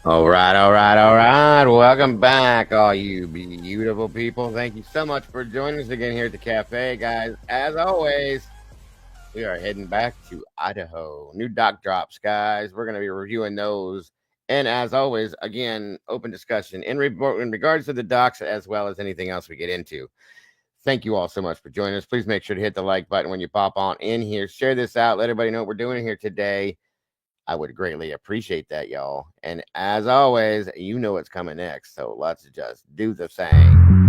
All right, all right, all right. Welcome back, all you beautiful people. Thank you so much for joining us again here at the cafe, guys. As always, we are heading back to Idaho. New doc drops, guys. We're going to be reviewing those. And as always, again, open discussion in regards to the docs as well as anything else we get into. Thank you all so much for joining us. Please make sure to hit the like button when you pop on in here. Share this out. Let everybody know what we're doing here today. I would greatly appreciate that, y'all. And as always, you know what's coming next. So let's just do the thing.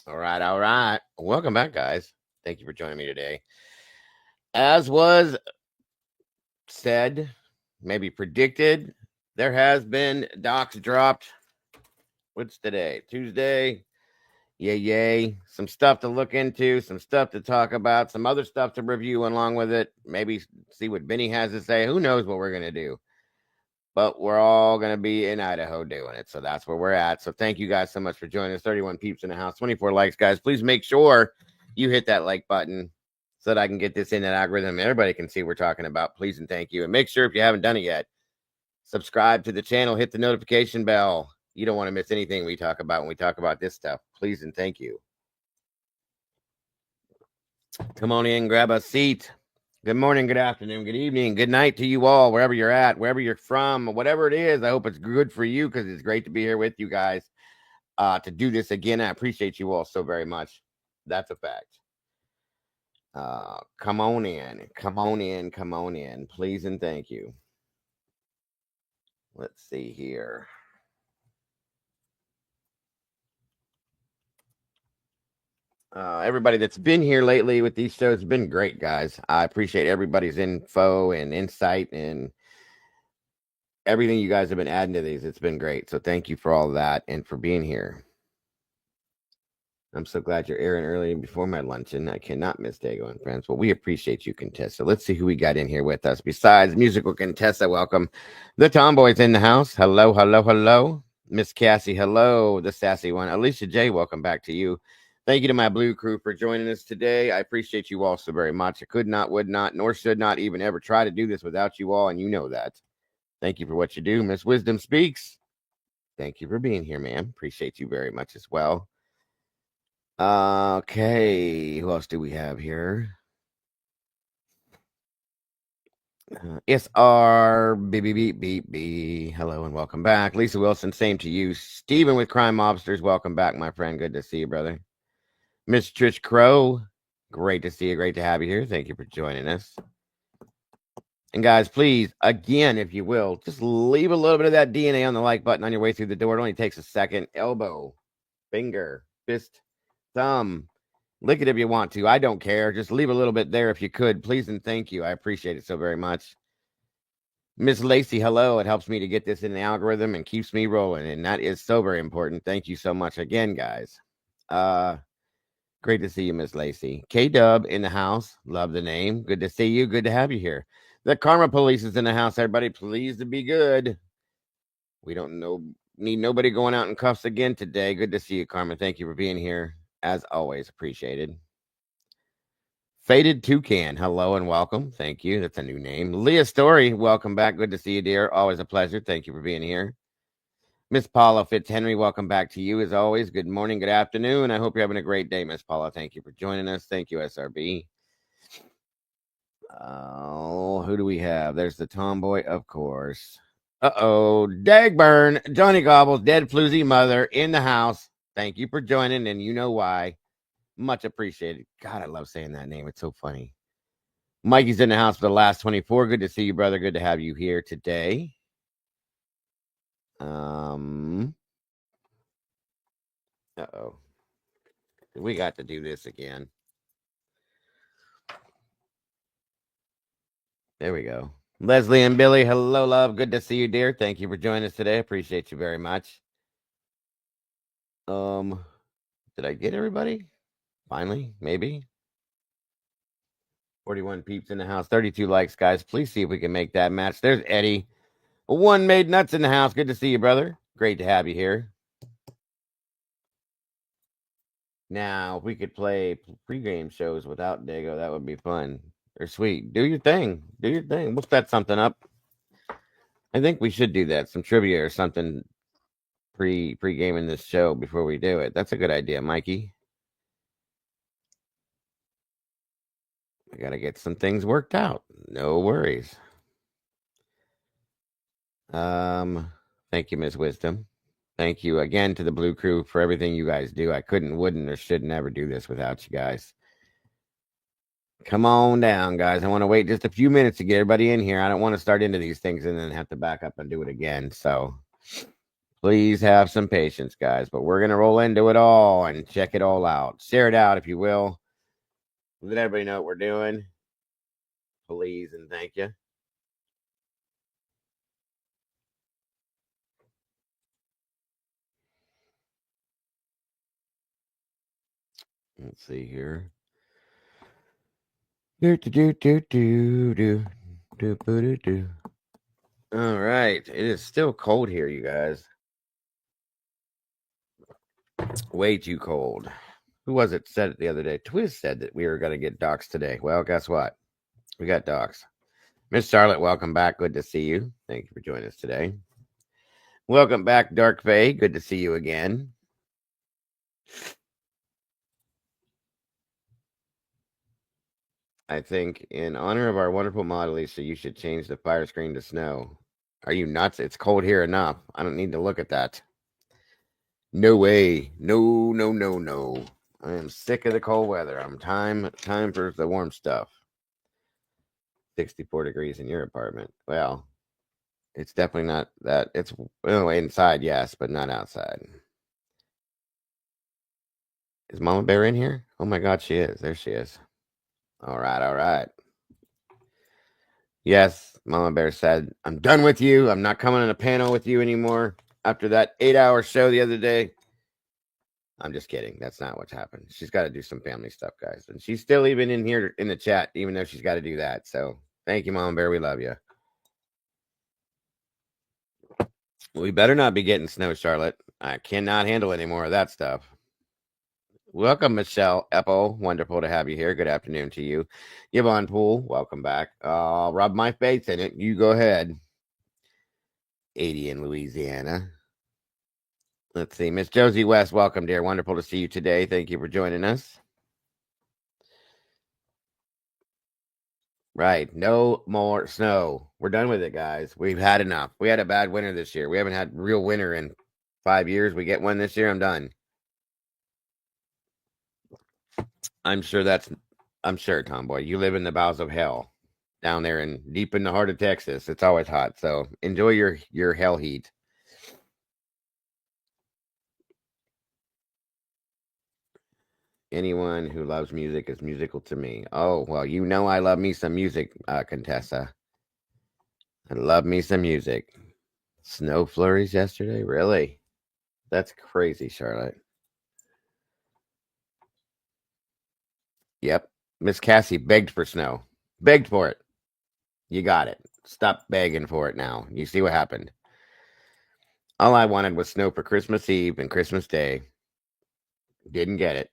All right, all right. Welcome back, guys. Thank you for joining me today. As was said, maybe predicted, there has been docs dropped. What's today? Tuesday. Yay, yay. Some stuff to look into, some stuff to talk about, some other stuff to review along with it. Maybe see what Benny has to say. Who knows what we're going to do? But we're all going to be in Idaho doing it. So that's where we're at. So thank you guys so much for joining us. 31 peeps in the house, 24 likes, guys. Please make sure you hit that like button so that I can get this in that algorithm. Everybody can see what we're talking about. Please and thank you. And make sure if you haven't done it yet, subscribe to the channel, hit the notification bell. You don't want to miss anything we talk about when we talk about this stuff. Please and thank you. Come on in, grab a seat. Good morning, good afternoon, good evening, good night to you all, wherever you're at, wherever you're from, whatever it is. I hope it's good for you because it's great to be here with you guys to do this again. I appreciate you all so very much. That's a fact. Come on in, come on in, come on in, please and thank you. Let's see here. Everybody that's been here lately with these shows has been great, guys. I appreciate everybody's info and insight and everything you guys have been adding to these. It's been great. So thank you for all that and for being here. I'm so glad you're airing early before my luncheon. I cannot miss Dago and friends. Well, we appreciate you, Contessa. Let's see who we got in here with us. Besides musical Contessa, welcome. The Tomboys in the house. Hello, hello, hello. Miss Cassie, hello. The sassy one. Alicia J, welcome back to you. Thank you to my blue crew for joining us today. I appreciate you all so very much. I could not, would not, nor should not even ever try to do this without you all, and you know that. Thank you for what you do. Miss Wisdom Speaks. Thank you for being here, ma'am. Appreciate you very much as well. Okay, who else do we have here? SR beep beep beep beep beep. Hello and welcome back, Lisa Wilson. Same to you, Stephen with Crime Mobsters. Welcome back, my friend. Good to see you, brother. Miss Trish Crow. Great to see you. Great to have you here. Thank you for joining us. And guys, please, again, if you will, just leave a little bit of that DNA on the like button on your way through the door. It only takes a second. Elbow, finger, fist, thumb. Lick it if you want to. I don't care. Just leave a little bit there if you could. Please and thank you. I appreciate it so very much. Miss Lacey, hello. It helps me to get this in the algorithm and keeps me rolling. And that is so very important. Thank you so much again, guys. Great to see you, Miss Lacey. K-Dub in the house. Love the name. Good to see you. Good to have you here. The Karma Police is in the house. Everybody, please to be good. We don't need nobody going out in cuffs again today. Good to see you, Karma. Thank you for being here. As always, appreciated. Faded Toucan, hello and welcome. Thank you. That's a new name. Leah Story, welcome back. Good to see you, dear. Always a pleasure. Thank you for being here. Miss Paula Fitzhenry, welcome back to you as always. Good morning, good afternoon. I hope you're having a great day, Miss Paula. Thank you for joining us. Thank you, SRB. Oh, who do we have? There's the tomboy, of course. Dagburn, Johnny Gobbles, dead floozy mother in the house. Thank you for joining, and you know why. Much appreciated. God, I love saying that name. It's so funny. Mikey's in the house for the last 24. Good to see you, brother. Good to have you here today. We got to do this again. There we go. Leslie and Billy, hello, love. Good to see you, dear. Thank you for joining us today. Appreciate you very much. Did I get everybody? Finally, maybe. 41 peeps in the house, 32 likes, guys. Please see if we can make that match. There's Eddie. One made nuts in the house. Good to see you, brother. Great to have you here. Now, if we could play pregame shows without Dago, that would be fun. They're sweet. Do your thing. Do your thing. We'll set something up. I think we should do that. Some trivia or something pre-gaming this show before we do it. That's a good idea, Mikey. I got to get some things worked out. No worries. Thank you, Miss Wisdom. Thank you again to the Blue Crew for everything you guys do. I couldn't, wouldn't, or should never do this without you guys. Come on down, guys. I want to wait just a few minutes to get everybody in here. I don't want to start into these things and then have to back up and do it again. So please have some patience, guys. But we're going to roll into it all and check it all out. Share it out, if you will. Let everybody know what we're doing. Please and thank you. Let's see here. All right. It is still cold here, you guys. Way too cold. Who was it said it the other day? Twiz said that we were going to get docs today. Well, guess what? We got docs. Miss Charlotte, welcome back. Good to see you. Thank you for joining us today. Welcome back, Dark Faye. Good to see you again. I think in honor of our wonderful model, Lisa, you should change the fire screen to snow. Are you nuts? It's cold here enough. I don't need to look at that. No way. No, no, no, no. I am sick of the cold weather. I'm time for the warm stuff. 64 degrees in your apartment. Well, it's definitely not that. It's inside, yes, but not outside. Is Mama Bear in here? Oh my God, she is. There she is. All right, all right. Yes, Mama Bear said, I'm done with you. I'm not coming on a panel with you anymore after that 8-hour show the other day. I'm just kidding. That's not what's happened. She's got to do some family stuff, guys. And she's still even in here in the chat, even though she's got to do that. So thank you, Mama Bear. We love you. We better not be getting snow, Charlotte. I cannot handle any more of that stuff. Welcome, Michelle Eppo. Wonderful to have you here. Good afternoon to you. Yvonne Poole, welcome back. I'll rub my face in it. You go ahead. 80 in Louisiana. Let's see. Miss Josie West, welcome, dear. Wonderful to see you today. Thank you for joining us. Right. No more snow. We're done with it, guys. We've had enough. We had a bad winter this year. We haven't had real winter in 5 years. We get one this year. I'm done. I'm sure, Tomboy. You live in the bowels of hell down there and deep in the heart of Texas. It's always hot. So enjoy your hell heat. Anyone who loves music is musical to me. Oh, well, you know I love me some music, Contessa. I love me some music. Snow flurries yesterday? Really? That's crazy, Charlotte. Yep. Miss Cassie begged for snow. Begged for it. You got it. Stop begging for it now. You see what happened. All I wanted was snow for Christmas Eve and Christmas Day. Didn't get it.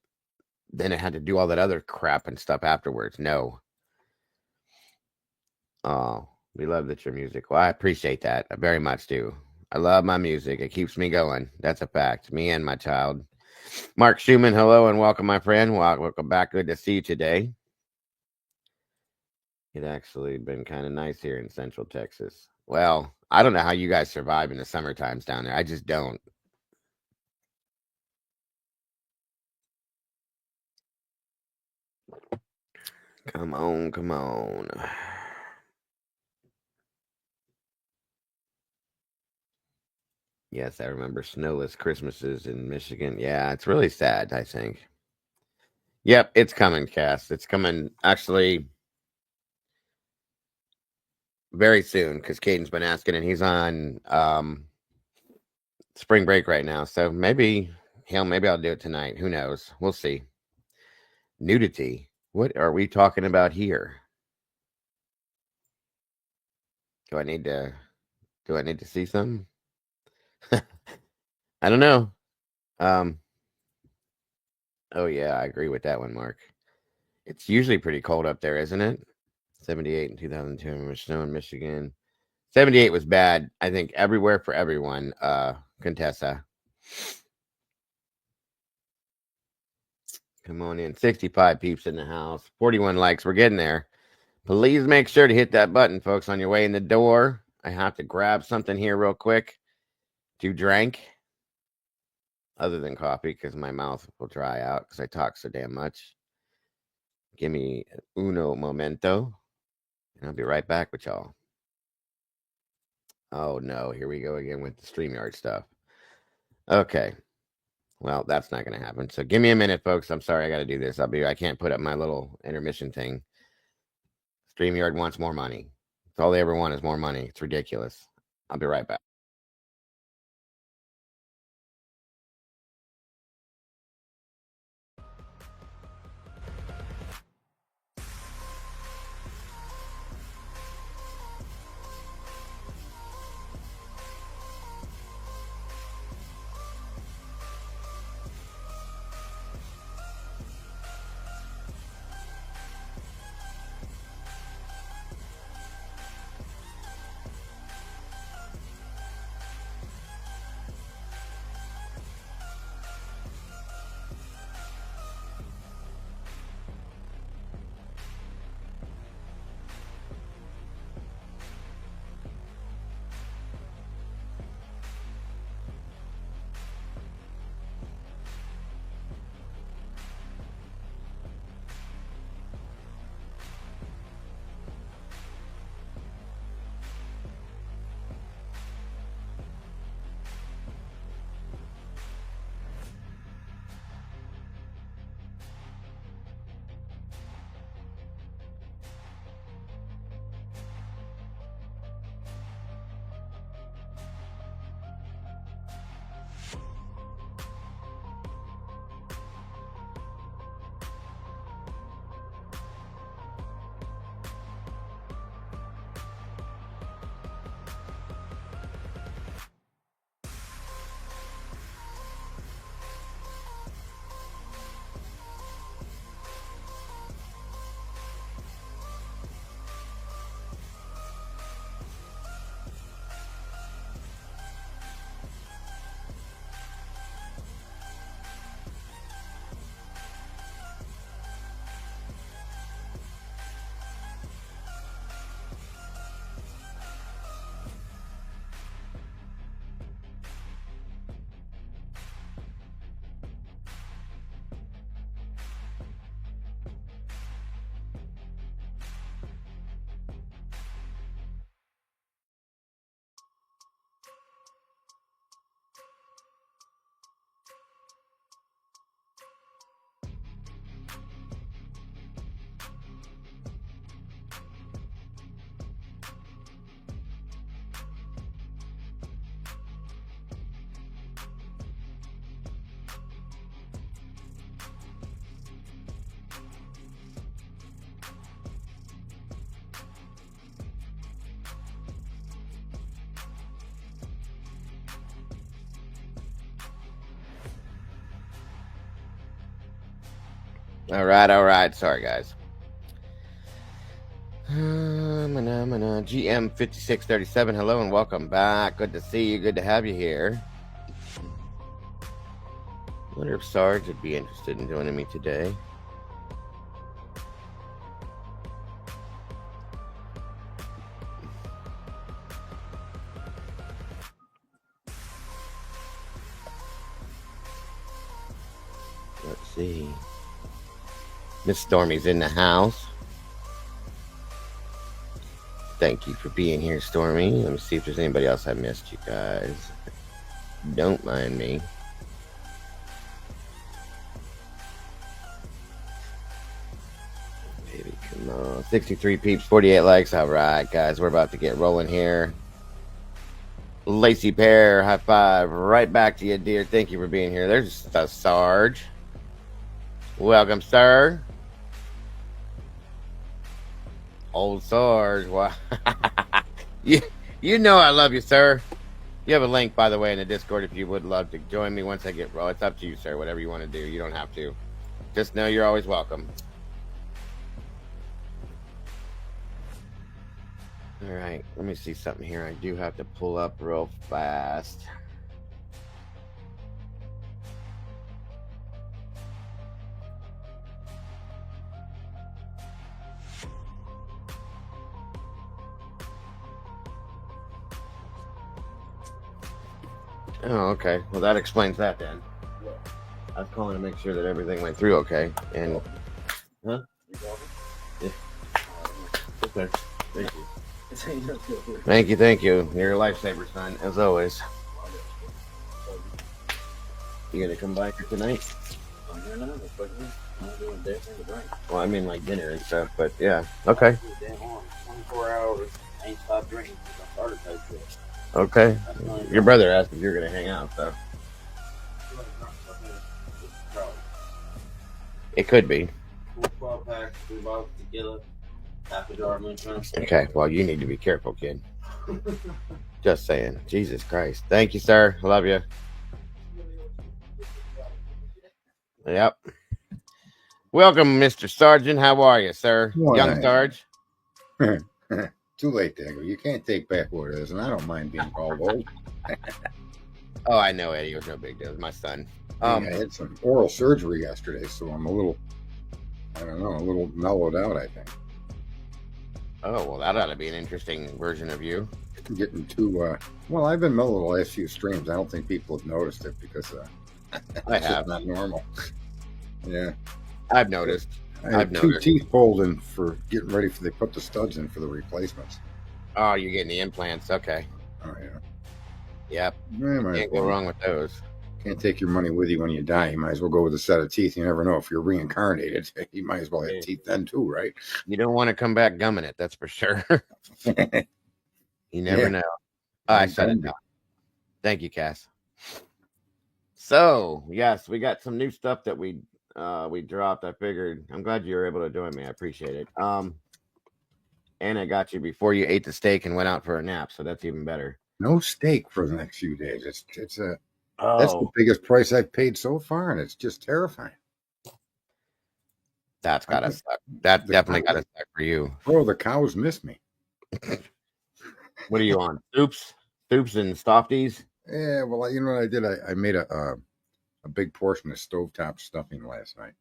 then it had to do all that other crap and stuff afterwards. No. Oh, we love that your music. Well, I appreciate that. I very much do. I love my music. It keeps me going. That's a fact. Me and my child. Mark Schumann, hello and welcome, my friend. Welcome back. Good to see you today. It actually been kind of nice here in Central Texas. Well, I don't know how you guys survive in the summer times down there. I just don't. Come on, come on. Yes, I remember snowless Christmases in Michigan. Yeah, it's really sad, I think. Yep, it's coming, Cass. It's coming actually very soon because Caden's been asking and he's on spring break right now. So maybe I'll do it tonight. Who knows? We'll see. Nudity. What are we talking about here? Do I need to see some? I don't know. Um oh yeah, I agree with that one, Mark. It's usually pretty cold up there, isn't it? 78 in 2002, snow in Michigan. 78 was bad, I think, everywhere for everyone, Contessa. Come on in. 65 peeps in the house. 41 likes. We're getting there. Please make sure to hit that button, folks, on your way in the door. I have to grab something here real quick to drink, other than coffee, because my mouth will dry out because I talk so damn much. Give me uno momento, and I'll be right back with y'all. Oh, no. Here we go again with the StreamYard stuff. Okay. Well, that's not going to happen. So give me a minute, folks. I'm sorry I got to do this. I can't put up my little intermission thing. StreamYard wants more money. That's all they ever want is more money. It's ridiculous. I'll be right back. All right. Sorry, guys. GM 5637. Hello and welcome back. Good to see you. Good to have you here. I wonder if Sarge would be interested in joining me today. Let's see. Miss Stormy's in the house. Thank you for being here, Stormy. Let me see if there's anybody else I missed, you guys. Don't mind me. Baby, come on. 63 peeps, 48 likes. All right, guys, we're about to get rolling here. Lacey Pear, high five. Right back to you, dear. Thank you for being here. There's the Sarge. Welcome, sir. Old Sarge. Wow. you know I love you, sir. You have a link, by the way, in the Discord if you would love to join me once I get roll. It's up to you, sir. Whatever you want to do. You don't have to. Just know you're always welcome. All right. Let me see something here. I do have to pull up real fast. Oh, okay. Well, that explains that then. I was calling to make sure that everything went through okay. And, huh? Yeah. Okay. Thank you. Thank you. You're a lifesaver, son, as always. You gonna come by here tonight? Well, I mean, like dinner and stuff, but yeah. Okay. 24 hours. Ain't stopped drinking since I started that shit. Okay. Your brother asked if you're gonna hang out, so it could be. 12 packs, 3 bottles of tequila, half a jar of moonshine. Okay. Well, you need to be careful, kid. Just saying. Jesus Christ. Thank you, sir. Love you. Yep. Welcome, Mr. Sergeant. How are you, sir? Why? Young Sarge. Too late, Dagger. You can't take back what it is, and I don't mind being called old. Oh, I know, Eddie. It was no big deal. It was my son. I had some oral surgery yesterday, so I'm a little mellowed out, I think. Oh, well, that ought to be an interesting version of you. Getting too, well, I've been mellow the last few streams. I don't think people have noticed it because I it's have. just not normal. Yeah. I've noticed. I had two teeth pulled in for getting ready for, they put the studs in for the replacements. Oh, you're getting the implants. Okay. Oh, yeah. Yep. Yeah, can't go wrong with those. Can't take your money with you when you die. You might as well go with a set of teeth. You never know. If you're reincarnated, you might as well have teeth then too, right? You don't want to come back gumming it, that's for sure. You never know. Oh, I said it. Thank you, Cass. So, yes, we got some new stuff that we dropped. I figured I'm glad you were able to join me. I appreciate it. And I got you before you ate the steak and went out for a nap, so that's even better. No steak for the next few days. That's the biggest price I've paid so far, and it's just terrifying. That's gotta suck. That definitely gotta suck for you. Bro, the cows miss me. What are you on? Soups and softies? Yeah, well, you know what I did? I made a big portion of stovetop stuffing last night,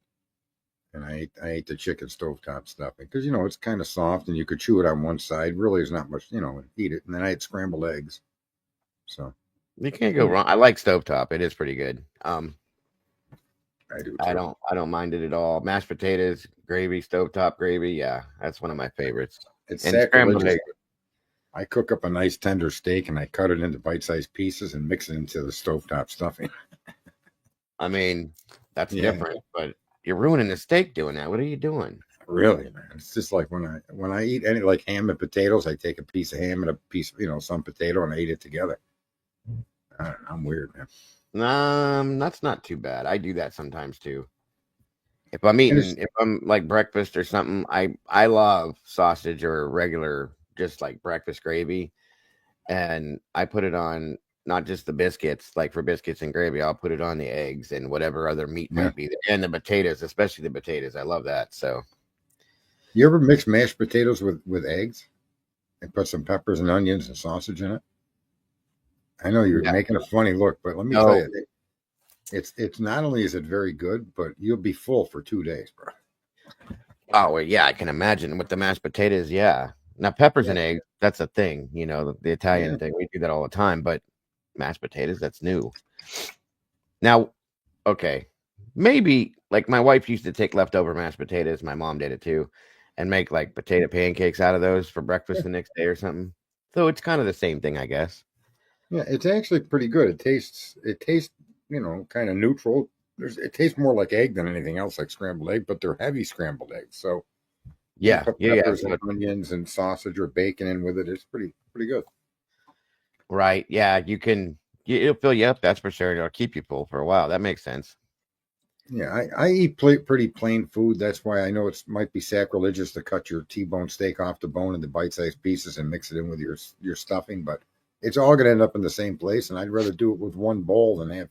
and I ate the chicken stovetop stuffing because it's kind of soft and you could chew it on one side. Really, there's not much, eat it. And then I had scrambled eggs. So you can't go wrong. I like stovetop. It is pretty good. I do too. I don't mind it at all. Mashed potatoes, gravy, stovetop gravy. Yeah, that's one of my favorites. It's scrambled eggs. I cook up a nice tender steak and I cut it into bite-sized pieces and mix it into the stovetop stuffing. I mean, that's different, but you're ruining the steak doing that. What are you doing? Really, man? It's just like when I eat any like ham and potatoes, I take a piece of ham and a piece of some potato and I eat it together. I'm weird, man. That's not too bad. I do that sometimes too. If I'm like breakfast or something, I love sausage or regular just like breakfast gravy, and I put it on not just the biscuits. Like for biscuits and gravy, I'll put it on the eggs and whatever other meat Yeah. might be there. And the potatoes, especially the potatoes. I love that. So You ever mix mashed potatoes with eggs and put some peppers and onions and sausage in it? I know you're yeah. making a funny look, but let me tell No. you, it's not only is it very good, but you'll be full for 2 days, bro. Oh well, yeah, I can imagine with the mashed potatoes. Yeah. Now peppers Yeah, and eggs, that's a thing. You know, the yeah. Italian thing. We do that all the time. But mashed potatoes, that's new. Now, okay, maybe like my wife used to take leftover mashed potatoes. My mom did it too, and make like potato pancakes out of those for breakfast the next day or something. So it's kind of the same thing, I guess. Yeah, it's actually pretty good. It tastes, kind of neutral. It tastes more like egg than anything else, like scrambled egg, but they're heavy scrambled eggs. So you Yeah, put yeah, yeah. peppers and So onions and sausage or bacon in with it. It's pretty good. right, yeah, you can. It'll fill you up. That's for sure. It'll keep you full for a while. That makes sense. Yeah, I eat pretty plain food. That's why I know it might be sacrilegious to cut your T-bone steak off the bone into bite-sized pieces and mix it in with your stuffing, but it's all going to end up in the same place. And I'd rather do it with one bowl than have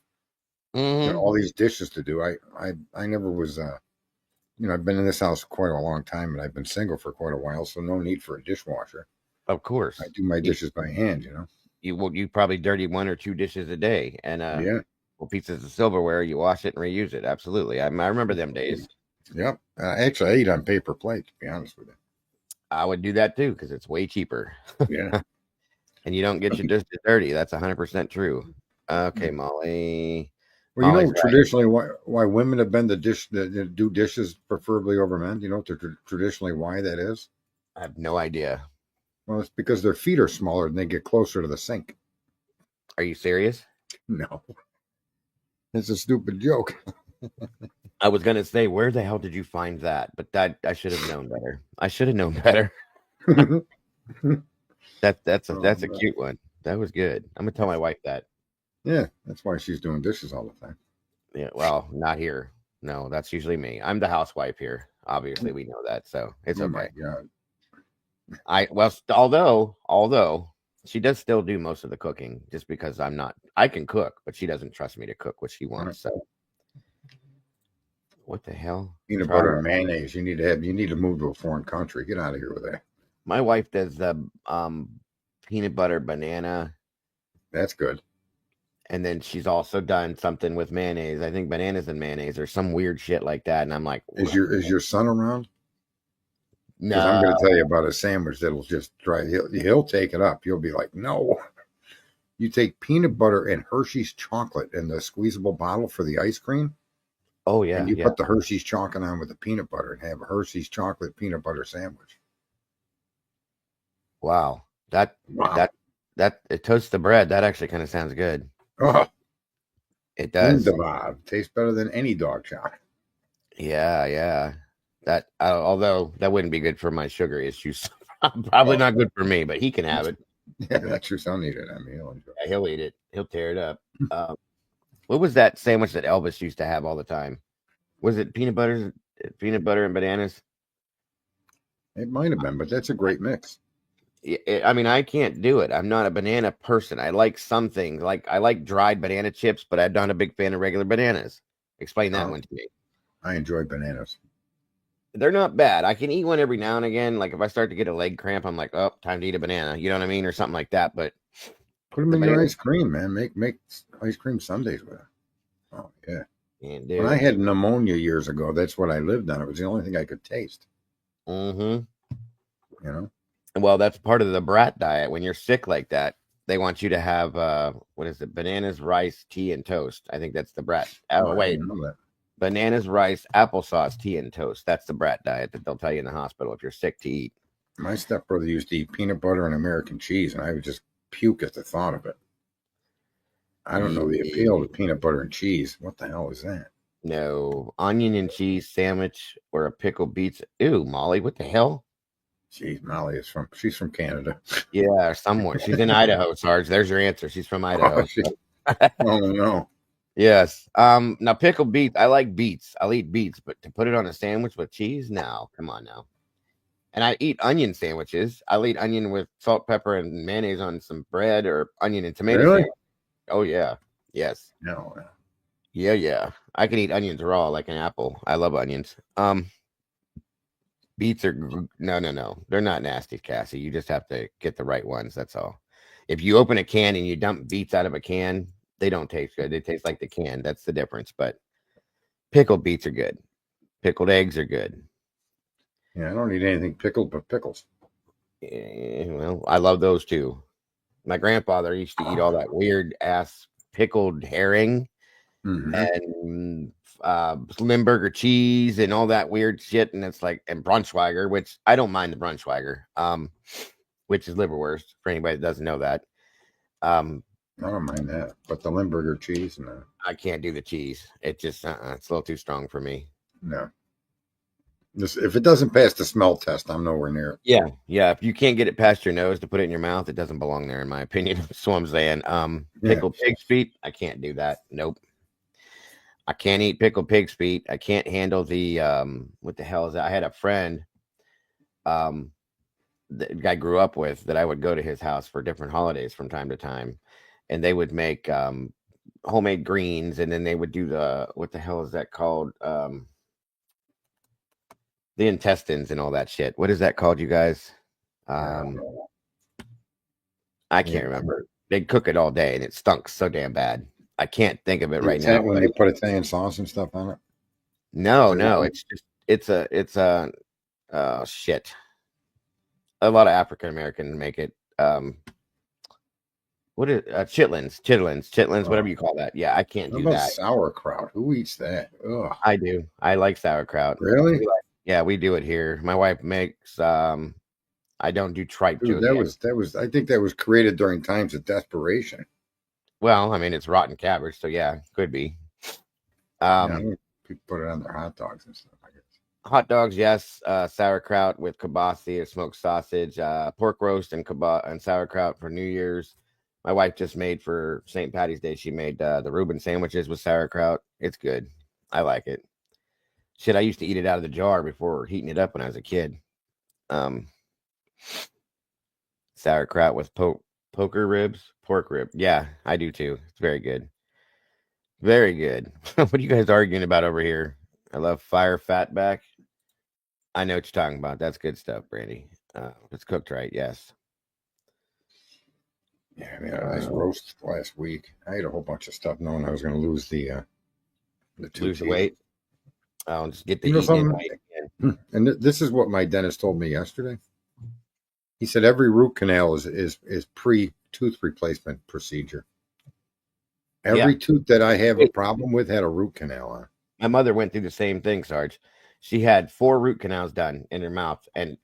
Hmm. all these dishes to do. I never was. I've been in this house quite a long time, and I've been single for quite a while, so no need for a dishwasher. Of I course, do my you dishes by hand. you probably dirty one or two dishes a day, and Yeah, well, pieces of silverware. You wash it and reuse it. Absolutely, I remember them days. yep. Actually, I eat on paper plate, to be honest with I would do that too because it's way cheaper. you. Yeah. And you don't get your dishes dirty. That's 100% true. Okay, Molly. Well, Molly's right. traditionally why women have been the dish that do dishes preferably over men. You know, traditionally why that is. I have no idea. Well, it's because their feet are smaller and they get closer to the sink. Are you serious? No, it's a stupid joke. I was gonna say, where the hell did you find that? But that I should have known better. I should have known better. Oh, That's a man. cute one. That was good. I'm gonna tell my wife that. Yeah, that's why she's doing dishes all the time. Yeah, well, not here. No, that's usually me. I'm the housewife here. Obviously, we know that, so it's Oh my okay. god. Although she does still do most of the cooking, just because I'm not. I can cook, but she doesn't trust me to cook what she Right. wants. So what the hell? Peanut Try butter that. and mayonnaise. You need to move to a foreign country. Get out of here with that. My wife does the peanut butter banana, That's good. and then she's also done something with mayonnaise. I think bananas and mayonnaise or some weird shit like that. And I'm like, Is your son around? Because I'm going no. to tell you about a sandwich that'll just try. He'll take it up. You'll be like, no. You take peanut butter and Hershey's chocolate in the squeezable bottle for the ice cream, Oh and yeah, you yeah. put the Hershey's chocolate on with the peanut butter and have a Hershey's chocolate peanut butter sandwich. Wow. That Wow. that that it toasts the bread. That actually kind of sounds good. Oh, It does. wunderbar. Tastes better than any dog chocolate. Yeah, yeah. That although that wouldn't be good for my sugar issues. Probably Oh, not good for me, but he can have it. yeah, that's your son eat it. I mean, he'll enjoy Yeah, he'll eat it. He'll tear it up. What was that sandwich that Elvis used to have all the time? Was it peanut butter and bananas? it. It might have been, but that's a great mix. I mean, I can't do it. I'm not a banana person. I like some things. Like I like dried banana chips, but I'm not a big fan of regular bananas. Explain that Uh, one to me. I enjoy bananas. They're not bad. I can eat one every now and again. Like if I start to get a leg cramp, I'm like, oh, time to eat a banana. You know what I mean, or something like that. But Put them the in your banana ice cream, man. Make ice cream sundaes with it. Oh yeah. can't When do I it. had pneumonia years ago, that's what I lived on. It was the only thing I could taste. Mm-hmm. You know. Well, that's part of the brat diet. When you're sick like that, they want you to have what is it? Bananas, rice, tea, and toast. I think that's the brat. Oh, Oh I wait, didn't know that. bananas, rice, applesauce, tea, and toast. That's the brat diet that they'll tell you in the hospital if you're sick to eat. My stepbrother used to eat peanut butter and American cheese, and I would just puke at the thought of it. I don't know the appeal Yeah. to peanut butter and cheese. What the hell is that? No, onion and cheese sandwich or a pickle beets. Ew, Molly, what the hell? Jeez, Molly she's from Canada. Yeah, somewhere. She's in Idaho, Sarge. There's your answer. She's from Oh, Idaho. oh no. Yes. Now pickle beets. I like beets. I'll eat beets, but to put it on a sandwich with cheese, no. Come on now. And I eat onion sandwiches. I'll eat onion with salt, pepper, and mayonnaise on some bread or onion and tomato Really? sandwich. Oh yeah. Yes. No. Yeah. I can eat onions raw like an apple. I love onions. Beets are no. They're not nasty, Cassie. You just have to get the right ones. That's all. If you open a can and you dump beets out of a can, they don't taste good. They taste like the can. That's the difference. But pickled beets are good. Pickled eggs are good. Yeah, I don't eat anything pickled but pickles. Well, I love those too. My grandfather used to eat all that weird ass pickled herring Mm-hmm. and Limburger cheese and all that weird shit. And it's like, and Braunschweiger, which I don't mind the Braunschweiger, which is liverwurst for anybody that doesn't know that. I don't mind that, but the Limburger cheese, no. I can't do the cheese. It just, it's a little too strong for me. No. If it doesn't pass the smell test, I'm nowhere near it. Yeah. If you can't get it past your nose to put it in your mouth, it doesn't belong there, in my opinion. That's what I'm saying. Pickled pig's feet, I can't do that. Nope. I can't eat pickled pig's feet. I can't handle the what the hell is that? I had a friend the guy grew up with that I would go to his house for different holidays from time to time, and they would make homemade greens, and then they would do the what the hell is that called? The intestines and all that shit. What is that called, you guys? I can't remember. They'd cook it all day, and it stunk so damn bad. I can't think of it right now. When they put Italian sauce and stuff on it. No, it's just it's a shit. A lot of African American make it. What is chitlins, whatever you call that. Yeah, I can't What do about that. sauerkraut? Who eats that? Ugh. I do. I like sauerkraut. Really? Yeah, we do it here. My wife makes. I don't do tripe to Dude, it. that was. I think that was created during times of desperation. Well, I mean, it's rotten cabbage, so yeah, could be. People put it on their hot dogs and stuff. I guess. Hot dogs, yes. Sauerkraut with kibasi or smoked sausage. Pork roast and and sauerkraut for New Year's. My wife just made for St. Patty's Day. She made the Reuben sandwiches with sauerkraut. It's good. I like it. Shit, I used to eat it out of the jar before heating it up when I was a kid. Sauerkraut with pork rib. Yeah, I do too. It's very good. Very good. What are you guys arguing about over here? I love fire fatback. I know what you're talking about. That's good stuff, Brandy. It's cooked right. Yes. Yeah, I mean, a nice roast last week. I ate a whole bunch of stuff knowing I was going to lose the lose the weight. I'll just get the And this is what my dentist told me yesterday. He said every root canal is pre-tooth replacement procedure. Every tooth that I have a problem with had a root canal on. My mother went through the same thing, Sarge. She had 4 root canals done in her mouth, and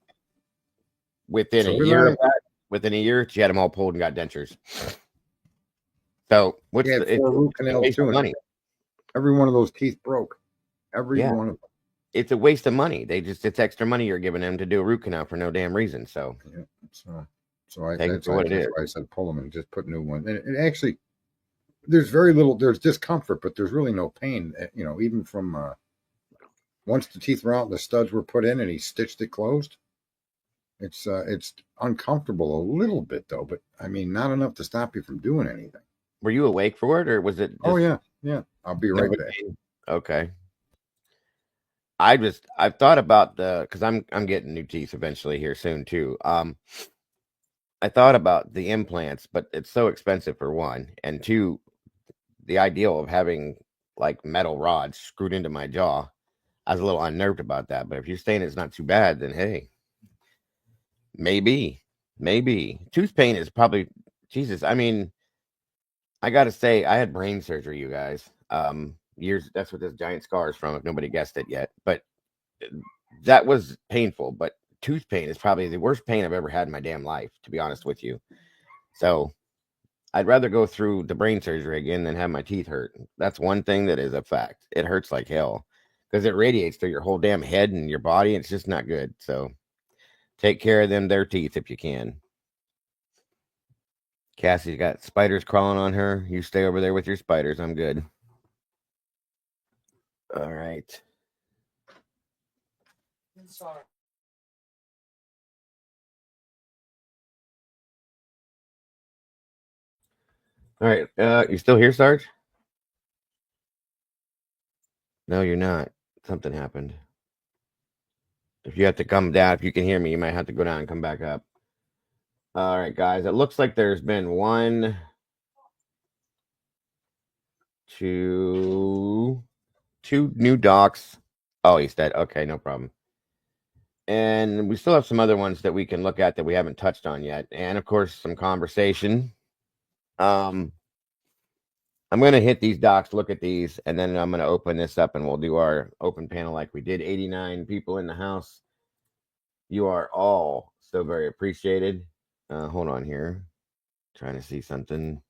within a year of that, she had them all pulled and got dentures. So what's the 4 root canals too? Money. Every one of those teeth broke. Every one of them. It's a waste of money. It's extra money you're giving them to do a root canal for no damn reason. So that's why I said pull them and just put new ones. And it actually, there's discomfort, but there's really no pain. Even from once the teeth were out and the studs were put in and he stitched it closed. It's uncomfortable a little bit though, but I mean not enough to stop you from doing anything. Were you awake for it, or was it? Oh yeah. I'll be right back. Okay. I've thought about because I'm getting new teeth eventually here soon too. I thought about the implants, but it's so expensive for one, and two, the ideal of having like metal rods screwed into my jaw. I was a little unnerved about that, but if you're saying it's not too bad, then hey, maybe tooth pain is probably Jesus. I mean, I gotta say, I had brain surgery, you guys. Years. That's what this giant scar is from. If nobody guessed it yet, but that was painful. But tooth pain is probably the worst pain I've ever had in my damn life, to be honest with you. So I'd rather go through the brain surgery again than have my teeth hurt. That's one thing that is a fact. It hurts like hell because it radiates through your whole damn head and your body. And it's just not good. So take care of their teeth if you can. Cassie's got spiders crawling on her. You stay over there with your spiders. I'm good. All right. I'm sorry. All right. You still here, Sarge? No, you're not. Something happened. If you have to come down, if you can hear me, you might have to go down and come back up. All right, guys. It looks like there's been 1, 2 new docs. Oh, he's dead. Okay, no problem. And we still have some other ones that we can look at that we haven't touched on yet. And of course, some conversation. I'm going to hit these docs, look at these, and then I'm going to open this up and we'll do our open panel like we did. 89 people in the house. You are all so very appreciated. Hold on here. Trying to see something.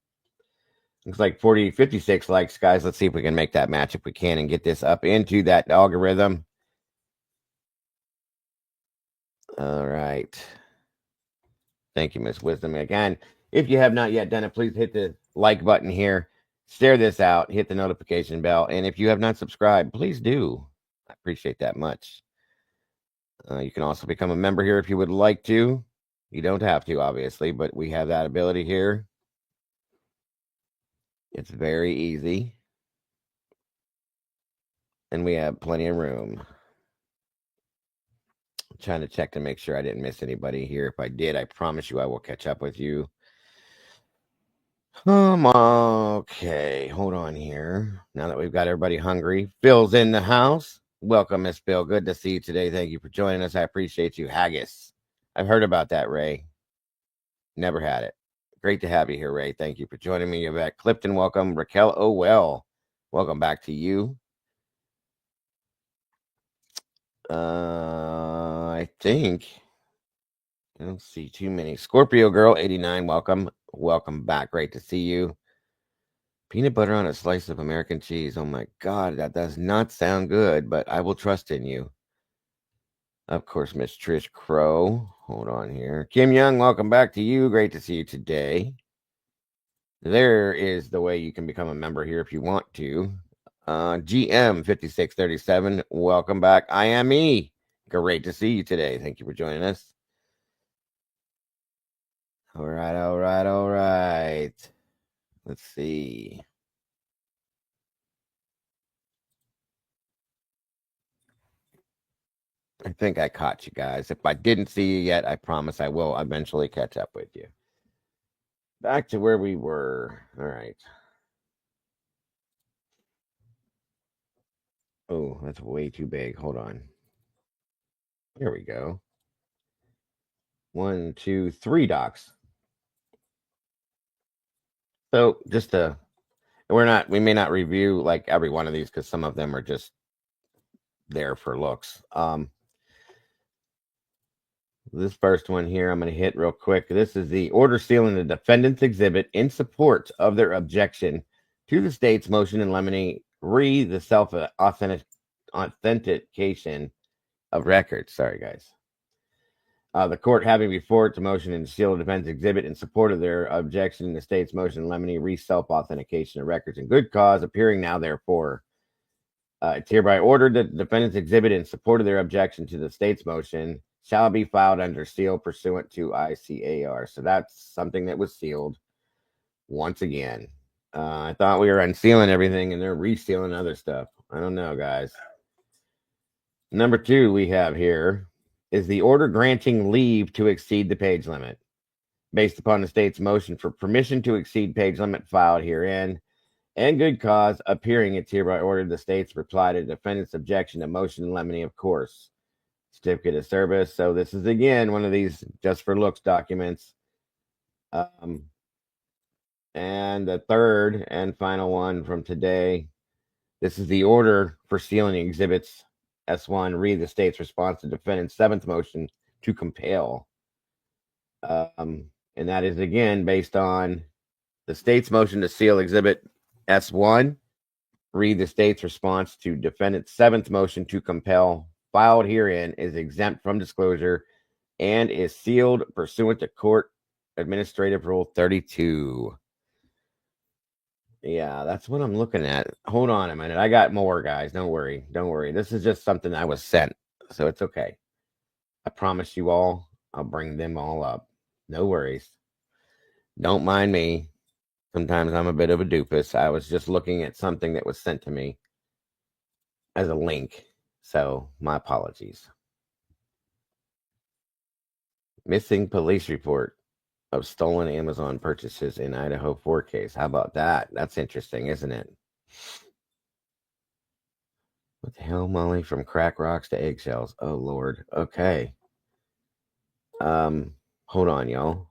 Looks like 56 likes, guys. Let's see if we can make that match if we can and get this up into that algorithm. All right. Thank you, Miss Wisdom. Again, if you have not yet done it, please hit the like button here. Share this out. Hit the notification bell. And if you have not subscribed, please do. I appreciate that much. You can also become a member here if you would like to. You don't have to, obviously, but we have that ability here. It's very easy. And we have plenty of room. I'm trying to check to make sure I didn't miss anybody here. If I did, I promise you I will catch up with you. Okay, hold on here. Now that we've got everybody hungry, Phil's in the house. Welcome, Miss Phil. Good to see you today. Thank you for joining us. I appreciate you. Haggis. I've heard about that, Ray. Never had it. Great to have you here, Ray. Thank you for joining me. Yvette Clifton, welcome. Raquel Owell, welcome back to you. I think I don't see too many. Scorpio Girl 89, welcome. Welcome back. Great to see you. Peanut butter on a slice of American cheese. Oh my God, that does not sound good, but I will trust in you. Of course, Miss Trish Crow. Hold on here. Kim Young, welcome back to you. Great to see you today. There is the way you can become a member here if you want to. GM 5637, welcome back. I am E. Great to see you today. Thank you for joining us. All right. Let's see. I think I caught you guys. If I didn't see you yet, I promise I will eventually catch up with you. Back to where we were. All right. Oh, that's way too big. Hold on. There we go. 1, 2, 3 docs. So just we may not review like every one of these because some of them are just there for looks. This first one here, I'm going to hit real quick. This is the order sealing the defendant's exhibit in support of their objection to the state's motion in limine re the self-authentication of records. Sorry, guys. The court having before it the motion and seal the defense exhibit in support of their objection to the state's motion in limine re self-authentication of records in good cause, appearing now, therefore. It's hereby ordered that the defendant's exhibit in support of their objection to the state's motion shall be filed under seal pursuant to ICAR. So that's something that was sealed once again. I thought we were unsealing everything and they're resealing other stuff. I don't know, guys. Number 2 we have here is the order granting leave to exceed the page limit. Based upon the state's motion for permission to exceed page limit filed herein, and good cause appearing, it's hereby ordered the state's reply to the defendant's objection to motion in limine, of course. Certificate of service. So this is again one of these just for looks documents. And the third and final one from today. This is the order for sealing exhibits S1. Read the state's response to defendant's 7th motion to compel. And that is again based on the state's motion to seal exhibit S1. Read the state's response to defendant's 7th motion to compel filed herein is exempt from disclosure and is sealed pursuant to Court Administrative Rule 32. Yeah, that's what I'm looking at. Hold on a minute. I got more, guys. Don't worry. This is just something I was sent, so it's okay. I promise you all, I'll bring them all up. No worries. Don't mind me. Sometimes I'm a bit of a doofus. I was just looking at something that was sent to me as a link. So my apologies. Missing police report of stolen Amazon purchases in Idaho 4 case. How about that? That's interesting, isn't it? What the hell, Molly? From crack rocks to eggshells. Oh Lord. Okay. Hold on, y'all.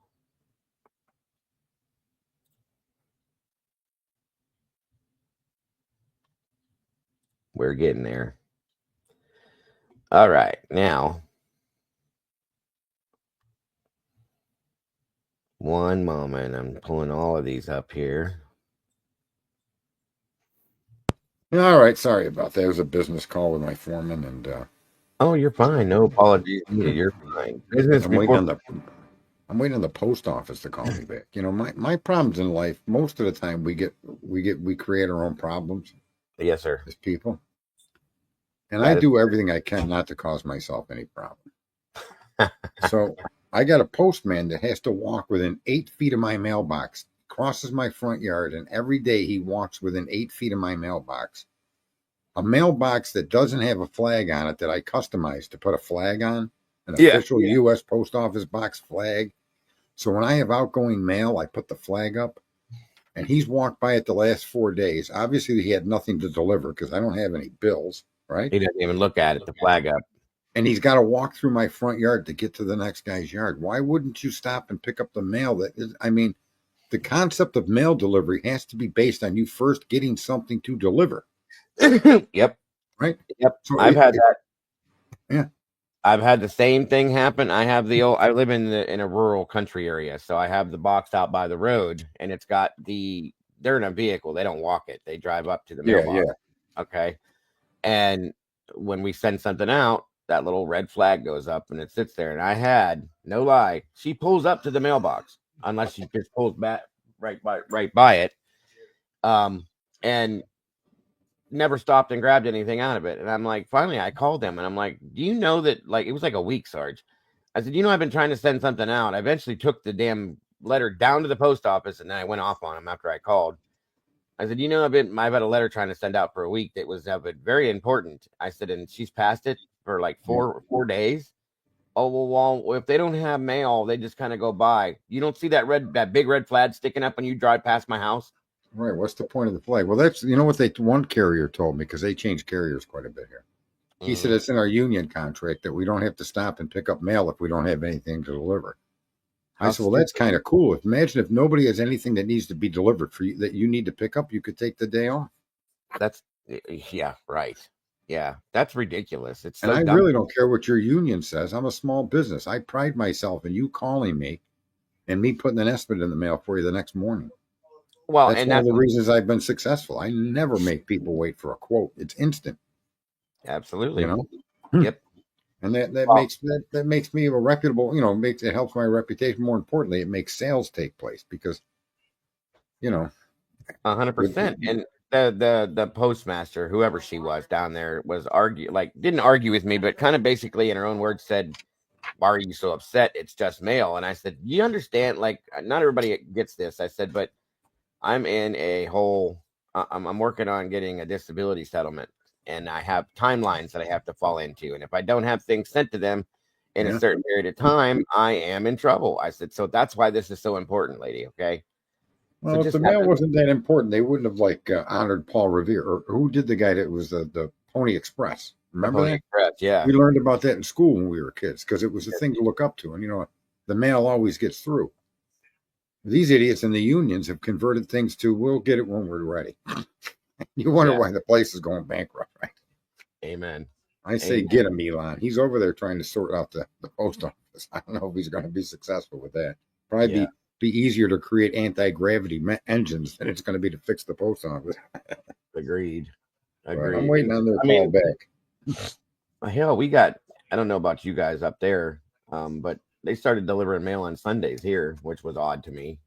We're getting there. All right, now. One moment. I'm pulling all of these up here. All right, sorry about that. It was a business call with my foreman, and Oh, you're fine. No apologies needed. You're fine. Business I'm waiting before. on the post office to call me back. You know, my problems in life, most of the time we create our own problems Yes, sir. as people. And I That is. do everything I can not to cause myself any problem. So I got a postman that has to walk within 8 feet of my mailbox, crosses my front yard, and every day he walks within 8 feet of my mailbox. A mailbox that doesn't have a flag on it that I customized to put a flag on, an Yeah. official U.S. Post Office box flag. So when I have outgoing mail, I put the flag up. And he's walked by it the last 4 days. Obviously, he had nothing to deliver because I don't have any bills, right? He doesn't even look at it. The flag up. And he's got to walk through my front yard to get to the next guy's yard. Why wouldn't you stop and pick up the mail? I mean, the concept of mail delivery has to be based on you first getting something to deliver, Yep. right? Yep. So I've had that. yeah. I've had the same thing happen. I live in a rural country area, so I have the box out by the road, and it's got they're in a vehicle. They don't walk it. They drive up to the Yeah, mailbox. Okay. And when we send something out, that little red flag goes up and it sits there. And I had no lie. She pulls up to the mailbox unless she just pulls back right by it. And never stopped and grabbed anything out of it. And I'm like, finally, I called them and I'm like, do you know that, like, it was like a week, Sarge. I said, I've been trying to send something out. I eventually took the damn letter down to the post office and then I went off on him after I called. I said, I've had a letter trying to send out for a week that was very important. I said, and she's passed it for like four days. Oh, well, if they don't have mail, they just kind of go by. You don't see that big red flag sticking up when you drive past my house? Right. What's the point of the flag? Well, that's, you know what one carrier told me, because they change carriers quite a bit here. He said it's in our union contract that we don't have to stop and pick up mail if we don't have anything to deliver. I said, well, that's kind of cool. Imagine if nobody has anything that needs to be delivered for you that you need to pick up, you could take the day off. Yeah, right. Yeah, that's ridiculous. It's And so I dumb. really don't care what your union says. I'm a small business. I pride myself in you calling me and me putting an estimate in the mail for you the next morning. Well, That's and one of that's the reasons I've been successful. I never make people wait for a quote. It's instant, absolutely. you know. Yep. And that Well, makes me a reputable, it helps my reputation. More importantly, it makes sales take place because, you know, 100%. And the postmaster, whoever she was down there, didn't argue with me, but kind of basically in her own words said, "Why are you so upset? It's just mail." And I said, "You understand? Like, not everybody gets this." I said, "But I'm in a whole. I'm working on getting a disability settlement, and I have timelines that I have to fall into. And if I don't have things sent to them in a yeah. certain period of time, I am in trouble." I said, "So that's why this is so important, lady. Okay." So Well, if just the have mail them, wasn't that important, they wouldn't have honored Paul Revere, or who did the guy that was the Pony Express. the Remember Pony that? Express. Yeah. We learned about that in school when we were kids because it was a thing to look up to. And the mail always gets through. These idiots in the unions have converted things to we'll get it when we're ready. You wonder Yeah. why the place is going bankrupt, right? Amen. I say Amen. get him, Elon. He's over there trying to sort out the post office. I don't know if he's going to be successful with that. Probably Yeah. be easier to create anti-gravity engines than it's going to be to fix the post office. Agreed. But I'm Agreed. waiting on their I call mean, back. hell, I don't know about you guys up there, but they started delivering mail on Sundays here, which was odd to me.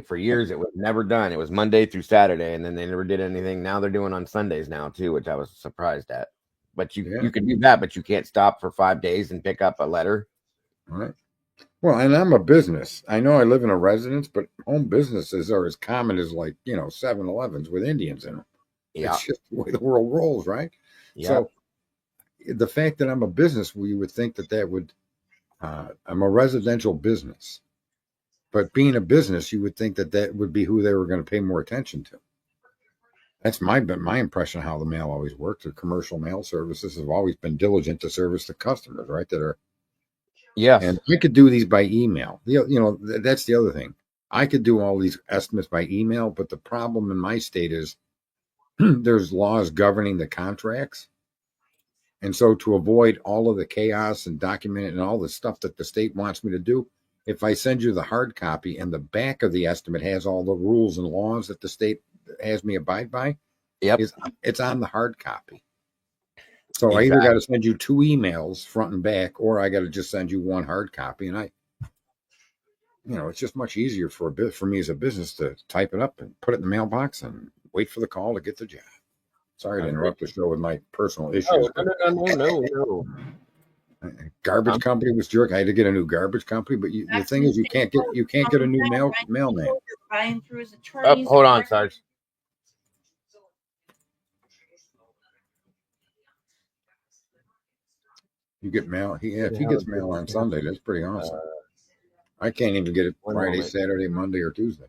For years, it was never done. It was Monday through Saturday, and then they never did anything. Now they're doing on Sundays now too, which I was surprised at. But you Yeah. can do that, but you can't stop for 5 days and pick up a letter. All right. Well, and I'm a business. I know I live in a residence, but home businesses are as common as, like, 7-Elevens with Indians in them. Yeah. It's just the way the world rolls, right? Yep. So the fact that I'm a business, we would think that would, I'm a residential business, but being a business, you would think that would be who they were going to pay more attention to. That's my impression of how the mail always works. The commercial mail services have always been diligent to service the customers, right? Yes. And I could do these by email. That's the other thing. I could do all these estimates by email, but the problem in my state is there's laws governing the contracts. And so to avoid all of the chaos and document and all the stuff that the state wants me to do, if I send you the hard copy and the back of the estimate has all the rules and laws that the state has me abide by, Yep. it's on the hard copy. So I either Exactly. got to send you 2 emails front and back, or I got to just send you one hard copy. And it's just much easier for me as a business to type it up and put it in the mailbox and wait for the call to get the job. Sorry to I'm with interrupt the show with my personal you. issues, No, but no, no, no, no, no. garbage company was jerk. I had to get a new garbage company, but the thing is, you can't get a new mailman. Oh, hold on, Sarge. You get mail. Where If the he hell gets is this? mail on Sunday, that's pretty Uh, awesome. I can't even get it one Friday, moment. Saturday, Monday, or Tuesday.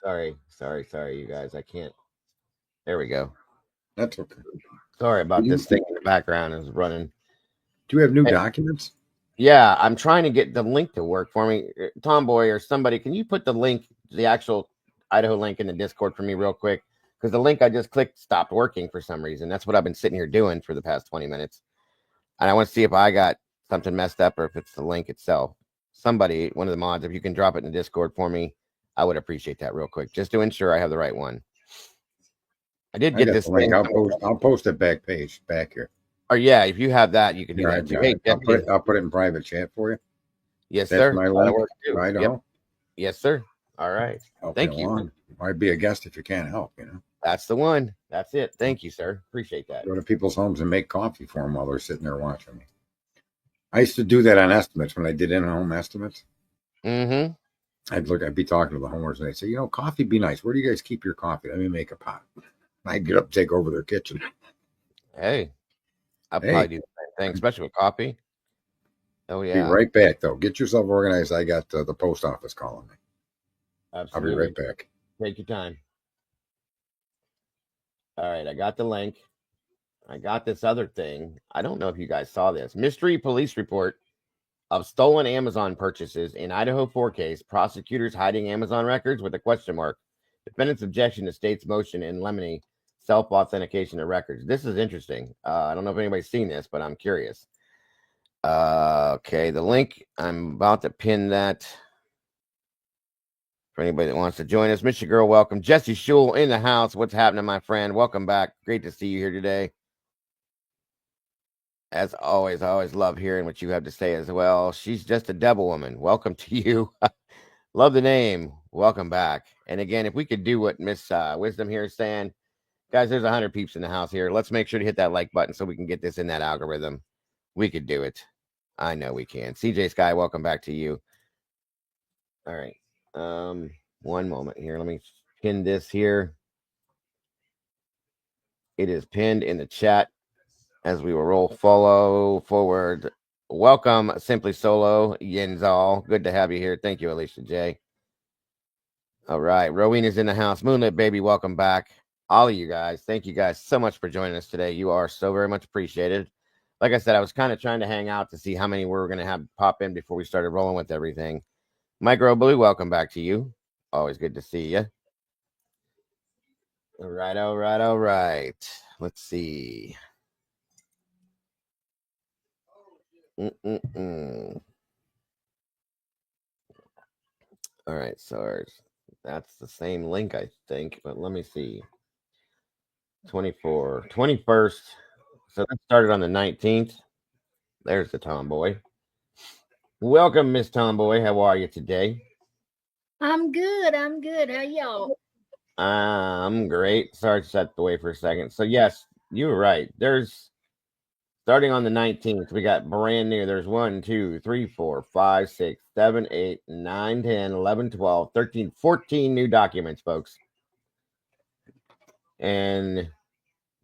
Sorry, you guys. I can't. There we go. That's okay. Sorry about Do this thing in the background is running. you have new Hey, documents? yeah, I'm trying to get the link to work for me. Tomboy or somebody, can you put the link, the actual Idaho link in the Discord for me real quick? Because the link I just clicked stopped working for some reason. That's what I've been sitting here doing for the past 20 minutes. And I want to see if I got something messed up or if it's the link itself. Somebody, one of the mods, if you can drop it in the Discord for me, I would appreciate that real quick, just to ensure I have the right one. I did I get got this the link. thing. I'll post it back here. Or yeah, if you have that, you can do Here, that I've too. got Hey, it. Jesse. I'll put it in private chat for you. Yes, That's sir. my That'll link work for too. Yep. Idaho. Yes, sir. All right. Help you Thank you. along. I'd be a guest if you can't help. That's the one. That's it. Thank you, sir. Appreciate that. Go to people's homes and make coffee for them while they're sitting there watching me. I used to do that on estimates when I did in-home estimates. Mm-hmm. I'd be talking to the homeowners and they'd say, coffee'd be nice. Where do you guys keep your coffee? Let me make a pot. I'd get up and take over their kitchen. Hey, I'll probably Hey, do the same thing, especially with coffee. Oh be yeah. right back though. Get yourself organized. I got the post office calling me. Absolutely. I'll be right back. Take your time. All right, I got the link. I got this other thing. I don't know if you guys saw this. Mystery police report of stolen Amazon purchases in Idaho 4 case. Prosecutors hiding Amazon records with a question mark. Defendant's objection to state's motion in lemony self-authentication of records. This is interesting. I don't know if anybody's seen this, but I'm curious. Okay, the link. I'm about to pin that for anybody that wants to join us. Michigan Girl, welcome. Jesse Schul in the house. What's happening, my friend? Welcome back. Great to see you here today. As always, I always love hearing what you have to say as well. She's just a devil woman. Welcome to you. Love the name. Welcome back. And again, if we could do what Miss Wisdom here is saying, guys, there's 100 peeps in the house here. Let's make sure to hit that like button so we can get this in that algorithm. We could do it. I know we can. CJ Sky, welcome back to you. All right. One moment here. Let me pin this here. It is pinned in the chat as we will roll follow forward. Welcome, Simply Solo, Yenzal. Good to have you here. Thank you, Alicia J. All right. Rowena's in the house. Moonlit Baby, welcome back. All of you guys, thank you guys so much for joining us today. You are so very much appreciated. Like I said, I was kind of trying to hang out to see how many we were going to have pop in before we started rolling with everything. Micro Blue, welcome back to you. Always good to see you. All right. Let's see. All right, so that's the same link, I think, but let me see. 21st. So that started on the 19th. There's the Tomboy. Welcome, Miss Tomboy. How are you today? I'm good. How y'all? I'm great. Sorry to set the way for a second. So yes, you were right. There's Starting on the 19th, we got brand new. There's 1, 2, 3, 4, 5, 6, 7, 8, 9, 10, 11, 12, 13, 14 new documents, folks. And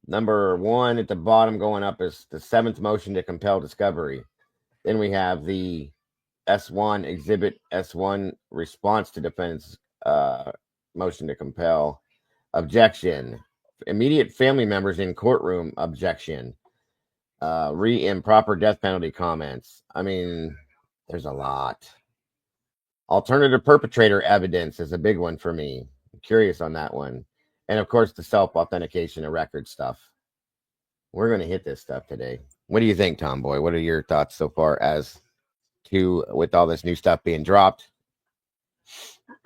number 1 at the bottom going up is the 7th motion to compel discovery. Then we have the S1 exhibit S1 response to defense motion to compel. Objection. Immediate family members in courtroom. Objection. Improper death penalty comments. I mean, there's a lot. Alternative perpetrator evidence is a big one for me. I'm curious on that one. And of course, the self-authentication of record stuff. We're going to hit this stuff today. What do you think, Tomboy? What are your thoughts so far as to with all this new stuff being dropped?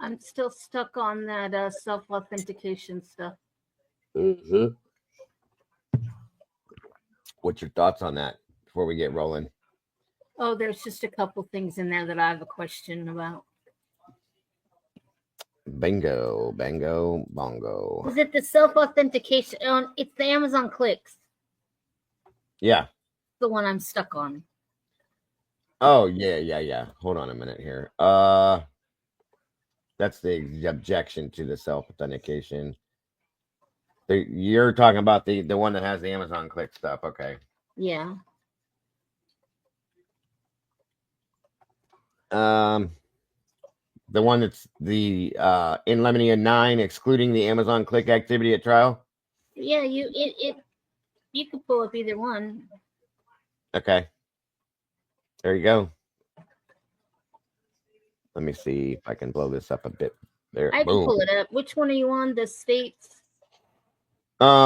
I'm still stuck on that self-authentication stuff. Mm-hmm. What's your thoughts on that before we get rolling? Oh, there's just a couple things in there that I have a question about. Bingo, bango, bongo. Is it the self-authentication? It's the Amazon clicks. Yeah. The one I'm stuck on. Oh, yeah. Hold on a minute here. That's the objection to the self-authentication. You're talking about the one that has the Amazon click stuff. Okay. Yeah. The one that's the in lemony 9 excluding the Amazon click activity at trial. Yeah, you could pull up either one. Okay. There you go. Let me see if I can blow this up a bit. There. I can pull it up. Which one are you on? The states?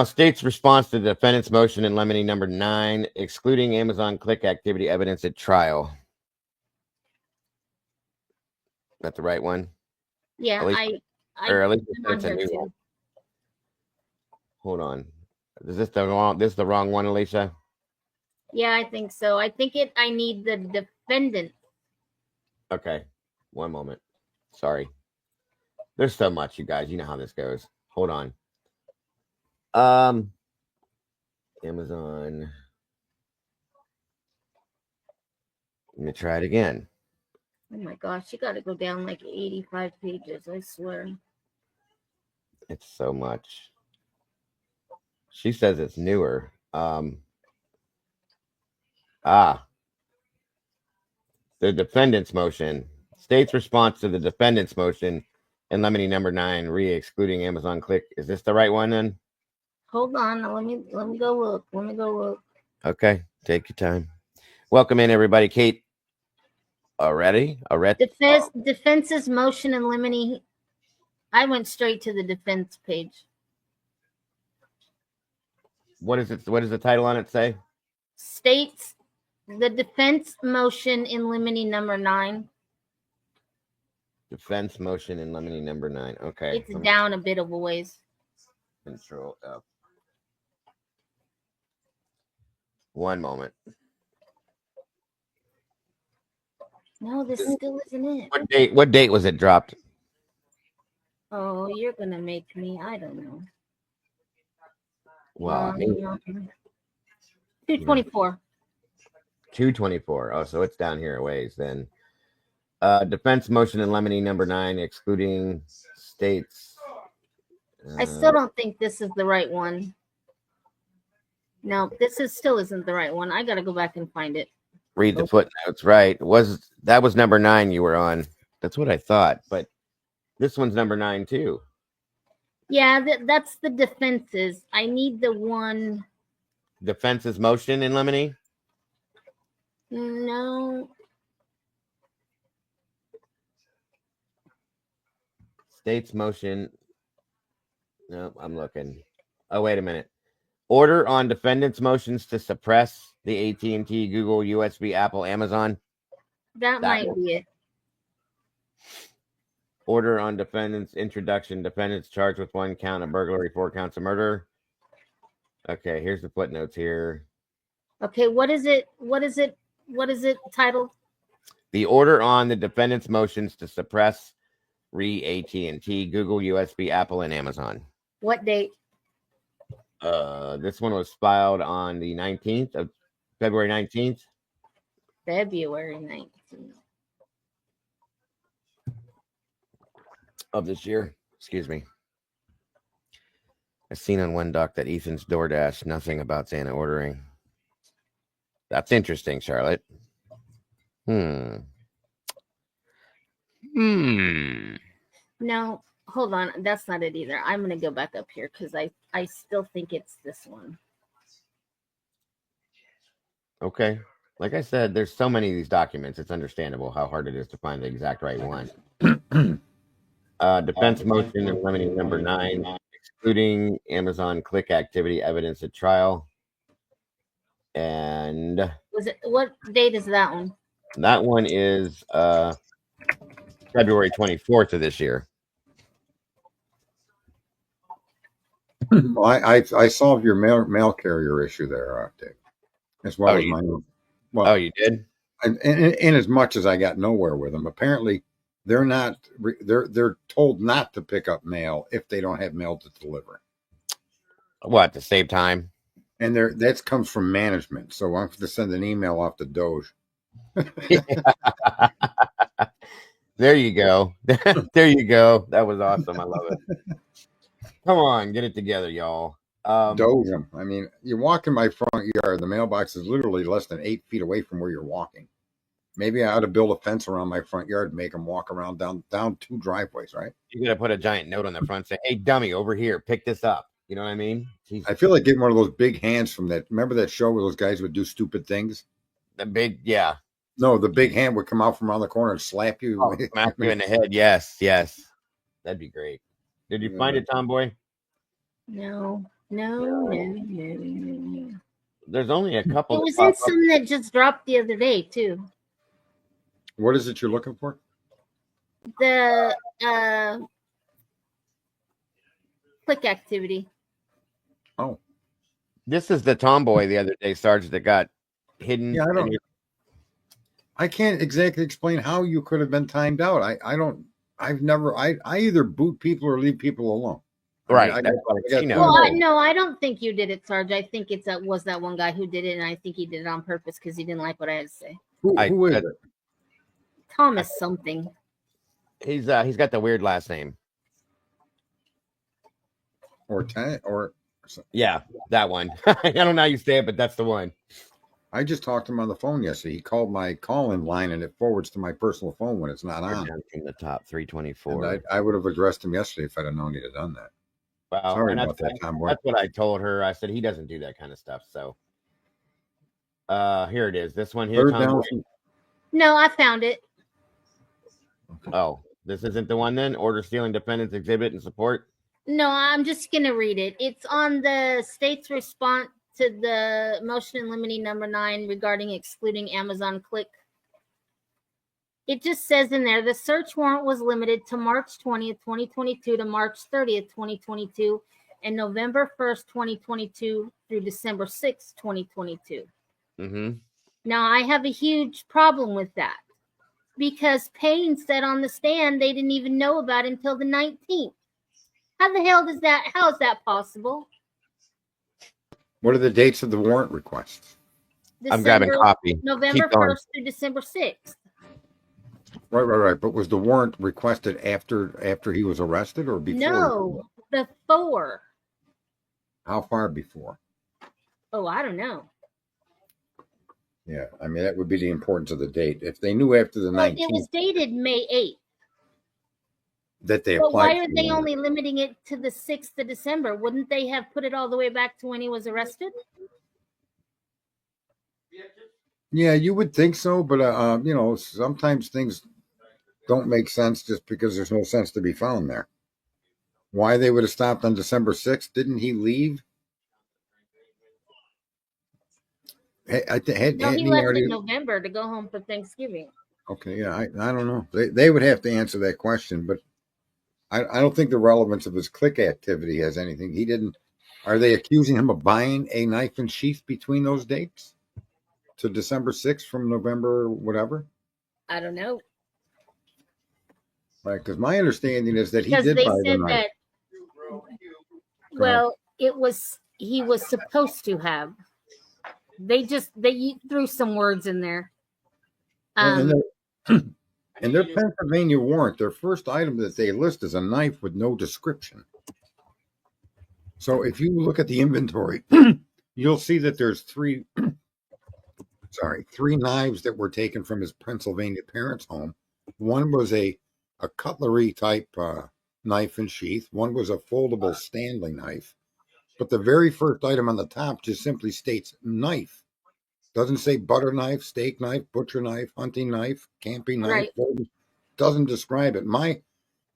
State's response to the defendant's motion in lemony number 9, excluding Amazon click activity evidence at trial. That the right one? Yeah, at least that's a new one. Hold on. Is this the wrong one, Alicia? Yeah, I think so. I need the defendant. Okay. One moment. Sorry. There's so much, you guys. You know how this goes. Hold on. Amazon. Let me try it again. Oh my gosh, you got to go down like 85 pages, I swear. It's so much. She says it's newer. The defendant's motion. State's response to the defendant's motion in lemony number 9, excluding Amazon click. Is this the right one then? Hold on. Let me go look. Okay. Take your time. Welcome in, everybody. Kate. Already? Defense's motion in lemony. I went straight to the defense page. What is it? What does the title on it say? States the defense motion in lemony number 9. Defense motion in lemony number 9. Okay. It's down a bit of a ways. Control F. One moment. No, this still isn't it. What date was it dropped? Oh, you're gonna make me. I don't know. Well, 2/24. 2/24. Oh, so it's down here a ways then. Defense motion in lemony number 9, excluding states. I still don't think this is the right one. No, still isn't the right one. I gotta go back and find it. Read the footnotes, right? That was number 9 you were on? That's what I thought, but this one's number 9 too. Yeah, that's the defenses. I need the one. Defense's motion in lemony? No. State's motion. No, I'm looking. Oh, wait a minute. Order on defendant's motions to suppress the AT&T, Google, USB, Apple, Amazon. That might be it. Order on defendant's introduction. Defendant's charged with 1 count of burglary, 4 counts of murder. Okay, here's the footnotes here. Okay, what is it titled? The order on the defendant's motions to suppress AT&T, Google, USB, Apple, and Amazon. What date? This one was filed on the 19th of February 19th. February 19th. Of this year. Excuse me. I've seen on one doc that Ethan's DoorDash nothing about Santa ordering. That's interesting, Charlotte. Hmm. No, hold on. That's not it either. I'm going to go back up here because I still think it's this one. Okay. Like I said, there's so many of these documents. It's understandable how hard it is to find the exact right one. Defense motion and limiting number 9, excluding Amazon click activity evidence at trial. And what date is that one? That one is February 24th of this year. Well, I solved your mail carrier issue there, Dave, as well as my own. Well, oh, you did? And as much as I got nowhere with them, apparently they're told not to pick up mail if they don't have mail to deliver. What, to save time? And that comes from management, so I'm going to send an email off to Doge. There you go. There you go. That was awesome. I love it. Come on, get it together, y'all. Doge them. I mean, you walk in my front yard, the mailbox is literally less than 8 feet away from where you're walking. Maybe I ought to build a fence around my front yard and make them walk around down 2 driveways, right? You got to put a giant note on the front saying, "Hey, dummy, over here, pick this up." You know what I mean? I feel like getting one of those big hands from that. Remember that show where those guys would do stupid things? The big, yeah. No, the big hand would come out from around the corner and slap you. Oh, smack you in the head. Yes, yes. That'd be great. Did you find it, Tomboy? No. There's only a couple. It was in some that just dropped the other day, too. What is it you're looking for? The click activity. Oh. This is the Tomboy the other day, Sarge, that got hidden. Yeah, I can't exactly explain how you could have been timed out. I either boot people or leave people alone. Right. I don't think you did it, Sarge. I think was that one guy who did it, and I think he did it on purpose because he didn't like what I had to say. Who is it? Thomas something. He's got the weird last name. Yeah, that one. I don't know how you say it, but that's the one. I just talked to him on the phone yesterday. He called my call-in line, and it forwards to my personal phone when it's not on. Down from the top 324. And I would have addressed him yesterday if I'd have known he'd have done that. Wow. Sorry about that, Tom. That's what I told her. I said he doesn't do that kind of stuff. So here it is. This one here, Tom. No, I found it. Oh, this isn't the one then? Order stealing defendants exhibit and support? No, I'm just going to read it. It's on the state's response to the motion in limine number 9 regarding excluding Amazon Click. It just says in there, the search warrant was limited to March 20th, 2022 to March 30th, 2022, and November 1st, 2022 through December 6th, 2022. Mm-hmm. Now, I have a huge problem with that because Payne said on the stand they didn't even know about it until the 19th. How is that possible? What are the dates of the warrant requests? I'm grabbing copy. November 1st through December 6th. Right. But was the warrant requested after he was arrested or before? No, before. How far before? Oh, I don't know. Yeah, I mean, that would be the importance of the date. If they knew after the 19th. It was dated May 8th. That they applied. Why are they only limiting it to the 6th of December? Wouldn't they have put it all the way back to when he was arrested? Yeah, you would think so, but sometimes things don't make sense just because there's no sense to be found there. Why they would have stopped on December 6th? Didn't he leave? He left in November to go home for Thanksgiving. Okay, yeah, I don't know. They would have to answer that question, but I don't think the relevance of his click activity has anything. He didn't. Are they accusing him of buying a knife and sheath between those dates to December 6th from November whatever? I don't know. Right, because my understanding is that he did buy the knife. Well, he was supposed to have. They threw some words in there. And in their Pennsylvania warrant, their first item that they list is a knife with no description. So if you look at the inventory, you'll see that there's three knives that were taken from his Pennsylvania parents' home. One was a cutlery type knife and sheath. One was a foldable Stanley knife. But the very first item on the top just simply states knife. Doesn't say butter knife, steak knife, butcher knife, hunting knife, camping knife. Right. Doesn't describe it.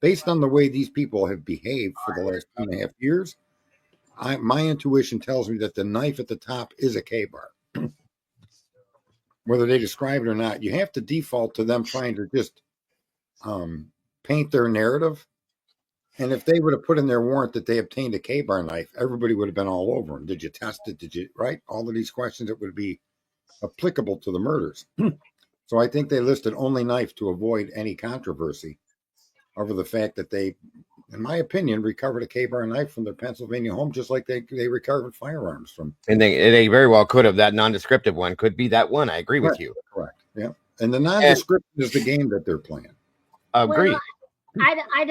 Based on the way these people have behaved for the last 2.5 years, my intuition tells me that the knife at the top is a K-bar. Whether they describe it or not, you have to default to them trying to just paint their narrative. And if they would have put in their warrant that they obtained a K-bar knife, everybody would have been all over them. Did you test it? Did you, right? All of these questions that would be applicable to the murders. So I think they listed only knife to avoid any controversy over the fact that they, in my opinion, recovered a K-bar knife from their Pennsylvania home, just like they recovered firearms from. And they very well could have. That non-descriptive one could be that one. I agree with you. Correct. Yeah. And the non-descriptive is the game that they're playing. Agree. Well, I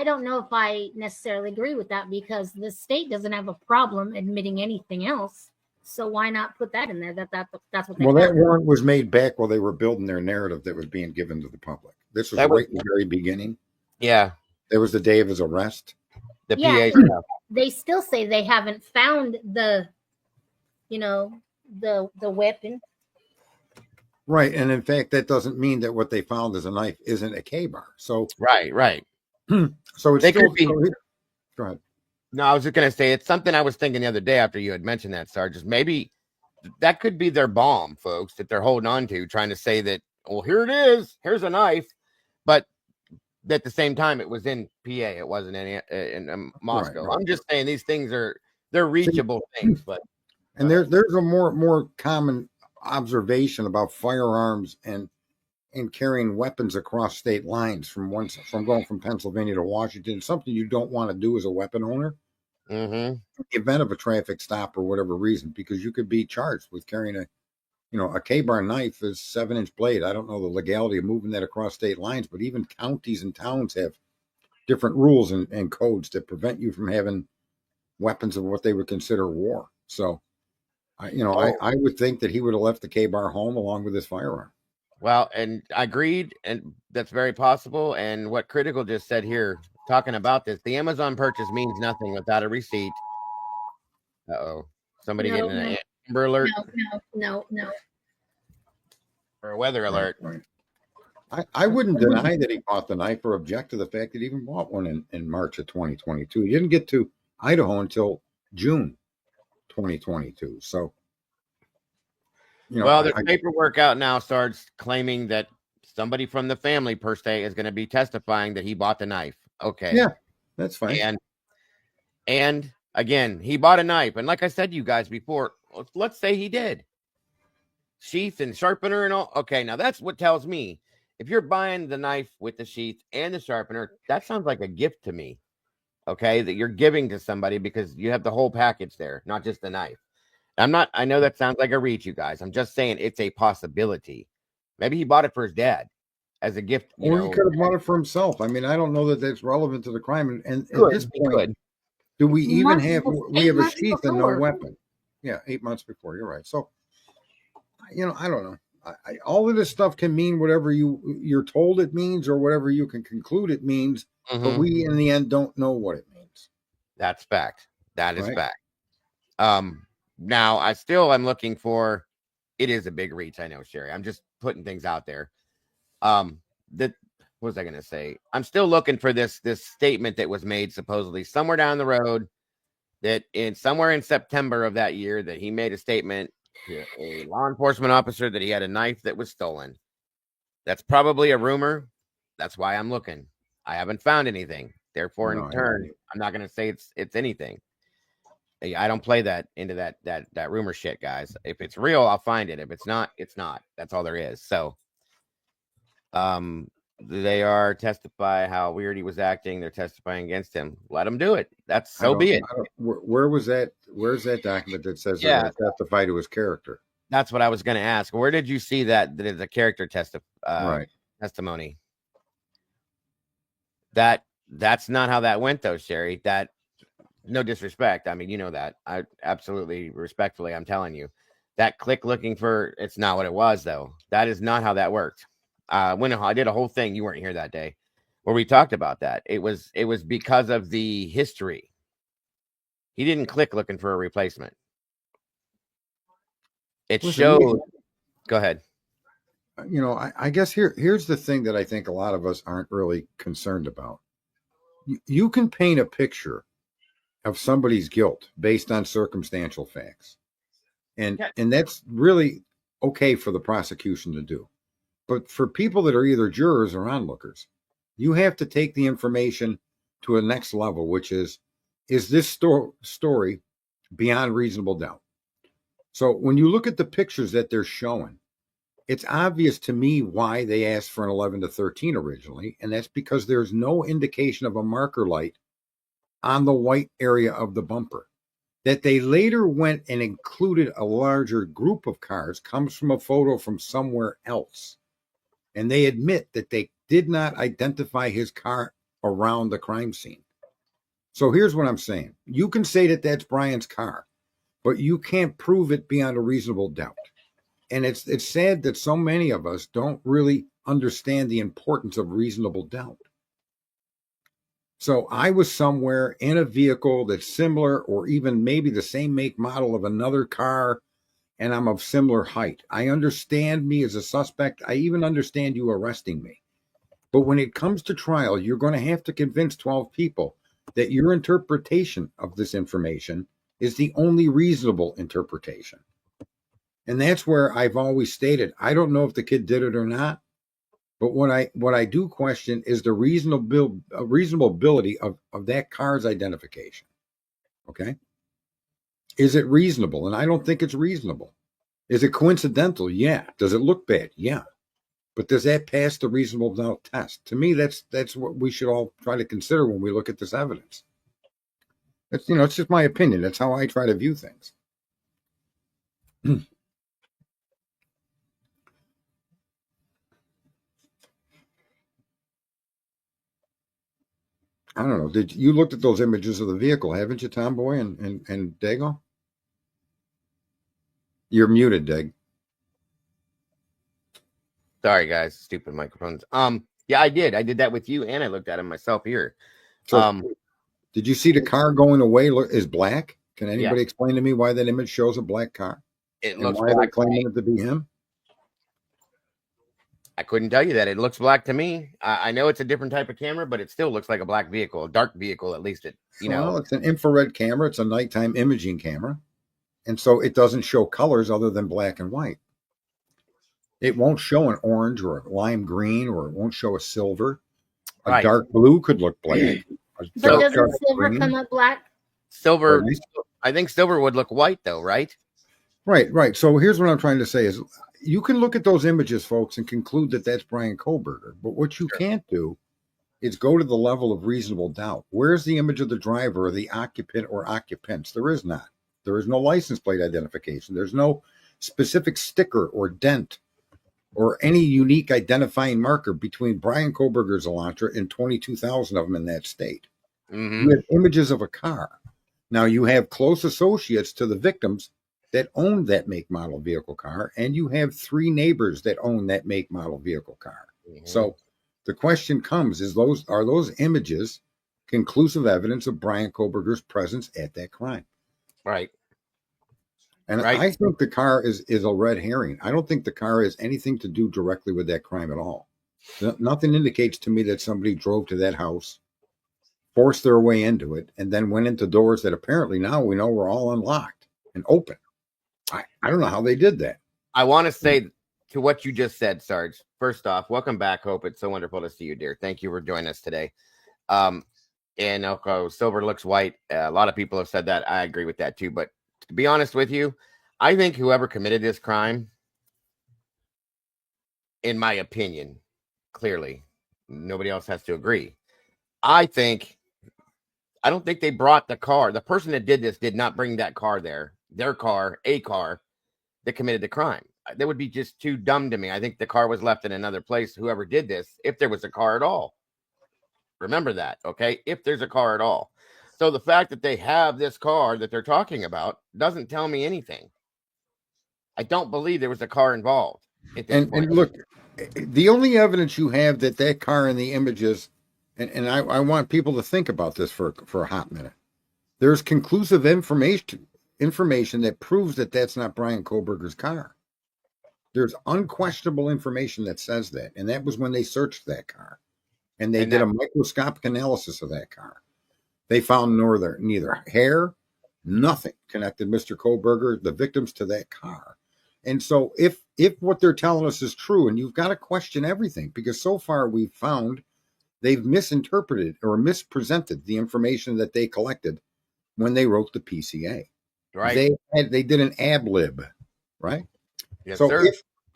don't know if I necessarily agree with that, because the state doesn't have a problem admitting anything else. So why not put that in there? That's what they Well, that found. warrant was made back while they were building their narrative that was being given to the public. This was right in the very beginning. Yeah. It was the day of his arrest. The Yeah, PA stuff. They still say they haven't found the weapon. Right. And in fact, that doesn't mean that what they found as a knife isn't a K-bar. So Right. So it's They still could be- Go ahead. No, I was just gonna say it's something I was thinking the other day after you had mentioned that, Sarge. Maybe that could be their bomb, folks, that they're holding on to, trying to say that, well, here it is, here's a knife, but at the same time, it was in PA, it wasn't in Moscow. Right. I'm just saying these things they're reachable things, but And there's a more common observation about firearms and carrying weapons across state lines from going from Pennsylvania to Washington. Something you don't want to do as a weapon owner. In the event of a traffic stop or whatever reason, because you could be charged with carrying a K-bar knife is 7-inch blade. I don't know the legality of moving that across state lines, but even counties and towns have different rules and codes that prevent you from having weapons of what they would consider war. So, I would think that he would have left the K-bar home along with his firearm. Well, and I agreed, and that's very possible. And what Critical just said here, talking about this, the Amazon purchase means nothing without a receipt. Somebody getting an Amber Alert? No. Or a weather alert. Right. I wouldn't deny that he bought the knife or object to the fact that he even bought one in March of 2022. He didn't get to Idaho until June 2022. So, there's paperwork out now, Sarge, claiming that somebody from the family, per se, is going to be testifying that he bought the knife. Okay. Yeah, that's fine. And again, he bought a knife. And like I said to you guys before, let's say he did. Sheath and sharpener and all. Okay, now that's what tells me. If you're buying the knife with the sheath and the sharpener, that sounds like a gift to me. Okay, that you're giving to somebody because you have the whole package there, not just the knife. I know that sounds like a reach, you guys. I'm just saying it's a possibility. Maybe he bought it for his dad as a gift. Or he could have bought it for himself. I mean, I don't know that that's relevant to the crime. And at this point, do we even have a sheath and no weapon? Yeah, 8 months before. You're right. So, I don't know. All of this stuff can mean whatever you're told it means or whatever you can conclude it means. But we, in the end, don't know what it means. That's fact. That is fact. Now, I'm looking for, it is a big reach. I know, Sherry. I'm just putting things out there. What was I going to say? I'm still looking for this statement that was made supposedly somewhere down the road that somewhere in September of that year that he made a statement to a law enforcement officer that he had a knife that was stolen. That's probably a rumor. That's why I'm looking. I haven't found anything. Therefore, in turn, I'm not going to say it's anything. I don't play that into that rumor shit, guys. If it's real, I'll find it. If it's not, it's not. That's all there is. So, they are testify how weird he was acting. They're testifying against him. Let them do it. Be it. Where was that? Where's that document that says they're going to testify to his character? That's what I was going to ask. Where did you see that the character Right. testimony? That's not how that went, though, Sherry. That, no disrespect. I mean, you know that. I absolutely respectfully, I'm telling you, that click looking for, it's not what it was, though. That is not how that worked. When I did a whole thing, you weren't here that day, where we talked about that. It was because of the history. He didn't click looking for a replacement. It Listen, showed. Go ahead. You know, I guess here's the thing that I think a lot of us aren't really concerned about. You can paint a picture of somebody's guilt based on circumstantial facts, and that's really okay for the prosecution to do. But for people that are either jurors or onlookers, you have to take the information to a next level, which is this story beyond reasonable doubt? So when you look at the pictures that they're showing, it's obvious to me why they asked for an 11 to 13 originally, and that's because there's no indication of a marker light on the white area of the bumper. That they later went and included a larger group of cars comes from a photo from somewhere else. And they admit that they did not identify his car around the crime scene. So here's what I'm saying. You can say that that's Brian's car, but you can't prove it beyond a reasonable doubt. And it's sad that so many of us don't really understand the importance of reasonable doubt. So I was somewhere in a vehicle that's similar or even maybe the same make model of another car, and I'm of similar height. I understand me as a suspect. I even understand you arresting me. But when it comes to trial, you're going to have to convince 12 people that your interpretation of this information is the only reasonable interpretation. And that's where I've always stated, I don't know if the kid did it or not, but what I do question is the reasonability of that car's identification. Okay? Is it reasonable? And I don't think it's reasonable. Is it coincidental? Yeah. Does it look bad? Yeah. But does that pass the reasonable doubt test? To me, that's what we should all try to consider when we look at this evidence. It's, it's just my opinion. That's how I try to view things. I don't know. Did you looked at those images of the vehicle, haven't you, Tomboy and Dago? You're muted, Dag. Sorry, guys. Stupid microphones. Yeah, I did. I did that with you, and I looked at him myself here. So, did you see the car going away is black? Can anybody explain to me why that image shows a black car? It looks black. Why are they claiming it to be him? I couldn't tell you that. It looks black to me. I know it's a different type of camera, but it still looks like a black vehicle, a dark vehicle, at least. Well, it's an infrared camera. It's a nighttime imaging camera. And so it doesn't show colors other than black and white. It won't show an orange or a lime green, or it won't show a silver. A dark blue could look black. But doesn't silver come up black? Silver, I think silver would look white, though, right? Right. So here's what I'm trying to say is you can look at those images, folks, and conclude that that's Brian Kohlberger. But what you can't do is go to the level of reasonable doubt. Where's the image of the driver or the occupant or occupants? There is not. There is no license plate identification. There's no specific sticker or dent or any unique identifying marker between Brian Kohlberger's Elantra and 22,000 of them in that state. Mm-hmm. You have images of a car. Now, you have close associates to the victims that own that make model vehicle car, and you have 3 neighbors that own that make model vehicle car. Mm-hmm. So the question comes, are those images conclusive evidence of Brian Kohlberger's presence at that crime? Right. And I think the car is a red herring. I don't think the car has anything to do directly with that crime at all. Nothing indicates to me that somebody drove to that house, forced their way into it, and then went into doors that apparently now we know were all unlocked and open. I don't know how they did that. I want to say to what you just said, Sarge. First off, welcome back, Hope. It's so wonderful to see you, dear. Thank you for joining us today. And silver looks white. A lot of people have said that. I agree with that too. But to be honest with you, I think whoever committed this crime, in my opinion, clearly, nobody else has to agree. I don't think they brought the car. The person that did this did not bring that car there. Their car, a car that committed the crime. That would be just too dumb to me. I think the car was left in another place, whoever did this, if there was a car at all. Remember that, okay? If there's a car at all. So the fact that they have this car that they're talking about doesn't tell me anything. I don't believe there was a car involved at this point. And look, the only evidence you have that car in the images, and I want people to think about this for a hot minute. There's conclusive information that proves that that's not Brian Kohlberger's car. There's unquestionable information that says that, and that was when they searched that car, and they did a microscopic analysis of that car. They found neither hair, nothing connected Mr. Kohlberger, the victims, to that car. And so if what they're telling us is true, and you've got to question everything, because so far we've found they've misinterpreted or mispresented the information that they collected when they wrote the PCA. Right. They did an ad lib, right? Yes, so sir.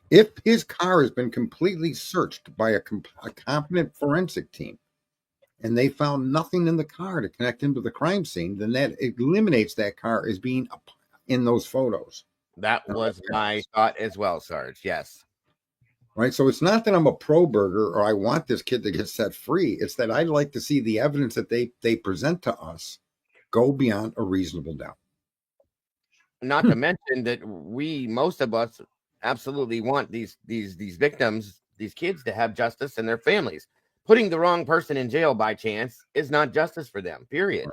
if his car has been completely searched by a competent forensic team, and they found nothing in the car to connect him to the crime scene, then that eliminates that car as being in those photos. That was my thought as well, Sarge. Yes. Right. So it's not that I'm a pro Burger or I want this kid to get set free. It's that I'd like to see the evidence that they present to us go beyond a reasonable doubt. Not to mention that most of us absolutely want these victims, these kids, to have justice and their families. Putting the wrong person in jail by chance is not justice for them, period.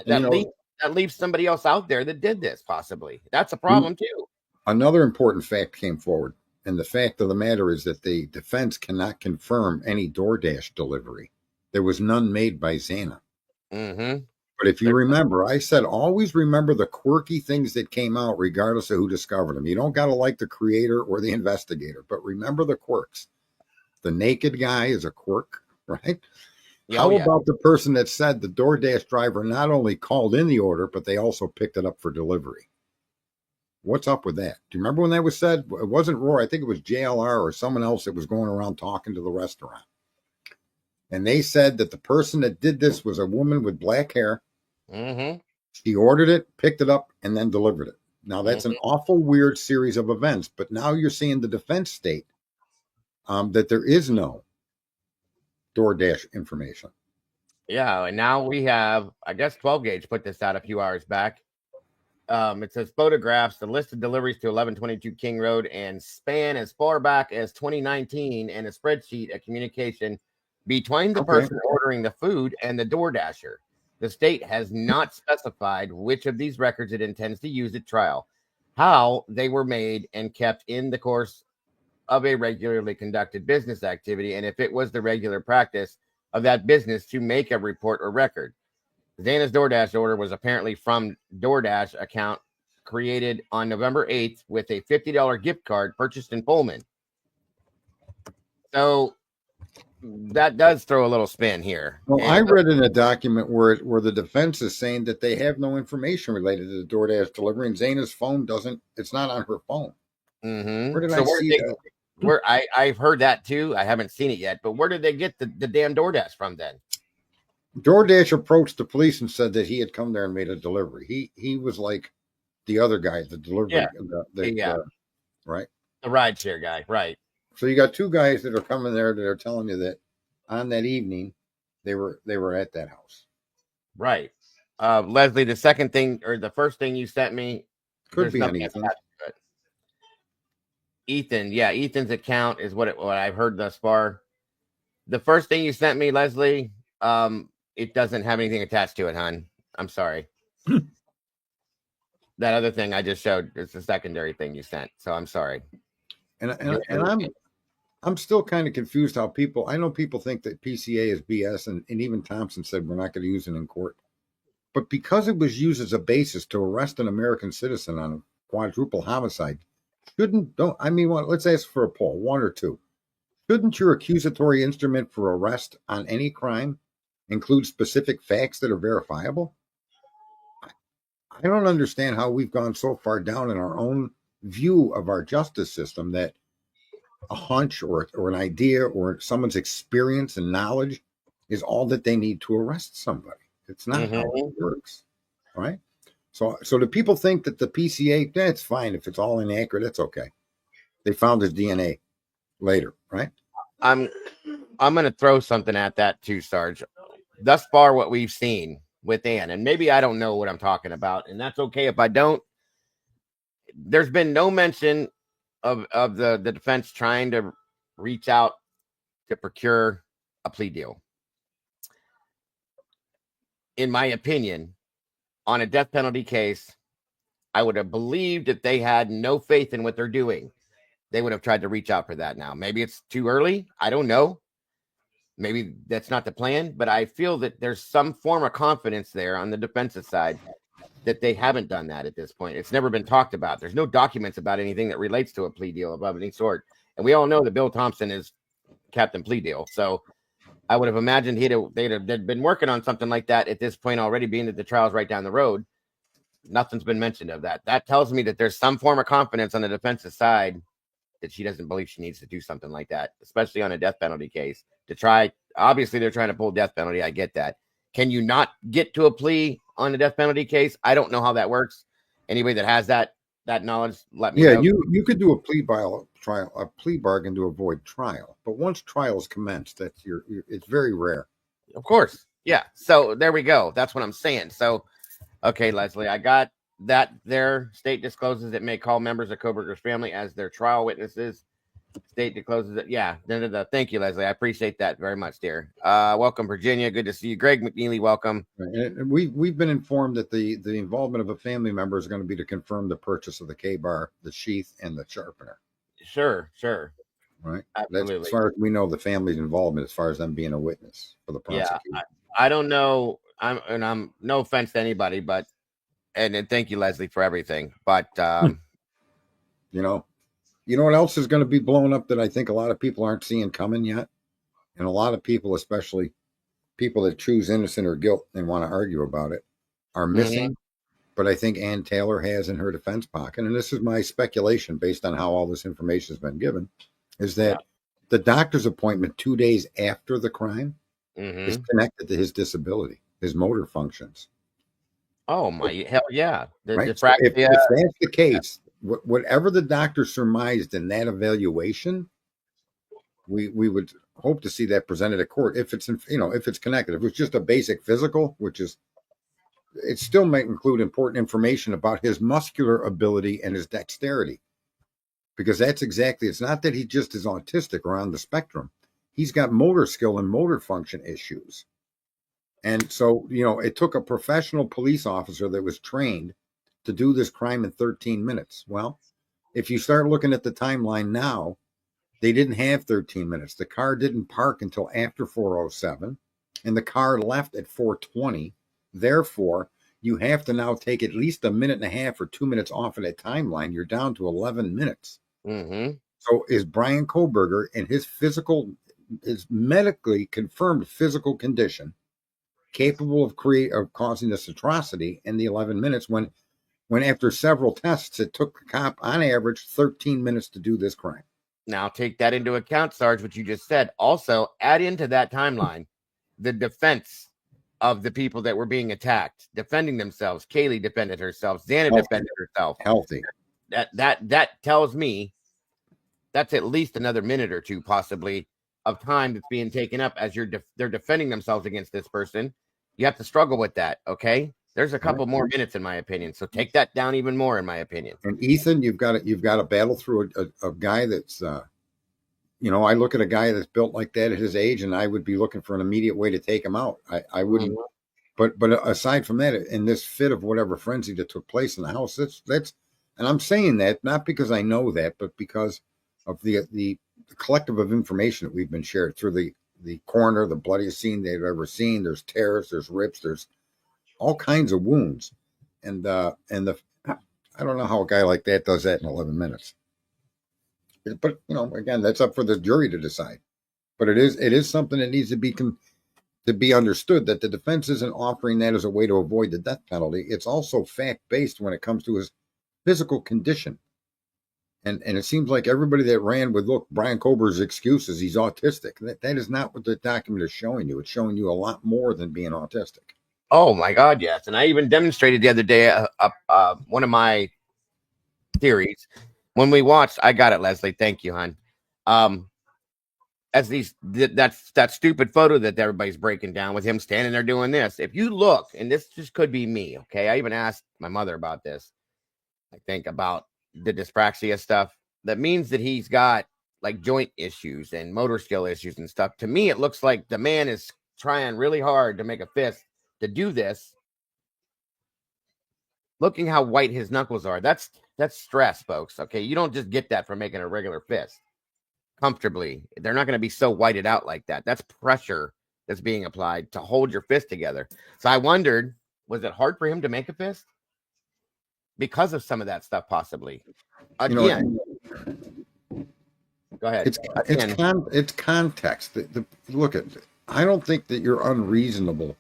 That leaves somebody else out there that did this, possibly. That's a problem, too. Another important fact came forward, and the fact of the matter is that the defense cannot confirm any DoorDash delivery. There was none made by Xana. Mm-hmm. But if you remember, I said always remember the quirky things that came out, regardless of who discovered them. You don't got to like the creator or the investigator, but remember the quirks. The naked guy is a quirk, right? How about the person that said the DoorDash driver not only called in the order, but they also picked it up for delivery? What's up with that? Do you remember when that was said? It wasn't Roy. I think it was JLR or someone else that was going around talking to the restaurant. And they said that the person that did this was a woman with black hair. Mm-hmm. She ordered it, picked it up, and then delivered it. Now, that's an awful weird series of events, but now you're seeing the defense state that there is no DoorDash information. Yeah, and now we have, I guess 12 Gauge put this out a few hours back. It says photographs, the list of deliveries to 1122 King Road and span as far back as 2019, and a spreadsheet of communication between the person ordering the food and the DoorDasher. The state has not specified which of these records it intends to use at trial, how they were made and kept in the course of a regularly conducted business activity, and if it was the regular practice of that business to make a report or record. Xana's DoorDash order was apparently from DoorDash account created on November 8th with a $50 gift card purchased in Pullman. So that does throw a little spin here. Well, I read in a document where the defense is saying that they have no information related to the DoorDash delivery, and Xana's phone it's not on her phone. Mm-hmm. Where did I see that? I've heard that too. I haven't seen it yet, but where did they get the damn DoorDash from then? DoorDash approached the police and said that he had come there and made a delivery. He was like the other guy, the delivery, right? The rideshare guy, right? So you got two guys that are coming there that are telling you that on that evening they were at that house, right? Leslie, the second thing or the first thing you sent me could be on Ethan. Ethan, yeah, Ethan's account is what I've heard thus far. The first thing you sent me, Leslie, it doesn't have anything attached to it, hon. I'm sorry. That other thing I just showed is the secondary thing you sent. So I'm sorry. And I'm still kind of confused how I know people think that PCA is BS, and even Thompson said we're not going to use it in court. But because it was used as a basis to arrest an American citizen on a quadruple homicide, let's ask for a poll, one or two. Shouldn't your accusatory instrument for arrest on any crime include specific facts that are verifiable? I don't understand how we've gone so far down in our own view of our justice system that a hunch or an idea or someone's experience and knowledge is all that they need to arrest somebody. It's not how it works, right? So the people think that the PCA, that's fine. If it's all inaccurate, that's okay. They found his DNA later, right? I'm going to throw something at that too, Sarge. Thus far, what we've seen with Ann, and maybe I don't know what I'm talking about, and that's okay if I don't. There's been no mention of the defense trying to reach out to procure a plea deal. In my opinion, on a death penalty case, I would have believed if they had no faith in what they're doing, they would have tried to reach out for that now. Maybe it's too early. I don't know. Maybe that's not the plan, but I feel that there's some form of confidence there on the defensive side that they haven't done that at this point. It's never been talked about. There's no documents about anything that relates to a plea deal of any sort. And we all know that Bill Thompson is Captain Plea Deal. So I would have imagined they'd been working on something like that at this point already, being that the trial's right down the road. Nothing's been mentioned of that. That tells me that there's some form of confidence on the defensive side that she doesn't believe she needs to do something like that, especially on a death penalty case. To try, obviously, they're trying to pull death penalty. I get that. Can you not get to a plea on a death penalty case? I don't know how that works. Anybody that has that knowledge, let me know. Yeah, you could do a plea bargain to avoid trial, but once trial is commenced, that's it's very rare. Of course, yeah. So there we go. That's what I'm saying. So, okay, Leslie, I got that. Their state discloses it may call members of Koberger's family as their trial witnesses. State discloses it. Yeah. Thank you, Leslie. I appreciate that very much, dear. Welcome, Virginia. Good to see you. Greg McNeely, welcome. And we've been informed that the involvement of a family member is going to be to confirm the purchase of the K-bar, the sheath, and the sharpener. Sure. Right. Absolutely. That's as far as we know the family's involvement, as far as them being a witness for the prosecution. Yeah. I don't know. I'm no offense to anybody, but and thank you, Leslie, for everything. But You know what else is going to be blown up that I think a lot of people aren't seeing coming yet? And a lot of people, especially people that choose innocent or guilt and want to argue about it, are missing. But I think Ann Taylor has in her defense pocket, and this is my speculation based on how all this information has been given, is that the doctor's appointment 2 days after the crime is connected to his disability, his motor functions. Oh, my hell yeah. Right? So if that's the case, whatever the doctor surmised in that evaluation, we would hope to see that presented at court if it's if it's connected. If it's just a basic physical, it still might include important information about his muscular ability and his dexterity, because that's exactly, it's not that he just is autistic or on the spectrum. He's got motor skill and motor function issues. And so, it took a professional police officer that was trained to do this crime in 13 minutes. Well, if you start looking at the timeline now, they didn't have 13 minutes. The car didn't park until after 4:07, and the car left at 4:20. Therefore, you have to now take at least a minute and a half or 2 minutes off of that timeline. You're down to 11 minutes. So is Brian Koberger and his medically confirmed physical condition capable of causing this atrocity in the 11 minutes when after several tests, it took the cop on average 13 minutes to do this crime? Now take that into account, Sarge, what you just said. Also, add into that timeline the defense of the people that were being attacked, defending themselves. Kaylee defended herself. Xana defended herself. Healthy. That tells me that's at least another minute or two, possibly, of time that's being taken up as they're defending themselves against this person. You have to struggle with that, okay? There's a couple more minutes, in my opinion. So take that down even more, in my opinion. And Ethan, you've got to battle through a guy that's, I look at a guy that's built like that at his age, and I would be looking for an immediate way to take him out. I wouldn't. But aside from that, in this fit of whatever frenzy that took place in the house, that's, and I'm saying that not because I know that, but because of the collective of information that we've been shared through the coroner, the bloodiest scene they've ever seen. There's tears, there's rips, there's all kinds of wounds, and I don't know how a guy like that does that in 11 minutes. But again, that's up for the jury to decide. But it is something that needs to be understood, that the defense isn't offering that as a way to avoid the death penalty. It's also fact based when it comes to his physical condition. And it seems like everybody that ran with, look, Brian Koberger's excuse is he's autistic. That is not what the document is showing you. It's showing you a lot more than being autistic. Oh my God, yes. And I even demonstrated the other day one of my theories when we watched. I got it, Leslie. Thank you, hon. As that's that stupid photo that everybody's breaking down with him standing there doing this. If you look, and this just could be me, okay? I even asked my mother about this. I think about the dyspraxia stuff. That means that he's got like joint issues and motor skill issues and stuff. To me, it looks like the man is trying really hard to make a fist to do this. Looking how white his knuckles are. That's stress, folks. Okay, you don't just get that from making a regular fist comfortably. They're not going to be so whited out like that. That's pressure that's being applied to hold your fist together. So I wondered, was it hard for him to make a fist because of some of that stuff? Possibly. Again, go ahead. It's context. Look at. I don't think that you're unreasonable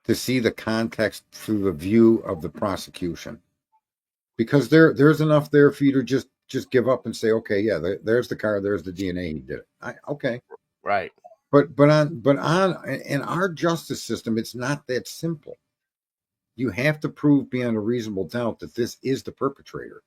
to see the context through the view of the prosecution, because there's enough there for you to just give up and say, okay, yeah, there's the car, there's the DNA, he did it. Okay, right. But in our justice system, it's not that simple. You have to prove beyond a reasonable doubt that this is the perpetrator,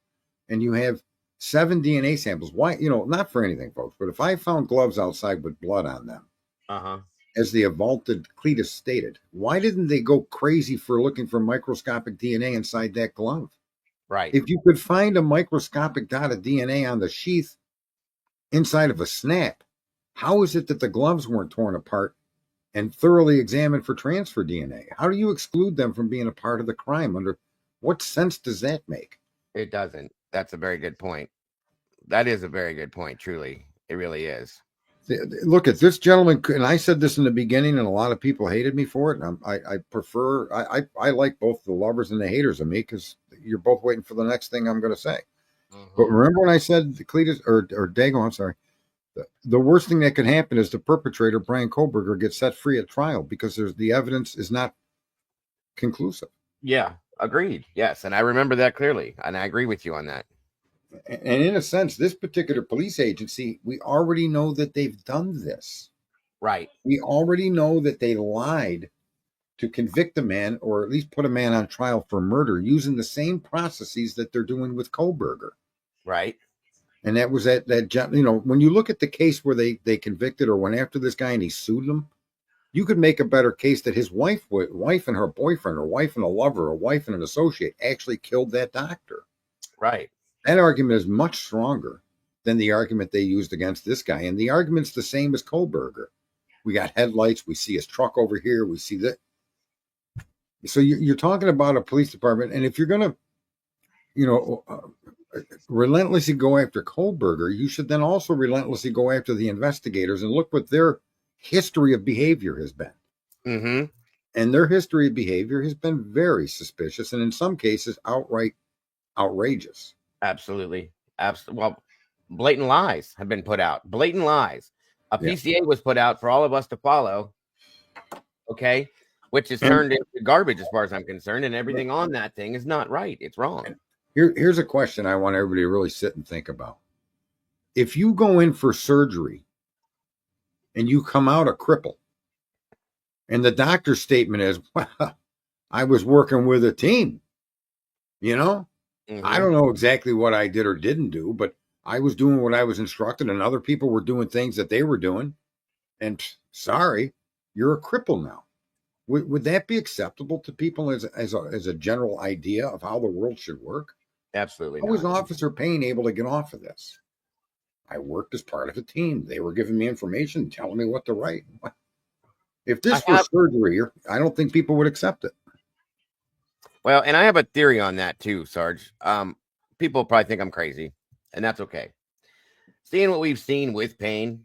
and you have 7 DNA samples. Why? Not for anything, folks, but if I found gloves outside with blood on them, as the vaulted Cletus stated, why didn't they go crazy for looking for microscopic DNA inside that glove? Right. If you could find a microscopic dot of DNA on the sheath inside of a snap, how is it that the gloves weren't torn apart and thoroughly examined for transfer DNA? How do you exclude them from being a part of the crime? Under what sense does that make? It doesn't. That's a very good point. That is a very good point. Truly, it really is. Look at this gentleman, and I said this in the beginning, and a lot of people hated me for it. And I like both the lovers and the haters of me, because you're both waiting for the next thing I'm going to say. But remember when I said Cletus or Dago, I'm sorry, the worst thing that could happen is the perpetrator, Brian Kohlberger, gets set free at trial because the evidence is not conclusive. Yeah, agreed. Yes, and I remember that clearly, and I agree with you on that. And in a sense, this particular police agency, we already know that they've done this. Right. We already know that they lied to convict a man, or at least put a man on trial for murder, using the same processes that they're doing with Kohlberger. Right. And that was that when you look at the case where they convicted or went after this guy and he sued them, you could make a better case that his wife and her boyfriend, or wife and a lover, or wife and an associate actually killed that doctor. Right. That argument is much stronger than the argument they used against this guy. And the argument's the same as Kohlberger. We got headlights. We see his truck over here. We see that. So you're talking about a police department. And if you're going to, relentlessly go after Kohlberger, you should then also relentlessly go after the investigators and look what their history of behavior has been. Mm-hmm. And their history of behavior has been very suspicious, and in some cases outright outrageous. Absolutely. Well, blatant lies have been put out. Blatant lies. A PCA was put out for all of us to follow. Okay. Which is turned into garbage as far as I'm concerned. And everything on that thing is not right. It's wrong. Here's a question I want everybody to really sit and think about. If you go in for surgery and you come out a cripple, and the doctor's statement is, well, I was working with a team, I don't know exactly what I did or didn't do, but I was doing what I was instructed, and other people were doing things that they were doing. And sorry, you're a cripple now. Would that be acceptable to people as a general idea of how the world should work? Absolutely. How was Officer Payne able to get off of this? I worked as part of a team. They were giving me information, telling me what to write. If this was surgery, I don't think people would accept it. Well, and I have a theory on that too, Sarge. People probably think I'm crazy, and that's okay. Seeing what we've seen with Payne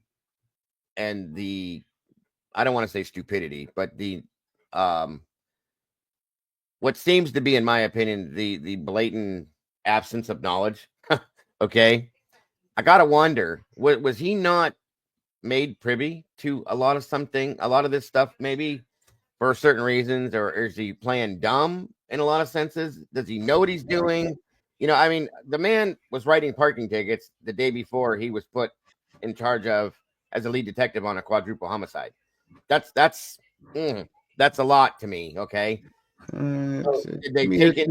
and I don't want to say stupidity, but what seems to be, in my opinion, the blatant absence of knowledge. Okay. I got to wonder, was he not made privy to a lot of this stuff, maybe for certain reasons, or is he playing dumb in a lot of senses? Does he know what he's doing? I mean, the man was writing parking tickets the day before he was put in charge of as a lead detective on a quadruple homicide. That's That's a lot to me. Okay. So did they take it?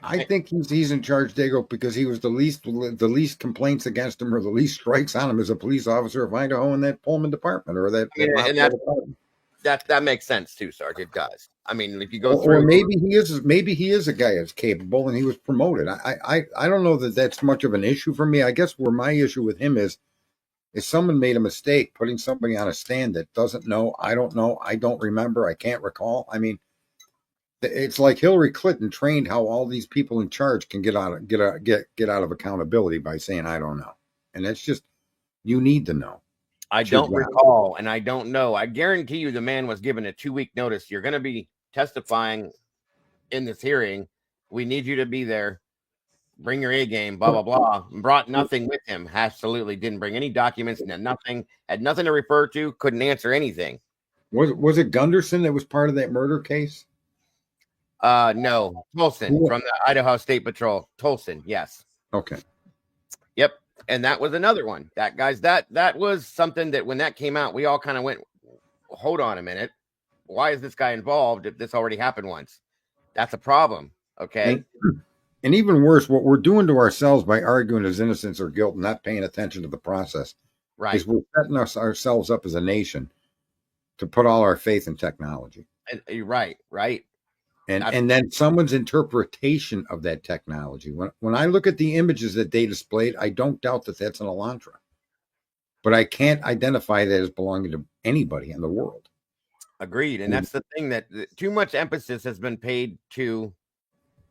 I think he's in charge, Dago, because he was the least complaints against him or the least strikes on him as a police officer of Idaho in that Pullman department or that And Mafia department. that makes sense too, Sarge. It does. I mean, if you go Or through, maybe he is a guy that's capable and he was promoted. I don't know that that's much of an issue for me. I guess where my issue with him is someone made a mistake putting somebody on a stand that doesn't know, I don't remember, I can't recall. I mean, it's like Hillary Clinton trained how all these people in charge can get out of accountability by saying I don't know, and that's just you need to know. I don't recall, and I don't know. I guarantee you, the man was given a 2-week notice. You're going to be testifying in this hearing. We need you to be there. Bring your A game. Blah blah blah. Brought nothing with him. Absolutely didn't bring any documents. Nothing. Had nothing to refer to. Couldn't answer anything. Was it Gunderson that was part of that murder case? No, Tolson from the Idaho State Patrol. Tolson, yes. Okay. Yep. And that was another one. That guy's that was something that when that came out, we all kind of went, hold on a minute. Why is this guy involved if this already happened once? That's a problem. Okay. And even worse, what we're doing to ourselves by arguing his innocence or guilt and not paying attention to the process, right, is we're setting ourselves up as a nation to put all our faith in technology. Right. And then someone's interpretation of that technology. When I look at the images that they displayed, I don't doubt that that's an Elantra. But I can't identify that as belonging to anybody in the world. Agreed. And that's the thing, that too much emphasis has been paid to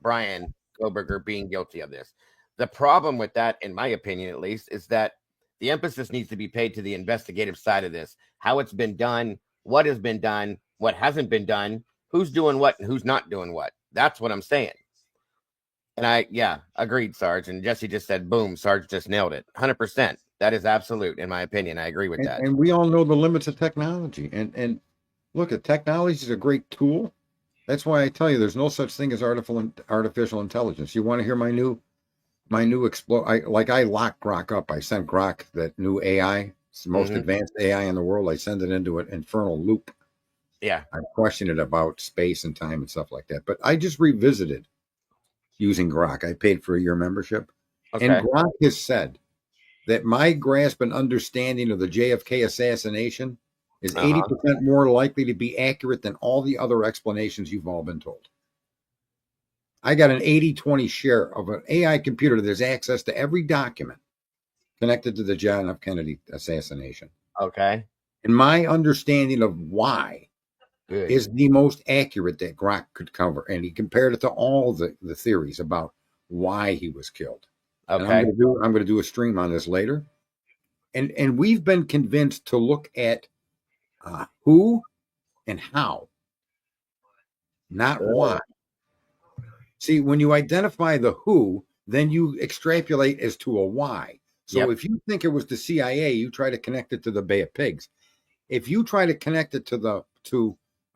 Brian Koberger being guilty of this. The problem with that, in my opinion at least, is that the emphasis needs to be paid to the investigative side of this. How it's been done, what has been done, what hasn't been done, who's doing what and who's not doing what. That's what I'm saying. And agreed, Sarge. And Jesse just said, boom, Sarge just nailed it. 100%. That is absolute, in my opinion. I agree with that. And we all know the limits of technology. And look, technology is a great tool. That's why I tell you, there's no such thing as artificial intelligence. You want to hear my new I lock Grok up. I sent Grok that new AI. It's the most advanced AI in the world. I send it into an infernal loop. Yeah. I question it about space and time and stuff like that. But I just revisited using Grok. I paid for a year membership. Okay. And Grok has said that my grasp and understanding of the JFK assassination is 80% more likely to be accurate than all the other explanations you've all been told. I got an 80-20 share of an AI computer that has access to every document connected to the John F. Kennedy assassination. Okay. And my understanding of why is the most accurate that Grok could cover. And he compared it to all the theories about why he was killed. Okay. And I'm going to do a stream on this later. And we've been convinced to look at who and how, not why. See, when you identify the who, then you extrapolate as to a why. So if you think it was the CIA, you try to connect it to the Bay of Pigs. If you try to connect it to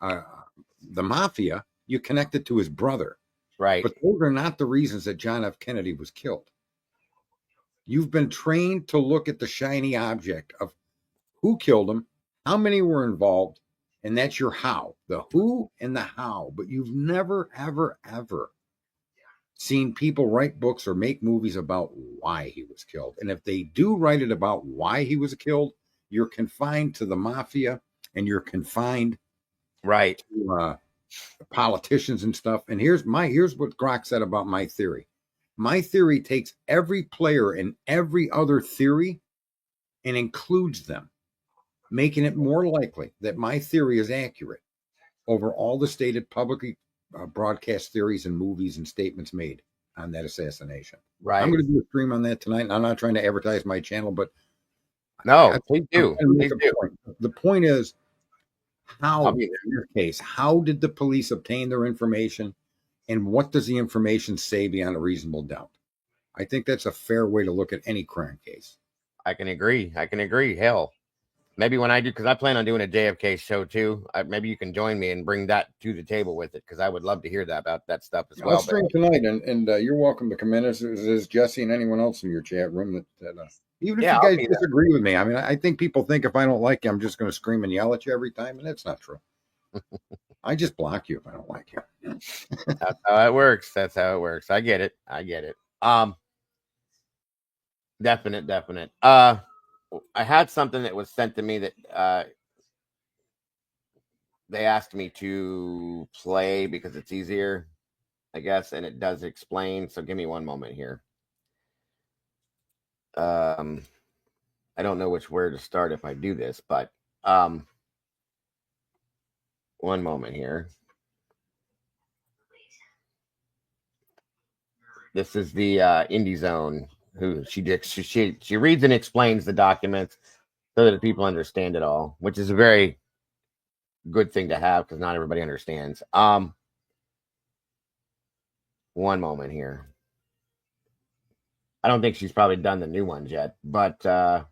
the mafia, you connect it to his brother. Right. But those are not the reasons that John F. Kennedy was killed. You've been trained to look at the shiny object of who killed him, how many were involved, and that's your how, the who and the how. But you've never, ever, ever seen people write books or make movies about why he was killed. And if they do write it about why he was killed, you're confined to the mafia and you're confined to politicians and stuff. And here's what Grok said about my theory. My theory takes every player in every other theory and includes them, making it more likely that my theory is accurate over all the stated publicly broadcast theories and movies and statements made on that assassination. Right. I'm going to do a stream on that tonight. I'm not trying to advertise my channel, but please do. The point is, how in your case, how did the police obtain their information, and what does the information say beyond a reasonable doubt? I think that's a fair way to look at any crime case. I can agree. Hell, maybe when I do, because I plan on doing a JFK show too. Maybe you can join me and bring that to the table with it, because I would love to hear about that stuff as well. I'll stream tonight, and you're welcome to come in as Jesse and anyone else in your chat room that even if you guys disagree with me. I mean, I think people think if I don't like you, I'm just going to scream and yell at you every time, and that's not true. I just block you if I don't like you. That's how it works. That's how it works. I get it. Definite. I had something that was sent to me that they asked me to play because it's easier, I guess, and it does explain. So give me one moment here. I don't know where to start if I do this, but one moment here. This is the Indie Zone. Who she reads and explains the documents so that people understand it all, which is a very good thing to have because not everybody understands. One moment here. I don't think she's probably done the new ones yet, but or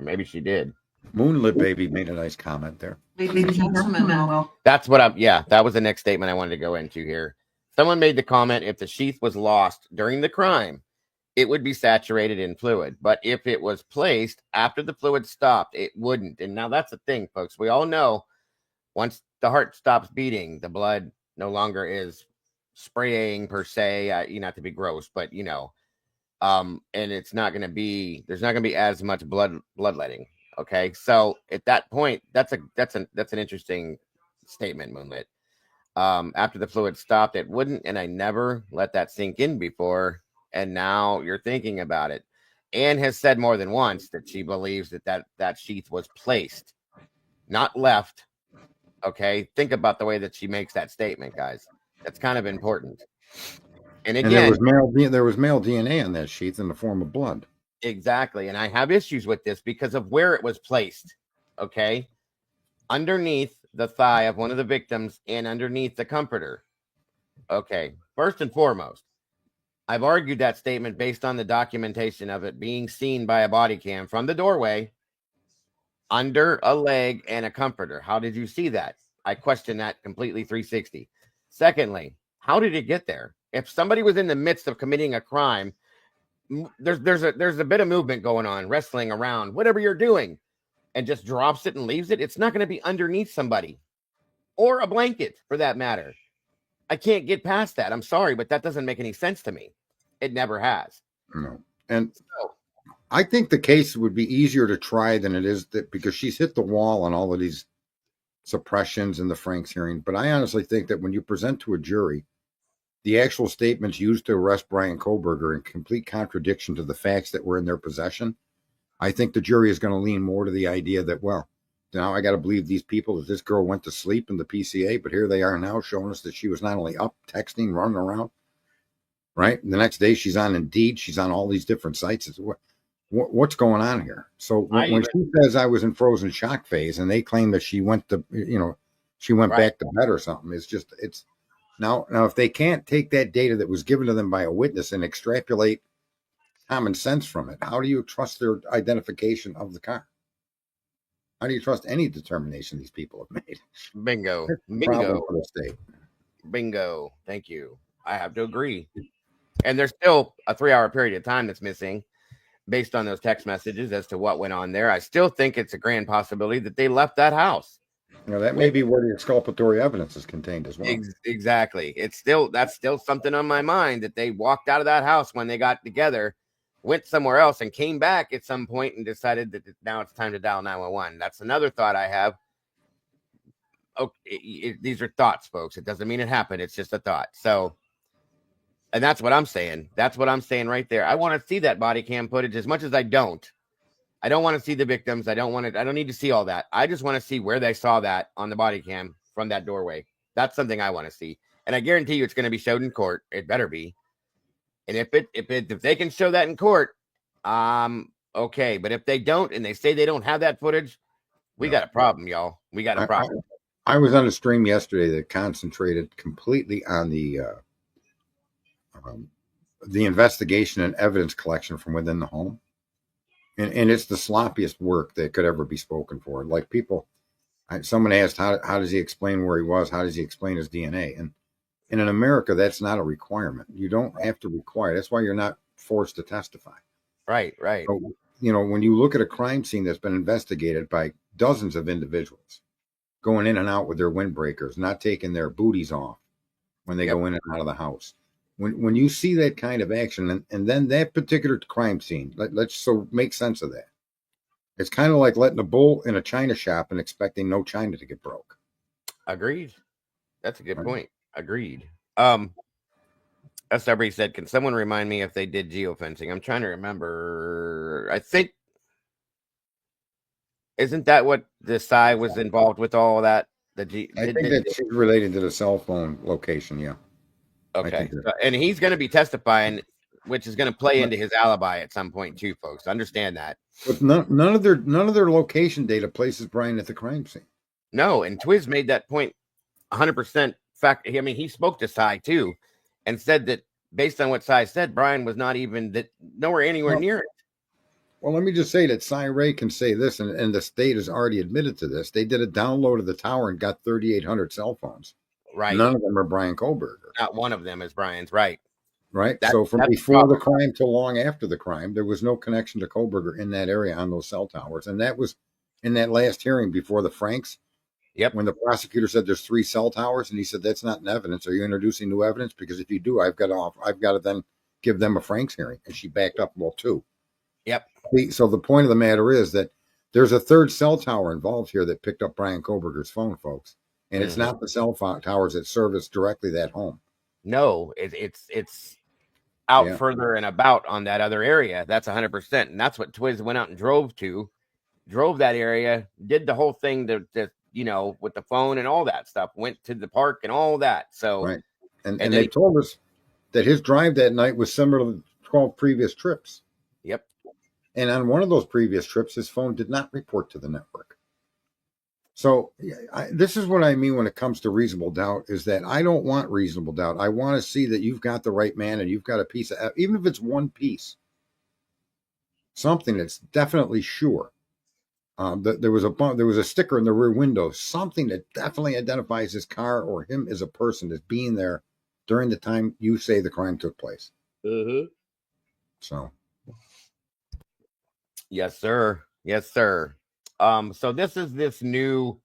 maybe she did. Moonlit Baby made a nice comment there. Ladies and gentlemen, That's what that was the next statement I wanted to go into here. Someone made the comment, if the sheath was lost during the crime, it would be saturated in fluid. But if it was placed after the fluid stopped, it wouldn't. And now that's the thing, folks. We all know once the heart stops beating, the blood no longer is spraying per se. Not to be gross, but and it's not going to be, there's not going to be as much bloodletting. Okay, so at that point, that's an interesting statement, Moonlit. After the fluid stopped, it wouldn't, and I never let that sink in before, and now you're thinking about it. Anne has said more than once that she believes that sheath was placed, not left. Okay, think about the way that she makes that statement, guys. That's kind of important. And again, there was male DNA on that sheath in the form of blood. Exactly. And I have issues with this because of where it was placed. Okay. Underneath the thigh of one of the victims and underneath the comforter. Okay. First and foremost, I've argued that statement based on the documentation of it being seen by a body cam from the doorway under a leg and a comforter. How did you see that? I question that completely 360. Secondly, how did it get there? If somebody was in the midst of committing a crime, there's a bit of movement going on, wrestling around, whatever you're doing, and just drops it and leaves it, it's not going to be underneath somebody or a blanket for that matter. I can't get past that. I'm sorry, but that doesn't make any sense to me. It never has. No. And I think the case would be easier to try than it is because she's hit the wall on all of these suppressions in the Franks hearing. But I honestly think that when you present to a jury the actual statements used to arrest Brian Koberger in complete contradiction to the facts that were in their possession, I think the jury is going to lean more to the idea that, well, now I got to believe these people that this girl went to sleep in the PCA, but here they are now showing us that she was not only up, texting, running around, right? The next day she's on Indeed, she's on all these different sites. What's going on here? So when she says I was in frozen shock phase and they claim that she went to, she went back to bed or something, it's now if they can't take that data that was given to them by a witness and extrapolate common sense from it, how do you trust their identification of the car? How do you trust any determination these people have made? Bingo. Bingo. Thank you. I have to agree. And there's still a 3-hour period of time that's missing based on those text messages as to what went on there. I still think it's a grand possibility that they left that house. That may be where the exculpatory evidence is contained as well. Exactly. That's still something on my mind, that they walked out of that house when they got together, went somewhere else, and came back at some point and decided that now it's time to dial 911. That's another thought I have. Okay, these are thoughts, folks. It doesn't mean it happened. It's just a thought. So, and that's what I'm saying. That's what I'm saying right there. I want to see that body cam footage as much as I don't want to see the victims. I don't need to see all that. I just want to see where they saw that on the body cam from that doorway. That's something I want to see. And I guarantee you it's going to be showed in court. It better be. And if they can show that in court, okay. But if they don't, and they say they don't have that footage, we got a problem, y'all. We got a problem. I was on a stream yesterday that concentrated completely on the investigation and evidence collection from within the home. And it's the sloppiest work that could ever be spoken for. Like someone asked, how does he explain where he was? How does he explain his DNA? And in America, that's not a requirement. You don't have to require. That's why you're not forced to testify. Right. So, when you look at a crime scene that's been investigated by dozens of individuals, going in and out with their windbreakers, not taking their booties off when they go in and out of the house. When you see that kind of action, and then that particular crime scene, let's so make sense of that. It's kind of like letting a bull in a china shop and expecting no china to get broke. Agreed. That's a good Right. point. Agreed. As somebody said, can someone remind me if they did geofencing? I'm trying to remember. I think, isn't that what the Psy was involved with all that? I think that's related to the cell phone location. Yeah. Okay. And he's going to be testifying, which is going to play into his alibi at some point too, folks. Understand that. But none of their location data places Brian at the crime scene. No, and Twiz made that point 100% fact. I mean, he spoke to Psy too and said that based on what Psy said, Brian was not even nowhere anywhere near it. Well, let me just say that Cy Ray can say this, and the state has already admitted to this. They did a download of the tower and got 3,800 cell phones. Right. None of them are Brian Kohlberger. Not one of them is Brian's. Right. Right. So from before the crime to long after the crime, there was no connection to Kohlberger in that area on those cell towers. And that was in that last hearing before the Franks. Yep. When the prosecutor said there's 3 cell towers, and he said that's not an evidence. Are you introducing new evidence? Because if you do, I've got to then give them a Franks hearing. And she backed up, well, 2. Yep. So the point of the matter is that there's a 3rd cell tower involved here that picked up Brian Kohlberger's phone, folks. And it's not the cell phone towers that service directly that home. No, it's out further and about on that other area. That's 100%. And that's what Twiz went out and drove that area, did the whole thing that with the phone and all that stuff, went to the park and all that. So, right. And they told us that his drive that night was similar to the 12 previous trips. Yep. And on one of those previous trips, his phone did not report to the network. So this is what I mean when it comes to reasonable doubt, is that I don't want reasonable doubt. I want to see that you've got the right man and you've got a piece of, even if it's one piece, something that's definitely sure. There was a sticker in the rear window, something that definitely identifies his car or him as a person as being there during the time you say the crime took place. Mm-hmm. So. Yes, sir. Yes, sir. So this is this new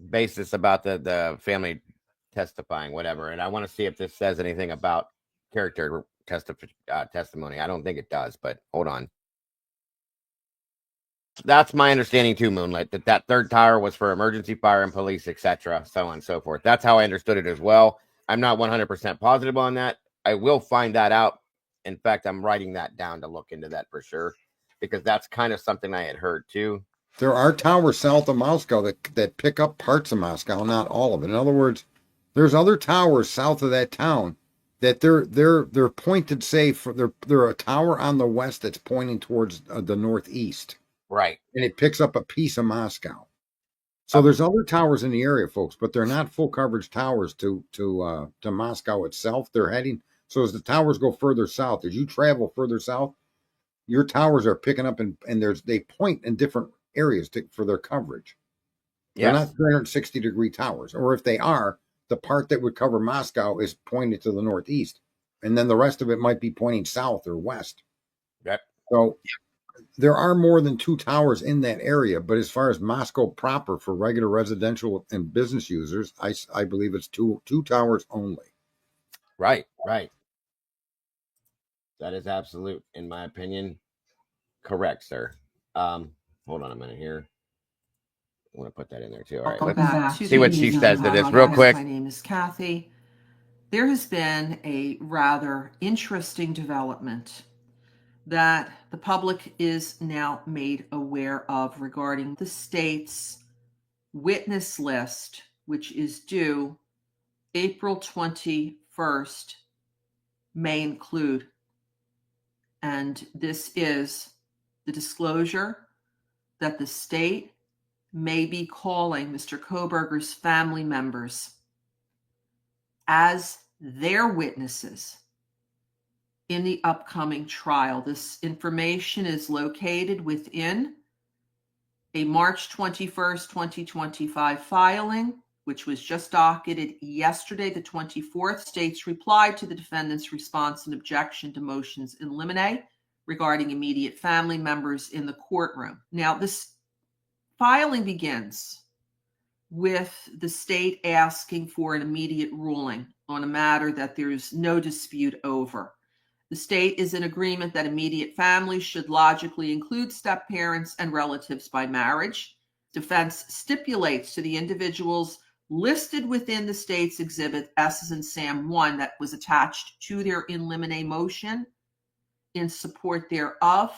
basis about the family testifying, whatever. And I want to see if this says anything about character testimony. I don't think it does, but hold on. That's my understanding too, Moonlight, that 3rd tower was for emergency fire and police, etc., so on and so forth. That's how I understood it as well. I'm not 100% positive on that. I will find that out. In fact, I'm writing that down to look into that for sure, because that's kind of something I had heard too. There are towers south of Moscow that pick up parts of Moscow, not all of it. In other words, there's other towers south of that town that they're pointed, say, they're a tower on the west that's pointing towards the northeast. Right. And it picks up a piece of Moscow. So there's other towers in the area, folks, but they're not full coverage towers to Moscow itself. They're heading. So as the towers go further south, as you travel further south, your towers are picking up and they point in different areas for their coverage. They're not 360-degree towers. Or if they are, the part that would cover Moscow is pointed to the northeast. And then the rest of it might be pointing south or west. Yep. So there are more than 2 towers in that area, but as far as Moscow proper for regular residential and business users, I believe it's two towers only. Right. That is absolute, in my opinion, correct, sir. Hold on a minute here. I want to put that in there too. All right, let's see what she says to this real quick. My name is Kathy. There has been a rather interesting development that the public is now made aware of regarding the state's witness list, which is due April 21st, may include. And this is the disclosure that the state may be calling Mr. Kohlberger's family members as their witnesses in the upcoming trial. This information is located within a March 21st, 2025 filing, which was just docketed yesterday, the 24th. States replied to the defendant's response and objection to motions in limine regarding immediate family members in the courtroom. Now, this filing begins with the state asking for an immediate ruling on a matter that there's no dispute over. The state is in agreement that immediate family should logically include step-parents and relatives by marriage. Defense stipulates to the individuals listed within the state's exhibit S and Sam 1 that was attached to their in limine motion in support thereof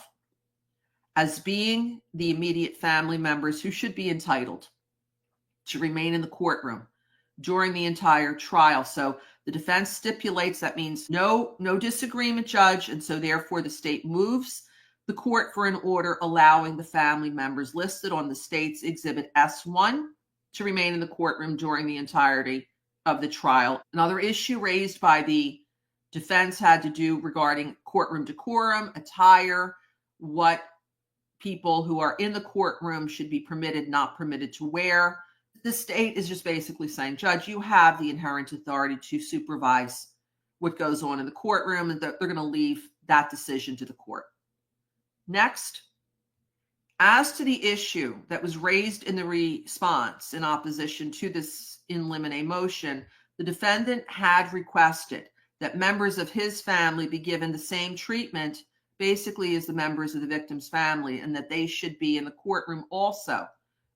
as being the immediate family members who should be entitled to remain in the courtroom during the entire trial. So the defense stipulates that means no disagreement, judge, and so therefore the state moves the court for an order allowing the family members listed on the state's exhibit S1 to remain in the courtroom during the entirety of the trial. Another issue raised by the defense had to do regarding courtroom decorum, attire, what people who are in the courtroom should be permitted, not permitted to wear. The state is just basically saying, judge, you have the inherent authority to supervise what goes on in the courtroom, and they're going to leave that decision to the court. Next, as to the issue that was raised in the response in opposition to this in limine motion, the defendant had requested that members of his family be given the same treatment basically as the members of the victim's family, and that they should be in the courtroom also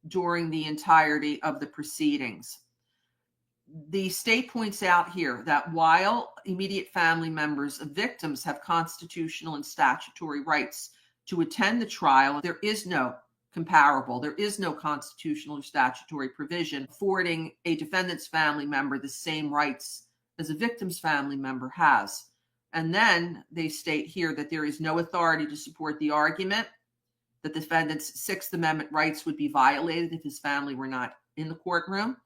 during the entirety of the proceedings. The state points out here that while immediate family members of victims have constitutional and statutory rights to attend the trial, there is no comparable, there is no constitutional or statutory provision affording a defendant's family member the same rights as a victim's family member has. And then they state here that there is no authority to support the argument that the defendant's Sixth Amendment rights would be violated if his family were not in the courtroom.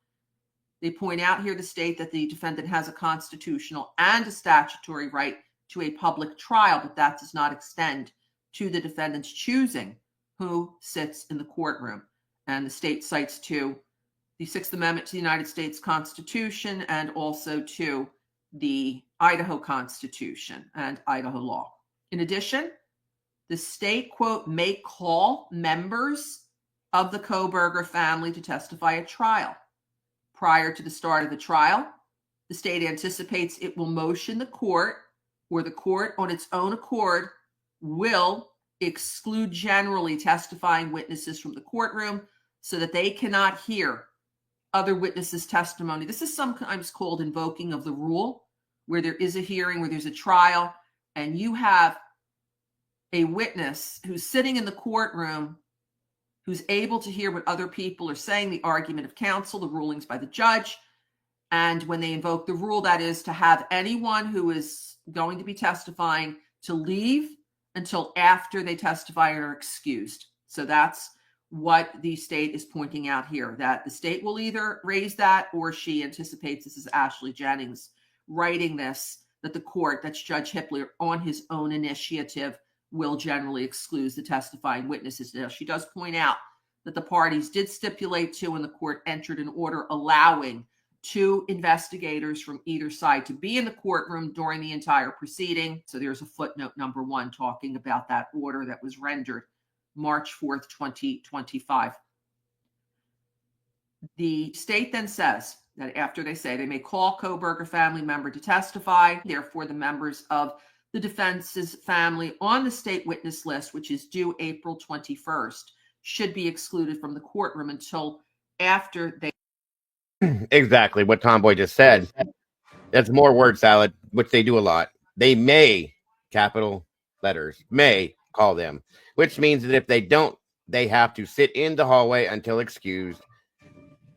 They point out here to state that the defendant has a constitutional and a statutory right to a public trial, but that does not extend to the defendant's choosing who sits in the courtroom. And the state cites to the Sixth Amendment to the United States Constitution and also to the Idaho Constitution and Idaho law. In addition, the state, quote, may call members of the Kohberger family to testify at trial. Prior to the start of the trial, the state anticipates it will motion the court, or the court on its own accord will exclude generally testifying witnesses from the courtroom so that they cannot hear other witnesses' testimony. This is sometimes called invoking of the rule, where there is a hearing, where there's a trial, and you have a witness who's sitting in the courtroom who's able to hear what other people are saying, the argument of counsel, the rulings by the judge. And when they invoke the rule, that is to have anyone who is going to be testifying to leave until after they testify and are excused. So that's what the state is pointing out here, that the state will either raise that, or she anticipates, this is Ashley Jennings writing this, that the court, that's Judge Hippler, on his own initiative, will generally exclude the testifying witnesses. Now, she does point out that the parties did stipulate to, and the court entered an order allowing 2 investigators from either side to be in the courtroom during the entire proceeding. So there's a footnote number 1 talking about that order that was rendered March 4th, 2025. The state then says that after they say they may call Kohberger family member to testify, therefore the members of the defense's family on the state witness list, which is due April 21st, should be excluded from the courtroom until after they... Exactly what Tomboy just said. That's more word salad, which they do a lot. They may, capital letters, may call them, which means that if they don't, they have to sit in the hallway until excused.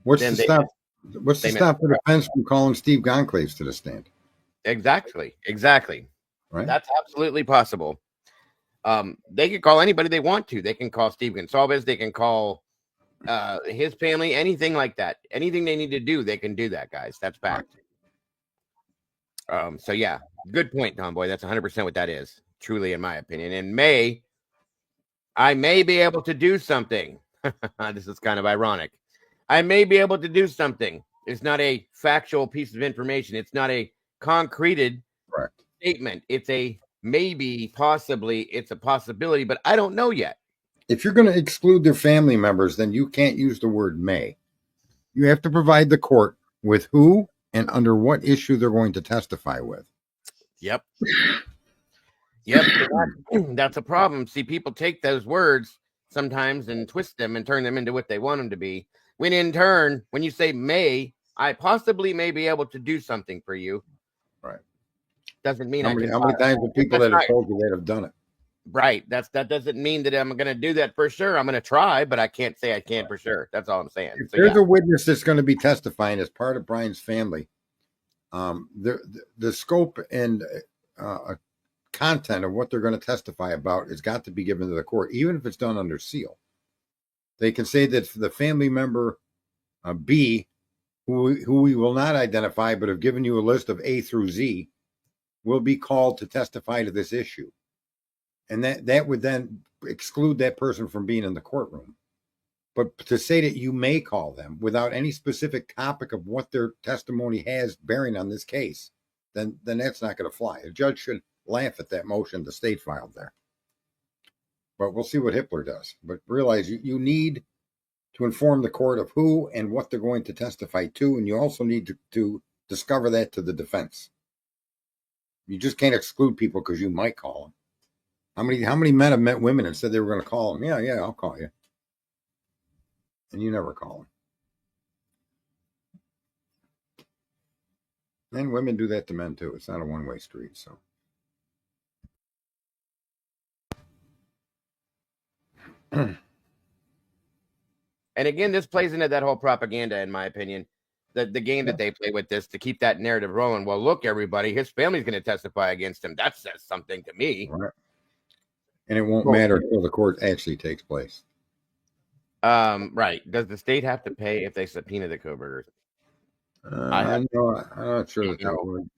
What's to stop the defense from calling Steve Gonclaves to the stand? Exactly. Right. That's absolutely possible. They can call anybody they want to. They can call Steve Gonsalves. They can call his family, anything like that. Anything they need to do, they can do that, guys. That's fact. So yeah, good point, Tomboy. That's 100% what that is, truly, in my opinion. And I may be able to do something. This is kind of ironic. I may be able to do something. It's not a factual piece of information. It's not a concreted statement. It's a maybe, possibly, it's a possibility, but I don't know yet. if you're going to exclude their family members, then you can't use the word may. You have to provide the court with who and under what issue they're going to testify with. Yep. Yep. That's a problem. See, people take those words sometimes and twist them and turn them into what they want them to be. When in turn, when you say may, I possibly may be able to do something for you. Right. Doesn't mean How many times have people that have told you that have done it? Right. That doesn't mean that I'm going to do that for sure. I'm going to try, but I can't say I can for sure. That's all I'm saying. If So, there's a witness that's going to be testifying as part of Brian's family, the scope and content of what they're going to testify about has got to be given to the court, even if it's done under seal. They can say that the family member B, who we will not identify, but have given you a list of A through Z, will be called to testify to this issue. And that would then exclude that person from being in the courtroom. But to say that you may call them without any specific topic of what their testimony has bearing on this case, then that's not going to fly. A judge should laugh at that motion the state filed there. But we'll see what Hippler does. But realize you need to inform the court of who and what they're going to testify to, and you also need to discover that to the defense. You just can't exclude people because you might call them. How many men have met women and said they were going to call them? Yeah, I'll call you. And you never call them. And women do that to men too. It's not a one-way street. So. And again, this plays into that whole propaganda, in my opinion. The game that they play with this to keep that narrative rolling. Well, look, everybody, his family's going to testify against him. That says something to me. Right. And it won't matter until the court actually takes place. Right. Does the state have to pay if they subpoena the Kobergers? I'm not sure that would.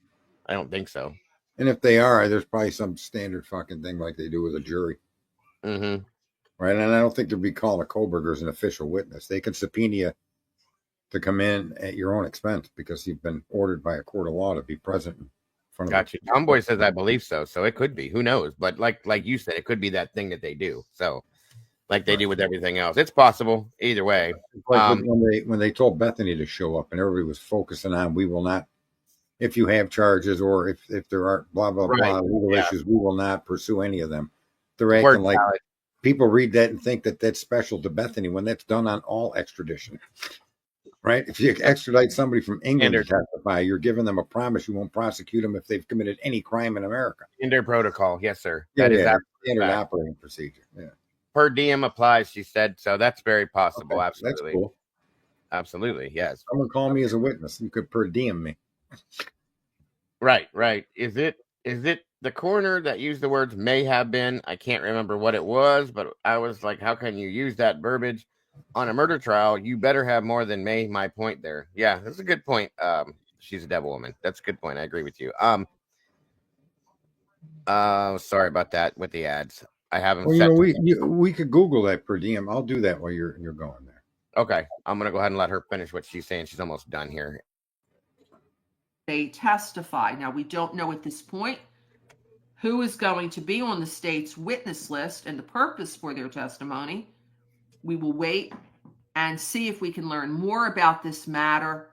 I don't think so. And if they are, there's probably some standard fucking thing like they do with a jury. Mm-hmm. Right. And I don't think they'd be calling a Koberger as an official witness. They can subpoena you to come in at your own expense because you've been ordered by a court of law to be present in front of Gotcha. Tomboy says I believe so. So it could be. Who knows? But like you said, it could be that thing that they do. So like they do with everything else. It's possible either way. Like when they told Bethany to show up and everybody was focusing on we will not, if you have charges or if there are blah, blah, blah legal issues, we will not pursue any of them. They're acting like people read that and think that that's special to Bethany when that's done on all extradition. Right? If you extradite somebody from England to testify, you're giving them a promise you won't prosecute them if they've committed any crime in America. In their protocol. Yes, sir. That is standard operating procedure. Yeah. Per diem applies, she said. So that's very possible. Okay, absolutely. That's cool. Absolutely. Yes. Someone call me as a witness. You could per diem me. Right. Is it the coroner that used the words may have been? I can't remember what it was, but I was like, how can you use that verbiage on a murder trial? You better have more than may. My point there. Yeah, that's a good point. She's a devil woman. That's a good point. I agree with you. Sorry about that with the ads. I haven't. Well, we could Google that per diem. I'll do that while you're going there. Okay, I'm gonna go ahead and let her finish what she's saying. She's almost done here. They testify. Now, we don't know at this point who is going to be on the state's witness list and the purpose for their testimony. We will wait and see if we can learn more about this matter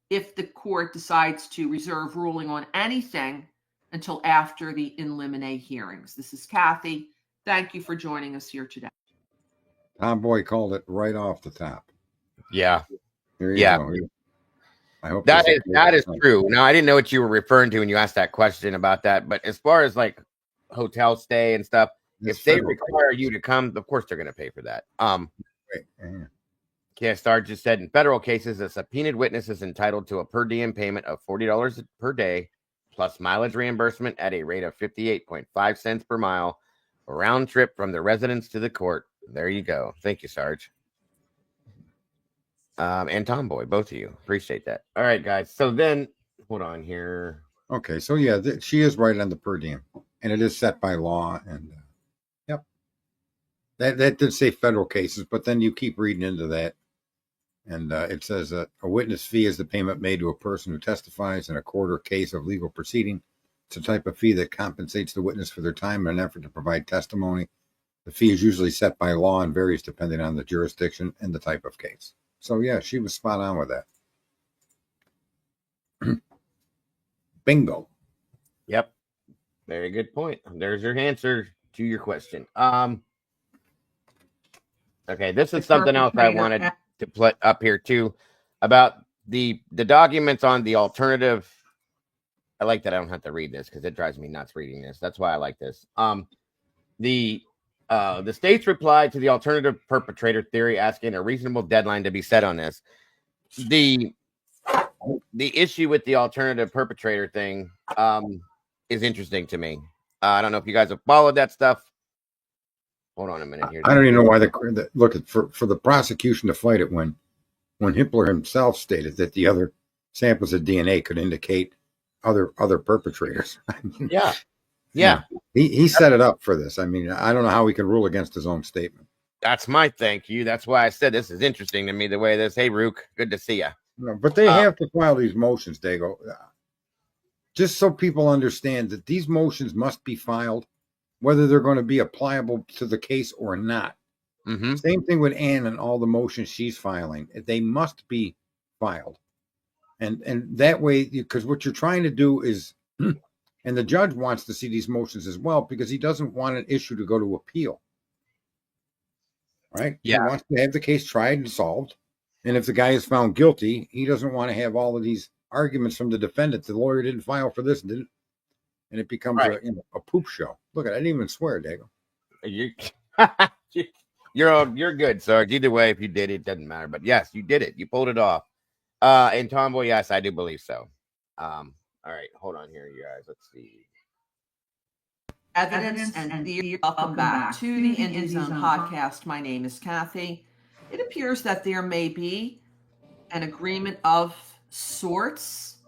if the court decides to reserve ruling on anything until after the in limine hearings. This is Kathy. Thank you for joining us here today. Tomboy called it right off the top. Yeah. There you go. I hope that is true. Now, I didn't know what you were referring to when you asked that question about that, but as far as like hotel stay and stuff, if they require you to come, of course they're going to pay for that. Sarge just said in federal cases, a subpoenaed witness is entitled to a per diem payment of $40 per day plus mileage reimbursement at a rate of 58.5 cents per mile, a round trip from the residence to the court. There you go. Thank you, Sarge. And Tomboy, both of you. Appreciate that. All right, guys. So then, hold on here. Okay, so yeah, she is right on the per diem, and it is set by law. And yep, that did say federal cases, but then you keep reading into that, and it says a witness fee is the payment made to a person who testifies in a court or case of legal proceeding. It's a type of fee that compensates the witness for their time in an effort to provide testimony. The fee is usually set by law and varies depending on the jurisdiction and the type of case. So yeah, she was spot on with that. Bingo. Yep. Very good point. There's your answer to your question. Okay, this is something else I wanted to put up here too about the documents on the alternative. I like that I don't have to read this because it drives me nuts reading this. That's why I like this. The state's reply to the alternative perpetrator theory, asking a reasonable deadline to be set on this. The issue with the alternative perpetrator thing is interesting to me. I don't know if you guys have followed that stuff. Hold on a minute here. I don't even know why for the prosecution to fight it when Hitler himself stated that the other samples of DNA could indicate other perpetrators. Yeah. He set it up for this. I mean, I don't know how he can rule against his own statement. That's my thank you. That's why I said this is interesting to me, the way this. Hey, Rook, good to see you. No, but they have to file these motions, Dago, just so people understand that these motions must be filed, whether they're going to be applicable to the case or not. Mm-hmm. Same thing with Ann and all the motions she's filing. They must be filed. And that way, because what you're trying to do is, and the judge wants to see these motions as well, because he doesn't want an issue to go to appeal. Right? Yeah. He wants to have the case tried and solved. And if the guy is found guilty, he doesn't want to have all of these arguments from the defendant. The lawyer didn't file for this, and it becomes a poop show. Look, I didn't even swear, Dago. You're good, sir. Either way, if you did it, doesn't matter. But yes, you did it. You pulled it off. And Tomboy, yes, I do believe so. All right, hold on here, you guys. Let's see. Evidence and theory. Welcome back to the Indie Zone podcast. My name is Kathy. It appears that there may be an agreement of sorts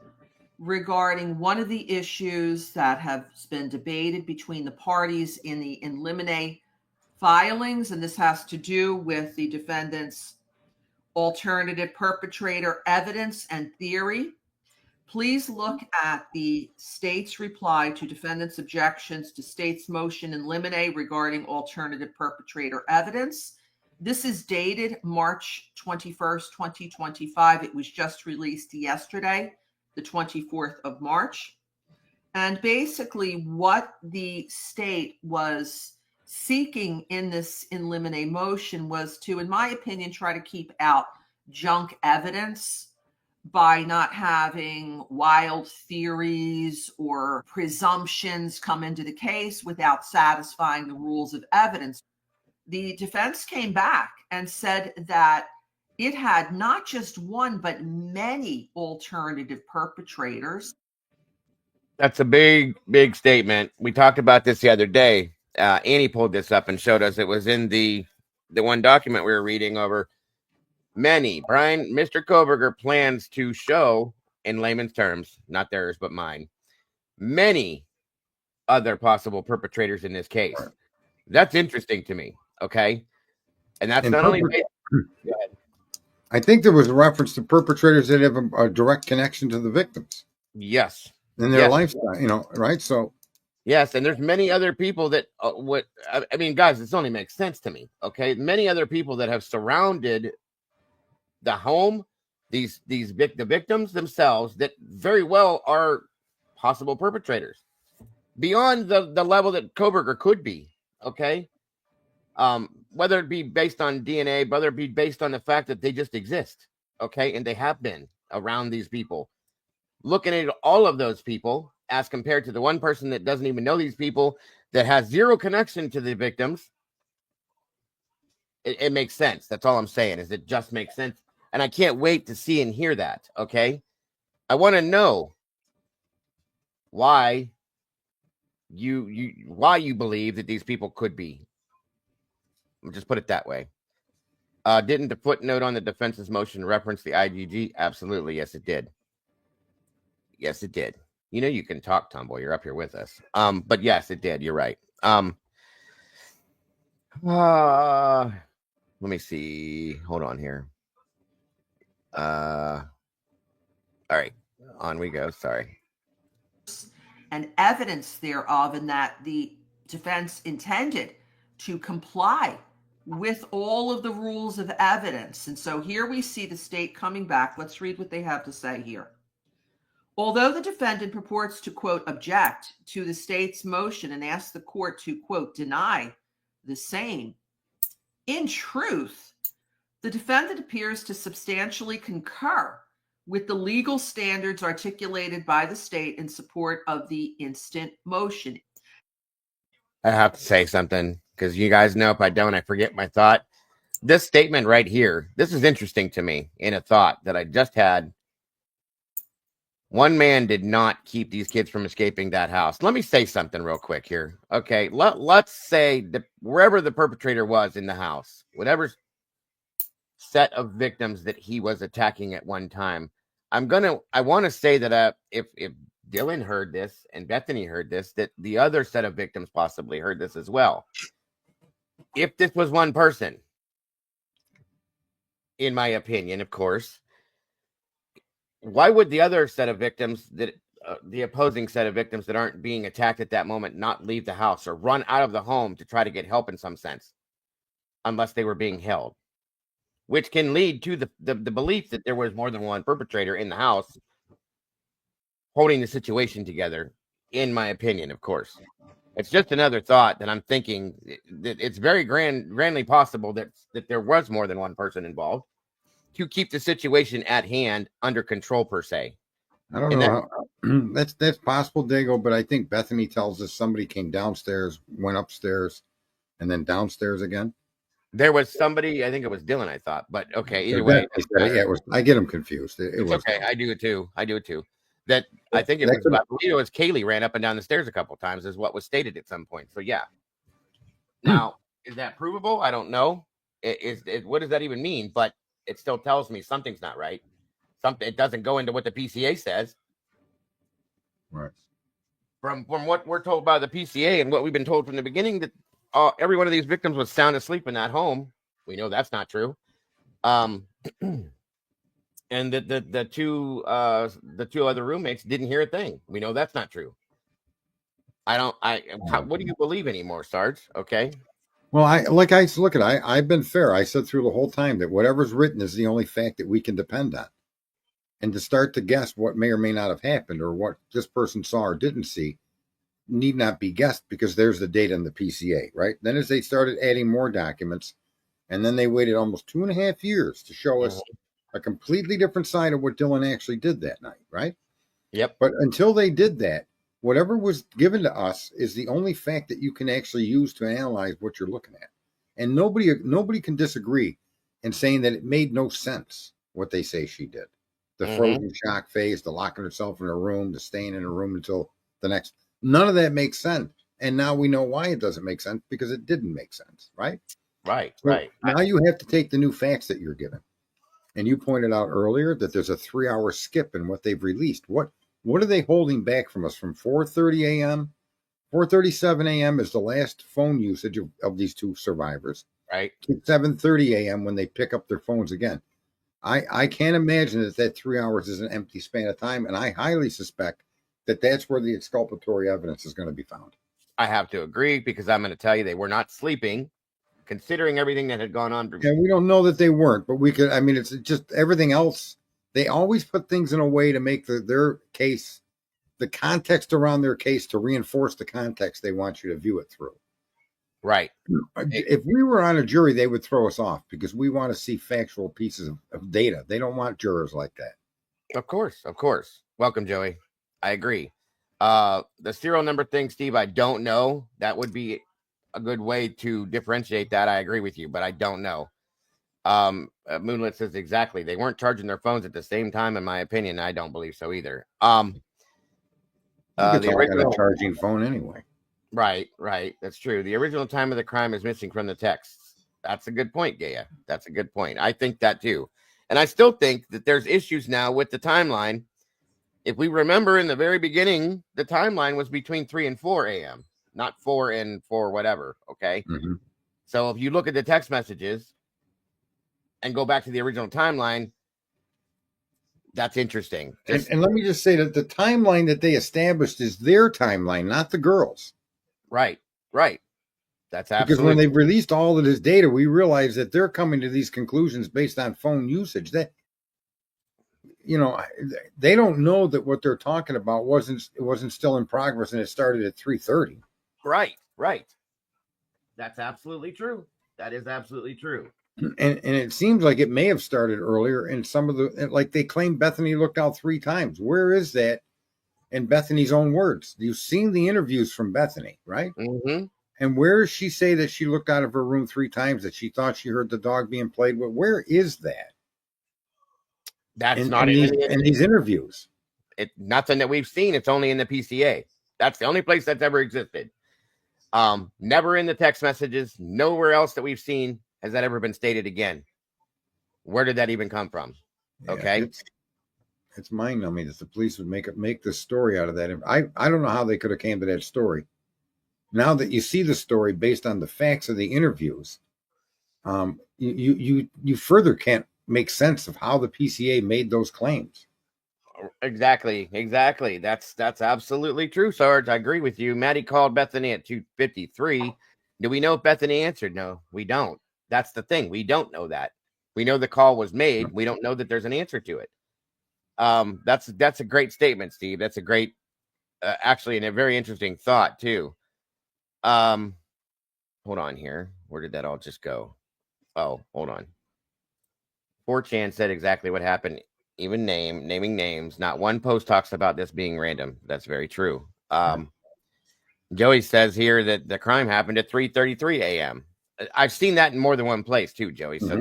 regarding one of the issues that have been debated between the parties in the in limine filings, and this has to do with the defendant's alternative perpetrator evidence and theory. Please look at the state's reply to defendant's objections to state's motion in limine regarding alternative perpetrator evidence. This is dated March 21st, 2025. It was just released yesterday, the 24th of March. And basically what the state was seeking in this in limine motion was to, in my opinion, try to keep out junk evidence by not having wild theories or presumptions come into the case without satisfying the rules of evidence. The defense came back and said that it had not just one, but many alternative perpetrators. That's a big, big statement. We talked about this the other day. Annie pulled this up and showed us it was in the one document we were reading over. Many. Mr. Koberger plans to show, in layman's terms, not theirs, but mine, many other possible perpetrators in this case. That's interesting to me. Okay. And that's not only. I think there was a reference to perpetrators that have a direct connection to the victims. Yes. In their lifestyle, right? So. Yes, and there's many other people that I mean, guys, this only makes sense to me. Okay, many other people that have surrounded the home, the victims themselves, that very well are possible perpetrators beyond the level that Koberger could be. Okay, whether it be based on DNA, whether it be based on the fact that they just exist. Okay, and they have been around these people. Looking at all of those people as compared to the one person that doesn't even know these people, that has zero connection to the victims, it makes sense. That's all I'm saying, is it just makes sense. And I can't wait to see and hear that. Okay. I want to know why you believe that these people could be. I'll just put it that way. Didn't the footnote on the defense's motion reference the IGG? Absolutely. Yes, it did. Yes, it did. You know, you can talk, Tomboy. You're up here with us. But yes, it did. You're right. Let me see. Hold on here. All right. On we go. Sorry. And evidence thereof, and that the defense intended to comply with all of the rules of evidence. And so here we see the state coming back. Let's read what they have to say here. Although the defendant purports to, quote, object to the state's motion and ask the court to, quote, deny the same, in truth, the defendant appears to substantially concur with the legal standards articulated by the state in support of the instant motion. I have to say something because you guys know if I don't, I forget my thought. This statement right here, this is interesting to me in a thought that I just had. One man did not keep these kids from escaping that house. Let me say something real quick here. Okay, let's say that wherever the perpetrator was in the house, whatever set of victims that he was attacking at one time, I want to say that if Dylan heard this and Bethany heard this, that the other set of victims possibly heard this as well. If this was one person, in my opinion, of course, why would the other set of victims, that the opposing set of victims that aren't being attacked at that moment, not leave the house or run out of the home to try to get help in some sense, unless they were being held, which can lead to the belief that there was more than one perpetrator in the house holding the situation together, in my opinion, of course. It's just another thought that I'm thinking that it's very grandly possible that there was more than one person involved to keep the situation at hand under control, per se. I don't know. That's possible, Dago, but I think Bethany tells us somebody came downstairs, went upstairs, and then downstairs again. There was somebody, I think it was Dylan, I thought, but okay, either way. I get them confused. It was okay. I do it too. That I think I believe it was Kaylee ran up and down the stairs a couple times, is what was stated at some point. So yeah. Now, is that provable? I don't know. What does that even mean? But it still tells me something's not right. It doesn't go into what the PCA says. Right. From what we're told by the PCA and what we've been told from the beginning, that every one of these victims was sound asleep in that home. We know that's not true. And that the two other roommates didn't hear a thing. We know that's not true. What do you believe anymore, Sarge? Okay. Well, I've been fair. I said through the whole time that whatever's written is the only fact that we can depend on. And to start to guess what may or may not have happened or what this person saw or didn't see need not be guessed, because there's the data in the PCA, right? Then as they started adding more documents, and then they waited almost 2.5 years to show us a completely different side of what Dylan actually did that night, right? Yep. But until they did that, whatever was given to us is the only fact that you can actually use to analyze what you're looking at. And nobody can disagree in saying that it made no sense what they say she did. The frozen shock face, the locking herself in her room, the staying in her room until the next. None of that makes sense. And now we know why it doesn't make sense, because it didn't make sense, right? Right, so right. Now you have to take the new facts that you're given. And you pointed out earlier that there's a 3-hour skip in what they've released. What are they holding back from us from 4:30 a.m.? 4:37 a.m. is the last phone usage of these two survivors. Right. To 7:30 a.m. when they pick up their phones again. I can't imagine that 3 hours is an empty span of time, and I highly suspect that that's where the exculpatory evidence is going to be found. I have to agree, because I'm going to tell you they were not sleeping, considering everything that had gone on. And we don't know that they weren't, but we could. I mean, it's just everything else. They always put things in a way to make their case, the context around their case, to reinforce the context they want you to view it through. Right. If we were on a jury, they would throw us off, because we want to see factual pieces of data. They don't want jurors like that. Of course. Welcome, Joey. I agree. The serial number thing, Steve, I don't know. That would be a good way to differentiate that. I agree with you, but I don't know. Moonlit says exactly. They weren't charging their phones at the same time, in my opinion. I don't believe so either. The original charging phone anyway. Right. That's true. The original time of the crime is missing from the texts. That's a good point, Gaia. That's a good point. I think that too. And I still think that there's issues now with the timeline. If we remember in the very beginning, the timeline was between 3 and 4 a.m., not 4 and 4 whatever. Okay. Mm-hmm. So if you look at the text messages and go back to the original timeline, that's interesting. And let me just say that the timeline that they established is their timeline, not the girls. Right. That's Because absolutely when they've released all of this data, we realize that they're coming to these conclusions based on phone usage. That, you know, they don't know that what they're talking about wasn't still in progress and it started at 3:30. right. Right. That's absolutely true. That is absolutely true. And it seems like it may have started earlier. And some of the, like they claim Bethany looked out 3 times. Where is that in Bethany's own words? You've seen the interviews from Bethany, right? Mm-hmm. And where does she say that she looked out of her room 3 times, that she thought she heard the dog being played with? Where is that That's in, not in these even in these interviews? nothing that we've seen. It's only in the PCA. That's the only place that's ever existed. Never in the text messages. Nowhere else that we've seen has that ever been stated again. Where did that even come from? Yeah, Okay. it's mind numbing that the police would make this story out of that. I don't know how they could have came to that story. Now that you see the story based on the facts of the interviews, you further can't make sense of how the PCA made those claims. Exactly. That's absolutely true, Sarge. I agree with you. Maddie called Bethany at 2:53. Do we know if Bethany answered? No, we don't. That's the thing. We don't know that. We know the call was made. We don't know that there's an answer to it. That's a great statement, Steve. That's a great, actually, and a very interesting thought too. Hold on here. Where did that all just go? Oh, hold on. 4chan said exactly what happened. Even naming names. Not one post talks about this being random. That's very true. Joey says here that the crime happened at 3:33 a.m. I've seen that in more than one place too, Joey. So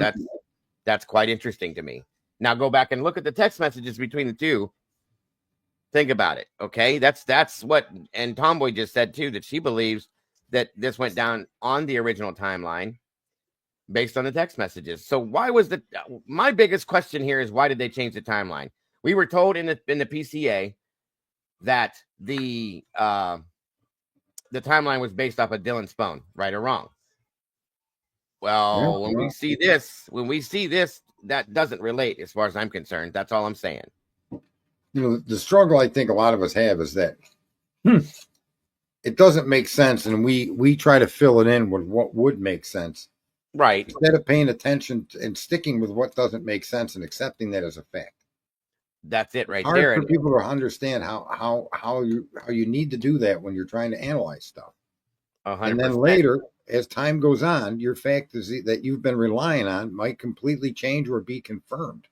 that's quite interesting to me. Now go back and look at the text messages between the two. Think about it. Okay. That's what, and Tomboy just said too, that she believes that this went down on the original timeline based on the text messages. So why was my biggest question here is, why did they change the timeline? We were told in the PCA that the timeline was based off of Dylan's phone, right or wrong. Well, when we see this, that doesn't relate as far as I'm concerned. That's all I'm saying. You know, the struggle I think a lot of us have is that it doesn't make sense, and we try to fill it in with what would make sense. Right. Instead of paying attention and sticking with what doesn't make sense and accepting that as a fact. That's it right hard there. For people to understand how you need to do that when you're trying to analyze stuff. 100%. And then later, as time goes on, your fact is that you've been relying on might completely change or be confirmed.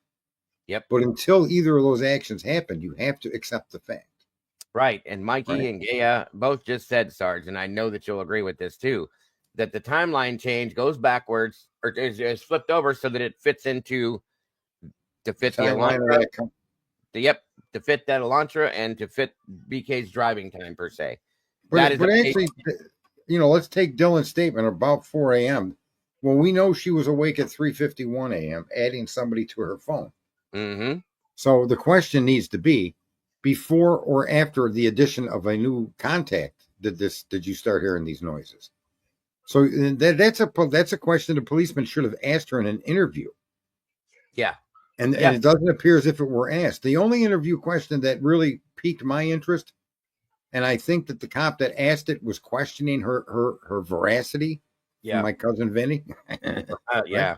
Yep. But until either of those actions happen, you have to accept the fact. Right. And Mikey and Gaia both just said, Sarge, and I know that you'll agree with this too, that the timeline change goes backwards or is flipped over so that it fits into to fit the Elantra. To fit that Elantra and to fit BK's driving time per se. But actually, you know, let's take Dylan's statement about 4 a.m. Well, we know she was awake at 3:51 a.m. adding somebody to her phone. Mm-hmm. So the question needs to be, before or after the addition of a new contact, did you start hearing these noises? So that's a question the policeman should have asked her in an interview. Yeah. And it doesn't appear as if it were asked. The only interview question that really piqued my interest, and I think that the cop that asked it was questioning her veracity. Yeah. My cousin Vinny. Yeah.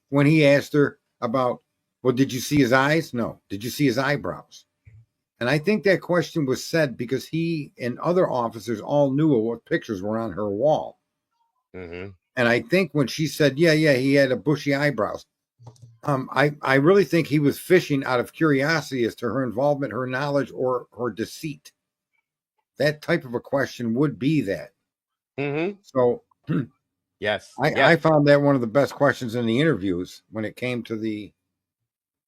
When he asked her about, well, did you see his eyes? No. Did you see his eyebrows? And I think that question was said because he and other officers all knew what pictures were on her wall. Mm-hmm. And I think when she said, yeah, he had a bushy eyebrows. I really think he was fishing out of curiosity as to her involvement, her knowledge, or her deceit. That type of a question would be that. Mm-hmm. So, yes. I found that one of the best questions in the interviews when it came to the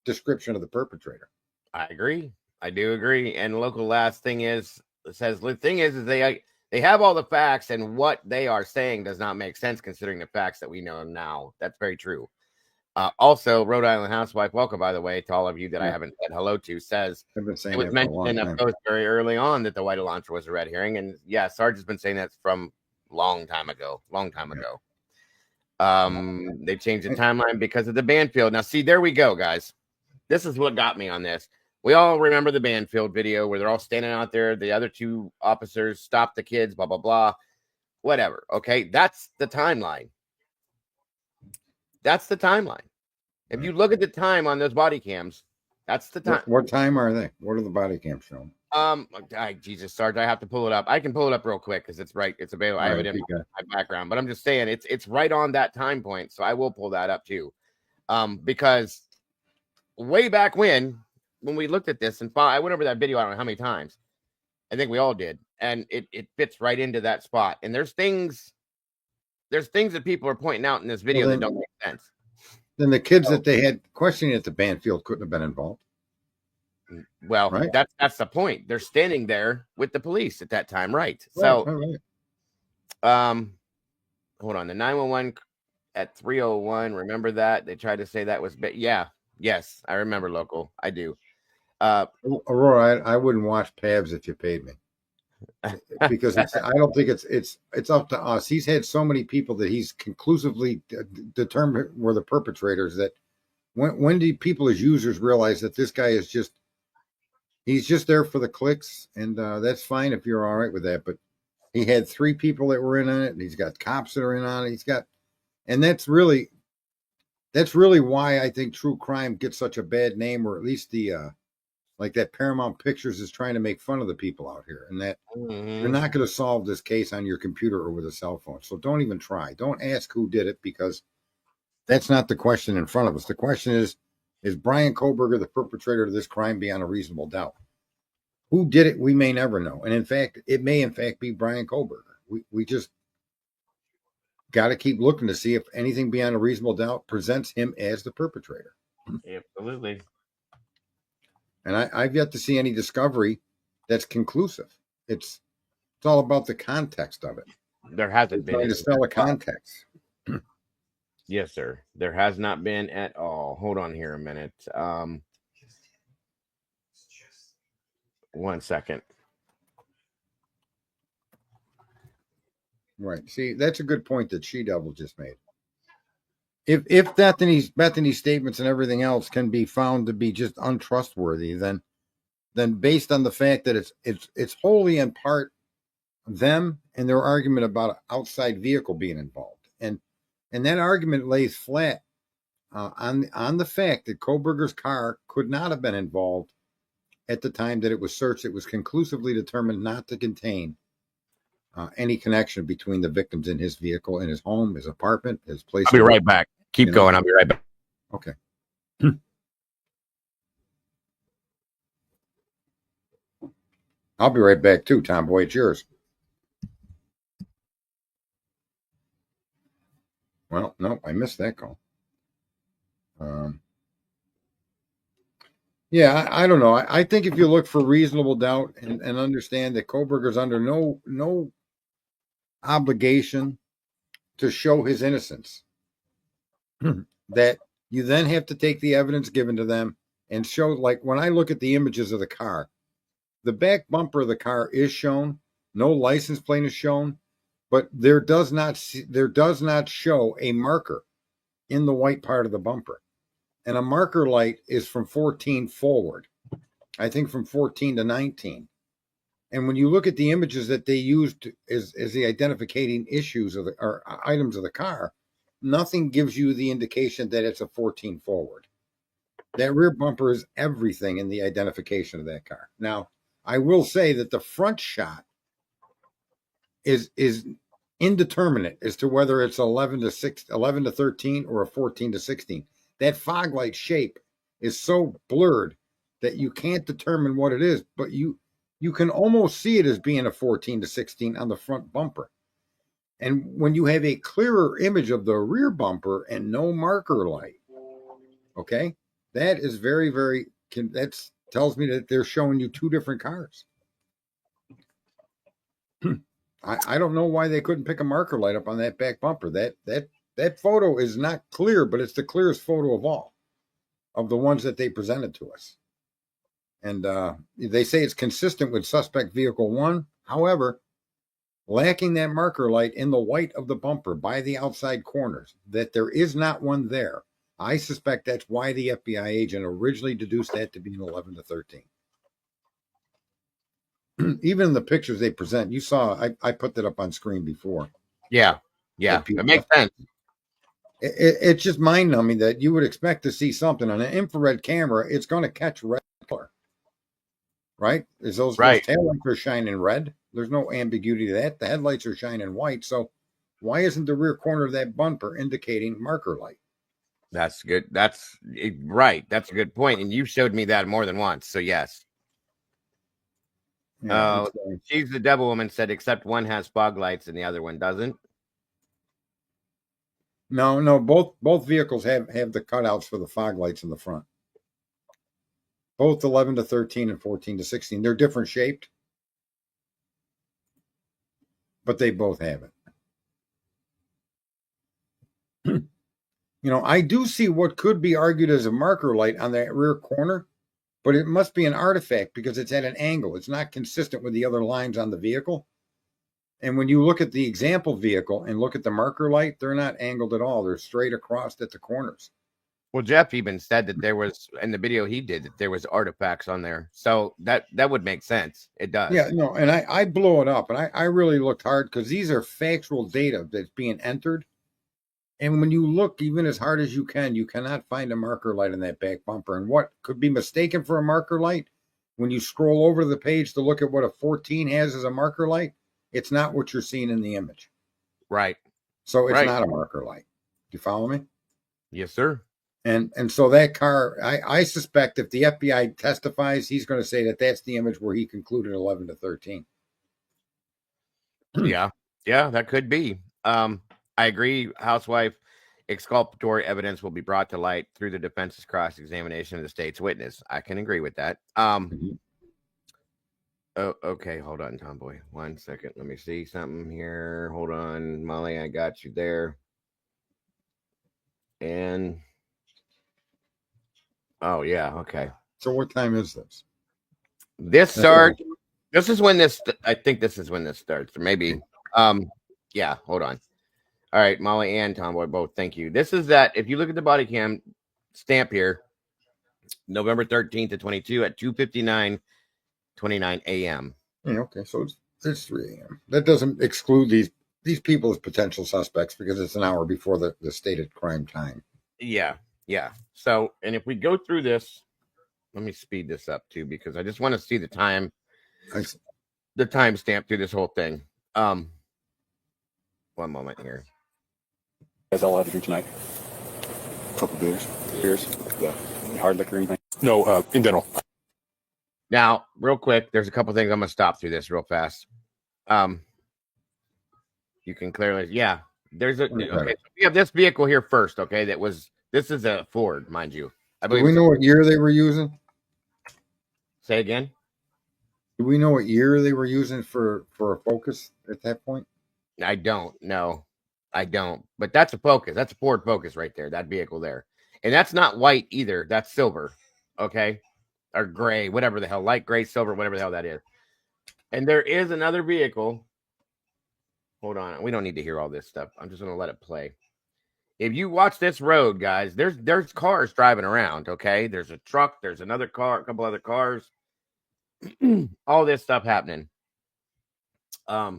description of the perpetrator. I agree. I do agree. And local last thing is they have all the facts, and what they are saying does not make sense considering the facts that we know now. That's very true. Also, Rhode Island housewife, welcome, by the way, to all of you that I haven't said hello to, says it was mentioned in a post very early on that the white Elantra was a red herring. And yeah, Sarge has been saying that from long time ago. They changed the timeline because of the Banfield. Now, see, there we go, guys. This is what got me on this. We all remember the Banfield video where they're all standing out there. The other two officers stopped the kids, blah, blah, blah. whatever. Okay, that's the timeline. That's the timeline. If you look at the time on those body cams, that's the time. What time are they? What are the body cams showing? Jesus, Sarge, I have to pull it up. I can pull it up real quick because it's right. It's available. I have it in my background, but I'm just saying it's right on that time point. So I will pull that up too. Because way back when we looked at this and I went over that video, I don't know how many times. I think we all did, and it fits right into that spot. And there's things that people are pointing out in this video that don't make sense. Then the kids that they had questioning at the band field couldn't have been involved. Well, right? That's the point. They're standing there with the police at that time, right? So, hold on. The 911 at 3:01. Remember that they tried to say that was, yes, I remember, local. I do. Aurora, I wouldn't watch Pavs if you paid me, because I don't think it's up to us. He's had so many people that he's conclusively determined were the perpetrators. That when do people as users realize that this guy is he's just there for the clicks, and that's fine if you're all right with that. But he had 3 people that were in on it, and he's got cops that are in on it. And that's really why I think true crime gets such a bad name, or at least the like that Paramount Pictures is trying to make fun of the people out here, and that you're not going to solve this case on your computer or with a cell phone. So don't even try. Don't ask who did it, because that's not the question in front of us. The question is Brian Kohlberger the perpetrator of this crime beyond a reasonable doubt? Who did it? We may never know. And in fact, it may in fact be Brian Kohlberger. We just got to keep looking to see if anything beyond a reasonable doubt presents him as the perpetrator. Absolutely. And I've yet to see any discovery that's conclusive. It's all about the context of it. There hasn't been. Trying to sell a context. Yes, sir. There has not been at all. Hold on here a minute. 1 second. Right. See, that's a good point that She Devil just made. If Bethany's statements and everything else can be found to be just untrustworthy, then based on the fact that it's wholly in part them and their argument about an outside vehicle being involved, and that argument lays flat on the fact that Kohlberger's car could not have been involved at the time that it was searched. It was conclusively determined not to contain any connection between the victims in his vehicle, in his home, his apartment, his place. I'll be right back. Keep going. I'll be right back. Okay. I'll be right back too, Tomboy. It's yours. Well, no, I missed that call. Yeah, I don't know. I think if you look for reasonable doubt and understand that Kohlberger's under no obligation to show his innocence, that you then have to take the evidence given to them and show, like when I look at the images of the car, the back bumper of the car is shown, no license plate is shown, but there does not show a marker in the white part of the bumper. And a marker light is from 14 forward, I think from 14 to 19. And when you look at the images that they used as the identificating issues or items of the car, nothing gives you the indication that it's a 14 forward. That rear bumper is everything in the identification of that car. Now, I will say that the front shot is indeterminate as to whether it's 11 to 13 or a 14 to 16. That fog light shape is so blurred that you can't determine what it is, but you can almost see it as being a 14 to 16 on the front bumper. And when you have a clearer image of the rear bumper and no marker light, okay, that is very, very, that tells me that they're showing you 2 different cars. I don't know why they couldn't pick a marker light up on that back bumper. That photo is not clear, but it's the clearest photo of all of the ones that they presented to us. And they say it's consistent with suspect vehicle 1. However, lacking that marker light in the white of the bumper by the outside corners, that there is not one there. I suspect that's why the FBI agent originally deduced that to be an 11 to 13. even the pictures they present, you saw, I put that up on screen before. Yeah. Yeah. It makes sense. It's just mind numbing that you would expect to see something on an infrared camera. It's going to catch red color, right? Those taillights are shining red. There's no ambiguity to that. The headlights are shining white. So why isn't the rear corner of that bumper indicating marker light? That's good. That's right. That's a good point. And you showed me that more than once. So yes. Yeah, She's the devil woman said, except one has fog lights and the other one doesn't. No. Both vehicles have the cutouts for the fog lights in the front. Both 11 to 13 and 14 to 16. They're different shaped, but they both have it. I do see what could be argued as a marker light on that rear corner, but it must be an artifact because it's at an angle. It's not consistent with the other lines on the vehicle. And when you look at the example vehicle and look at the marker light, they're not angled at all. They're straight across at the corners. Well, Jeff even said that there was, in the video he did, that there was artifacts on there. So that would make sense. It does. Yeah, no, and I blow it up. And I really looked hard because these are factual data that's being entered. And when you look even as hard as you cannot find a marker light in that back bumper. And what could be mistaken for a marker light, when you scroll over the page to look at what a 14 has as a marker light, it's not what you're seeing in the image. Right. So it's not a marker light. Do you follow me? Yes, sir. And so that car, I suspect if the FBI testifies, he's going to say that that's the image where he concluded 11 to 13. Yeah, that could be. I agree. Housewife exculpatory evidence will be brought to light through the defense's cross-examination of the state's witness. I can agree with that. Oh, okay. Hold on, Tomboy. 1 second. Let me see something here. Hold on, Molly. I got you there. And oh yeah, okay. So what time is this? This starts. This is when this. I think this is when this starts, or maybe. Yeah. Hold on. All right, Molly and Tomboy both. Thank you. This is that. If you look at the body cam stamp here, November 13th to 22 at 2:59:29 a.m. Yeah, okay, so it's 3 a.m. That doesn't exclude these people as potential suspects because it's an hour before the stated crime time. Yeah. So, and if we go through this, let me speed this up too because I just want to see the time, the timestamp through this whole thing. 1 moment here. Guys all had to drink tonight? Couple beers. Yeah. Hard liquor or anything? No, in general. Now, real quick, there's a couple things I'm gonna stop through this real fast. You can clearly, there's okay. So we have this vehicle here first, okay? This is a Ford, mind you. I believe. Do we know what year they were using? Say again. Do we know what year they were using for a Focus at that point? I don't know. I don't. But that's a Focus. That's a Ford Focus right there. That vehicle there, and that's not white either. That's silver. Okay. Or gray, whatever the hell, light gray, silver, whatever the hell that is. And there is another vehicle. Hold on. We don't need to hear all this stuff. I'm just going to let it play. If you watch this road, guys, there's cars driving around, okay? There's a truck. There's another car, a couple other cars. All this stuff happening. I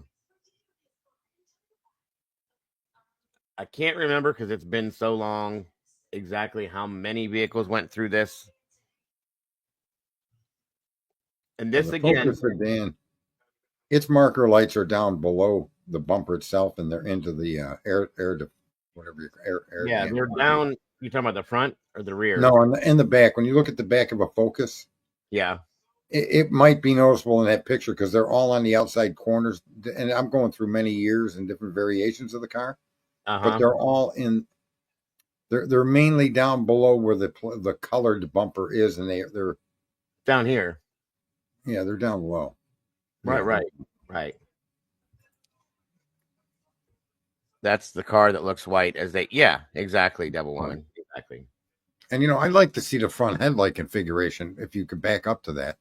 can't remember because it's been so long exactly how many vehicles went through this. And this again, Focus sedan, its marker lights are down below the bumper itself, and they're into the air. Yeah, they're down. You talking about the front or the rear? No, in the back. When you look at the back of a Focus, yeah, it might be noticeable in that picture because they're all on the outside corners. And I'm going through many years and different variations of the car, but they're all in. They're mainly down below where the colored bumper is, and they're down here. Yeah, they're down low. Right. That's the car that looks white exactly, Devil Woman. Exactly. And I'd like to see the front headlight configuration if you could back up to that.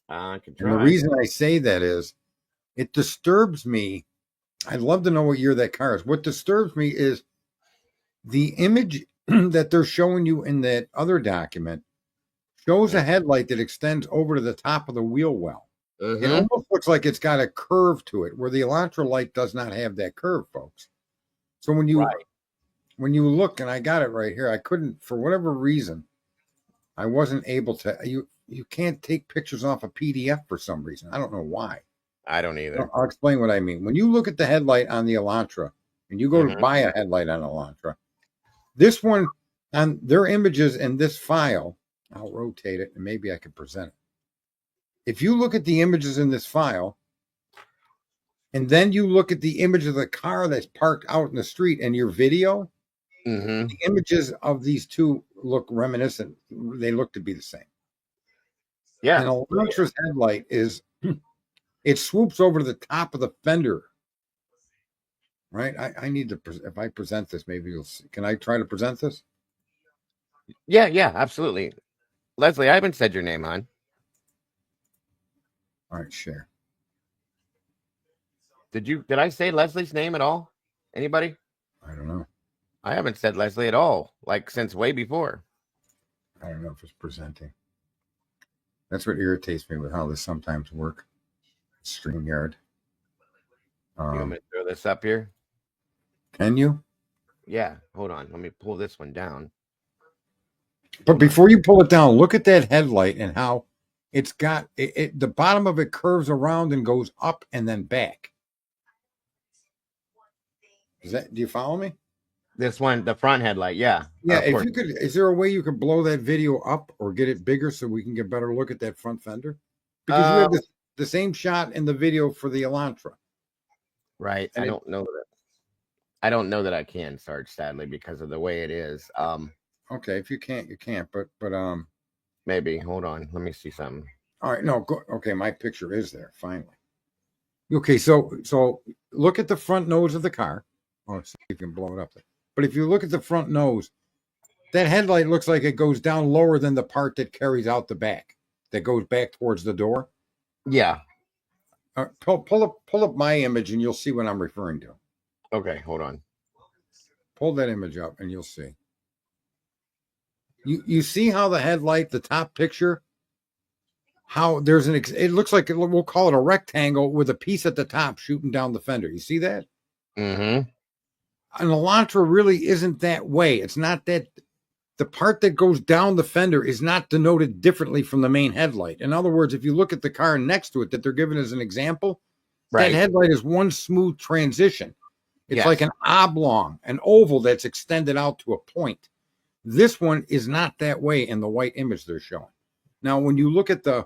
I can try. And the reason I say that is it disturbs me. I'd love to know what year that car is. What disturbs me is the image that they're showing you in that other document shows a headlight that extends over to the top of the wheel well. It almost looks like it's got a curve to it, where the Elantra light does not have that curve, folks. So when you look, and I got it right here, I couldn't, for whatever reason, I wasn't able to. You can't take pictures off a PDF for some reason. I don't know why. I don't either. I'll explain what I mean. When you look at the headlight on the Elantra, and you go to buy a headlight on Elantra, this one on their images in this file, I'll rotate it and maybe I can present it. If you look at the images in this file, and then you look at the image of the car that's parked out in the street and your video, the images of these two look reminiscent. They look to be the same. Yeah. And Elantra's headlight is, it swoops over to the top of the fender. Right? I need to, if I present this, maybe you'll see. Can I try to present this? Yeah, absolutely. Leslie, I haven't said your name, hon. All right, share. Did I say Leslie's name at all? Anybody? I don't know. I haven't said Leslie at all, like since way before. I don't know if it's presenting. That's what irritates me with how this sometimes works. StreamYard. You want me to throw this up here? Can you? Yeah, hold on. Let me pull this one down. But before you pull it down, look at that headlight and how it's got the bottom of it curves around and goes up and then back. Do you follow me? This one, the front headlight, yeah. Yeah, if you could, is there a way you could blow that video up or get it bigger so we can get a better look at that front fender? Because you have the same shot in the video for the Elantra. Right. I don't know that I can, Sarge, sadly, because of the way it is. Okay, if you can't, you can't. But maybe. Hold on. Let me see something. All right, no, go, okay, my picture is there finally. Okay, so look at the front nose of the car. Oh, see if you can blow it up there. But if you look at the front nose, that headlight looks like it goes down lower than the part that carries out the back, that goes back towards the door. Yeah. Pull up my image and you'll see what I'm referring to. Okay, hold on. Pull that image up and you'll see. You see how the headlight, the top picture, how there's it looks like, we'll call it a rectangle with a piece at the top shooting down the fender. You see that? Mm-hmm. An Elantra really isn't that way. It's not that the part that goes down the fender is not denoted differently from the main headlight. In other words, if you look at the car next to it that they're giving as an example, that headlight is one smooth transition. It's like an oblong, an oval that's extended out to a point. This one is not that way in the white image they're showing. Now, when you look at the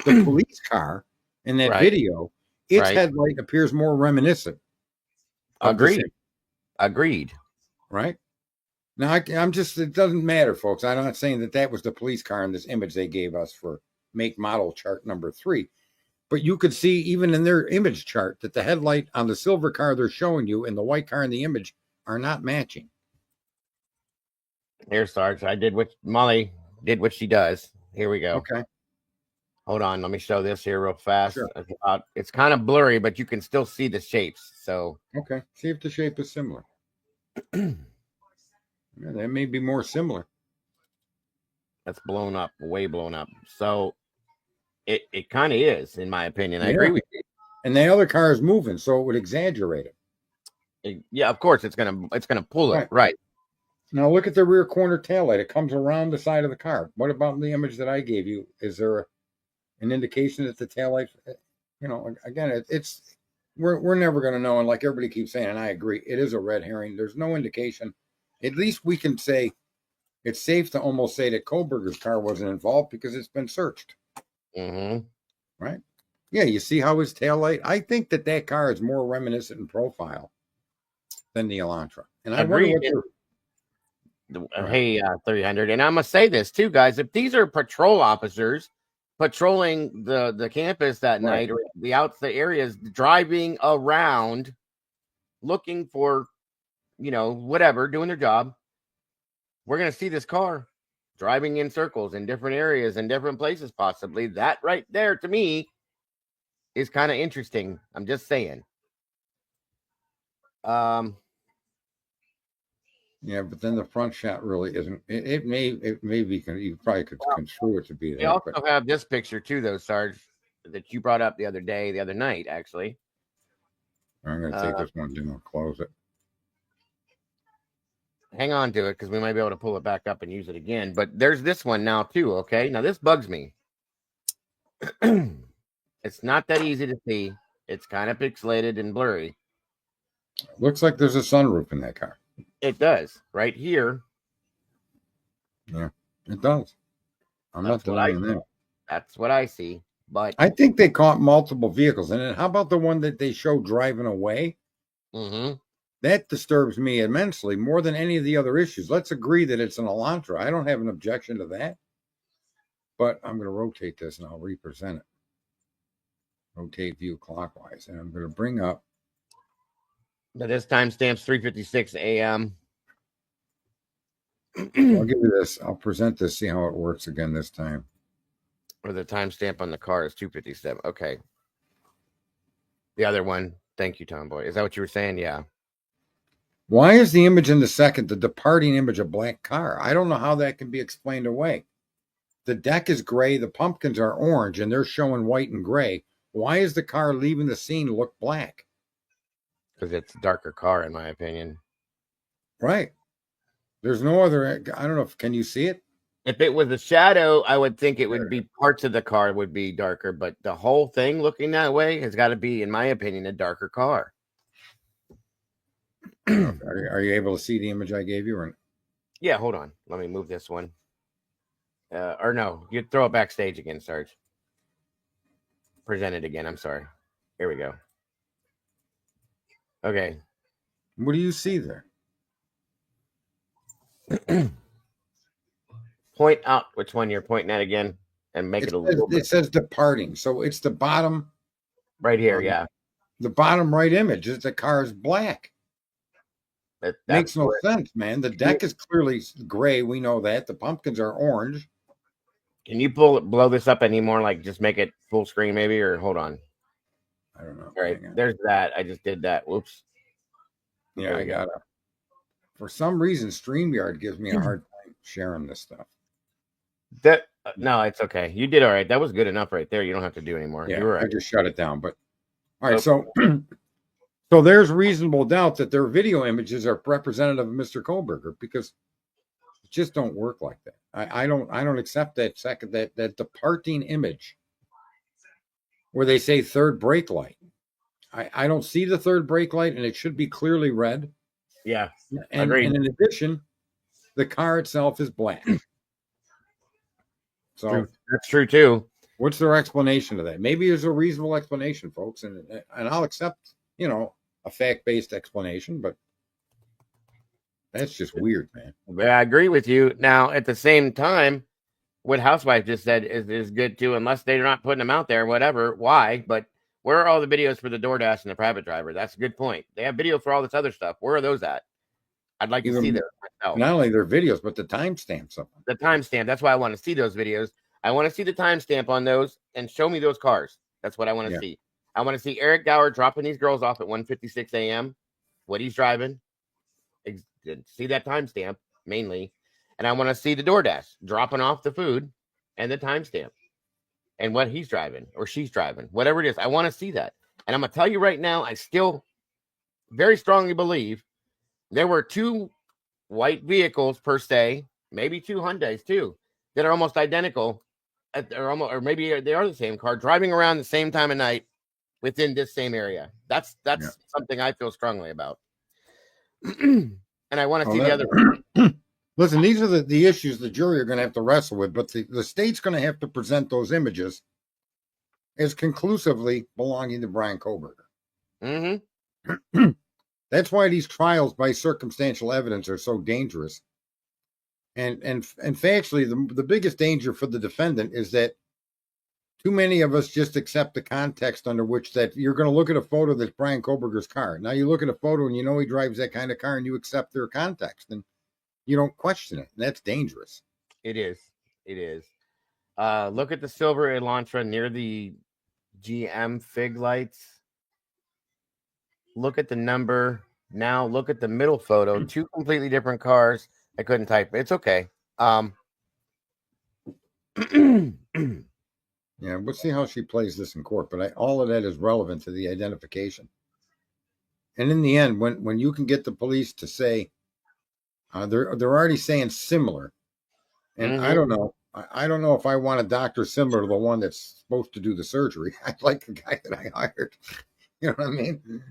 police car in that video, its headlight appears more reminiscent. Agreed. Right? Now, I'm just, it doesn't matter, folks. I'm not saying that was the police car in this image they gave us for make model chart number 3. But you could see even in their image chart that the headlight on the silver car they're showing you and the white car in the image are not matching. Here, Sarge, Molly did what she does. Here we go. Okay. Hold on. Let me show this here real fast. Sure. It's kind of blurry, but you can still see the shapes. So okay. See if the shape is similar. Yeah, that may be more similar. That's blown up, way blown up. So it kind of is, in my opinion. I agree with you. And the other car is moving, so it would exaggerate it. Yeah, of course it's gonna pull it. Right. Now look at the rear corner taillight. It comes around the side of the car. What about the image that I gave you? Is there an indication that the taillight, again, we're never going to know. And like everybody keeps saying, and I agree, it is a red herring. There's no indication. At least we can say it's safe to almost say that Kohlberger's car wasn't involved because it's been searched. Mm-hmm. Right? Yeah, you see how his taillight, I think that car is more reminiscent in profile than the Elantra. And I wonder what Hey, 300. And I'm going to say this too, guys. If these are patrol officers patrolling the campus that night or the areas, driving around looking for, whatever, doing their job, we're going to see this car driving in circles in different areas and different places, possibly. That right there, to me, is kind of interesting. I'm just saying. Yeah, but then the front shot really isn't. It may be. You probably could construe it to be that. We also have this picture too, though, Sarge. that you brought up the other night, actually. I'm going to take this one down and close it. Hang on to it because we might be able to pull it back up and use it again. But there's this one now too. Okay, now this bugs me. It's not that easy to see. It's kind of pixelated and blurry. Looks like there's a sunroof in that car. It does right here. Yeah, it does. I'm not denying that. That's what I see. But I think they caught multiple vehicles. And then how about the one that they show driving away? mm-hmm. That disturbs me immensely, more than any of the other issues. Let's agree that it's an Elantra. I don't have an objection to that. But I'm going to rotate this and I'll represent it. Rotate view clockwise. And I'm going to bring up. But this timestamp's 3:56 a.m. I'll give you this. I'll present this, see how it works again this time. Or the timestamp on the car is 2:57. Okay. The other one. Thank you, Tomboy. Is that what you were saying? Yeah. Why is the image in the second the departing image a black car? I don't know how that can be explained away. The deck is gray, the pumpkins are orange, and they're showing white and gray. Why is the car leaving the scene look black? Because it's a darker car, in my opinion. Right. There's no other. I don't know. Can you see it? If it was a shadow, I would think it would be parts of the car would be darker, but the whole thing looking that way has got to be, in my opinion, a darker car. Are you able to see the image I gave you? Or... Yeah, hold on. Let me move this one. Or no, you throw it backstage again, Sarge. Present it again. I'm sorry. Here we go. Okay. What do you see there? Point out which one you're pointing at again and make it a little bit. It says departing. So it's the bottom. Right here, yeah. The bottom right image is the car is black. That makes no sense, man. The deck is clearly gray. We know that. The pumpkins are orange. Can you blow this up anymore? Like just make it full screen maybe, or hold on. I don't know. All right, there's that. I just did that. Whoops. Yeah, I got it. For some reason, StreamYard gives me a hard time sharing this stuff. No, it's okay. You did all right. That was good enough right there. You don't have to do anymore. Yeah, you were right. I just shut it down. But all right, so there's reasonable doubt that their video images are representative of Mr. Kohlberger because it just don't work like that. I don't accept that departing image where they say third brake light. I don't see the third brake light, and it should be clearly red. Yeah, and in addition, the car itself is black. So that's true too. What's their explanation of that? Maybe there's a reasonable explanation, folks, and I'll accept, a fact-based explanation, but that's just weird, man. I agree with you. Now, at the same time, what Housewife just said is good too, unless they're not putting them out there, whatever. Why? But where are all the videos for the DoorDash and the private driver? That's a good point. They have video for all this other stuff. Where are those at? I'd like to see those myself. Not only their videos, but the timestamps of them. The timestamp. That's why I want to see those videos. I want to see the timestamp on those and show me those cars. That's what I want to see. I want to see Eric Gower dropping these girls off at 1:56 a.m. What he's driving. See that timestamp mainly. And I want to see the DoorDash dropping off the food and the timestamp and what he's driving or she's driving, whatever it is. I want to see that. And I'm going to tell you right now, I still very strongly believe there were two white vehicles per se, maybe two Hyundais too, that are almost identical, or maybe they are the same car driving around the same time of night within this same area. That's something I feel strongly about. And I want to see the other. Listen, these are the issues the jury are going to have to wrestle with, but the state's going to have to present those images as conclusively belonging to Brian Kohlberger. Mm-hmm. That's why these trials by circumstantial evidence are so dangerous. And factually, the biggest danger for the defendant is that too many of us just accept the context under which that you're going to look at a photo that's Brian Kohlberger's car. Now you look at a photo and he drives that kind of car and you accept their context and you don't question it. And that's dangerous. It is. It is. Look at the silver Elantra near the GM fig lights. Look at the number. Now look at the middle photo. Two completely different cars. I couldn't type. It's okay. Yeah, we'll see how she plays this in court. But all of that is relevant to the identification. And in the end, when you can get the police to say they're already saying similar, and I don't know. I don't know if I want a doctor similar to the one that's supposed to do the surgery. I like the guy that I hired. You know what I mean?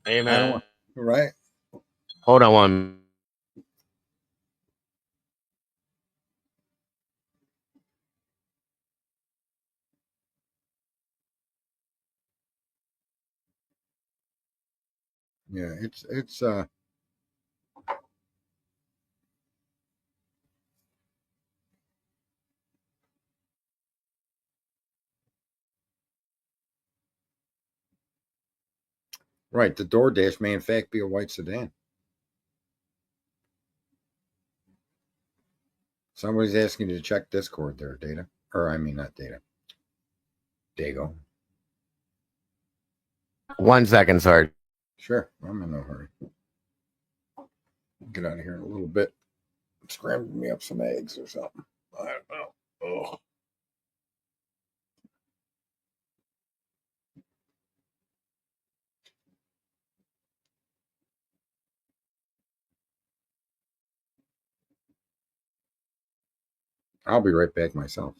Amen. I don't want, right? Hold on one. Yeah, it's right. The DoorDash may in fact be a white sedan. Somebody's asking you to check Discord there, Data. Or I mean not Data. Dago. 1 second, sorry. Sure, I'm in no hurry. Get out of here in a little bit. Scramble me up some eggs or something. I don't know. Oh. I'll be right back myself.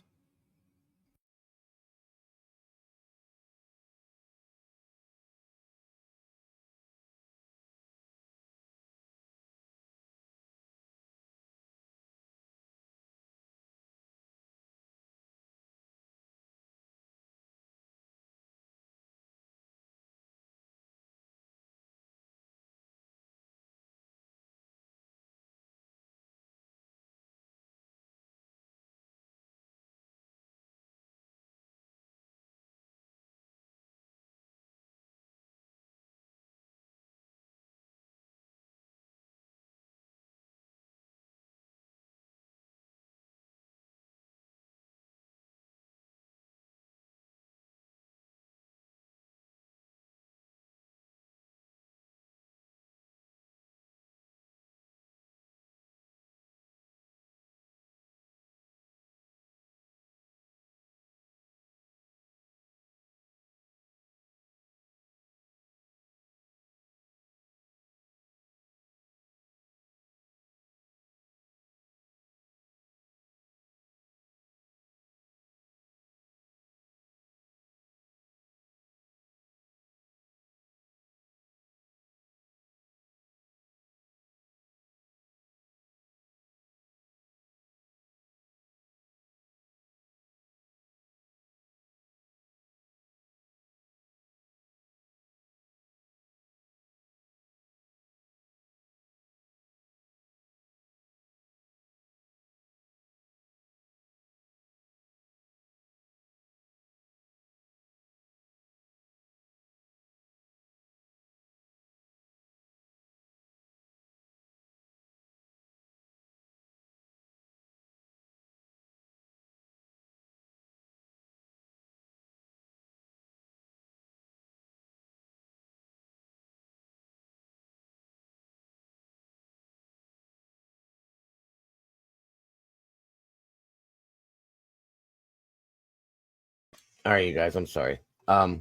All right, you guys, I'm sorry. That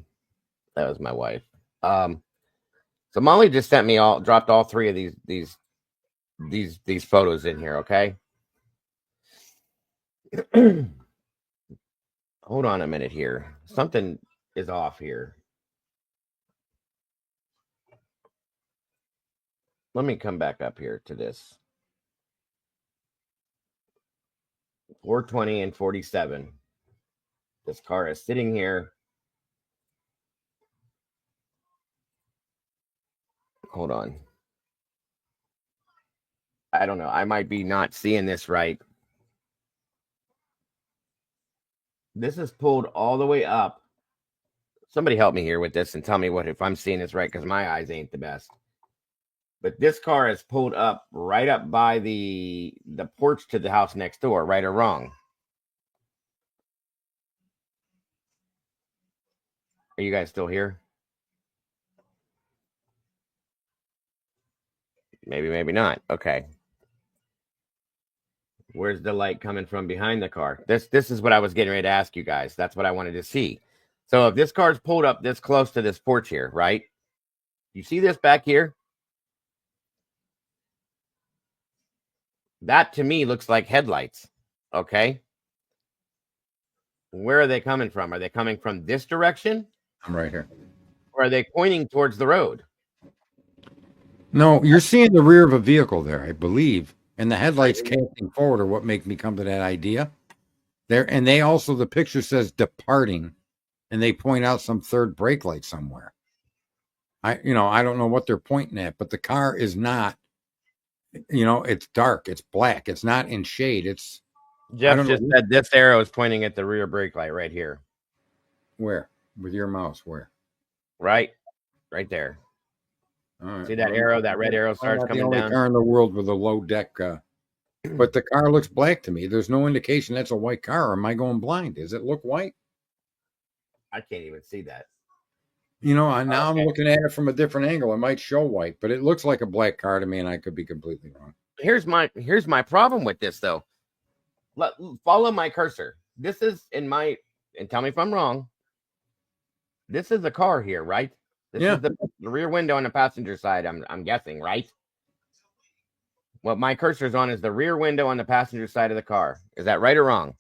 was my wife. So Molly just sent me dropped all three of these photos in here, okay? Hold on a minute here. Something is off here. Let me come back up here to this. 420 and 47. This car is sitting here. Hold on. I don't know. I might be not seeing this right. This is pulled all the way up. Somebody help me here with this and tell me if I'm seeing this right, because my eyes ain't the best. But this car is pulled up right up by the porch to the house next door, right or wrong. Are you guys still here? Maybe, maybe not. Okay. Where's the light coming from behind the car? This is what I was getting ready to ask you guys. That's what I wanted to see. So if this car's pulled up this close to this porch here, right? You see this back here? That to me looks like headlights. Okay. Where are they coming from? Are they coming from this direction? I'm right here. Or are they pointing towards the road? No, you're seeing the rear of a vehicle there, I believe. And the headlights casting forward are what make me come to that idea. There, and they also, the picture says departing, and they point out some third brake light somewhere. I don't know what they're pointing at, but the car is not, it's dark, it's black, it's not in shade. Jeff just said this arrow is pointing at the rear brake light right here. Where? With your mouse, where? Right there. All right. See that arrow, that red arrow starts coming down? The only car in the world with a low deck, but the car looks black to me. There's no indication that's a white car. Am I going blind? Does it look white? I can't even see that. I'm looking at it from a different angle. It might show white, but it looks like a black car to me, and I could be completely wrong. Here's my problem with this, though. Follow my cursor. This is and tell me if I'm wrong. This is the car here, right? This is the rear window on the passenger side. I'm guessing, right? What my cursor's on is the rear window on the passenger side of the car. Is that right or wrong?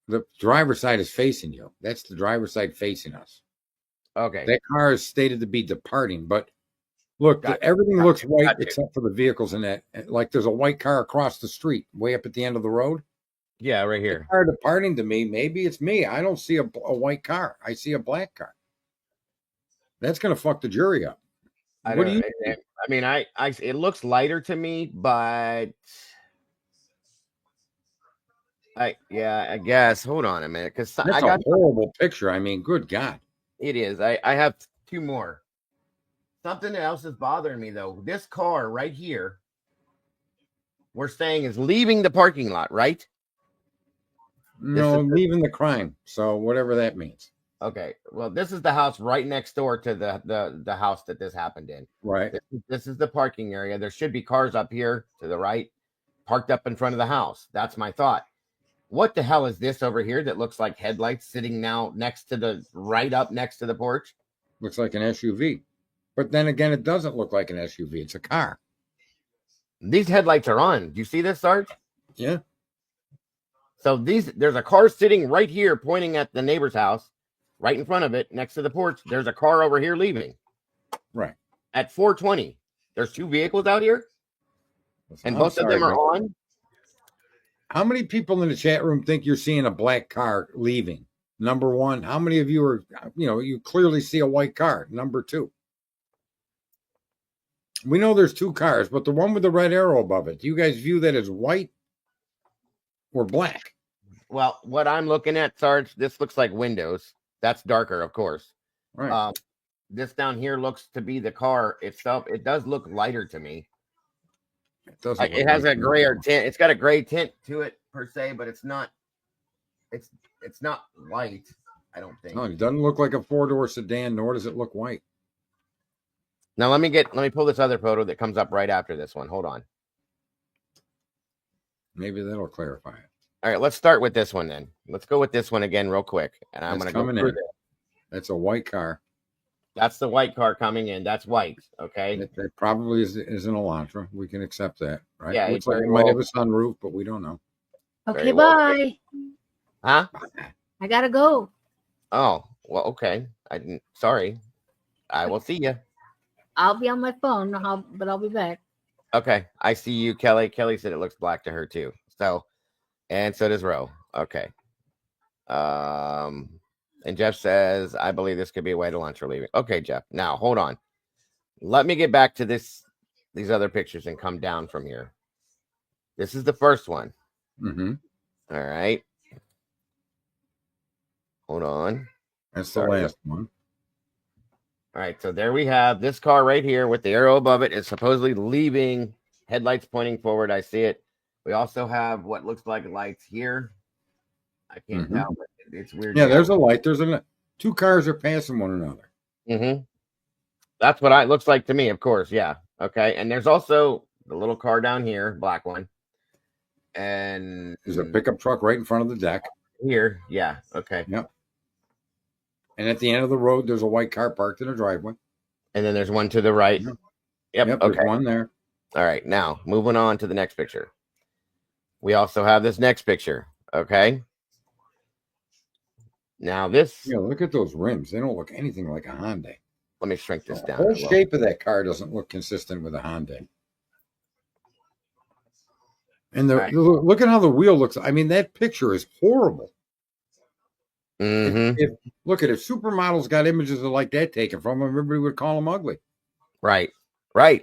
The driver's side is facing you. That's the driver's side facing us. Okay. That car is stated to be departing, but look, everything looks white except for the vehicles in that. Like there's a white car across the street, way up at the end of the road. Yeah, right here. The car departing to me, maybe it's me. I don't see a white car. I see a black car. That's going to fuck the jury up. What do you think? I mean, it looks lighter to me, but I guess. Hold on a minute, because I got a horrible picture. I mean, good God. It is. I have two more. Something else is bothering me, though. This car right here, we're saying is leaving the parking lot, right? No, leaving the crime. So whatever that means. Okay. Well, this is the house right next door to the house that this happened in. Right. This is the parking area. There should be cars up here to the right, parked up in front of the house. That's my thought. What the hell is this over here that looks like headlights sitting now next to up next to the porch? Looks like an SUV. But then again, it doesn't look like an SUV. It's a car. These headlights are on. Do you see this, Sarge? Yeah. So there's a car sitting right here pointing at the neighbor's house, right in front of it, next to the porch. There's a car over here leaving. Right. At 4:20. There's two vehicles out here. And both of them are on. How many people in the chat room think you're seeing a black car leaving? Number one. How many of you are, you clearly see a white car? Number two. We know there's two cars, but the one with the red arrow above it, do you guys view that as white or black? Well, what I'm looking at, Sarge, this looks like windows. That's darker, of course. Right. This down here looks to be the car itself. It does look lighter to me. It has a grayer tint. It's got a gray tint to it per se, but it's not. It's not white. I don't think. No, it doesn't look like a 4-door sedan, nor does it look white. Now let me pull this other photo that comes up right after this one. Hold on. Maybe that'll clarify it. All right, let's start with this one then. Let's go with this one again real quick, and I'm going to go through this. That's a white car. That's the white car coming in. That's white. Okay. That probably is an Elantra. We can accept that, right? Yeah. Looks like it might have a sunroof, but we don't know. Okay, bye. Huh? I gotta go. Oh, well, okay. Sorry. I will see you. I'll be on my phone, but I'll be back. Okay. I see you, Kelly. Kelly said it looks black to her too. So, and so does Ro. Okay. And Jeff says, I believe this could be a way to lunch or leaving. Okay, Jeff. Now, hold on. Let me get back to these other pictures and come down from here. This is the first one. Mm-hmm. All right. Hold on. That's the last one. All right. So there we have this car right here with the arrow above it is supposedly leaving, headlights pointing forward. I see it. We also have what looks like lights here. I can't tell, but it's weird. Yeah, there's a light. Two cars are passing one another. Mm-hmm. That's what it looks like to me, of course. Yeah. Okay. And there's also the little car down here, black one. And There's a pickup truck right in front of the deck. here, yeah, okay. Yep. And at the end of the road, there's a white car parked in a driveway. And then there's one to the right. Yep. Yep, Okay. there's one there. All right. Now moving on to the next picture. We also have this next picture. Okay. Now this. Yeah, look at those rims. They don't look anything like a Hyundai. Let me shrink this The down. whole shape of that car doesn't look consistent with a Hyundai. And look at how the wheel looks. I mean, that picture is horrible. Mm-hmm. Look at if supermodels got images like that taken from them, everybody would call them ugly. Right. I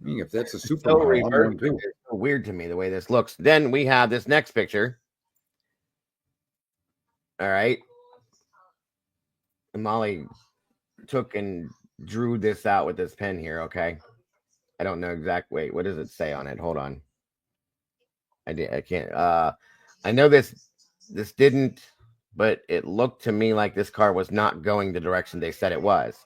mean, if that's a So supermodel, I'm one too. it's so weird to me the way this looks. Then we have this next picture. All right. And Molly took and drew this out with this pen here. Okay. I don't know exact. Wait, what does it say on it? Hold on. I can't. I know this didn't, but it looked to me like this car was not going the direction they said it was.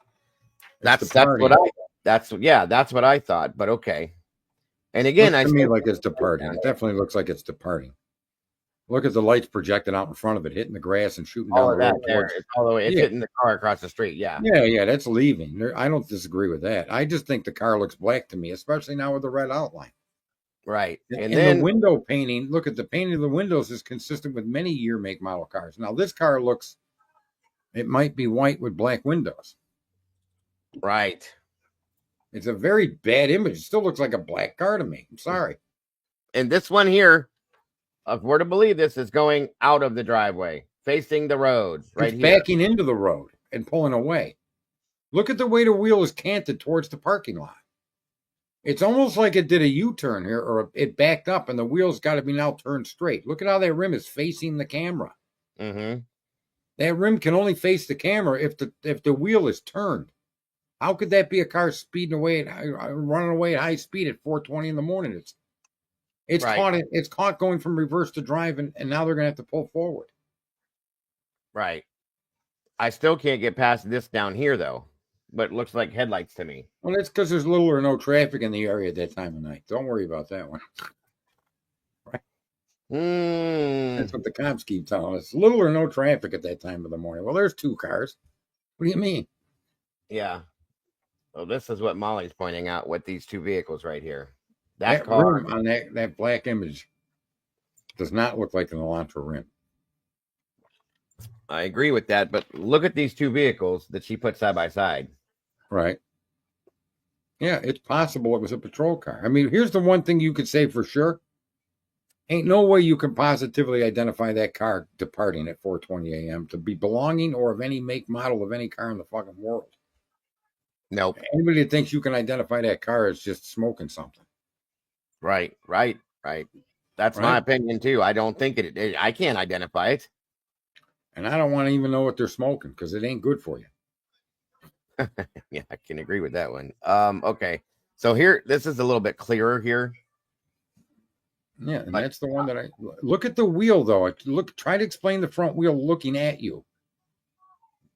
That's what I thought. But okay. And again, looks to me like it's departing. It definitely looks like it's departing. Look at the lights projected out in front of it, hitting the grass and shooting down the road. It's hitting the car across the street. Yeah. Yeah, that's leaving. I don't disagree with that. I just think the car looks black to me, especially now with the red outline. Right. And then the window painting, look at the painting of the windows is consistent with many year make model cars. Now this car looks, it might be white with black windows. Right. It's a very bad image. It still looks like a black car to me. I'm sorry. And this one here, if we're to believe this, is going out of the driveway, facing the road, right here. Backing into the road and pulling away. Look at the way the wheel is canted towards the parking lot. It's almost like it did a U-turn here, or it backed up, and the wheel's got to be now turned straight. Look at how that rim is facing the camera. Mm-hmm. That rim can only face the camera if the wheel is turned. How could that be a car speeding away running away at high speed at 4:20 in the morning? It's right. It's caught going from reverse to drive, and now they're gonna have to pull forward. Right. I still can't get past this down here though, but it looks like headlights to me. Well, that's because there's little or no traffic in the area at that time of night. Don't worry about that one. Right. That's what the cops keep telling us. Little or no traffic at that time of the morning. Well, there's two cars. What do you mean? Yeah. Well, this is what Molly's pointing out with these two vehicles right here. That car rim on that black image does not look like an Elantra rim. I agree with that, but look at these two vehicles that she put side by side. Right. Yeah, it's possible it was a patrol car. I mean, here's the one thing you could say for sure. Ain't no way you can positively identify that car departing at 4:20 a.m. to be belonging or of any make model of any car in the fucking world. Nope. Anybody that thinks you can identify that car is just smoking something. Right. That's my opinion too. I don't think I can't identify it. And I don't want to even know what they're smoking because it ain't good for you. Yeah, I can agree with that one. Okay. So here, this is a little bit clearer here. Yeah, and that's the one that I look at the wheel though. Try to explain the front wheel looking at you.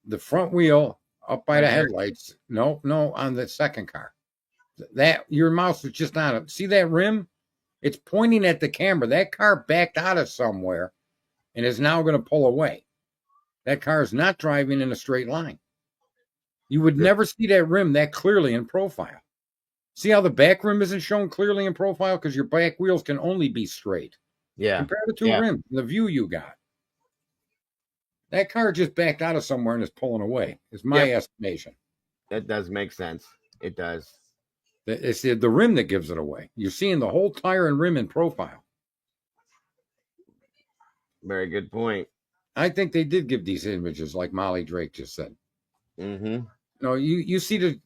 The front wheel up by the headlights. No, on the second car. That your mouse is just on it. See that rim? It's pointing at the camera. That car backed out of somewhere and is now going to pull away. That car is not driving in a straight line. You would never see that rim that clearly in profile. See how the back rim isn't shown clearly in profile? Because your back wheels can only be straight. Yeah. Compare the two rims, the view you got. That car just backed out of somewhere and is pulling away, is my estimation. That does make sense. It does. It's the rim that gives it away. You're seeing the whole tire and rim in profile. Very good point. I think they did give these images like Molly Drake just said. Mm-hmm. No, you see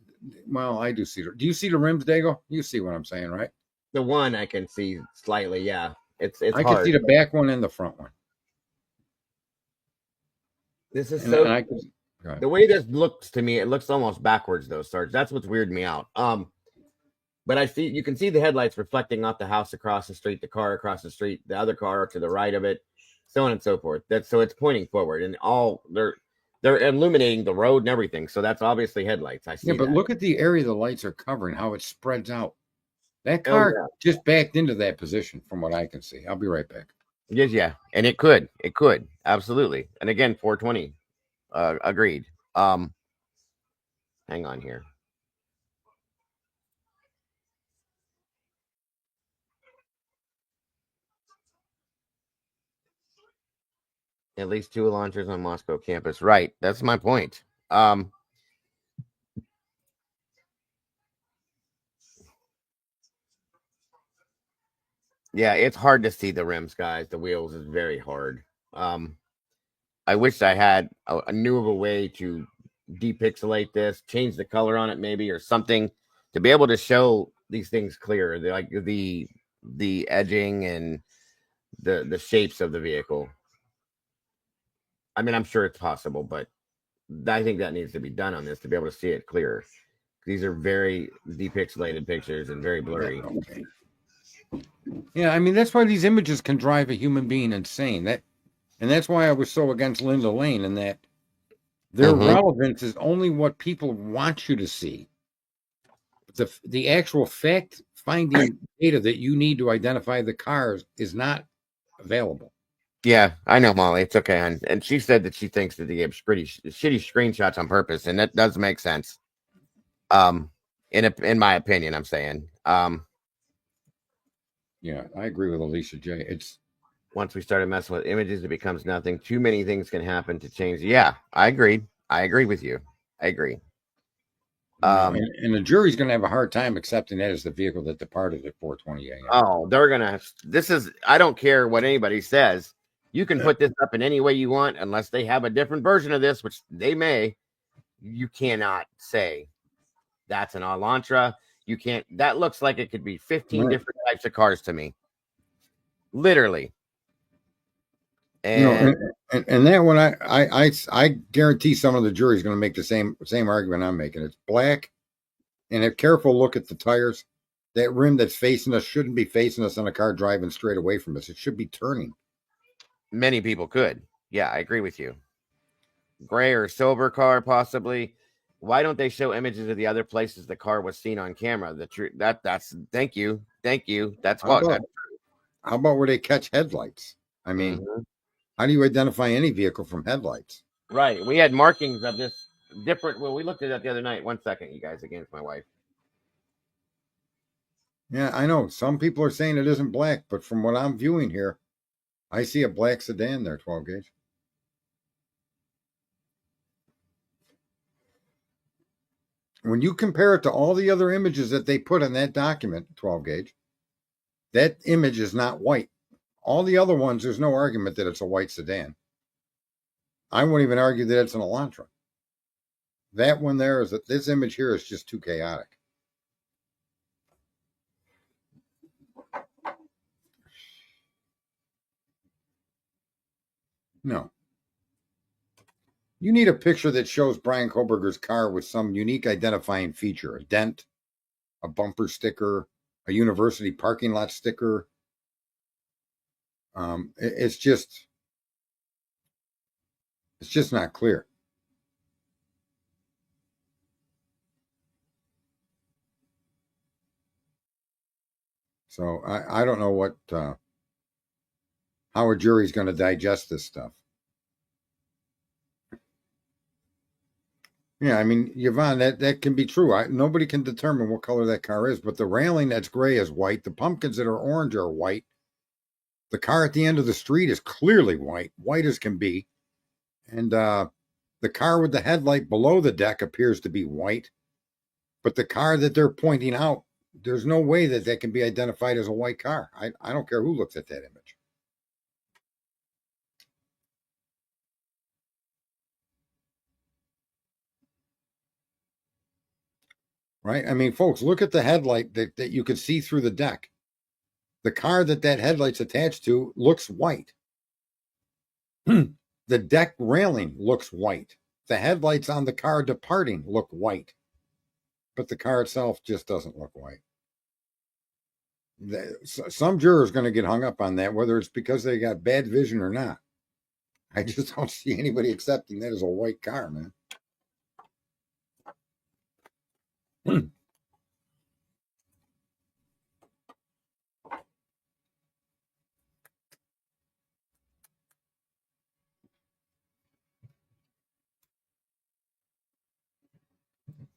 well, I do see do you see the rims, Dago? You see what I'm saying, right? The one I can see slightly, yeah. It's I hard. can see the back one and the front one. This is the way this looks to me, it looks almost backwards though, Sarge. That's what's weirding me out. But you can see the headlights reflecting off the house across the street, the car across the street, the other car to the right of it, so on and so forth. So it's pointing forward, and they're illuminating the road and everything. So that's obviously headlights. I see. Yeah, but look at the area the lights are covering, how it spreads out. That Oh, car yeah. just backed into that position from what I can see. I'll be right back. Yes, yeah. And it could. Absolutely. And again, 420. Agreed. Hang on here. At least 2 launchers on Moscow campus. Right. That's my point. Yeah, it's hard to see the rims, guys. The wheels is very hard. I wish I had a new of a way to depixelate this, change the color on it, maybe, or something to be able to show these things clearer, like the edging and the shapes of the vehicle. I mean, I'm sure it's possible, but I think that needs to be done on this to be able to see it clearer. These are very depixelated pictures and very blurry. Okay. Yeah, I mean, that's why these images can drive a human being insane. And that's why I was so against Linda Lane, and that their relevance is only what people want you to see. The actual fact finding data that you need to identify the cars is not available. Yeah, I know, Molly. It's okay. And she said that she thinks that they gave pretty shitty screenshots on purpose, and that does make sense. In my opinion, I'm saying. Yeah, I agree with Alicia J. It's Once we started messing with images, it becomes nothing. Too many things can happen to change. Yeah, I agree. I agree with you. I agree. and the jury's going to have a hard time accepting that as the vehicle that departed at 4:20 a.m. Oh, they're gonna. This is. I don't care what anybody says. You can put this up in any way you want, unless they have a different version of this, which they may. You cannot say that's an Elantra. You can't. That looks like it could be 15 different types of cars to me. Literally. And and that one, I guarantee some of the jury's going to make the same argument I'm making. It's black, and a careful look at the tires. That rim that's facing us shouldn't be facing us on a car driving straight away from us. It should be turning. many people could. Yeah, I agree with you. Gray or silver car, possibly. Why don't they show images of the other places the car was seen on camera? That's thank you. That's How what. about, how about where they catch headlights? I mean, how do you identify any vehicle from headlights? Right. We had markings of this different. Well, we looked at that the other night. 1 second, you guys, against my wife. Yeah, I know. Some people are saying it isn't black, but from what I'm viewing here, I see a black sedan there, 12 gauge. When you compare it to all the other images that they put in that document, 12 gauge, that image is not white. All the other ones, there's no argument that it's a white sedan. I won't even argue that it's an Elantra. That one there is that this image here is just too chaotic. No. You need a picture that shows Brian Koberger's car with some unique identifying feature, a dent, a bumper sticker, a university parking lot sticker. It's just not clear. So I don't know what how a jury's going to digest this stuff. Yeah, I mean, Yvonne, that can be true. Nobody can determine what color that car is, but the railing that's gray is white. The pumpkins that are orange are white. The car at the end of the street is clearly white as can be. And the car with the headlight below the deck appears to be white. But the car that they're pointing out, there's no way that can be identified as a white car. I don't care who looks at that image. Right? I mean, folks, look at the headlight that you can see through the deck. The car that headlight's attached to looks white. The deck railing looks white. The headlights on the car departing look white. But the car itself just doesn't look white. Some jurors going to get hung up on that, whether it's because they got bad vision or not. I just don't see anybody accepting that as a white car, man.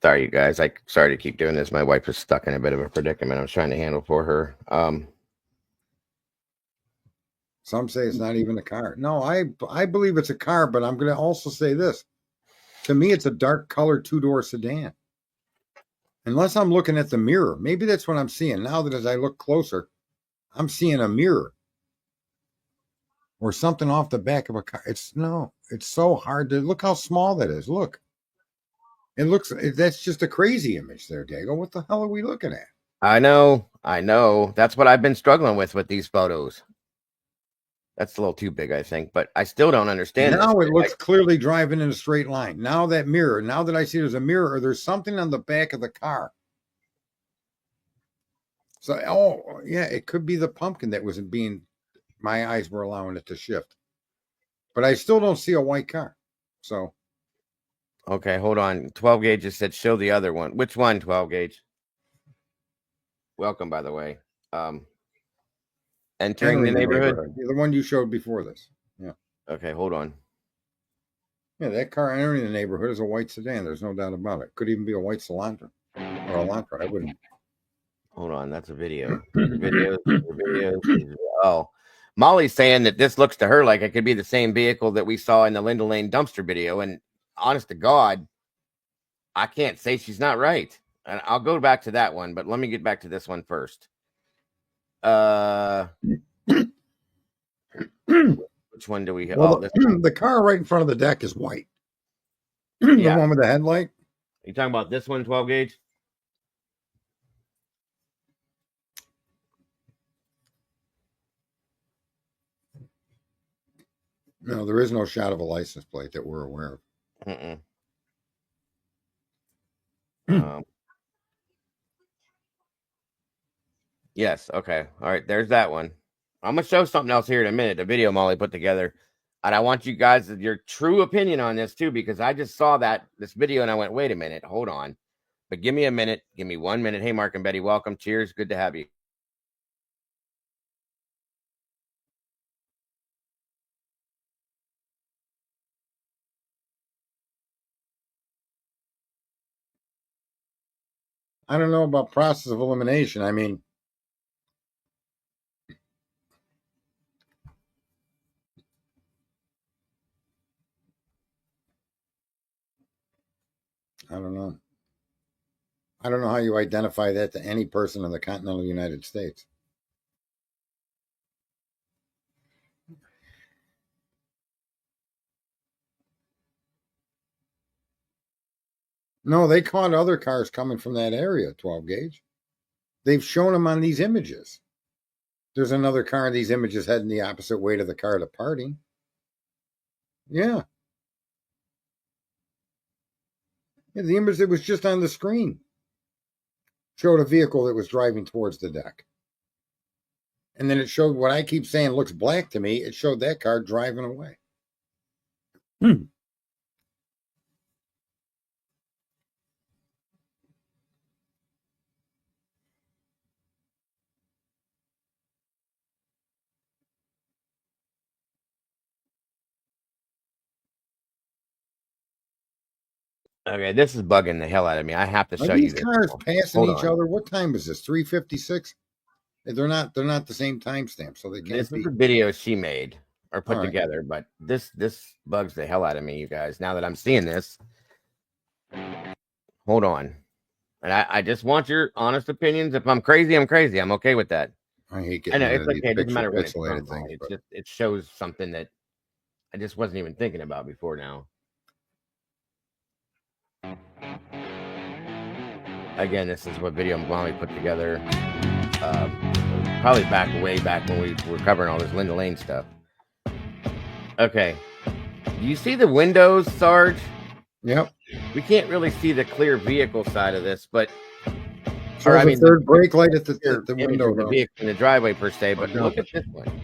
Sorry, you guys. Sorry to keep doing this. My wife is stuck in a bit of a predicament I was trying to handle for her. Some say it's not even a car. No, I believe it's a car, but I'm going to also say this. To me, it's a dark colored two-door sedan. Unless I'm looking at the mirror. Maybe that's what I'm seeing. Now that as I look closer, I'm seeing a mirror. Or something off the back of a car. It's so hard to look how small that is. Look. That's just a crazy image there, Dago. What the hell are we looking at? I know. That's what I've been struggling with these photos. That's a little too big, I think, but I still don't understand Now this. it looks clearly driving in a straight line. Now that mirror, now that I see there's a mirror, or there's something on the back of the car. So, oh, yeah, it could be the pumpkin that wasn't being, my eyes were allowing it to shift. But I still don't see a white car. So. Okay, hold on. 12 gauge just said show the other one. Which one, 12 gauge? Welcome, by the way. Entering the neighborhood. The one you showed before this. Yeah. Okay, hold on. Yeah, that car entering the neighborhood is a white sedan. There's no doubt about it. Could even be a white Elantra or a Elantra. I wouldn't. Hold on, that's a video. Videos. Oh, Molly's saying that this looks to her like it could be the same vehicle that we saw in the Linda Lane dumpster video. And honest to God, I can't say she's not right. And I'll go back to that one, but let me get back to this one first. Which one do we have? Well, the car right in front of the deck is white. The one with the headlight. You talking about this one, 12 gauge? No, there is no shot of a license plate that we're aware of. Yes. Okay. All right. There's that one. I'm going to show something else here in a minute. A video Molly put together. And I want you guys your true opinion on this too, because I just saw this video and I went, wait a minute, hold on. But give me a minute. Give me 1 minute. Hey, Mark and Betty, welcome. Cheers. Good to have you. I don't know about process of elimination. I mean, I don't know. I don't know how you identify that to any person in the continental United States. No, they caught other cars coming from that area, 12 gauge. They've shown them on these images. There's another car in these images heading the opposite way to the car departing. Yeah. Yeah, the image that was just on the screen showed a vehicle that was driving towards the deck. And then it showed what I keep saying looks black to me. It showed that car driving away. Okay, this is bugging the hell out of me. I have to show you this. These cars passing each other. What time is this? 3:56. They're not the same timestamp, so they can't. This is the video she made or put together, but this bugs the hell out of me, you guys. Now that I'm seeing this, hold on, and I just want your honest opinions. If I'm crazy, I'm crazy. I'm okay with that. I hate getting. I know it's okay. It doesn't matter what it's from. Things, it shows something that I just wasn't even thinking about before now. Again, this is what video Molly put together. Probably way back when we were covering all this Linda Lane stuff. Okay. Do you see the windows, Sarge? Yep. We can't really see the clear vehicle side of this, but the third brake light at the window, the vehicle in the driveway per se. But look at this one.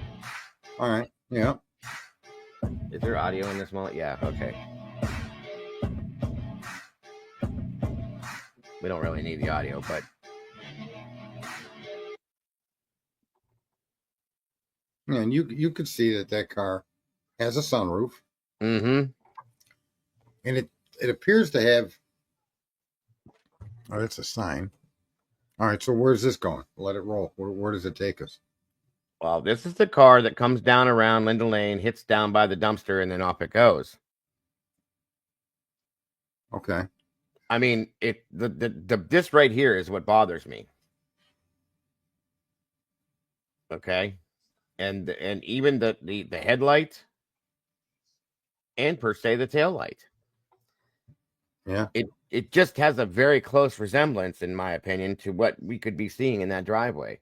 All right. Yeah. Is there audio in this moment? Yeah. Okay. We don't really need the audio, but yeah, and you could see that car has a sunroof. Mm-hmm. And it appears to have Oh, that's a sign. All right, so where's this going? Let it roll. Where does it take us? Well, this is the car that comes down around Linda Lane, hits down by the dumpster, and then off it goes. Okay. I mean, this right here is what bothers me. Okay, and even the headlight, and per se the tail light. Yeah. It just has a very close resemblance, in my opinion, to what we could be seeing in that driveway.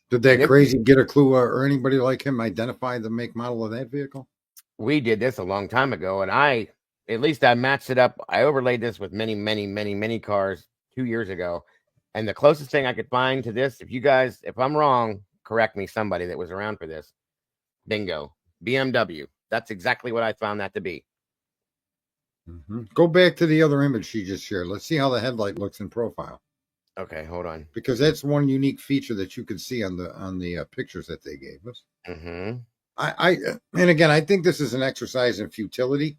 Did that crazy get a clue or anybody like him identify the make model of that vehicle? We did this a long time ago, and I matched it up. I overlaid this with many cars 2 years ago, and the closest thing I could find to this, if I'm wrong, correct me, somebody that was around for this. Bingo, BMW. That's exactly what I found that to be. Mm-hmm. Go back to the other image she just shared. Let's see how the headlight looks in profile. Okay, hold on. Because that's one unique feature that you can see on the pictures that they gave us. Mm-hmm. And again, I think this is an exercise in futility.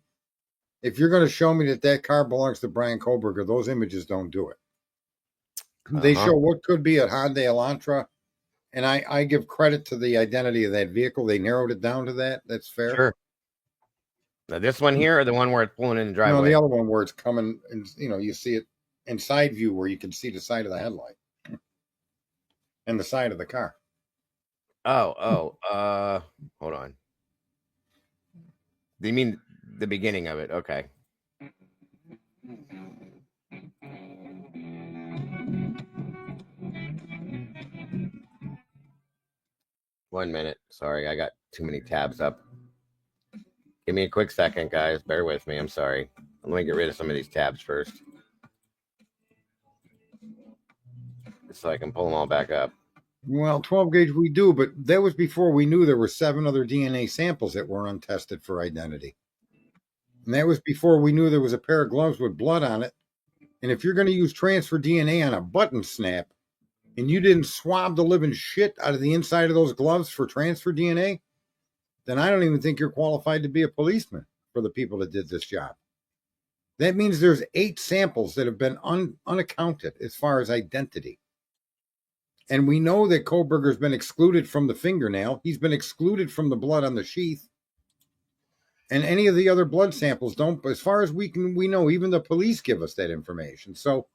If you're going to show me that car belongs to Brian Kohlberger, those images don't do it. They show what could be a Hyundai Elantra, and I give credit to the identity of that vehicle. They narrowed it down to that. That's fair. Sure. Now, this one here, or the one where it's pulling in the driveway? No, the other one where it's coming, and you see it in side view where you can see the side of the headlight and the side of the car. Hold on. Do you mean the beginning of it? Okay. One minute. Sorry, I got too many tabs up. Give me a quick second, guys. Bear with me. I'm sorry. Let me get rid of some of these tabs first, so I can pull them all back up. Well, 12 gauge we do, but that was before we knew there were 7 other DNA samples that were untested for identity. And that was before we knew there was a pair of gloves with blood on it. And if you're going to use transfer DNA on a button snap, and you didn't swab the living shit out of the inside of those gloves for transfer DNA, then I don't even think you're qualified to be a policeman for the people that did this job. That means there's 8 samples that have been unaccounted as far as identity. And we know that Kohlberger's been excluded from the fingernail. He's been excluded from the blood on the sheath. And any of the other blood samples don't, as far as we know, even the police give us that information. So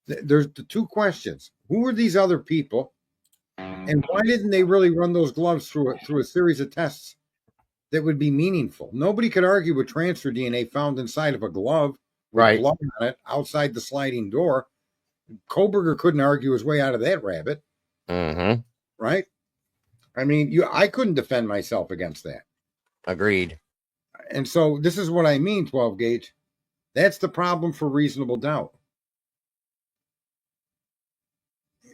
there's the 2 questions. Who are these other people? And why didn't they really run those gloves through a series of tests that would be meaningful? Nobody could argue with transfer DNA found inside of a glove with blood on it outside the sliding door. Kohlberger couldn't argue his way out of that rabbit. Mm-hmm. Right? I mean, I couldn't defend myself against that. Agreed. And so this is what I mean, 12 gauge. That's the problem for reasonable doubt.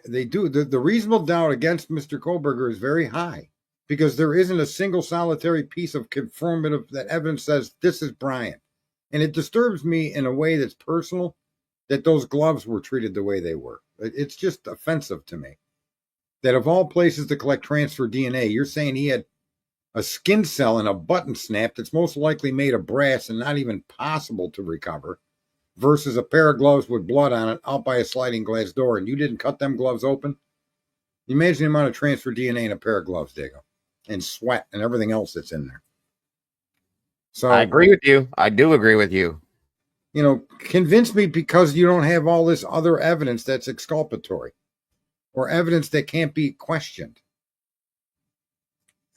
They do. The reasonable doubt against Mr. Kohlberger is very high because there isn't a single solitary piece of confirmative that evidence says this is Brian. And it disturbs me in a way that's personal that those gloves were treated the way they were. It's just offensive to me that of all places to collect transfer DNA, you're saying he had a skin cell and a button snap that's most likely made of brass and not even possible to recover versus a pair of gloves with blood on it out by a sliding glass door, and you didn't cut them gloves open. Imagine the amount of transfer DNA in a pair of gloves, Diego, and sweat and everything else that's in there. So I agree with you. I do agree with you. Convince me because you don't have all this other evidence that's exculpatory or evidence that can't be questioned.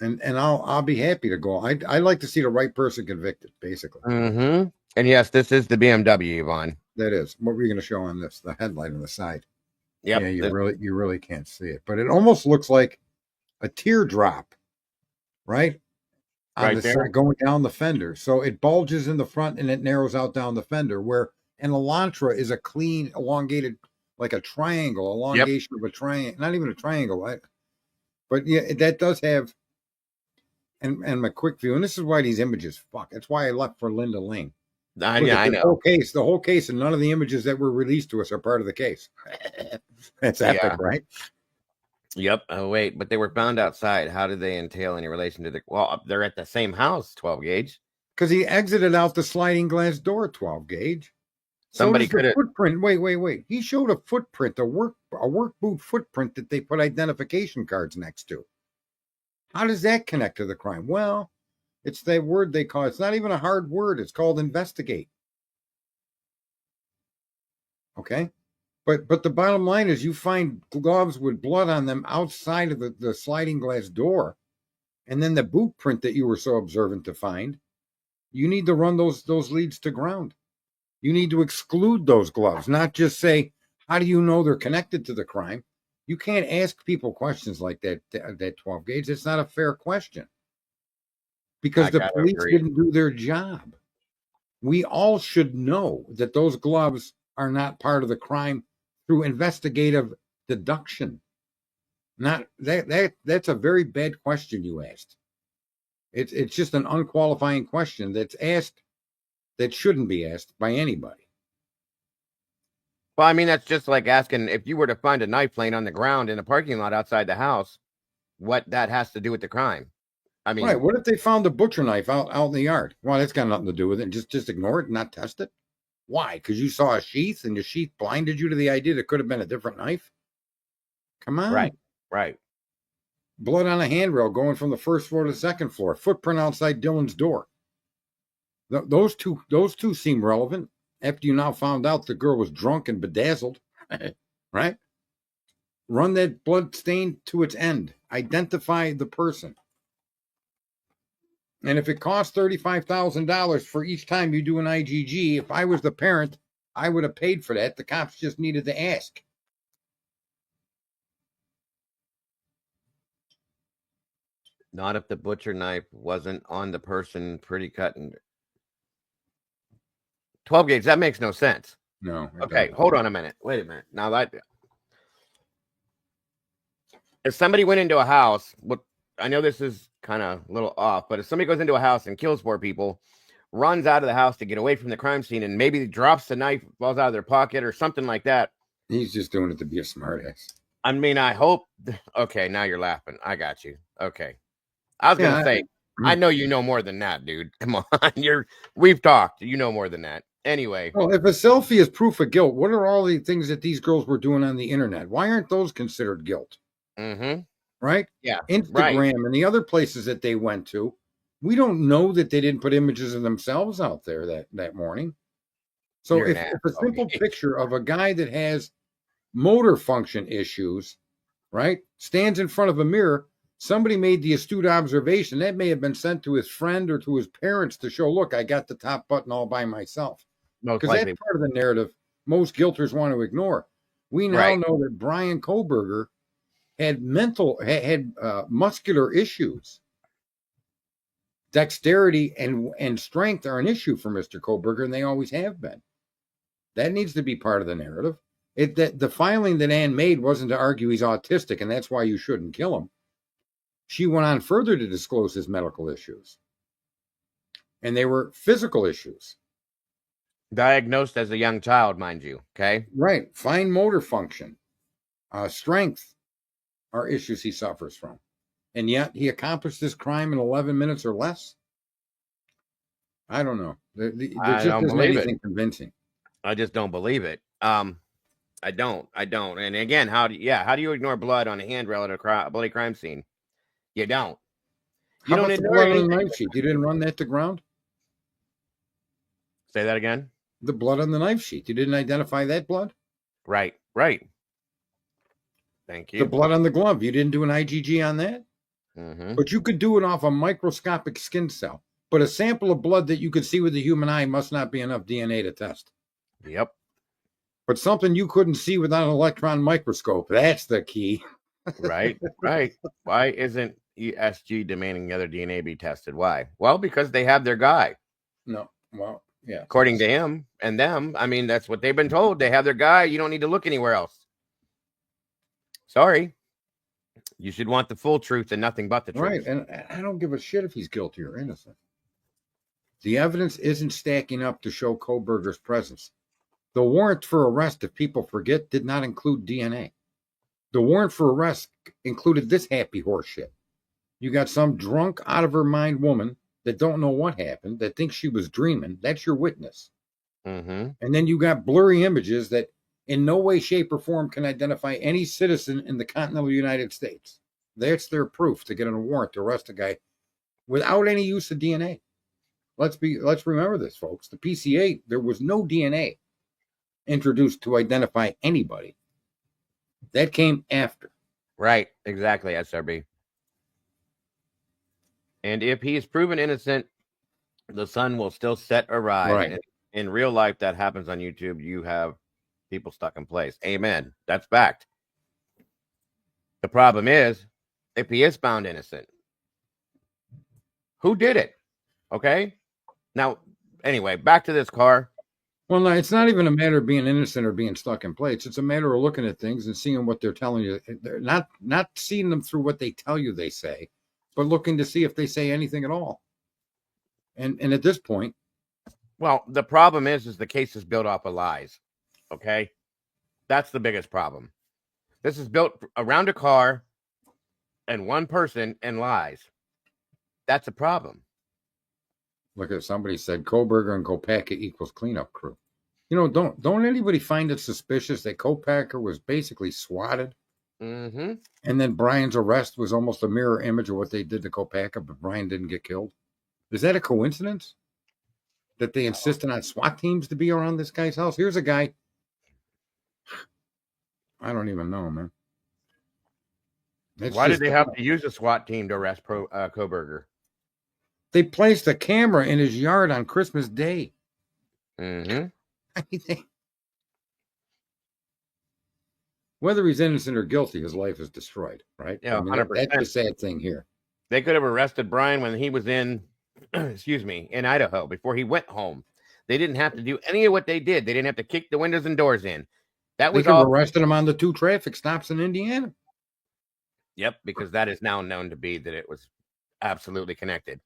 And I'll be happy to go. I like to see the right person convicted, basically. Mm-hmm. And yes, this is the BMW, Yvonne. That is. What were you going to show on this? The headlight on the side. Yep. Yeah, you really can't see it, but it almost looks like a teardrop, right? On the side, going down the fender. So it bulges in the front and it narrows out down the fender, where an Elantra is a clean, elongated, like a triangle, elongation of a triangle, not even a triangle, right? But yeah, that does have, and my quick view, and this is why these images fuck. That's why I left for Linda Lane. I know. The whole case, and none of the images that were released to us are part of the case. That's epic, right? Yep. Oh, wait, but they were found outside. How did they entail any relation to the? Well, they're at the same house, 12 gauge. Because he exited out the sliding glass door, 12 gauge. Somebody so could does have. the footprint. Wait. He showed a footprint, a work boot footprint that they put identification cards next to. How does that connect to the crime? Well, it's that word they call. It's not even a hard word. It's called investigate. Okay. But the bottom line is you find gloves with blood on them outside of the sliding glass door, and then the boot print that you were so observant to find. You need to run those leads to ground. You need to exclude those gloves, not just say, how do you know they're connected to the crime? You can't ask people questions like that 12 gauge. It's not a fair question because I the gotta police agree. didn't do their job. We all should know that those gloves are not part of the crime through investigative deduction. Not that's a very bad question you asked. It's just an unqualifying question that's asked that shouldn't be asked by anybody. Well, I mean, that's just like asking if you were to find a knife laying on the ground in a parking lot outside the house, what that has to do with the crime. I mean, Right. What if they found a butcher knife out in the yard? Well, that's got nothing to do with it. Just ignore it and not test it. Why? Because you saw a sheath and the sheath blinded you to the idea that it could have been a different knife? Come on. right. Blood on a handrail going from the first floor to the second floor. Footprint outside Dylan's door. Those two seem relevant after you now found out the girl was drunk and bedazzled. Right? Run that blood stain to its end. Identify the person. And if it costs $35,000 for each time you do an IgG, if I was the parent, I would have paid for that. The cops just needed to ask. Not if the butcher knife wasn't on the person pretty cut and 12 gauge. That makes no sense. No. Okay, hold on a minute. Wait a minute. Now that if somebody went into a house, what I know this is kind of a little off, but if somebody goes into a house and kills 4 people, runs out of the house to get away from the crime scene, and maybe drops the knife, falls out of their pocket or something like that. He's just doing it to be a smartass. I mean, I hope. Okay, now you're laughing. I got you. Okay. I was gonna say, I know you know more than that, dude. Come on, we've talked. You know more than that. Anyway. Well, if a selfie is proof of guilt, what are all the things that these girls were doing on the internet? Why aren't those considered guilt? Mm-hmm. Right? Yeah. Instagram right. and the other places that they went to, we don't know that they didn't put images of themselves out there that morning. So if a simple picture of a guy that has motor function issues, right, stands in front of a mirror, somebody made the astute observation that may have been sent to his friend or to his parents to show, look, I got the top button all by myself. Because that's part of the narrative most guilters want to ignore. We now know that Brian Kohlberger had muscular issues. Dexterity and strength are an issue for Mr. Kohlberger, and they always have been. That needs to be part of the narrative. The filing that Ann made wasn't to argue he's autistic, and that's why you shouldn't kill him. She went on further to disclose his medical issues. And they were physical issues. Diagnosed as a young child, mind you. Okay. Right. Fine motor function, strength are issues he suffers from. And yet he accomplished this crime in 11 minutes or less. I don't know. There just isn't anything convincing. I just don't believe it. I don't. And again, how do you ignore blood on a handrail at a bloody crime scene? You don't. How about the blood on the knife sheet? You didn't run that to ground? Say that again? The blood on the knife sheet. You didn't identify that blood? Right. Thank you. The blood on the glove. You didn't do an IgG on that? Mm-hmm. But you could do it off a microscopic skin cell. But a sample of blood that you could see with the human eye must not be enough DNA to test. Yep. But something you couldn't see without an electron microscope. That's the key. Right. Why isn't ESG demanding the other DNA be tested? Why? Well, because they have their guy. No. Well, yeah. According to him and them, I mean, that's what they've been told. They have their guy. You don't need to look anywhere else. Sorry. You should want the full truth and nothing but the truth. Right. And I don't give a shit if he's guilty or innocent. The evidence isn't stacking up to show Kohlberger's presence. The warrant for arrest, if people forget, did not include DNA. The warrant for arrest included this happy horse shit. You got some drunk, out of her mind woman that don't know what happened, that thinks she was dreaming. That's your witness. Mm-hmm. And then you got blurry images that in no way, shape, or form can identify any citizen in the continental United States. That's their proof to get a warrant to arrest a guy without any use of DNA. Let's remember this, folks. The PCA, there was no DNA introduced to identify anybody. That came after. Right. Exactly, SRB. And if he is proven innocent, the sun will still set or rise. Right. And in real life, that happens on YouTube. You have people stuck in place. Amen. That's fact. The problem is, if he is found innocent, who did it? Okay. Now, anyway, back to this car. Well, no, it's not even a matter of being innocent or being stuck in place. It's a matter of looking at things and seeing what they're telling you. They're not seeing them through what they tell you they say, but looking to see if they say anything at all. And at this point, Well, the problem is the case is built off of lies. Okay. That's the biggest problem. This is built around a car and one person and lies. That's a problem. look at somebody said Koberger and Kopacka equals cleanup crew. You know, don't anybody find it suspicious that Kopacka was basically swatted, Mm-hmm. and then Brian's arrest was almost a mirror image of what they did to Kopacka, but Brian didn't get killed? Is that a coincidence that they insisted on SWAT teams to be around this guy's house? Here's a guy. I don't even know, man. Why did they have to use a SWAT team to arrest Koberger? They placed a camera in his yard on Christmas Day. Mm-hmm. I mean, whether he's innocent or guilty, his life is destroyed, right? Yeah, I mean, 100%. that's the sad thing here. They could have arrested Brian when he was in, in Idaho before he went home. They didn't have to do any of what they did. They didn't have to kick the windows and doors in. That They was could have all. arrested him on the 2 traffic stops in Indiana. Yep, because that is now known to be that it was absolutely connected.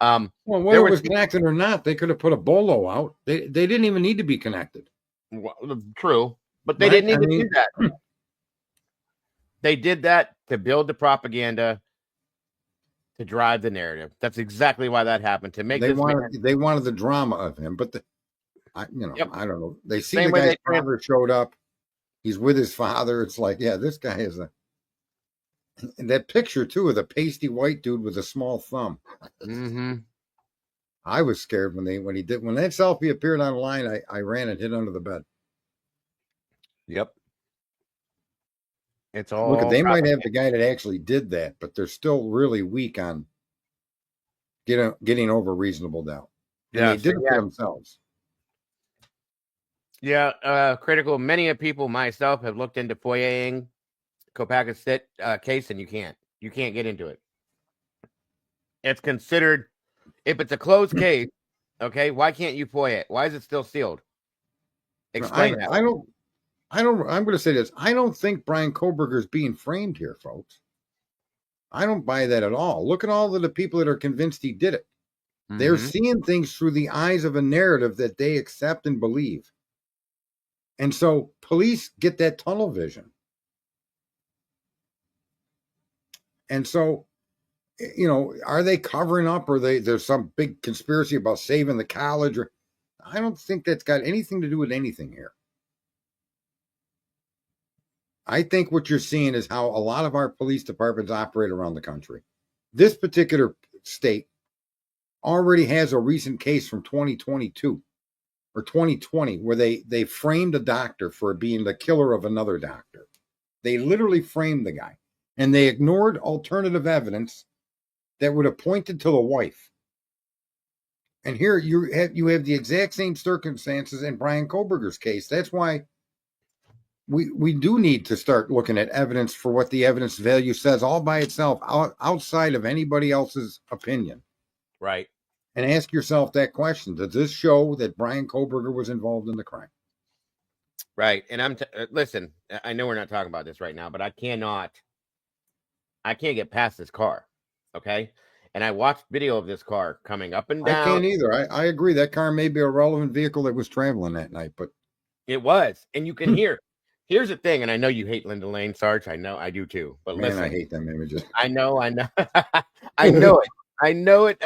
Well, whether it was connected or not, they could have put a bolo out. They didn't even need to be connected. Well, true, but they Right? didn't need to do that. They did that to build the propaganda, to drive the narrative. That's exactly why that happened. To make They this wanted the drama of him, but Yep. I don't know. They see Same the way guy's father showed up. He's with his father. It's like, yeah, this guy is and that picture too of the pasty white dude with a small thumb. Mm-hmm. I was scared when that selfie appeared online. I ran and hid under the bed. Yep. It's all. Look, they might have the guy that actually did that, but they're still really weak on getting over reasonable doubt. And Yeah, they did it for themselves. Yeah, critical. Many of people, myself, have looked into FOIAing Kopacka's case, and you can't get into it. It's considered, if it's a closed case, okay, why can't you FOIA it? Why is it still sealed? Explain that. I'm going to say this. I don't think Brian Koberger is being framed here, folks. I don't buy that at all. Look at all of the people that are convinced he did it. Mm-hmm. They're seeing things through the eyes of a narrative that they accept and believe. And so police get that tunnel vision. And so, are they covering up, or there's some big conspiracy about saving the college? Or I don't think that's got anything to do with anything here. I think what you're seeing is how a lot of our police departments operate around the country. This particular state already has a recent case from 2022 or 2020 where they framed a doctor for being the killer of another doctor. They literally framed the guy, and they ignored alternative evidence that would have pointed to the wife. And here you have the exact same circumstances in Brian Koberger's case. That's why we do need to start looking at evidence for what the evidence value says all by itself, outside of anybody else's opinion. Right. And ask yourself that question. Does this show that Brian Koberger was involved in the crime? Right. And listen, I know we're not talking about this right now, but I can't get past this car. Okay. And I watched video of this car coming up and down. I can't either. I agree. That car may be a relevant vehicle that was traveling that night, but it was. And you can hear. Here's the thing, and I know you hate Linda Lane, Sarge. I know I do too. But man, listen, I hate them images. I know. I know it.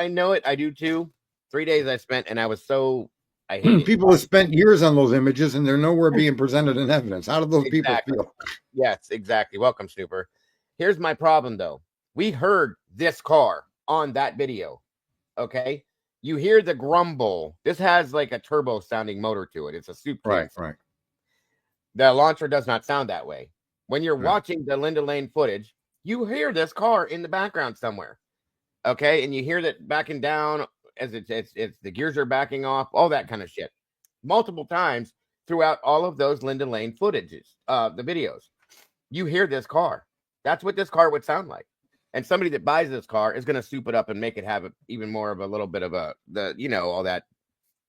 I do too. 3 days I spent, and I was so I hate it. People have spent years on those images and they're nowhere being presented in evidence. How do those people Exactly. feel? Yes, exactly. Welcome, Snooper. Here's my problem, though. We heard this car on that video. Okay. You hear the grumble. This has like a turbo sounding motor to it. It's a soup can. Right. The Elantra does not sound that way. When you're No. watching the Linda Lane footage, you hear this car in the background somewhere. Okay. And you hear that backing down as it's the gears are backing off, all that kind of shit. Multiple times throughout all of those Linda Lane footages, the videos. You hear this car. That's what this car would sound like. And somebody that buys this car is going to soup it up and make it have even more of a little bit of all that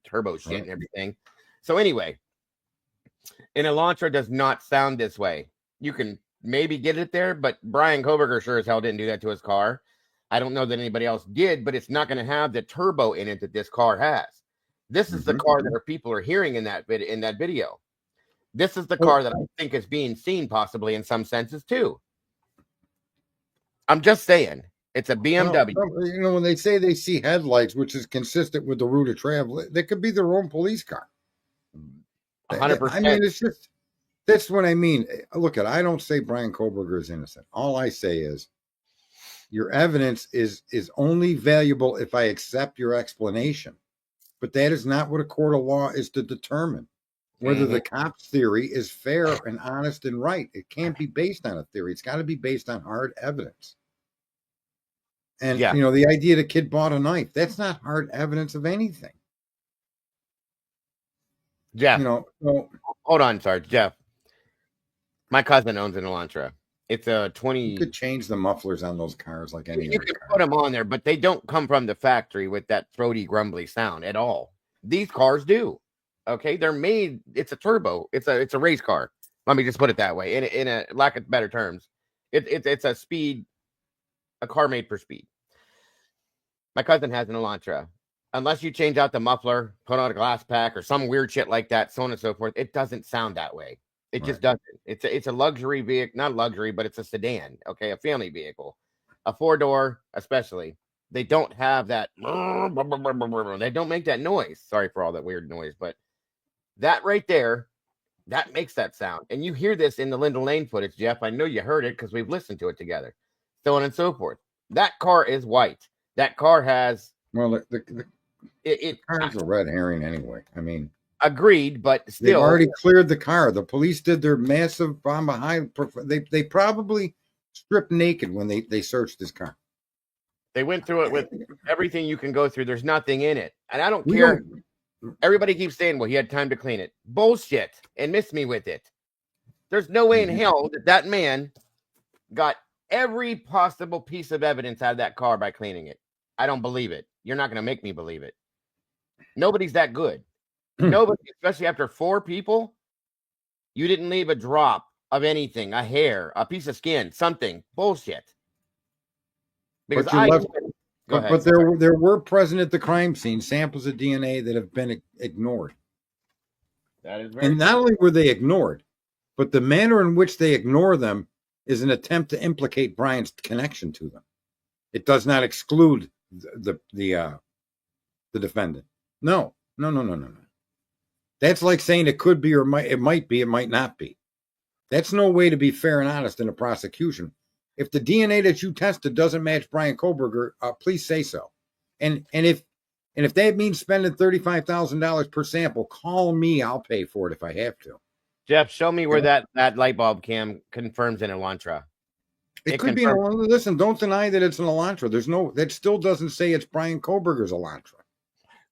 turbo shit and everything. So anyway, an Elantra does not sound this way. You can maybe get it there, but Brian Koberger sure as hell didn't do that to his car. I don't know that anybody else did, but it's not going to have the turbo in it that this car has. This is the car that people are hearing in that video. This is the car that I think is being seen possibly in some senses too. I'm just saying, it's a BMW. Well, when they say they see headlights, which is consistent with the route of travel, they could be their own police car. 100%. I mean, it's just, that's what I mean. Look, I don't say Brian Koberger is innocent. All I say is your evidence is only valuable if I accept your explanation. But that is not what a court of law is to determine. Whether the cop's theory is fair and honest and right. It can't be based on a theory. It's got to be based on hard evidence. And, the idea the kid bought a knife, that's not hard evidence of anything. Jeff, hold on, Sarge. Jeff, my cousin owns an Elantra. It's a 20. You could change the mufflers on those cars like any You other can car. put them on there, but they don't come from the factory with that throaty, grumbly sound at all. These cars do. Okay, they're made. It's a turbo. It's a race car. Let me just put it that way. In a lack of better terms, it's a car made for speed. My cousin has an Elantra. Unless you change out the muffler, put on a glass pack or some weird shit like that, so on and so forth, it doesn't sound that way. It just doesn't. It's a luxury vehicle, not luxury, but it's a sedan. Okay, a family vehicle, a 4-door, especially. They don't have that. They don't make that noise. Sorry for all that weird noise, but that right there, that makes that sound. And you hear this in the Linda Lane footage, Jeff. I know you heard it because we've listened to it together. So on and so forth. That car is white. That car has... Well, the car's a red herring anyway. I mean... Agreed, but still... They've already cleared the car. The police did their massive bomb behind... They probably stripped naked when they searched this car. They went through it with everything you can go through. There's nothing in it. And I don't care... Everybody keeps saying, well, he had time to clean it. Bullshit. And miss me with it. There's no way in hell that man got every possible piece of evidence out of that car by cleaning it. I don't believe it. You're not going to make me believe it. Nobody's that good. Nobody, especially after 4 people, you didn't leave a drop of anything, a hair, a piece of skin, something. Bullshit. Because But there were present at the crime scene samples of DNA that have been ignored. That is very and not only were they ignored, but the manner in which they ignore them is an attempt to implicate Brian's connection to them. It does not exclude the defendant. No. That's like saying it could be or it might be, it might not be. That's no way to be fair and honest in a prosecution. If the DNA that you tested doesn't match Brian Koberger, please say so. And if that means spending $35,000 per sample, call me. I'll pay for it if I have to. Jeff, show me where that light bulb cam confirms an Elantra. It could be an Elantra. Listen, don't deny that it's an Elantra. That still doesn't say it's Brian Koberger's Elantra.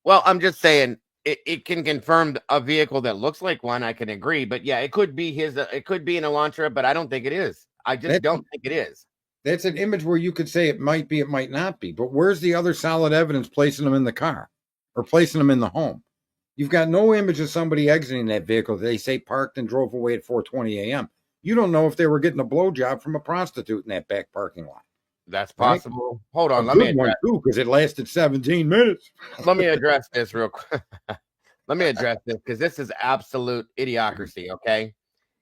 Well, I'm just saying it can confirm a vehicle that looks like one. I can agree, but yeah, it could be it could be an Elantra, but I don't think it is. I just don't think it is. That's an image where you could say it might be, it might not be. But where's the other solid evidence placing them in the car or placing them in the home? You've got no image of somebody exiting that vehicle. They say parked and drove away at 4:20 a.m. You don't know if they were getting a blowjob from a prostitute in that back parking lot. That's possible. Right? Hold on. Let me address too, because it lasted 17 minutes. Let me address this real quick. Let me address this because this is absolute idiocracy. Okay.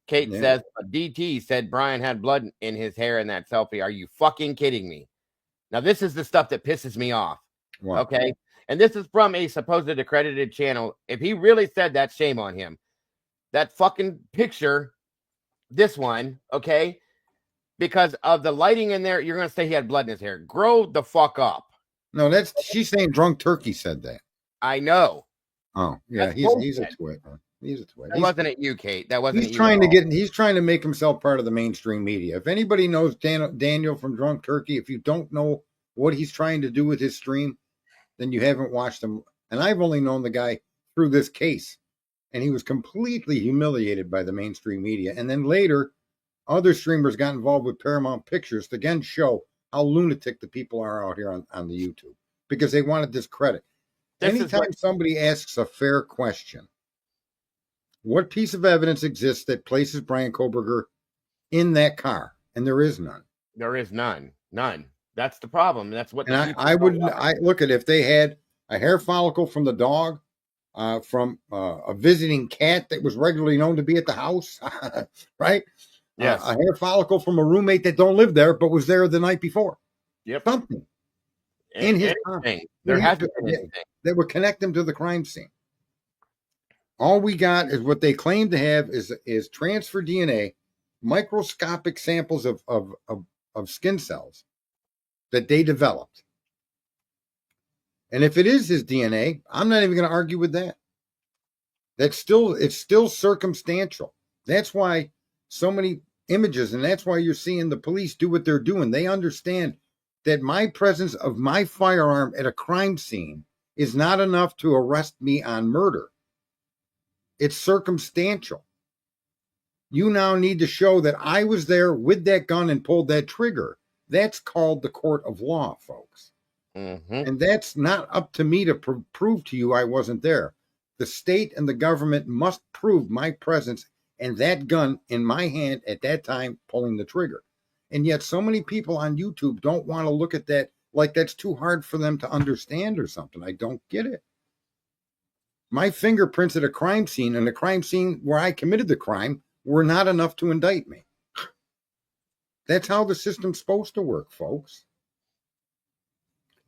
Kate says, DT said Brian had blood in his hair in that selfie. Are you fucking kidding me? Now, this is the stuff that pisses me off. What? Okay. And this is from a supposed accredited channel. If he really said that, shame on him. That fucking picture, this one, okay, because of the lighting in there, you're going to say he had blood in his hair. Grow the fuck up. No, she's saying Drunk Turkey said that. I know. Oh, yeah, That's he's a bullshit. twit. Man. He's a twit. That wasn't at you, Kate. That wasn't He's at you trying at to all. he's trying to make himself part of the mainstream media. If anybody knows Daniel from Drunk Turkey, if you don't know what he's trying to do with his stream, then you haven't watched him. And I've only known the guy through this case, and he was completely humiliated by the mainstream media. And then later, other streamers got involved with Paramount Pictures to again show how lunatic the people are out here on the YouTube because they want to discredit. Anytime somebody asks a fair question, what piece of evidence exists that places Brian Koberger in that car? And there is none. There is none. None. That's the problem. That's what. And I look at if they had a hair follicle from the dog, from a visiting cat that was regularly known to be at the house, right? Yes. A hair follicle from a roommate that don't live there but was there the night before. Yep. Something in his car. There has to be anything that would connect them to the crime scene. All we got is what they claim to have is transfer DNA, microscopic samples of skin cells that they developed. And if it is his DNA, I'm not even going to argue with that. It's still circumstantial. That's why so many images, and that's why you're seeing the police do what they're doing. They understand that my presence of my firearm at a crime scene is not enough to arrest me on murder. It's circumstantial. You now need to show that I was there with that gun and pulled that trigger. That's called the court of law, folks. Mm-hmm. And that's not up to me to prove to you I wasn't there. The state and the government must prove my presence and that gun in my hand at that time pulling the trigger. And yet so many people on YouTube don't want to look at that like that's too hard for them to understand or something. I don't get it. My fingerprints at a crime scene and the crime scene where I committed the crime were not enough to indict me. That's how the system's supposed to work, folks.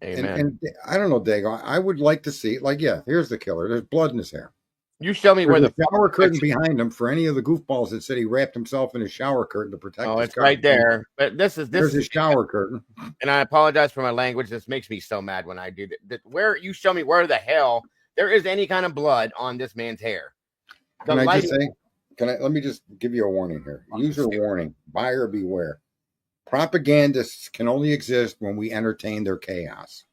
Amen. And I don't know, Dago. I would like to see, like, yeah, here's the killer. There's blood in his hair. You show me where the shower curtain behind him for any of the goofballs that said he wrapped himself in his shower curtain to protect. Oh, his it's right there. But there's his shower curtain. And I apologize for my language. This makes me so mad when I do that. Where you show me where the hell there is any kind of blood on this man's hair. Can I just say? Let me just give you a warning here. User warning: buyer beware. Propagandists can only exist when we entertain their chaos,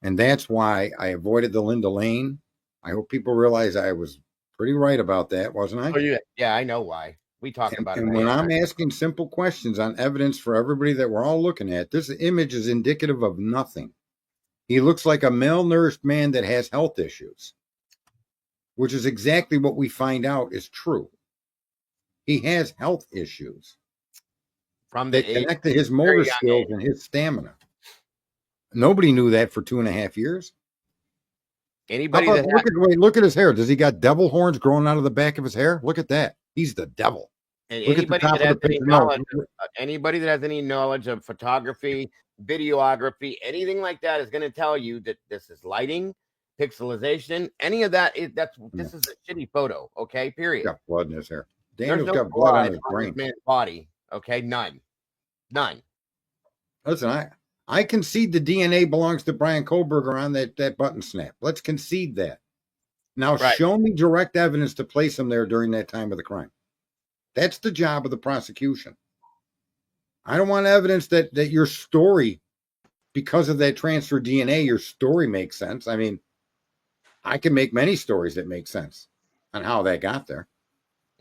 and that's why I avoided the Linda Lane. I hope people realize I was pretty right about that, wasn't I? Oh, yeah, I know why. We talked about it. And when I'm asking simple questions on evidence for everybody that we're all looking at, this image is indicative of nothing. He looks like a malnourished man that has health issues, which is exactly what we find out is true. He has health issues that connect to his motor skills and his stamina. Nobody knew that for 2.5 years. Look at his hair. Does he got devil horns growing out of the back of his hair? Look at that. He's the devil. And anybody that has any knowledge of photography, videography, anything like that is going to tell you that this is lighting, pixelization, any of that. This is a shitty photo. Okay, period. He's got blood in his hair. Daniel's got blood on his brain. This man's body. Okay, none. Listen, I concede the DNA belongs to Brian Koberger on that button snap. Let's concede that. Now show me direct evidence to place him there during that time of the crime. That's the job of the prosecution. I don't want evidence that your story, because of that transfer DNA, your story makes sense. I mean, I can make many stories that make sense on how that got there.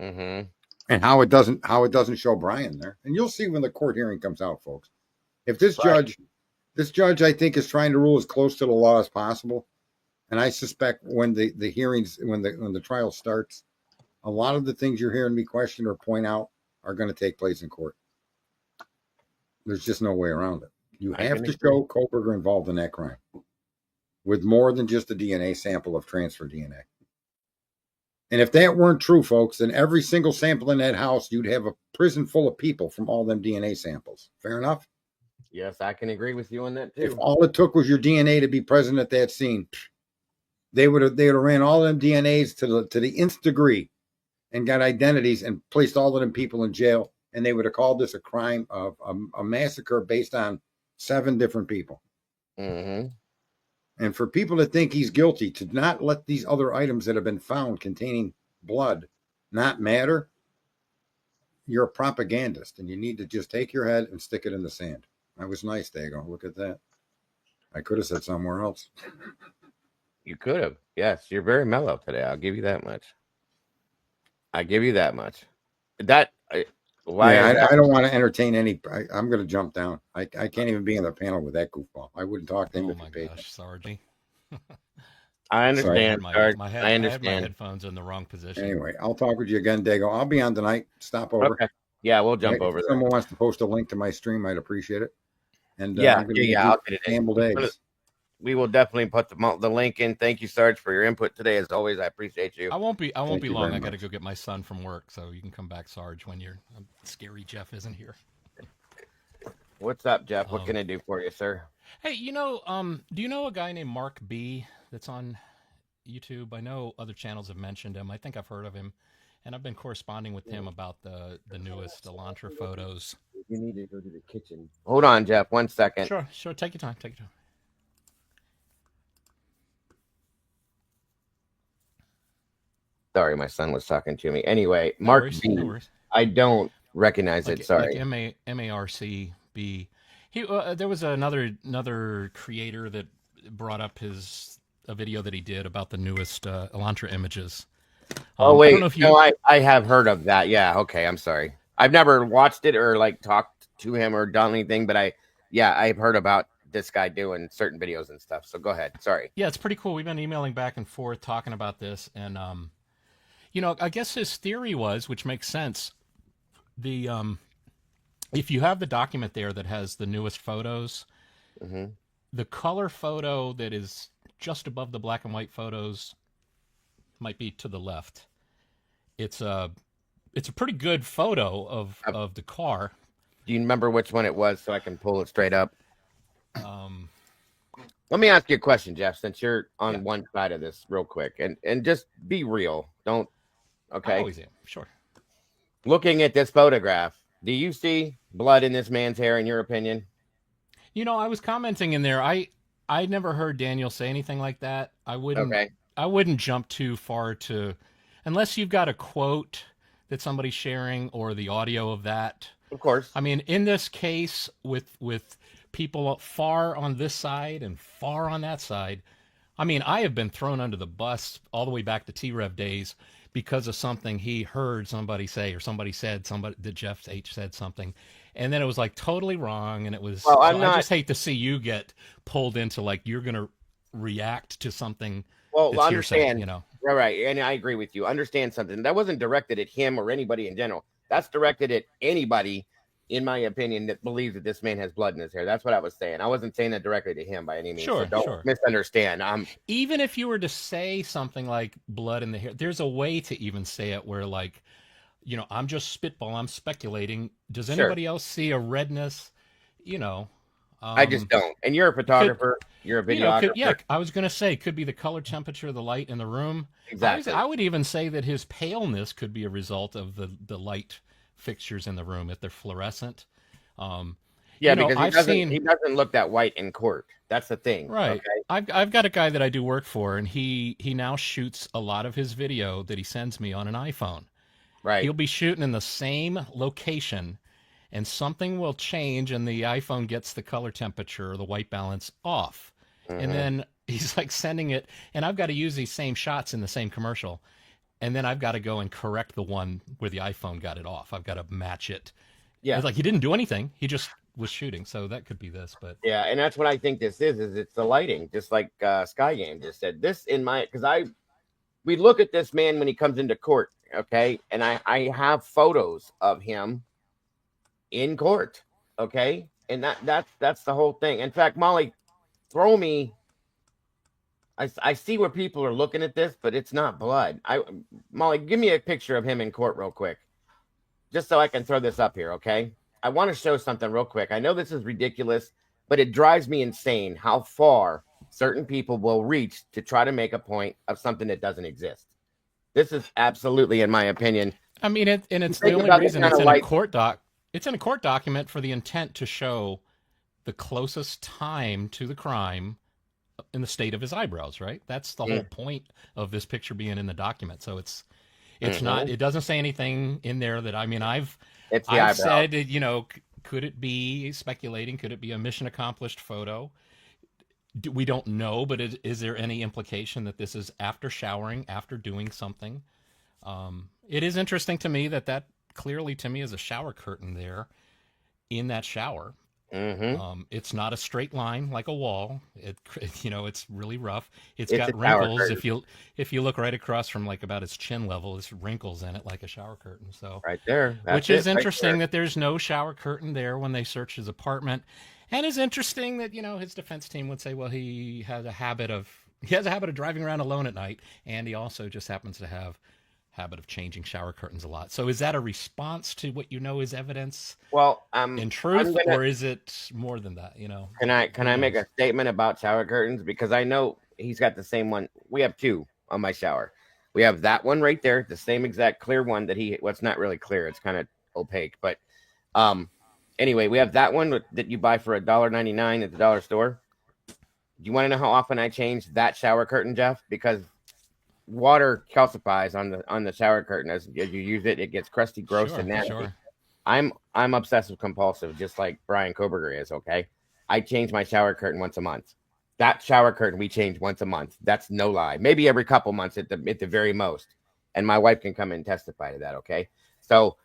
Mm-hmm. And how it doesn't show Brian there. And you'll see when the court hearing comes out, folks. If this judge, I think, is trying to rule as close to the law as possible. And I suspect when the hearings, when the trial starts, a lot of the things you're hearing me question or point out are going to take place in court. There's just no way around it. You have to show Koberger involved in that crime with more than just a DNA sample of transfer DNA. And if that weren't true, folks, then every single sample in that house, you'd have a prison full of people from all them DNA samples. Fair enough? Yes, I can agree with you on that If too. all it took was your DNA to be present at that scene, they would have ran all them DNAs to the nth degree and got identities and placed all of them people in jail, and they would have called this a crime of a massacre based on 7 different people. Mm-hmm. And for people to think he's guilty, to not let these other items that have been found containing blood not matter, you're a propagandist, and you need to just take your head and stick it in the sand. That was nice, Dago. Look at that. I could have said somewhere else. You could have. Yes, you're very mellow today. I'll give you that much. I give you that much. That why Yeah, is that? I don't want to entertain any. I'm going to jump down. I can't even be in the panel with that goofball. I wouldn't talk to him Oh if he my paid me. gosh, Sargy. I I understand, had Sarge. my I I had my understand. headphones in the wrong position. Anyway, I'll talk with you again, Dago. I'll be on tonight. Stop over. Okay. Yeah, we'll jump Right? over If there. someone wants to post a link to my stream, I'd appreciate it. And Yeah, I'm going to I'll get it. scrambled eggs. We will definitely put the link in. Thank you, Sarge, for your input today. As always, I appreciate you. I won't be Thank you long. very I got to much. go get my son from work, so you can come back, Sarge, when you're scary Jeff isn't here. What's up, Jeff? What can I do for you, sir? Hey, do you know a guy named Mark B that's on YouTube? I know other channels have mentioned him. I think I've heard of him, and I've been corresponding with him about the newest Elantra photos. You need to go to the kitchen. Hold on, Jeff. 1 second. Sure. Take your time. Take your time. Sorry, my son was talking to me. Anyway, No Mark worries. B. No worries. I don't recognize it. Sorry. Like MARCB. He there was another creator that brought up a video that he did about the newest Elantra images. Oh I wait, don't know if you. no, I have heard of that. Yeah, okay. I'm sorry. I've never watched it or like talked to him or done anything, but I've heard about this guy doing certain videos and stuff. So go ahead. Sorry. Yeah, it's pretty cool. We've been emailing back and forth talking about this, and I guess his theory was, which makes sense. The if you have the document there that has the newest photos, Mm-hmm. the color photo that is just above the black and white photos might be to the left. It's a pretty good photo of the car. Do you remember which one it was so I can pull it straight up? Let me ask you a question, Jeff, since you're on one side of this real quick, and just be real. Don't. Okay. I always am. Sure. Looking at this photograph, do you see blood in this man's hair, in your opinion? I was commenting in there. I never heard Daniel say anything like that. I wouldn't. Okay. I wouldn't jump too far unless you've got a quote that somebody's sharing or the audio of that. Of course. I mean, in this case, with people far on this side and far on that side, I mean, I have been thrown under the bus all the way back to T-Rev days because of something he heard somebody say, or somebody said, that Jeff H said something, and then it was like totally wrong, and it was. Well, I just hate to see you get pulled into like you're gonna react to something. Well, that's understand, hearsay, right, and I agree with you. Understand something that wasn't directed at him or anybody in general. That's directed at anybody, in my opinion, that believes that this man has blood in his hair. That's what I was saying. I wasn't saying that directly to him by any means. Sure, so don't sure. misunderstand. Even if you were to say something like blood in the hair, there's a way to even say it where like, I'm just spitball, I'm speculating. Does anybody else see a redness? I just don't. And you're a photographer. You're a videographer. I was going to say, could be the color temperature of the light in the room. Exactly. I would even say that his paleness could be a result of the light fixtures in the room if they're fluorescent. Because he doesn't look that white in court. That's the thing. Right. Okay? I've got a guy that I do work for, and he now shoots a lot of his video that he sends me on an iPhone. Right. He'll be shooting in the same location, and something will change, and the iPhone gets the color temperature or the white balance off. Mm-hmm. And then he's like sending it, and I've got to use these same shots in the same commercial. And then I've got to go and correct the one where the iPhone got it off. I've got to match it. Yeah. It's like he didn't do anything. He just was shooting. So that could be this. But yeah, and that's what I think this is it's the lighting, just like Sky Game just said. This we look at this man when he comes into court, okay? And I have photos of him in court, okay? And that's the whole thing. In fact, Molly, throw me. I see where people are looking at this, but it's not blood. Molly, give me a picture of him in court real quick, just so I can throw this up here, okay? I want to show something real quick. I know this is ridiculous, but it drives me insane how far certain people will reach to try to make a point of something that doesn't exist. This is absolutely, in my opinion. I mean, it's the Think only about the reason kind it's of in a light. court doc. It's in a court document for the intent to show the closest time to the crime in the state of his eyebrows, right? That's the whole point of this picture being in the document. So it's not. It doesn't say anything in there that, I mean, It's the I've eyebrow. said, could it be speculating? Could it be a mission accomplished photo? We don't know, but is there any implication that this is after showering, after doing something? It is interesting to me that clearly to me is a shower curtain there in that shower. It's not a straight line like a wall. It's really rough. It's got a shower wrinkles. curtain. If you look right across from like about its chin level, there's wrinkles in it like a shower curtain. So Right there. which is interesting that there's no shower curtain there when they search his apartment, and is interesting that his defense team would say, well, he has a habit of driving around alone at night, and he also just happens to have habit of changing shower curtains a lot. So is that a response to what is evidence Well, in truth, or is it more than that? Can I make a statement about shower curtains? Because I know he's got the same one. We have two on my shower. We have that one right there, the same exact clear one that well, it's not really clear. It's kind of opaque. But anyway, we have that one that you buy for $1.99 at the dollar store. Do you want to know how often I change that shower curtain, Jeff? Because water calcifies on the shower curtain as you use it. It gets crusty, gross, and nasty. Sure. I'm obsessive compulsive, just like Brian Koberger is. Okay, I change my shower curtain once a month. That shower curtain we change once a month. That's no lie. Maybe every couple months at the very most. And my wife can come and testify to that. Okay, so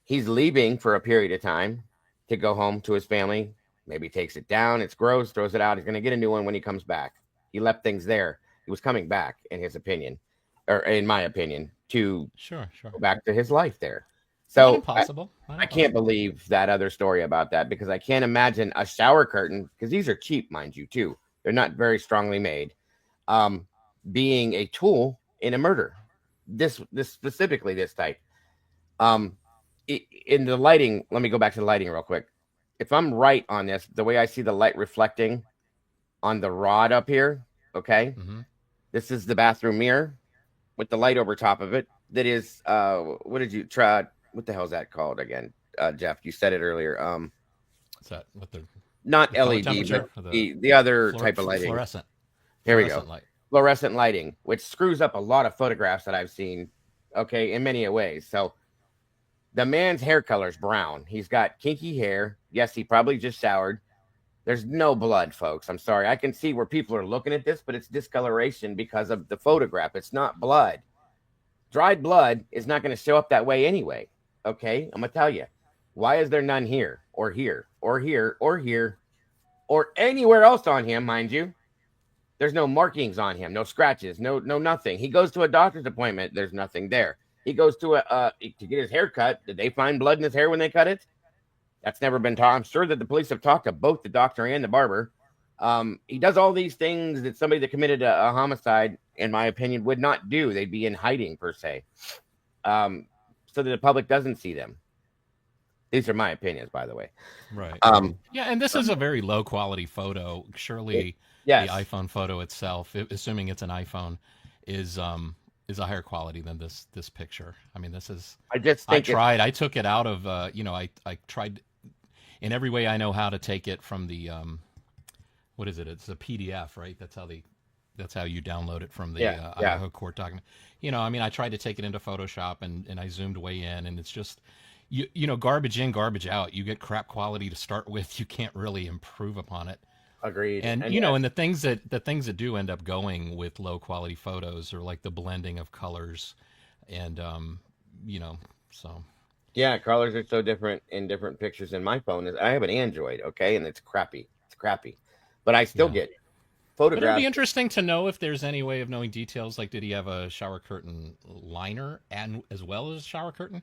he's leaving for a period of time to go home to his family. Maybe takes it down. It's gross. Throws it out. He's going to get a new one when he comes back. He left things there. He was coming back, in his opinion, or in my opinion, to Sure. go back to his life there. So Impossible. I can't believe that other story about that, because I can't imagine a shower curtain, because these are cheap, mind you, too. They're not very strongly made, being a tool in a murder. This specifically, this type. In the lighting, let me go back to the lighting real quick. If I'm right on this, the way I see the light reflecting on the rod up here, okay? This is the bathroom mirror with the light over top of it. That is, what did you try? What the hell is that called again, Jeff? You said it earlier. Is that what not the LED, but the other type of lighting. Fluorescent. Here we go. Light. Fluorescent lighting, which screws up a lot of photographs that I've seen. Okay, in many ways. So the man's hair color is brown. He's got kinky hair. Yes, he probably just showered. There's no blood, folks. I'm sorry. I can see where people are looking at this, but it's discoloration because of the photograph. It's not blood. Dried blood is not going to show up that way anyway. Okay? I'm going to tell you. Why is there none here or here or here or here or anywhere else on him, mind you? There's no markings on him, no scratches, no nothing. He goes to a doctor's appointment. There's nothing there. He goes to to get his hair cut. Did they find blood in his hair when they cut it? That's never been taught. I'm sure that the police have talked to both the doctor and the barber. He does all these things that somebody that committed a homicide, in my opinion, would not do. They'd be in hiding, per se, so that the public doesn't see them. These are my opinions, by the way. Right. Yeah, and this is a very low quality photo. Surely yes. The iPhone photo itself, assuming it's an iPhone, is a higher quality than this picture. I mean, this is. I took it out of. I tried in every way I know how to take it from the. What is it? It's a PDF, right? That's how you download it from the Idaho court document. I mean, I tried to take it into Photoshop and I zoomed way in, and it's just. Garbage in, garbage out. You get crap quality to start with. You can't really improve upon it. Agreed. And and the things that do end up going with low quality photos are like the blending of colors, and so. Yeah, colors are so different in different pictures in my phone. I have an Android, okay, and it's crappy. It's crappy, but I still get photographs. But it'd be interesting to know if there's any way of knowing details. Like, did he have a shower curtain liner and as well as a shower curtain?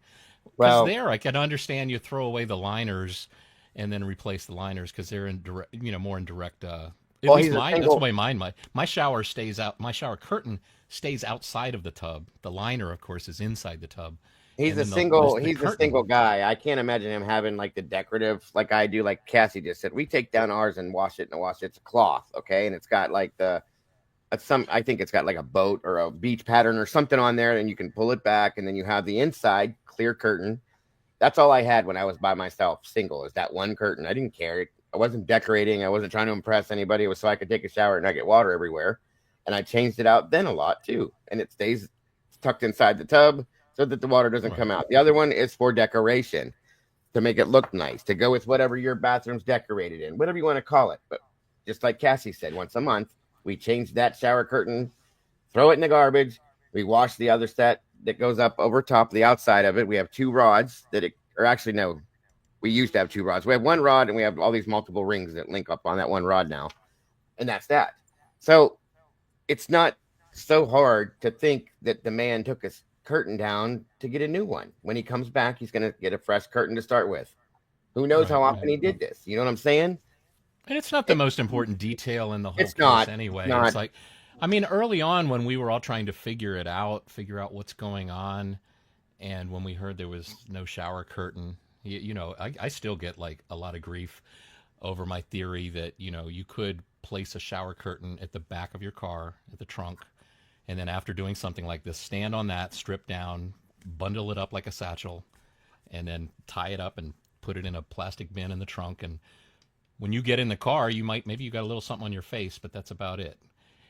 Because there, I can understand you throw away the liners and then replace the liners because they're in direct, more in direct. At least mine. That's the way mine. My shower stays out. My shower curtain stays outside of the tub. The liner, of course, is inside the tub, He's And a then single. the He's a curtain. single guy. I can't imagine him having like the decorative, like I do. Like Cassie just said, we take down ours and wash it in a wash. It's a cloth, okay, and it's got like I think it's got like a boat or a beach pattern or something on there, and you can pull it back, and then you have the inside clear curtain. That's all I had when I was by myself, single. Is that one curtain? I didn't care. I wasn't decorating. I wasn't trying to impress anybody. It was so I could take a shower and not get water everywhere. And I changed it out then a lot too, and it stays tucked inside the tub so that the water doesn't come out. The other one is for decoration, to make it look nice, to go with whatever your bathroom's decorated in, whatever you want to call it. But just like Cassie said, once a month, we change that shower curtain, throw it in the garbage. We wash the other set that goes up over top, the outside of it. We have two rods we used to have two rods. We have one rod and we have all these multiple rings that link up on that one rod now. And that's that. So it's not so hard to think that the man took his curtain down to get a new one. When he comes back, he's going to get a fresh curtain to start with. Who knows how often he did this? You know what I'm saying? And it's not the most important detail in the whole case anyway. It's It's like, I mean, early on when we were all trying to figure out what's going on, and when we heard there was no shower curtain, I still get like a lot of grief over my theory that, you could place a shower curtain at the back of your car, at the trunk, and then after doing something like this, stand on that, strip down, bundle it up like a satchel, and then tie it up and put it in a plastic bin in the trunk. And when you get in the car, maybe you got a little something on your face, but that's about it.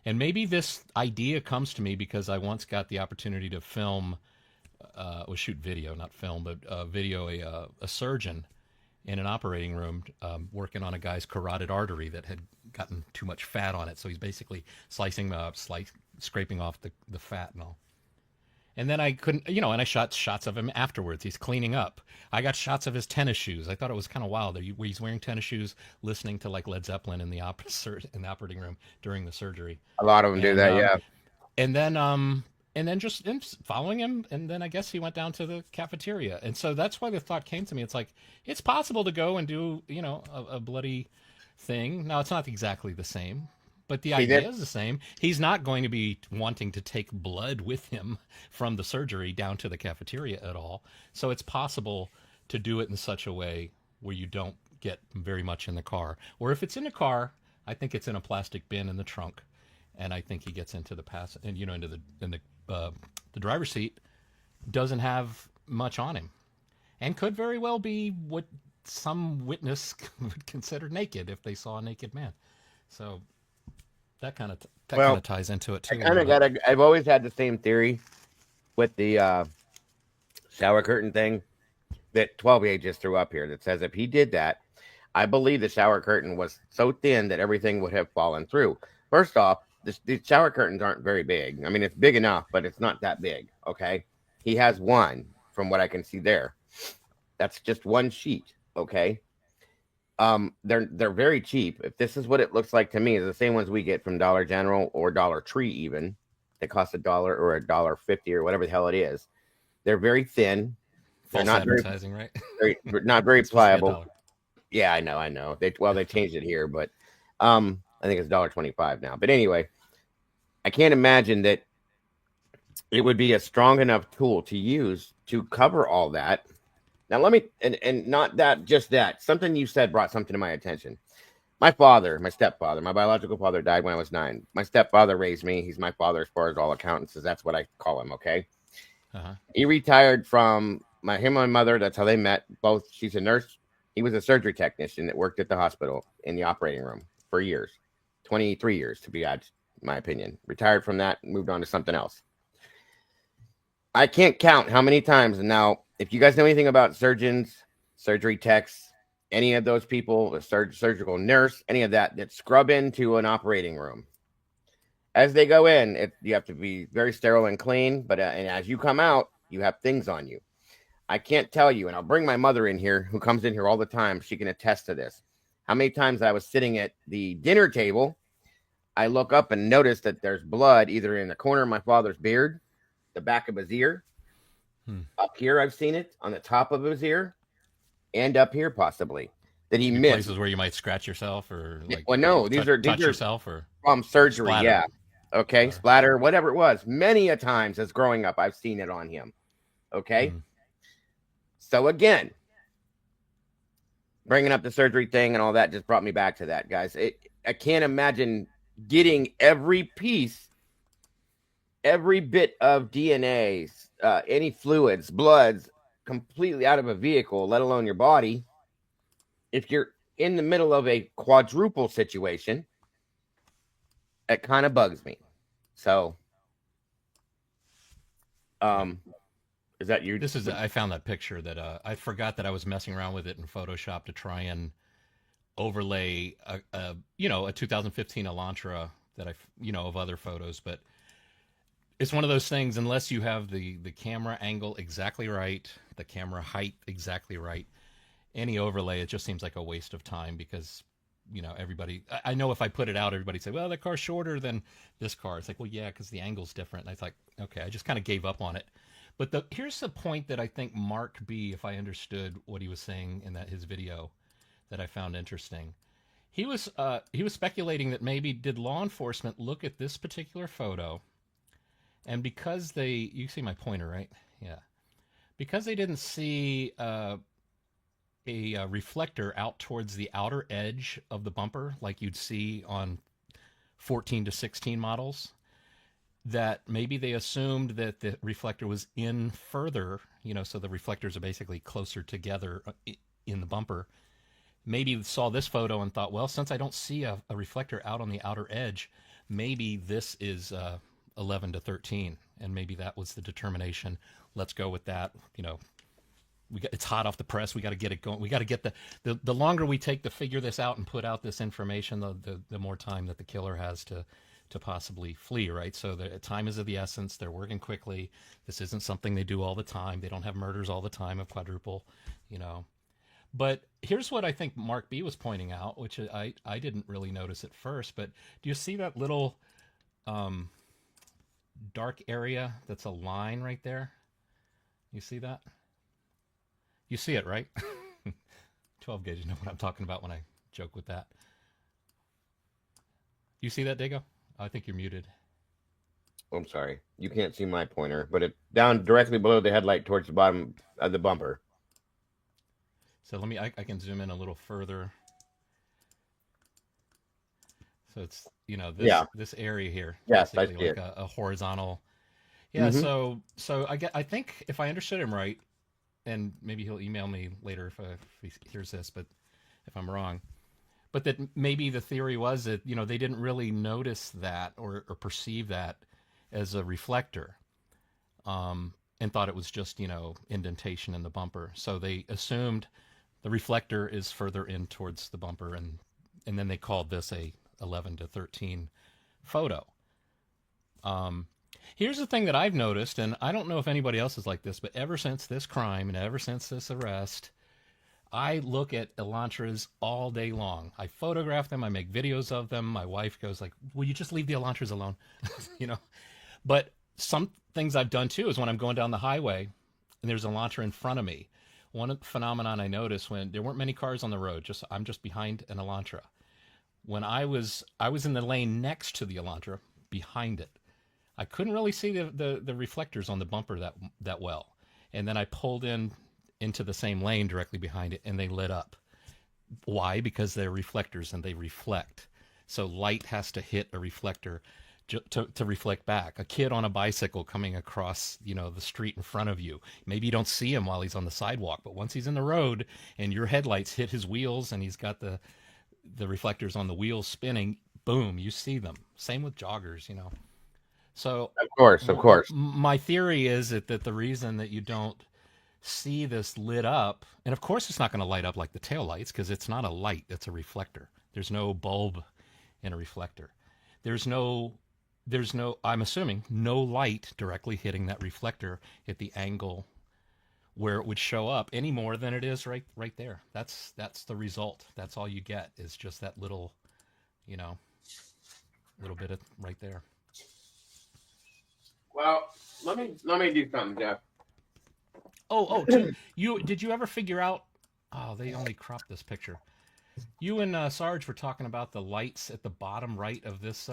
And maybe this idea comes to me because I once got the opportunity to film, shoot video, not film, but video a surgeon in an operating room working on a guy's carotid artery that had gotten too much fat on it. So he's basically slicing up, scraping off the fat and all. And then I couldn't, and I shot shots of him afterwards. He's cleaning up. I got shots of his tennis shoes. I thought it was kind of wild. Where he's wearing tennis shoes, listening to like Led Zeppelin in the operating room during the surgery. A lot of them do that, yeah. And then just following him, and then I guess he went down to the cafeteria. And so that's why the thought came to me. It's like, it's possible to go and do, a bloody thing. Now, it's not exactly the same, but the idea is the same. He's not going to be wanting to take blood with him from the surgery down to the cafeteria at all. So it's possible to do it in such a way where you don't get very much in the car. Or if it's in a car, I think it's in a plastic bin in the trunk. And I think he gets into the into the driver's seat, doesn't have much on him, and could very well be what some witness would consider naked if they saw a naked man. So that kind of ties into it too. I've always had the same theory with the shower curtain thing that 12A just threw up here that says if he did that, I believe the shower curtain was so thin that everything would have fallen through. First off, the shower curtains aren't very big. I mean, it's big enough, but it's not that big. Okay. He has one from what I can see there. That's just one sheet. Okay. They're very cheap. If this is what it looks like to me, is the same ones we get from Dollar General or Dollar Tree, even that cost $1 or $1.50 or whatever the hell it is. They're very thin. They're not advertising, right? Not very pliable. Yeah, I know. They changed it here, but I think it's $1.25 now. But anyway, I can't imagine that it would be a strong enough tool to use to cover all that. Now let me, and not that, just that. Something you said brought something to my attention. My stepfather, my biological father died when I was 9. My stepfather raised me. He's my father as far as all accountants, so that's what I call him, okay? Uh-huh. He retired from him and my mother. That's how they met. Both, she's a nurse. He was a surgery technician that worked at the hospital in the operating room for years. 23 years, to be honest, in my opinion. Retired from that and moved on to something else. I can't count how many times. And now, if you guys know anything about surgeons, surgery techs, any of those people, a surgical nurse, any of that scrub into an operating room. As they go in, you have to be very sterile and clean. But and as you come out, you have things on you. I can't tell you, and I'll bring my mother in here, who comes in here all the time. She can attest to this. How many times I was sitting at the dinner table, I look up and notice that there's blood either in the corner of my father's beard, the back of his ear. Up here, I've seen it on the top of his ear, and up here possibly that he missed. Places where you might scratch yourself or touch yourself or from surgery. Splatter. Yeah, okay, splatter, whatever it was. Many a times as growing up, I've seen it on him. Okay, So again, bringing up the surgery thing and all that just brought me back to that, guys. I can't imagine getting every piece, every bit of DNA, any fluids, bloods, completely out of a vehicle, let alone your body. If you're in the middle of a quadruple situation, it kind of bugs me. So, is that you? This is, I found that picture that I forgot that I was messing around with it in Photoshop to try and overlay a 2015 Elantra that of other photos, but it's one of those things, unless you have the camera angle exactly right, the camera height exactly right, any overlay, it just seems like a waste of time because, everybody, I know if I put it out, everybody say, well, that car's shorter than this car. It's like, well, yeah, because the angle's different. And I thought, okay, I just kind of gave up on it. But here's the point that I think Mark B, if I understood what he was saying in his video, that I found interesting. He was speculating that maybe did law enforcement look at this particular photo, and because you see my pointer, right? Yeah. Because they didn't see a reflector out towards the outer edge of the bumper like you'd see on 14 to 16 models, that maybe they assumed that the reflector was in further, so the reflectors are basically closer together in the bumper. Maybe saw this photo and thought, well, since I don't see a reflector out on the outer edge, maybe this is 11 to 13, and maybe that was the determination. Let's go with that. It's hot off the press. We got to get it going. We got to get the longer we take to figure this out and put out this information, the more time that the killer has to possibly flee, right? So the time is of the essence. They're working quickly. This isn't something they do all the time. They don't have murders all the time of quadruple, But here's what I think Mark B was pointing out, which I didn't really notice at first, but do you see that little dark area that's a line right there? You see that? You see it, right? 12 gauge, you know what I'm talking about when I joke with that. You see that, Dago? I think you're muted. I'm sorry. You can't see my pointer, but it's down directly below the headlight towards the bottom of the bumper. So I can zoom in a little further. So it's, this area here. Yes, I see like it. A horizontal. Yeah, so I think if I understood him right, and maybe he'll email me later if he hears this, but if I'm wrong. But that maybe the theory was that, they didn't really notice that or perceive that as a reflector, and thought it was just, indentation in the bumper. So they assumed the reflector is further in towards the bumper, and then they called this a 11 to 13 photo. Here's the thing that I've noticed, and I don't know if anybody else is like this, but ever since this crime and ever since this arrest, I look at Elantras all day long. I photograph them. I make videos of them. My wife goes like, will you just leave the Elantras alone? But some things I've done too is when I'm going down the highway and there's an Elantra in front of me. One phenomenon I noticed when there weren't many cars on the road, I'm just behind an Elantra. When I was in the lane next to the Elantra, behind it, I couldn't really see the reflectors on the bumper that well. And then I pulled into the same lane directly behind it, and they lit up. Why? Because they're reflectors and they reflect. So light has to hit a reflector to reflect back. A kid on a bicycle coming across, the street in front of you. Maybe you don't see him while he's on the sidewalk, but once he's in the road and your headlights hit his wheels and he's got the reflectors on the wheels spinning, boom, you see them. Same with joggers, So Of course. My theory is that the reason that you don't see this lit up, and of course it's not going to light up like the tail lights because it's not a light, it's a reflector. There's no bulb in a reflector. There's no, I'm assuming, no light directly hitting that reflector at the angle where it would show up any more than it is right there. That's the result. That's all you get is just that little, little bit of right there. Well, let me do something, Jeff. Did you ever figure out? Oh, they only cropped this picture. You and Sarge were talking about the lights at the bottom right of this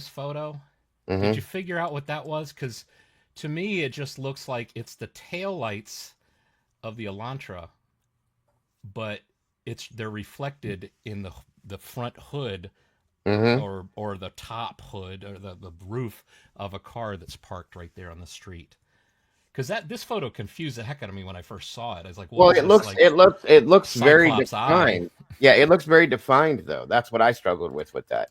photo. Mm-hmm. Did you figure out what that was? Because to me, it just looks like it's the tail lights of the Elantra, but they're reflected in the front hood Mm-hmm. or the top hood or the roof of a car that's parked right there on the street. Because this photo confused the heck out of me when I first saw it. I was like, "What Well, is this, like it looks very Cyclops eye?" defined. Yeah, it looks very defined though. That's what I struggled with that.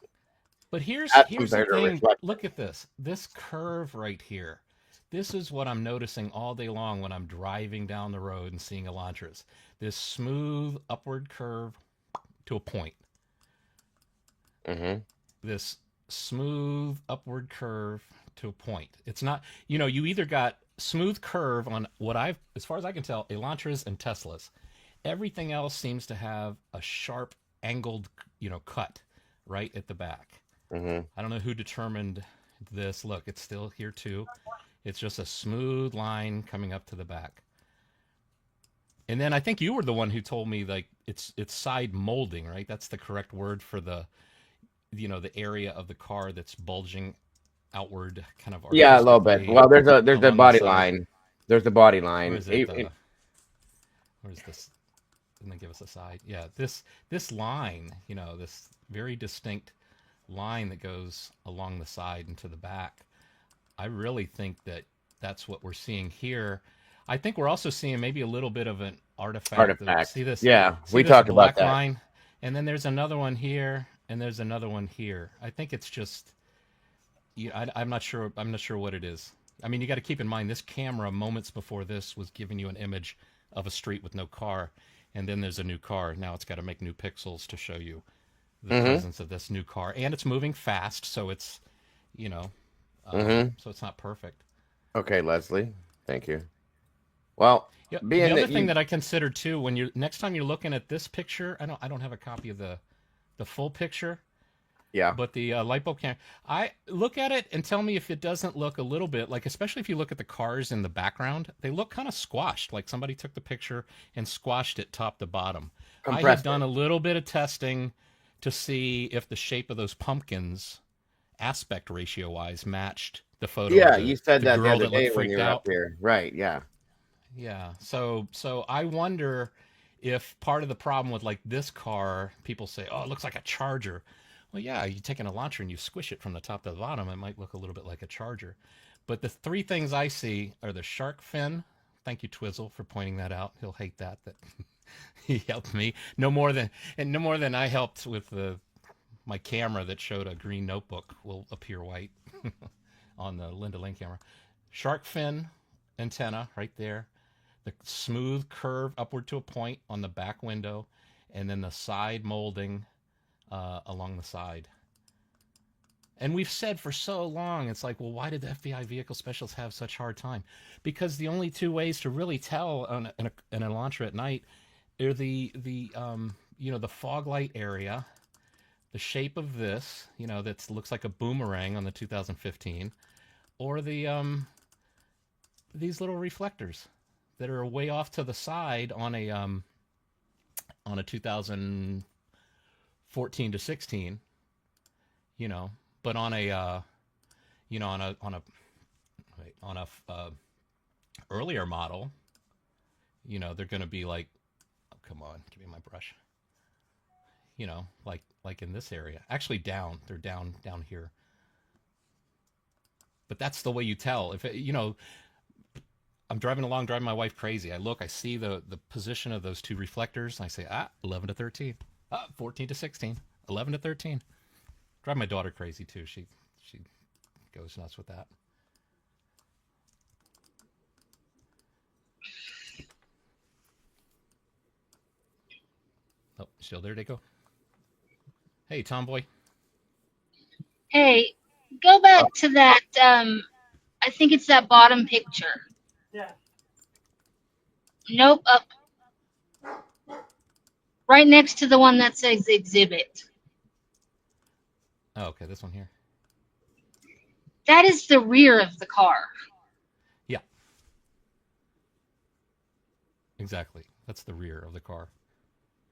But As here's the compared to a thing. reflector. Look at this curve right here. This is what I'm noticing all day long when I'm driving down the road and seeing Elantras. This smooth upward curve to a point. Mm-hmm. This smooth upward curve to a point. It's not, you either got smooth curve on as far as I can tell, Elantras and Teslas. Everything else seems to have a sharp angled, cut right at the back. Mm-hmm. I don't know who determined this. Look, it's still here too. It's just a smooth line coming up to the back. And then I think you were the one who told me like it's side molding, right? That's the correct word for the area of the car that's bulging outward kind of Yeah, a little bit. artistically Well, there's a along the body side. line. There's the body Where line. is it? Where's this? And then give us a side. Yeah, this line, this very distinct line that goes along the side and to the back. I really think that's what we're seeing here. I think we're also seeing maybe a little bit of an artifact. Artifact. See this? Yeah, See we this talked about black that. line, and then there's another one here, and there's another one here. I think it's just. I'm not sure. I'm not sure what it is. I mean, you got to keep in mind this camera moments before this was giving you an image of a street with no car, and then there's a new car. Now it's got to make new pixels to show you the Mm-hmm. presence of this new car, and it's moving fast, so it's, Mm-hmm. so it's not perfect. Okay, Leslie. Thank you. Well, Yeah. The being other that thing you that I consider too, when you're next time you're looking at this picture, I don't have a copy of the full picture, yeah. but the light bulb camera, I look at it and tell me if it doesn't look a little bit like, especially if you look at the cars in the background, they look kind of squashed, like somebody took the picture and squashed it top to bottom. I had Compressed done it. a little bit of testing to see if the shape of those pumpkins, aspect ratio wise, matched the photo of Yeah, you said the that the girl other that looked day when you freaked were up out. here. Right, yeah. Yeah. So I wonder if part of the problem with like this car, people say, "Oh, it looks like a Charger." Well, yeah, you take an Elantra and you squish it from the top to the bottom, it might look a little bit like a Charger. But the three things I see are the shark fin. Thank you, Twizzle, for pointing that out. He'll hate that he helped me no more than I helped with my camera that showed a green notebook will appear white on the Linda Lane camera. Shark fin antenna right there, the smooth curve upward to a point on the back window, and then the side molding along the side. And we've said for so long, it's like, well, why did the FBI vehicle specialists have such a hard time? Because the only two ways to really tell an Elantra at night are the fog light area, the shape of this, that looks like a boomerang on the 2015, or these little reflectors that are way off to the side on a 2014 to 16, but on a earlier model, they're going to be like, oh, come on, give me my brush. Like in this area. Actually they're down here. But that's the way you tell. If I'm driving my wife crazy. I see the position of those two reflectors, and I say, 11 to 13. 14 to 16. 11 to 13. Drive my daughter crazy too. She goes nuts with that. Oh, still there, Daco? Hey, Tomboy. Hey, go back to that. I think it's that bottom picture. Yeah. Nope, up right next to the one that says exhibit. Oh, okay, this one here. That is the rear of the car. Yeah. Exactly. That's the rear of the car.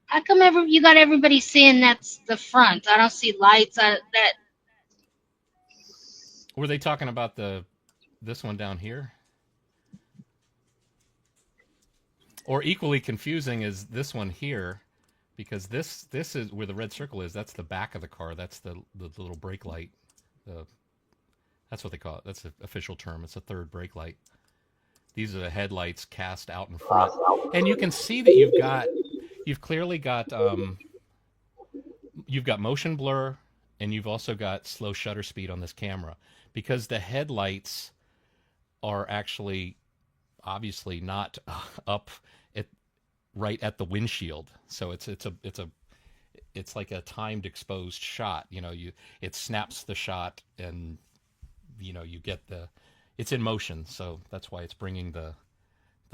How come you got everybody saying that's the front? I don't see lights. That Were they talking about this one down here? Or equally confusing is this one here, because this is where the red circle is. That's the back of the car. That's the little brake light. That's what they call it. That's the official term. It's a third brake light. These are the headlights cast out in front, and you can see that you've clearly got you've got motion blur, and you've also got slow shutter speed on this camera, because the headlights are actually obviously not up at right at the windshield. So it's like a timed exposed shot. It snaps the shot, and you get it's in motion. So that's why it's bringing the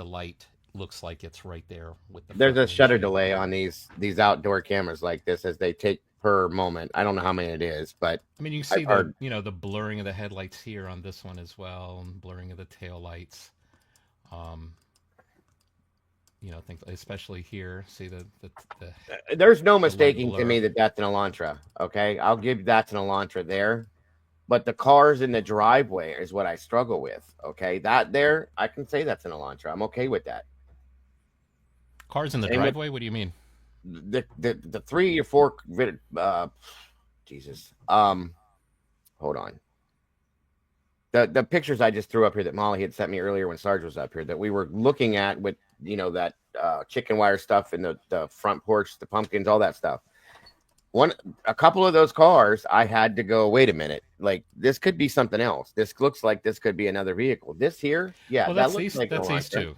light looks like it's right there with the. There's a shutter windshield. delay on these outdoor cameras like this as they take per moment. I don't know how many it is, but I mean, you can see I've heard. the blurring of the headlights here on this one as well, and blurring of the tail lights. Things especially here. See the There's no light mistaking to blur. me that that's an Elantra. Okay, I'll give that's an Elantra there, but the cars in the driveway is what I struggle with. Okay, that there, I can say that's an Elantra. I'm okay with that. Cars in the Same with driveway. What do you mean? the 3 or 4 Jesus. Hold on. The pictures I just threw up here that Molly had sent me earlier when Sarge was up here that we were looking at with that chicken wire stuff in the front porch, the pumpkins, all that stuff. A couple of those cars, I had to go, wait a minute, like this could be something else. This looks like this could be another vehicle. This here, yeah, Well, that that's looks these. like an That's these Elantra. two.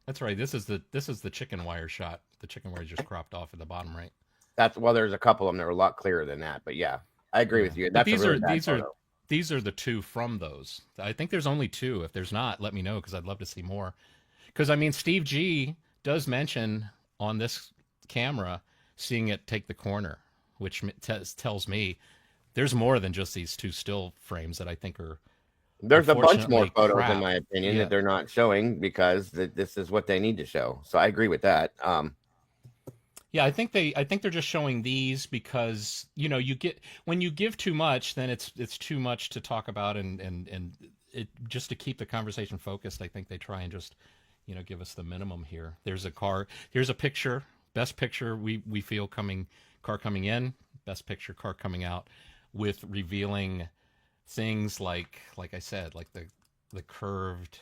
That's right. This is the chicken wire shot. The chicken wire just cropped off at the bottom right. There's a couple of them that were a lot clearer than that, but yeah, I agree with you. But That's a really bad photo. these are the two from those. I think there's only two. If there's not, let me know, because I'd love to see more. Because I mean, Steve G does mention on this camera seeing it take the corner, which tells me there's more than just these two still frames that I think are. There's a bunch more Unfortunately, photos, crap. in my opinion, Yeah. that they're not showing because this is what they need to show. So I agree with that. Yeah, I think they're just showing these because you get when you give too much, then it's too much to talk about, and it just to keep the conversation focused. I think they try and just give us the minimum here. There's a car. Here's a picture. Best picture we feel car coming in. Best picture car coming out, with revealing things like I said, like the curved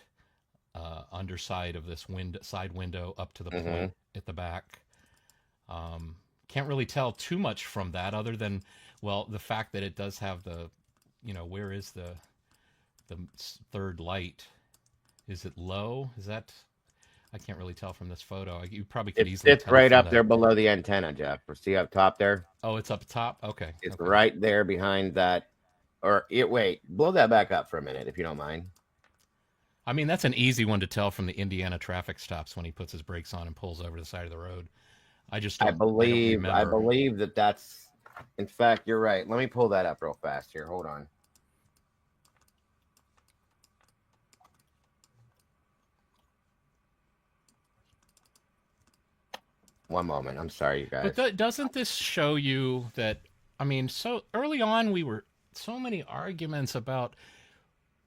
underside of this side window up to the point at the back. Can't really tell too much from that, other than the fact that it does have the where is the third light? Is it low? Is that? I can't really tell from this photo. You probably could easily. It's tell right from up there below the antenna, Jeff. See up top there? Oh, it's up top. Okay, It's okay. right there behind that. Wait, blow that back up for a minute if you don't mind. I mean, that's an easy one to tell from the Indiana traffic stops when he puts his brakes on and pulls over the side of the road. I just don't. I believe remember. that's. In fact, you're right. Let me pull that up real fast here. Hold on. One moment. I'm sorry, you guys. But doesn't this show you that? I mean, so early on we were so many arguments about.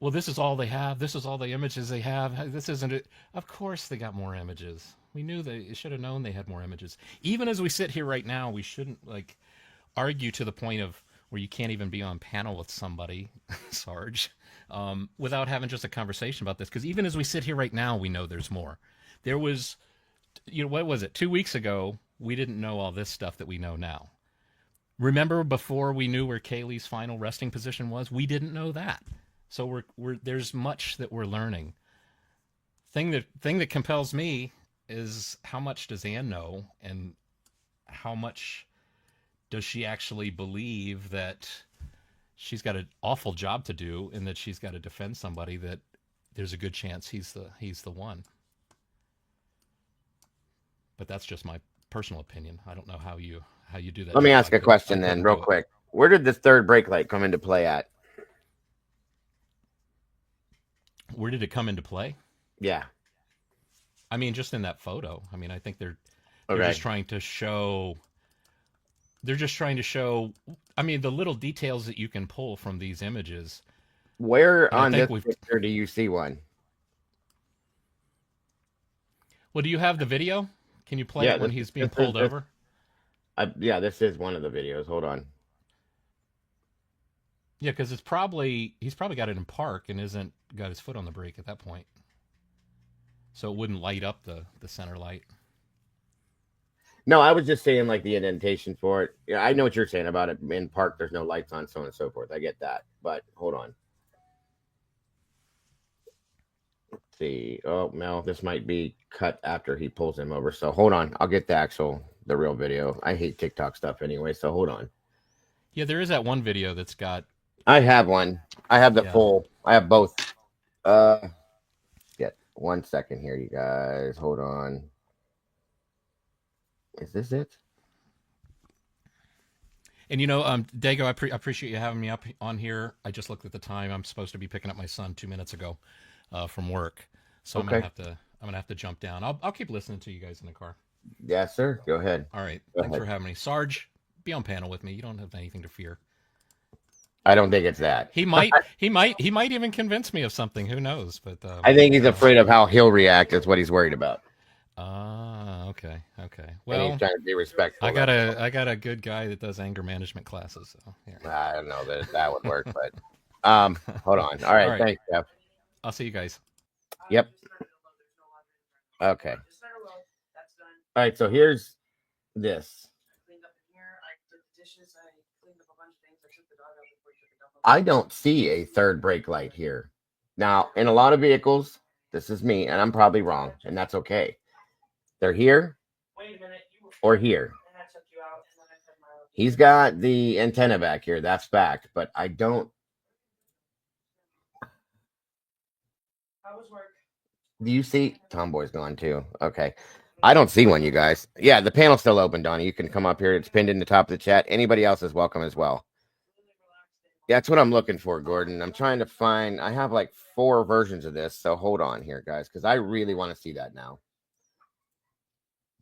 Well, this is all they have. This is all the images they have. This isn't it. Of course, they got more images. We knew they should have known they had more images. Even as we sit here right now, we shouldn't argue to the point of where you can't even be on panel with somebody, Sarge, without having just a conversation about this. Because even as we sit here right now, we know there's more. There was, what was it? 2 weeks ago, we didn't know all this stuff that we know now. Remember before we knew where Kaylee's final resting position was? We didn't know that. So there's much that we're learning. Thing that compels me is how much does Anne know, and how much does she actually believe that she's got an awful job to do, and that she's got to defend somebody that there's a good chance he's the one. But that's just my personal opinion. I don't know how you do that. Let me ask a question then, real quick. Where did this third brake light come into play at? Where did it come into play? Yeah. I mean, just in that photo. I mean, I think they're Okay. just trying to show. They're just trying to show. I mean, the little details that you can pull from these images. Where And I on think this picture do you see one? Well, do you have the video? Can you play Yeah, it when he's being pulled over? yeah, this is one of the videos. Hold on. Yeah, because he's probably got it in park and isn't got his foot on the brake at that point, so it wouldn't light up the center light. No, I was just saying like the indentation for it. Yeah, I know what you're saying about it. In park, there's no lights on, so on and so forth. I get that, but hold on. Let's see. Oh no, this might be cut after he pulls him over. So hold on. I'll get the real video. I hate TikTok stuff anyway. So hold on. Yeah, there is that one video that's got. I have one. I have the Yeah. full. I have both. Uh, get 1 second here, you guys. Hold on. Is this it? And Dago, I appreciate you having me up on here. I just looked at the time. I'm supposed to be picking up my son 2 minutes ago from work, so Okay. I'm gonna have to jump down. I'll keep listening to you guys in the car. Yes, sir. Go ahead. All right. Go Thanks ahead. for having me, Sarge. Be on panel with me. You don't have anything to fear. I don't think it's that. He might even convince me of something. Who knows? But I think he's afraid of how he'll react. Is what he's worried about. Okay. And Well, he's trying to be respectful. I got a good guy that does anger management classes. So here. I don't know that would work, but hold on. All right, All right. thanks, Jeff. I'll see you guys. Yep. Okay. All right, so here's this. I don't see a third brake light here. Now, in a lot of vehicles, this is me, and I'm probably wrong, and that's okay. They're here or here. He's got the antenna back here. That's fact, but I don't. Do you see? Tomboy's gone too. Okay. I don't see one, you guys. Yeah, the panel's still open, Donnie. You can come up here. It's pinned in the top of the chat. Anybody else is welcome as well. That's what I'm looking for, Gordon. I'm trying to find. I have like 4 versions of this, so hold on here, guys, because I really want to see that now.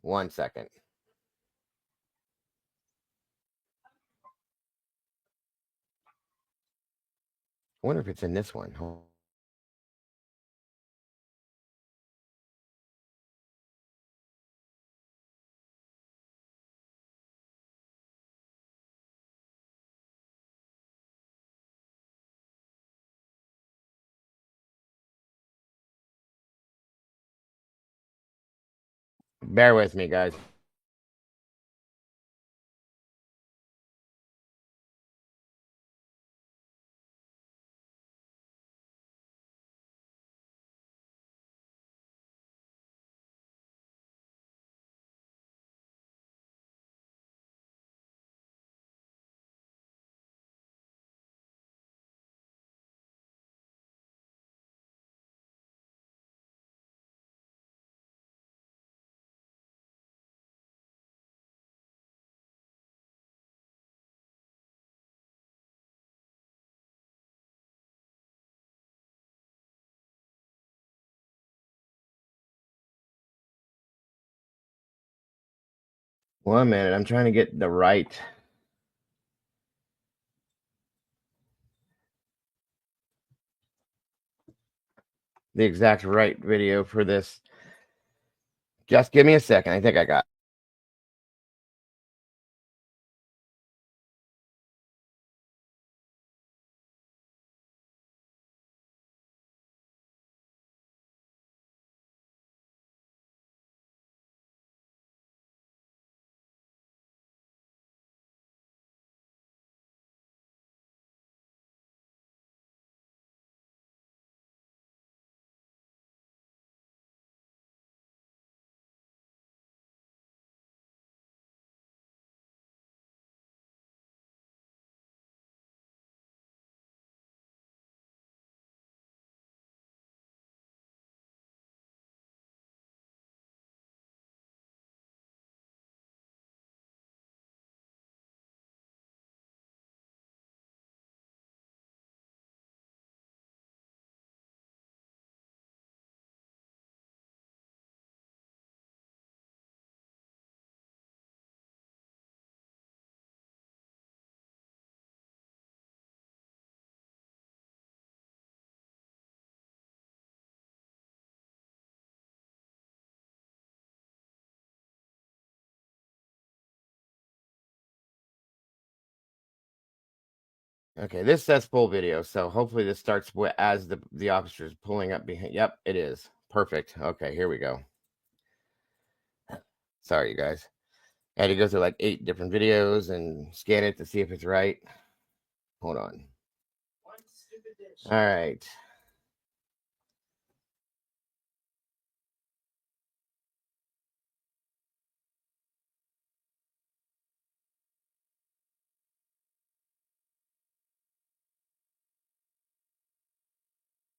1 second. I wonder if it's in this one. Bear with me, guys. One minute. I'm trying to get the exact right video for this. Just give me a second. I think I got. Okay, this says full video, so hopefully this starts as the officer is pulling up behind. Yep, it is. Perfect. Okay, here we go. Sorry, you guys. I had to go through like 8 different videos and scan it to see if it's right. Hold on. All right.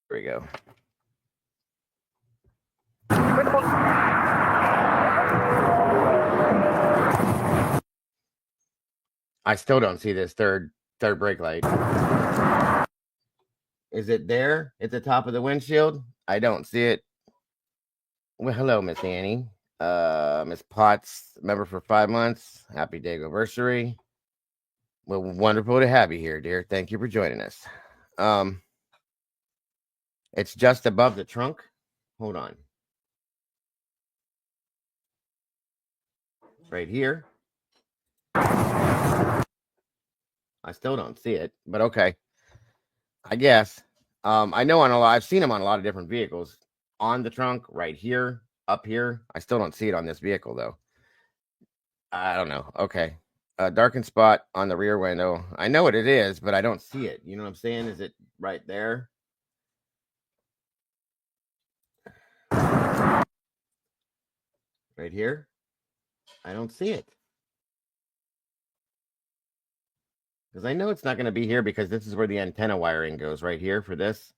Here we go. I still don't see this third brake light. Is it there at the top of the windshield? I don't see it. Well, hello, Miss Annie. Miss Potts, member for 5 months. Happy day anniversary. Well, wonderful to have you here, dear. Thank you for joining us. It's just above the trunk. Hold on. Right here. I still don't see it, but okay. I guess. I know I've seen them on a lot of different vehicles. On the trunk, right here, up here. I still don't see it on this vehicle though. I don't know. Okay. A darkened spot on the rear window. I know what it is, but I don't see it. You know what I'm saying? Is it right there? Right here? I don't see it. Because I know it's not going to be here because this is where the antenna wiring goes right here for this.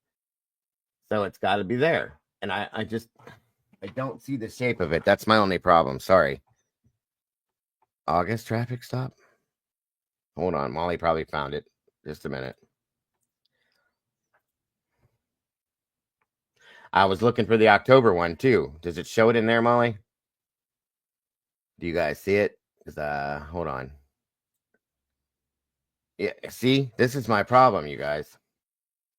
So it's got to be there. And I don't see the shape of it. That's my only problem. Sorry. August traffic stop. Hold on. Molly probably found it. Just a minute. I was looking for the October one too. Does it show it in there, Molly? Do you guys see it? Hold on. Yeah, see, this is my problem, you guys.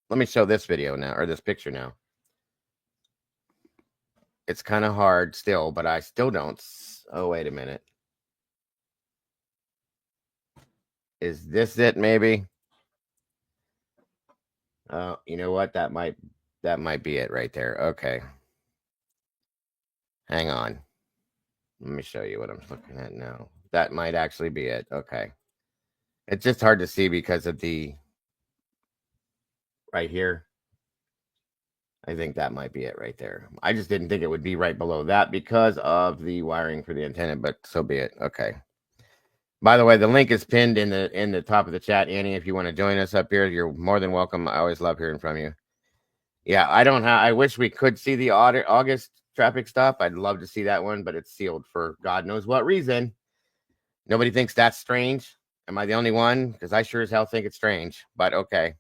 Let me show this video now, or this picture now. It's kind of hard still, but I still don't. Oh, wait a minute. Is this it? Maybe. Oh, you know what? That might be it right there. Okay. Hang on. Let me show you what I'm looking at now. That might actually be it. Okay. It's just hard to see because of the right here. I think that might be it right there. I just didn't think it would be right below that because of the wiring for the antenna, but so be it. Okay. By the way, the link is pinned in the top of the chat, Annie. If you want to join us up here, you're more than welcome. I always love hearing from you. Yeah, I wish we could see the August traffic stop. I'd love to see that one, but it's sealed for God knows what reason. Nobody thinks that's strange. Am I the only one? Because I sure as hell think it's strange, but okay.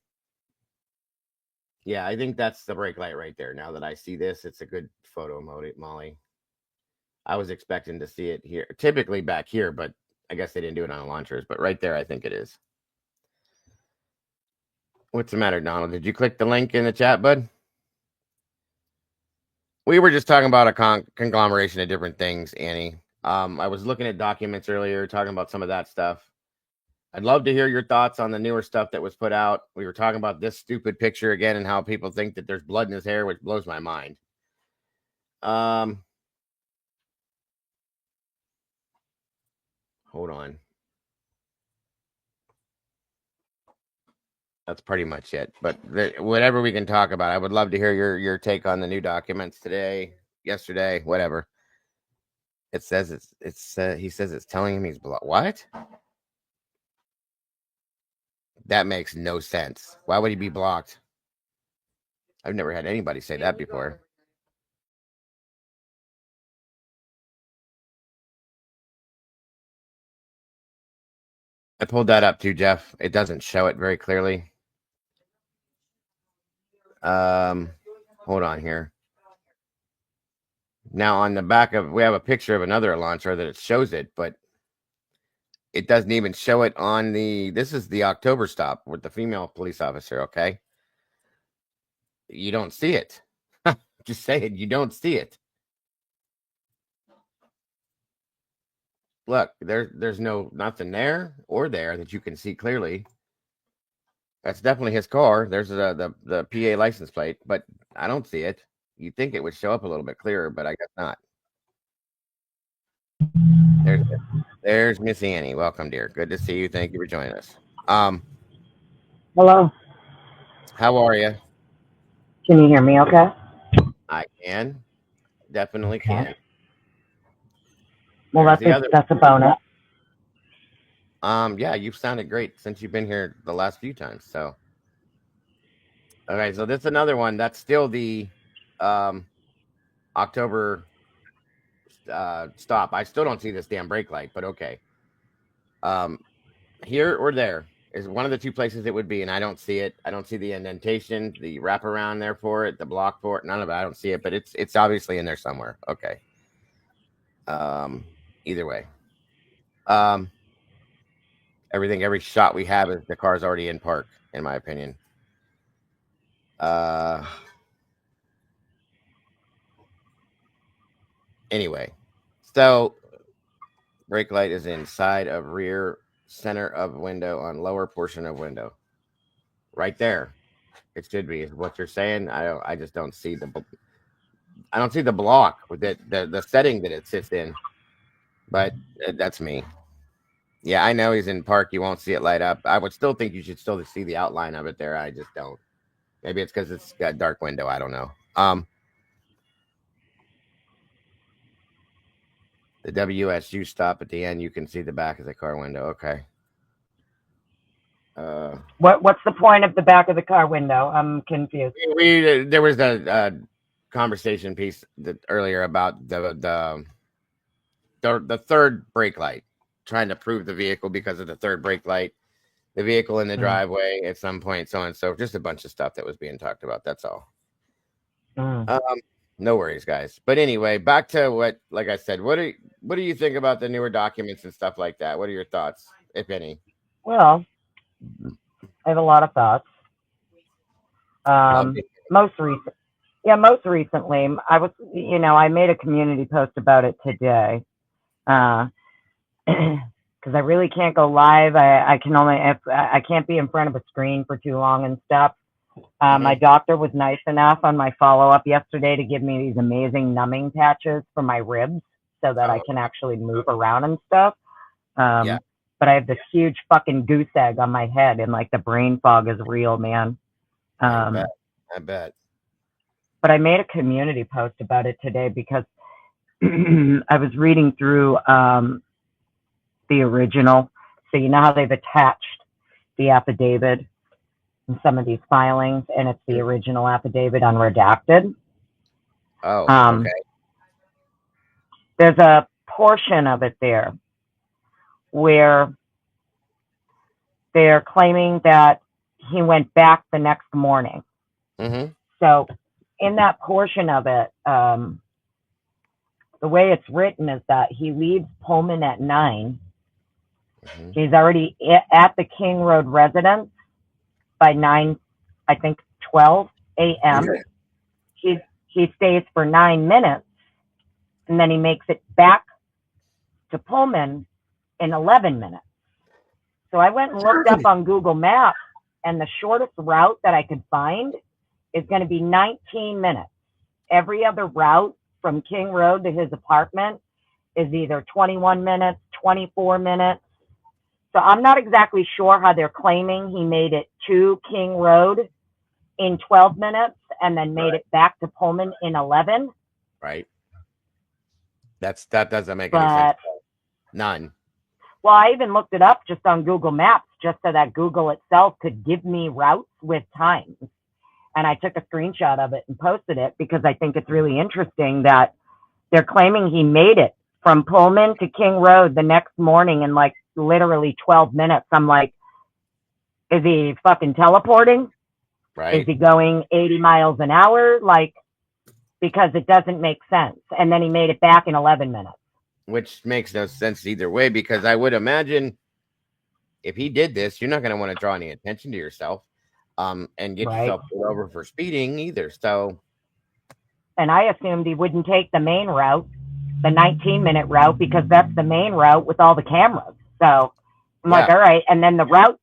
Yeah, I think that's the brake light right there. Now that I see this, it's a good photo, Molly. I was expecting to see it here, typically back here, but I guess they didn't do it on launchers. But right there, I think it is. What's the matter, Donald? Did you click the link in the chat, bud? We were just talking about a conglomeration of different things, Annie. I was looking at documents earlier, talking about some of that stuff. I'd love to hear your thoughts on the newer stuff that was put out. We were talking about this stupid picture again and how people think that there's blood in his hair, which blows my mind. Hold on. That's pretty much it. But whatever we can talk about, I would love to hear your take on the new documents today, yesterday, whatever. It says he says it's telling him he's blocked. What? That makes no sense. Why would he be blocked? I've never had anybody say that before. I pulled that up too, Jeff. It doesn't show it very clearly. Hold on here. Now on the back of, we have a picture of another launcher that it shows it, but it doesn't even show it on this is the October stop with the female police officer. Okay. You don't see it. Just say it. You don't see it. Look, there's nothing there or there that you can see clearly. That's definitely his car. There's the PA license plate, but I don't see it. You'd think it would show up a little bit clearer, but I guess not. There's Miss Annie. Welcome, dear. Good to see you. Thank you for joining us. Hello. How are you? Can you hear me okay? I can. Definitely Okay. can. Well, There's the other. that's a bonus. Yeah, you've sounded great since you've been here the last few times. So, okay, so this is another one. That's still the October stop. I still don't see this damn brake light, but okay. Here or there is one of the two places it would be, and I don't see it. I don't see the indentation, the wraparound there for it, the block for it. None of it. I don't see it, but it's obviously in there somewhere. Okay. Either way. Every shot we have is the car's already in park, in my opinion. Anyway, so brake light is inside of rear center of window on lower portion of window. Right there. It should be is what you're saying. I just don't see the block with the setting that it sits in. But that's me. Yeah, I know he's in park. You won't see it light up. I would still think you should still see the outline of it there. I just don't. Maybe it's because it's got a dark window. I don't know. The WSU stop at the end. You can see the back of the car window. Okay. What's the point of the back of the car window? I'm confused. There was a conversation piece earlier about the third brake light, trying to prove the vehicle because of the third brake light, the vehicle in the driveway at some point, so on and so. Just a bunch of stuff that was being talked about. That's all. No worries, guys. But anyway, back to what, like I said, what do you think about the newer documents and stuff like that? What are your thoughts, if any? Well, I have a lot of thoughts. Most recently, I was, I made a community post about it today, because I really can't go live. I can't be in front of a screen for too long and stuff. My doctor was nice enough on my follow-up yesterday to give me these amazing numbing patches for my ribs so that I can actually move around and stuff. Yeah. But I have this huge fucking goose egg on my head, and like the brain fog is real, man. I bet. But I made a community post about it today because I was reading through the original. So you know how they've attached the affidavit in some of these filings, and it's the original affidavit unredacted. Oh, okay. There's a portion of it there where they're claiming that he went back the next morning. So in that portion of it, the way it's written is that he leaves Pullman at 9. He's already at the King Road residence by 12 a.m. He stays for 9 minutes, and then he makes it back to Pullman in 11 minutes. So I went and looked up on Google Maps, and the shortest route that I could find is going to be 19 minutes. Every other route from King Road to his apartment is either 21 minutes, 24 minutes. So I'm not exactly sure how they're claiming he made it to King Road in 12 minutes and then made it back to Pullman in 11. Right. That doesn't make any sense. None. Well, I even looked it up just on Google Maps just so that Google itself could give me routes with times. And I took a screenshot of it and posted it because I think it's really interesting that they're claiming he made it from Pullman to King Road the next morning in like literally 12 minutes. I'm like, is he fucking teleporting? Right. Is he going 80 miles an hour? Like, because it doesn't make sense. And then he made it back in 11 minutes. Which makes no sense either way, because I would imagine if he did this, you're not going to want to draw any attention to yourself and get yourself pulled over for speeding either. So, and I assumed he wouldn't take the main route, the 19-minute route, because that's the main route with all the cameras. So I'm like, all right. And then the route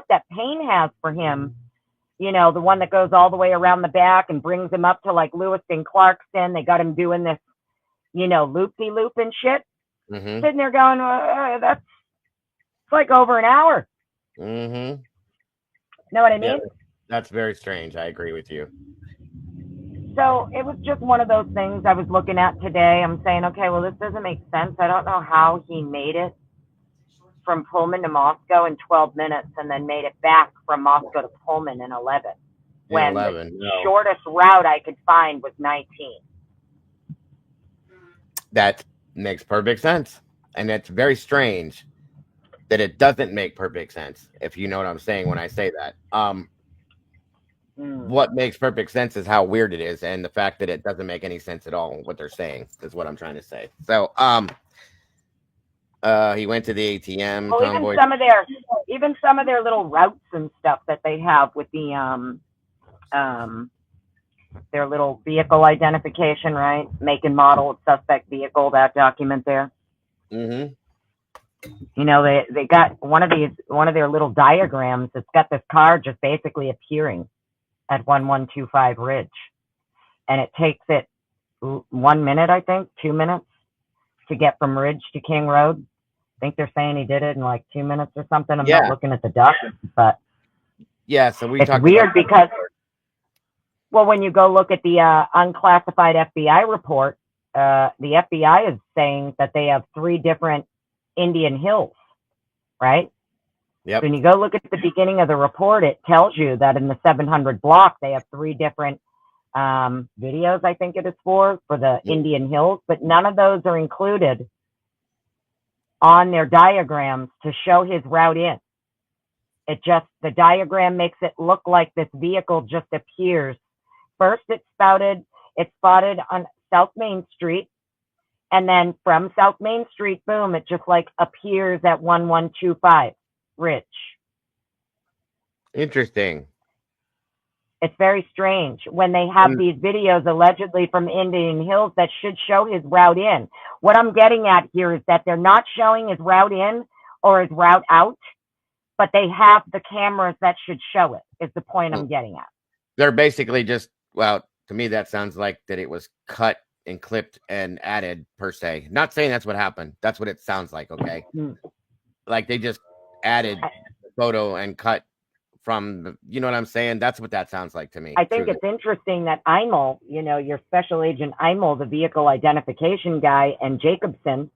that Payne has for him, you know, the one that goes all the way around the back and brings him up to like Lewiston Clarkston. They got him doing this, you know, loop-de-loop and shit. Sitting there going, that's like over an hour. Know what I mean? That's very strange. I agree with you. So it was just one of those things I was looking at today. I'm saying, okay, well, this doesn't make sense. I don't know how he made it from Pullman to Moscow in 12 minutes and then made it back from Moscow to Pullman in 11. When the shortest route I could find was 19. That makes perfect sense. And it's very strange that it doesn't make perfect sense, if you know what I'm saying when I say that. What makes perfect sense is how weird it is, and the fact that it doesn't make any sense at all what they're saying is what I'm trying to say. So he went to the ATM. Well, even some of their little routes and stuff that they have with the their little vehicle identification, right? Make and model of suspect vehicle, that document there. You know, they got one of their little diagrams. It's got this car just basically appearing at 1125 Ridge, and it takes it 1 minute, I think, 2 minutes to get from Ridge to King Road. I think they're saying he did it in like 2 minutes or something. I'm not looking at the document, but so it's weird because, well, when you go look at the unclassified FBI report, the FBI is saying that they have 3 different Indian Hills, right? Yep. When you go look at the beginning of the report, it tells you that in the 700 block, they have 3 different videos, I think it is for the Indian Hills, but none of those are included on their diagrams to show his route in. The diagram makes it look like this vehicle just appears. First, it's spotted on South Main Street, and then from South Main Street, boom, it just like appears at 1125 Ridge. Interesting. It's very strange when they have these videos allegedly from Indian Hills that should show his route in. What I'm getting at here is that they're not showing his route in or his route out, but they have the cameras that should show it, is the point I'm getting at. They're basically just, well, to me, that sounds like that it was cut and clipped and added, per se. Not saying that's what happened. That's what it sounds like, okay? Like they just added the photo and cut from the, you know what I'm saying? That's what that sounds like to me. I think it's interesting that Imel, you know, your special agent Imel, the vehicle identification guy, and Jacobson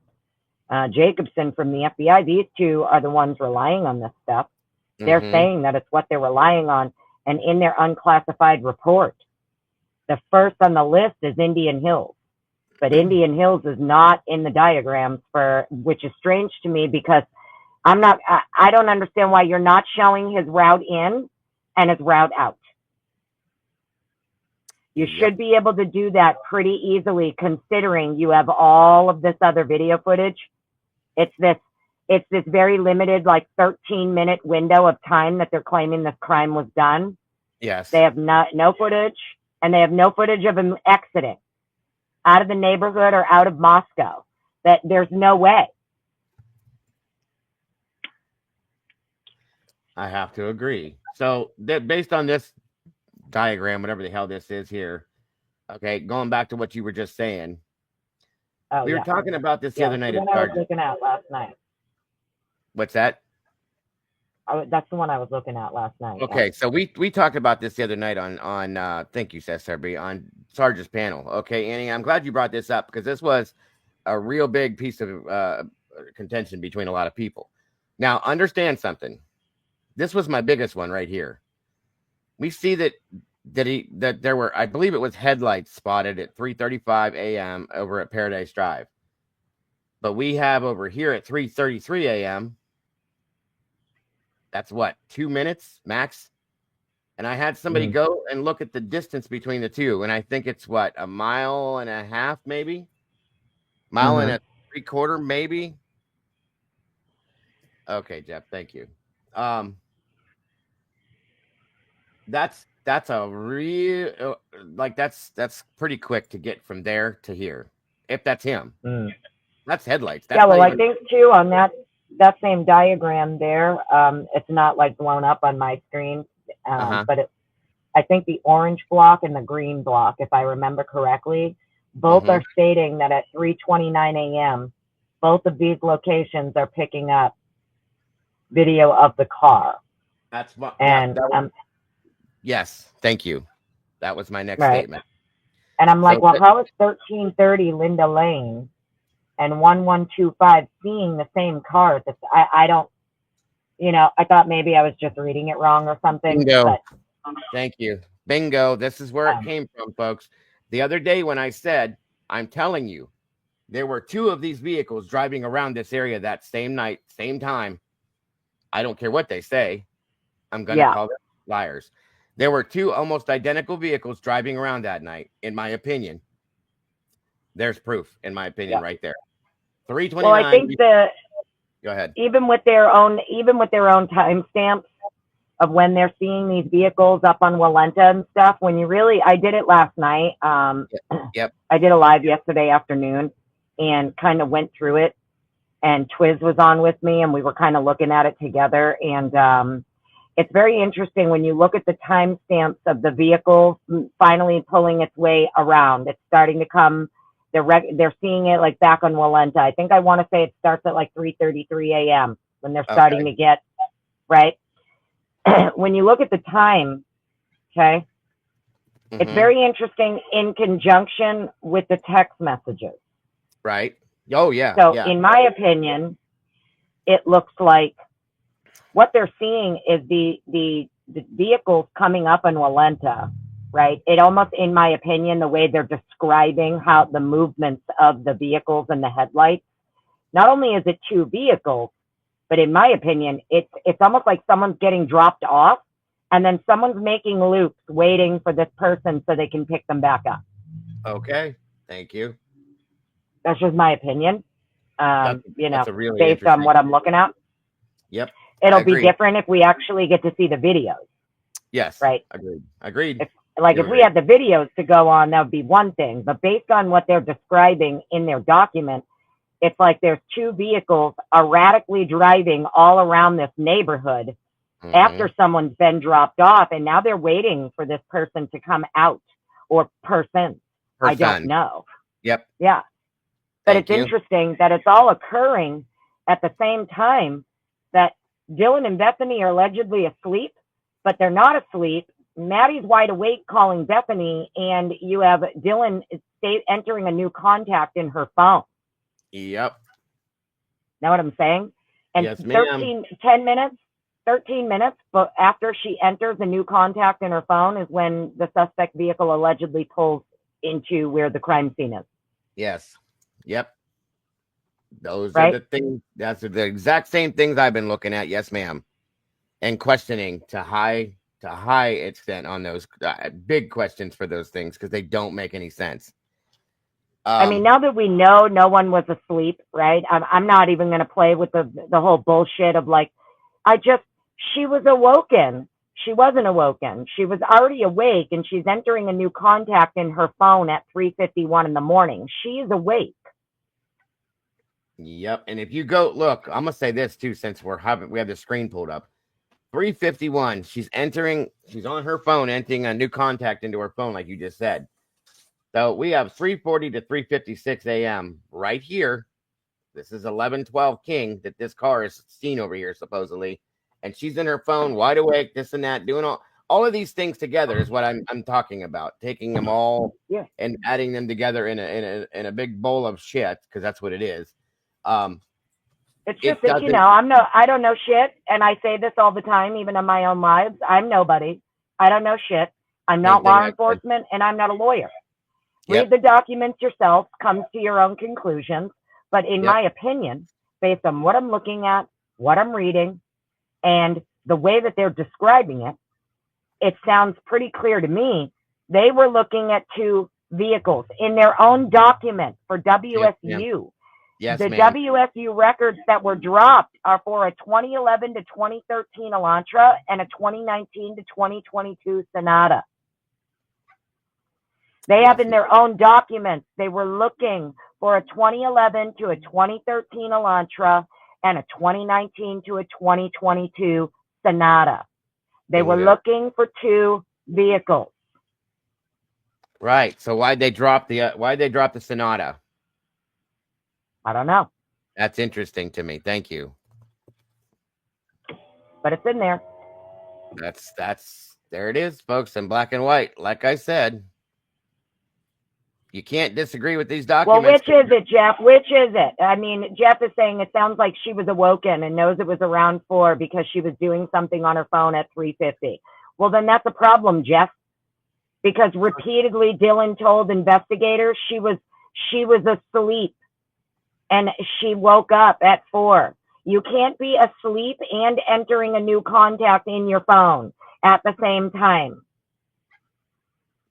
from the FBI, these 2 are the ones relying on this stuff. They're saying that it's what they're relying on. And in their unclassified report, the first on the list is Indian Hills. But Indian Hills is not in the diagrams which is strange to me because I don't understand why you're not showing his route in and his route out. You should be able to do that pretty easily considering you have all of this other video footage. It's this very limited, like 13-minute window of time that they're claiming this crime was done. Yes. They have no footage, and they have no footage of him exiting out of the neighborhood or out of Moscow. That there's no way. I have to agree. So based on this diagram, whatever the hell this is here, okay, going back to what you were just saying, we were talking about this the other night. That's the one I was looking at last night. What's that? That's the one I was looking at last night. Okay, so we talked about this the other night on thank you, SRB, on Sarge's panel. Okay, Annie, I'm glad you brought this up because this was a real big piece of contention between a lot of people. Now, understand something. This was my biggest one right here. We see that there were, I believe it was headlights spotted at 3:35 a.m. over at Paradise Drive. But we have over here at 3:33 a.m. That's what, 2 minutes max? And I had somebody go and look at the distance between the two, and I think it's what, 1.5 miles, maybe? Mile and a 3/4, maybe? Okay, Jeff, thank you. That's a real, like that's pretty quick to get from there to here. If that's him, that's headlights. That's I think too on that. that same diagram there, it's not like blown up on my screen, but I think the orange block and the green block, if I remember correctly, both are stating that at 3:29 a.m., both of these locations are picking up video of the car. That's what. And Yes, thank you. That was my next right. statement. And I'm like, So, well, how is 1330 Linda Lane and 1125 seeing the same cars? I don't, I thought maybe I was just reading it wrong or something. Bingo. But, thank you. Bingo. This is where it came from, folks. The other day when I said, I'm telling you, there were 2 of these vehicles driving around this area that same night, same time. I don't care what they say. I'm going to call them liars. There were 2 almost identical vehicles driving around that night, in my opinion. There's proof, in my opinion, right there. 3:29. Well, I think go ahead. Even with their own timestamps of when they're seeing these vehicles up on Walenta and stuff, I did it last night. Yep. I did a live yesterday afternoon and kind of went through it, and Twiz was on with me and we were kind of looking at it together. And it's very interesting when you look at the timestamps of the vehicle finally pulling its way around. It's starting to come. They're seeing it like back on Walenta. I think I want to say it starts at like 3:33 a.m. when they're starting to get right. When you look at the time, it's very interesting in conjunction with the text messages. Right. Oh, yeah. So in my opinion, it looks like what they're seeing is the vehicles coming up on Walenta, right? It almost, in my opinion, the way they're describing how the movements of the vehicles and the headlights, not only is it 2 vehicles, but in my opinion, it's almost like someone's getting dropped off and then someone's making loops waiting for this person so they can pick them back up. Okay. Thank you. That's just my opinion. That's a really based on what I'm looking at. Yep. It'll be different if we actually get to see the videos. Yes. Right. Agreed. If we had the videos to go on, that would be one thing. But based on what they're describing in their document, it's like there's 2 vehicles erratically driving all around this neighborhood after someone's been dropped off. And now they're waiting for this person to come out, or person. I don't know. Yep. Yeah. But it's interesting that it's all occurring at the same time that Dylan and Bethany are allegedly asleep, but they're not asleep. Maddie's wide awake calling Bethany, and you have Dylan entering a new contact in her phone. Yep. Know what I'm saying? And yes, ma'am. 13 minutes, but after she enters a new contact in her phone is when the suspect vehicle allegedly pulls into where the crime scene is. Yes. Yep. Those are the things. That's the exact same things I've been looking at. Yes, ma'am. And questioning to high extent on those big questions for those things because they don't make any sense. I mean, now that we know no one was asleep, right? I'm not even going to play with the whole bullshit of like, she was awoken. She wasn't awoken. She was already awake, and she's entering a new contact in her phone at 3:51 in the morning. She is awake. Yep. And if you go look, I'm gonna say this too, since we have the screen pulled up. 3:51. She's on her phone, entering a new contact into her phone, like you just said. So we have 3:40 to 3:56 a.m. right here. This is 1112 King that this car is seen over here, supposedly. And she's in her phone, wide awake, this and that, doing all of these things together is what I'm talking about. Taking them all and adding them together in a big bowl of shit, because that's what it is. It's just that, I don't know shit, and I say this all the time, even on my own lives. I'm nobody. I don't know shit. I'm not law enforcement, and I'm not a lawyer. Read the documents yourself, come to your own conclusions. But in my opinion, based on what I'm looking at, what I'm reading, and the way that they're describing it, it sounds pretty clear to me. They were looking at 2 vehicles in their own document for WSU. Yes, the WSU records that were dropped are for a 2011 to 2013 Elantra and a 2019 to 2022 Sonata. They have in their own documents, they were looking for a 2011 to a 2013 Elantra and a 2019 to a 2022 Sonata. They were looking for 2 vehicles. Right. So why'd they drop the Sonata? I don't know, That's interesting to me. Thank you. but it's in there. That's there it is, folks, in black and white. Like I said, you can't disagree with these documents. Well, which is it, Jeff? Which is it? I mean, Jeff is saying it sounds like she was awoken and knows it was around 4 because she was doing something on her phone at 3:50. Well, then that's a problem, Jeff, because repeatedly Dylan told investigators she was asleep and she woke up at 4. You can't be asleep and entering a new contact in your phone at the same time.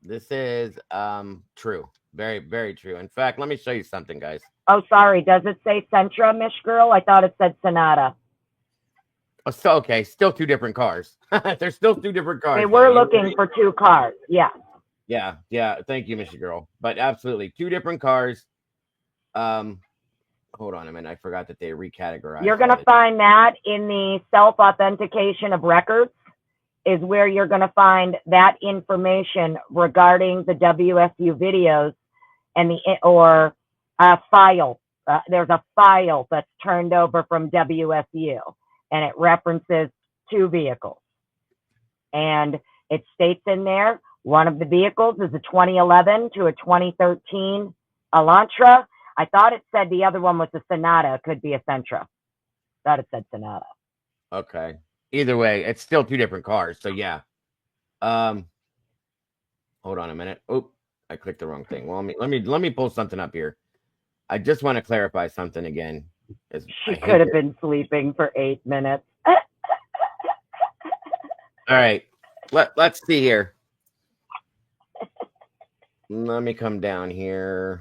This is true. Very, very true. In fact, let me show you something, guys. Oh, sorry. Does it say Sentra, Mish Girl? I thought it said Sonata. Oh, so, okay, still 2 different cars. There's still 2 different cars. They were looking for 2 cars. Yeah. Yeah. Thank you, Mr. Girl. But absolutely, 2 different cars. Hold on a minute. I forgot that they recategorized. You're going to find that in the self-authentication of records is where you're going to find that information regarding the WSU videos and or a file. There's a file that's turned over from WSU, and it references 2 vehicles. And it states in there, one of the vehicles is a 2011 to a 2013 Elantra. I thought it said the other one was a Sonata. It could be a Sentra. Thought it said Sonata. Okay. Either way, it's still 2 different cars. So yeah. Hold on a minute. Oh, I clicked the wrong thing. Well, let me pull something up here. I just want to clarify something again. She could have been sleeping for 8 minutes. All right. Let's see here. Let me come down here.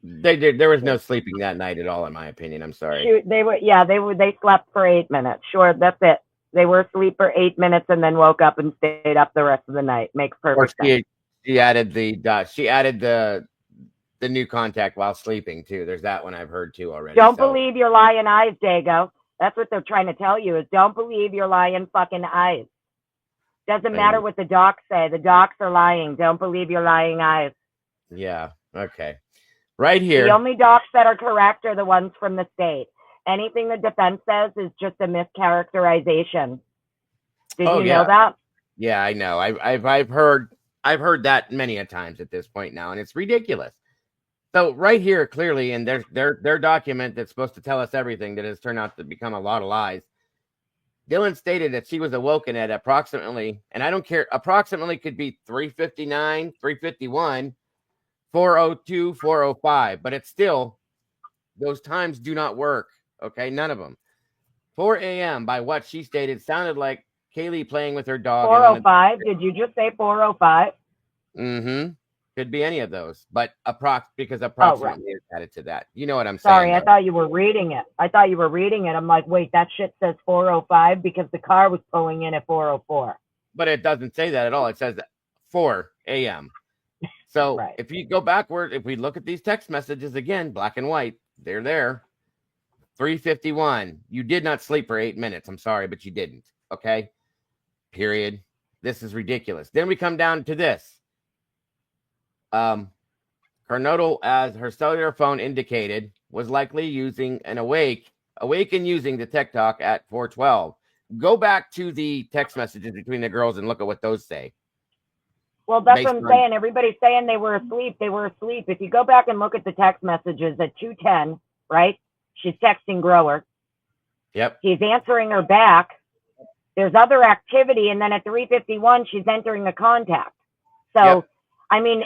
There was no sleeping that night at all, in my opinion. I'm sorry. They slept for 8 minutes. Sure, that's it. They were asleep for 8 minutes and then woke up and stayed up the rest of the night. Makes perfect sense. She added the new contact while sleeping too. There's that one I've heard too already. Don't believe your lying eyes, Dago. That's what they're trying to tell you is don't believe your lying fucking eyes. Doesn't matter what the docs say. The docs are lying. Don't believe your lying eyes. Yeah. Okay. Right here. The only docs that are correct are the ones from the state. Anything the defense says is just a mischaracterization. Did you know that? Yeah, I know. I've heard that many a times at this point now, and it's ridiculous. So right here, clearly, in their document that's supposed to tell us everything that has turned out to become a lot of lies. Dylan stated that she was awoken at approximately, and I don't care, approximately could be 3:59, 3:51, 4:02, 4:05, but it's still, those times do not work. Okay, none of them. 4 a.m. by what she stated sounded like Kaylee playing with her dog. 4:05. Did you just say 4:05? Mm-hmm. Could be any of those, but approximately is added to that. You know what I'm saying? Sorry, I thought you were reading it. I'm like, wait, that shit says 4:05 because the car was pulling in at 4:04. But it doesn't say that at all. It says 4 a.m. So if you go backward, if we look at these text messages again, black and white, they're there. 3:51. You did not sleep for 8 minutes. I'm sorry, but you didn't. Okay. Period. This is ridiculous. Then we come down to this. Carnodal, as her cellular phone indicated, was likely using an awake and using the TikTok at 4:12. Go back to the text messages between the girls and look at what those say. Well, that's what I'm saying. Everybody's saying they were asleep. They were asleep. If you go back and look at the text messages at 2:10, right? She's texting Grower. Yep. He's answering her back. There's other activity. And then at 3:51, she's entering a contact. So, I mean,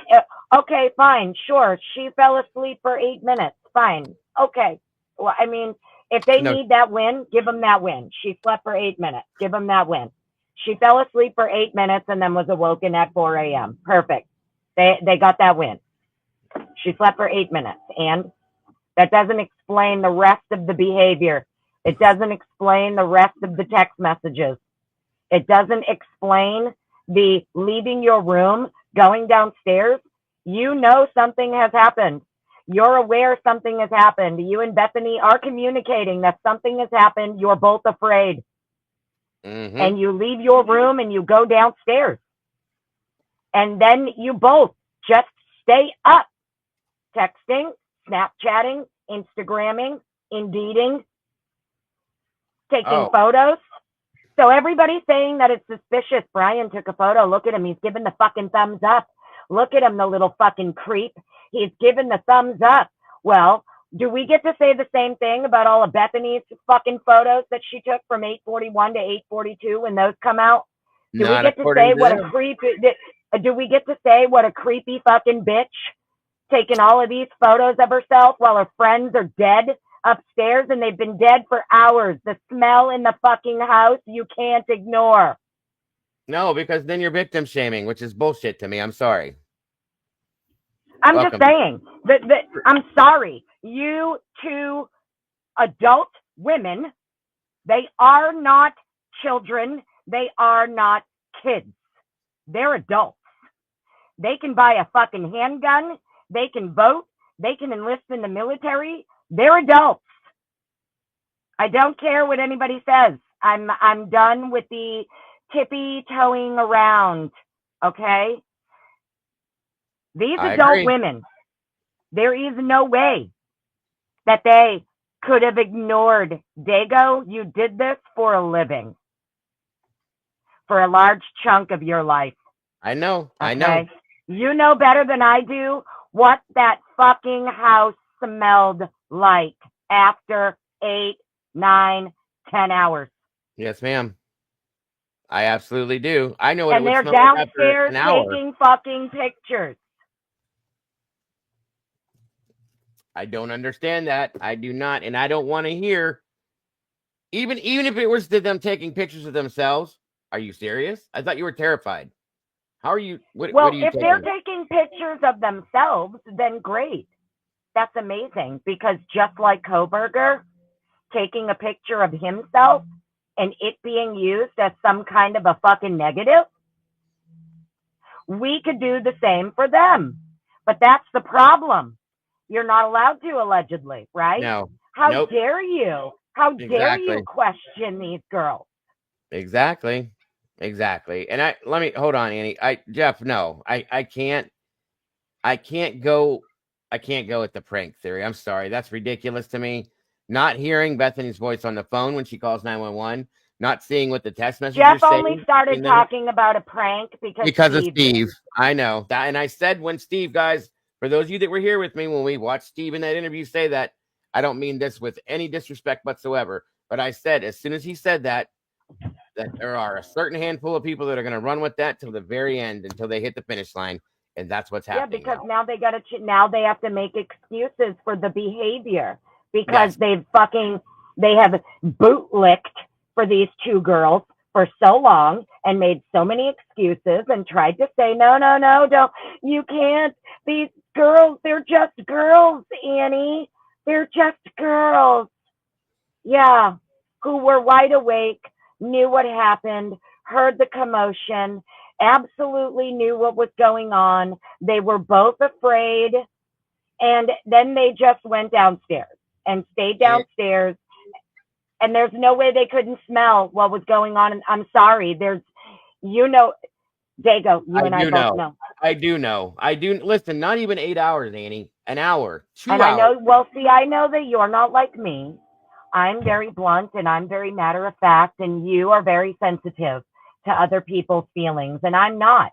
okay, fine. Sure. She fell asleep for 8 minutes. Fine. Okay. Well, I mean, if they need that win, give them that win. She slept for 8 minutes. Give them that win. She fell asleep for 8 minutes and then was awoken at 4 a.m. Perfect. They got that win. She slept for 8 minutes. And that doesn't explain the rest of the behavior. It doesn't explain the rest of the text messages. It doesn't explain the leaving your room, going downstairs. You know something has happened. You're aware something has happened. You and Bethany are communicating that something has happened. You're both afraid. Mm-hmm. And you leave your room and you go downstairs. And then you both just stay up, texting, Snapchatting, Instagramming, Indeeding, taking photos. So everybody's saying that it's suspicious. Brian took a photo. Look at him. He's giving the fucking thumbs up. Look at him, the little fucking creep. He's giving the thumbs up. Well, do we get to say the same thing about all of Bethany's fucking photos that she took from 8:41 to 8:42 when those come out? Do we get to say what a creep? Do we get to say what a creepy fucking bitch taking all of these photos of herself while her friends are dead upstairs and they've been dead for hours? The smell in the fucking house you can't ignore. No, because then you're victim shaming, which is bullshit to me. I'm sorry. I'm just saying that I'm sorry. You two adult women, they are not children. They are not kids. They're adults. They can buy a fucking handgun. They can vote. They can enlist in the military. They're adults. I don't care what anybody says. I'm done with the tippy-toeing around, okay? These adult women, there is no way that they could have ignored Dago. You did this for a living, for a large chunk of your life. I know. Okay? I know. You know better than I do what that fucking house smelled like after 8, 9, 10 hours. Yes, ma'am. I absolutely do. I know what and it would they're smell like after downstairs an hour. taking fucking pictures. I don't understand that. I do not, and I don't want to hear. Even if it was them taking pictures of themselves, are you serious? I thought you were terrified. How are you? What are you if they're taking pictures of themselves, then great. That's amazing, because just like Koberger taking a picture of himself and it being used as some kind of a fucking negative, we could do the same for them. But that's the problem. You're not allowed to, allegedly, right? No. How dare you? How dare you Exactly. question these girls? Exactly. And let me hold on, Annie. Jeff, no, I can't go with the prank theory. I'm sorry. That's ridiculous to me. Not hearing Bethany's voice on the phone when she calls 911, not seeing what the text message Jeff only started talking about a prank because of Steve. I know that. And I said when Steve, guys, for those of you that were here with me when we watched Steve in that interview say that, I don't mean this with any disrespect whatsoever, but I said as soon as he said that there are a certain handful of people that are going to run with that till the very end, until they hit the finish line, and that's what's happening. Yeah, because now they have to make excuses for the behavior, because they have bootlicked for these two girls for so long and made so many excuses and tried to say, no, don't, you can't. These girls, they're just girls, Annie. They're just girls. Yeah, who were wide awake, knew what happened, heard the commotion, absolutely knew what was going on. They were both afraid, and then they just went downstairs and stayed downstairs. And there's no way they couldn't smell what was going on. And I'm sorry, Dago, you and I both know. I do know. I do. Listen, not even 8 hours, Annie. An hour, 2 hours. I know. I know that you're not like me. I'm very blunt and I'm very matter of fact, and you are very sensitive to other people's feelings, and I'm not.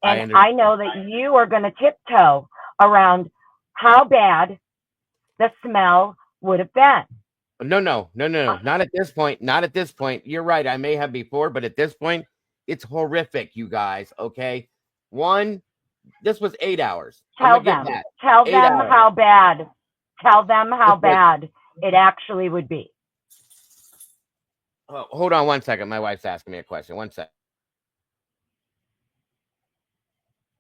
And I know that you are going to tiptoe around how bad the smell would have been. No. Not at this point. Not at this point. You're right. I may have before, but at this point, it's horrific, you guys. Okay. This was 8 hours. Tell them how bad. Tell them how bad it actually would be. Oh, hold on 1 second. My wife's asking me a question. 1 sec.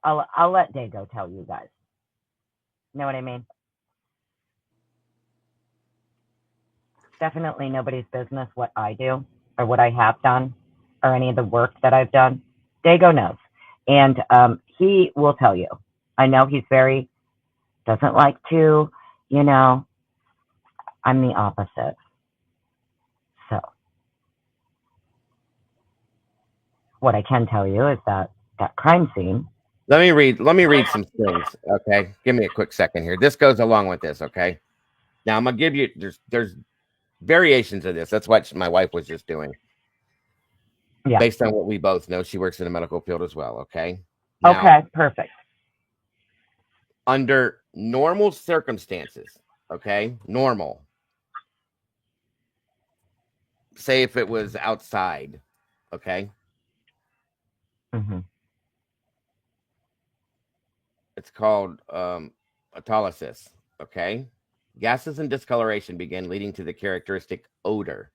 I'll let Dago tell you guys. Know what I mean? Definitely nobody's business what I do or what I have done or any of the work that I've done. Dago knows. And he will tell you. I know he's very doesn't like to, I'm the opposite. So what I can tell you is that crime scene. Let me read some things. Okay. Give me a quick second here. This goes along with this. Okay. Now I'm going to give you, there's variations of this. That's what my wife was just doing. Yeah. Based on what we both know. She works in the medical field as well. Okay. Now, Okay. Perfect. under normal circumstances, okay, normal. Say if it was outside, okay. Mm-hmm. It's called autolysis, okay. Gases and discoloration begin, leading to the characteristic odor.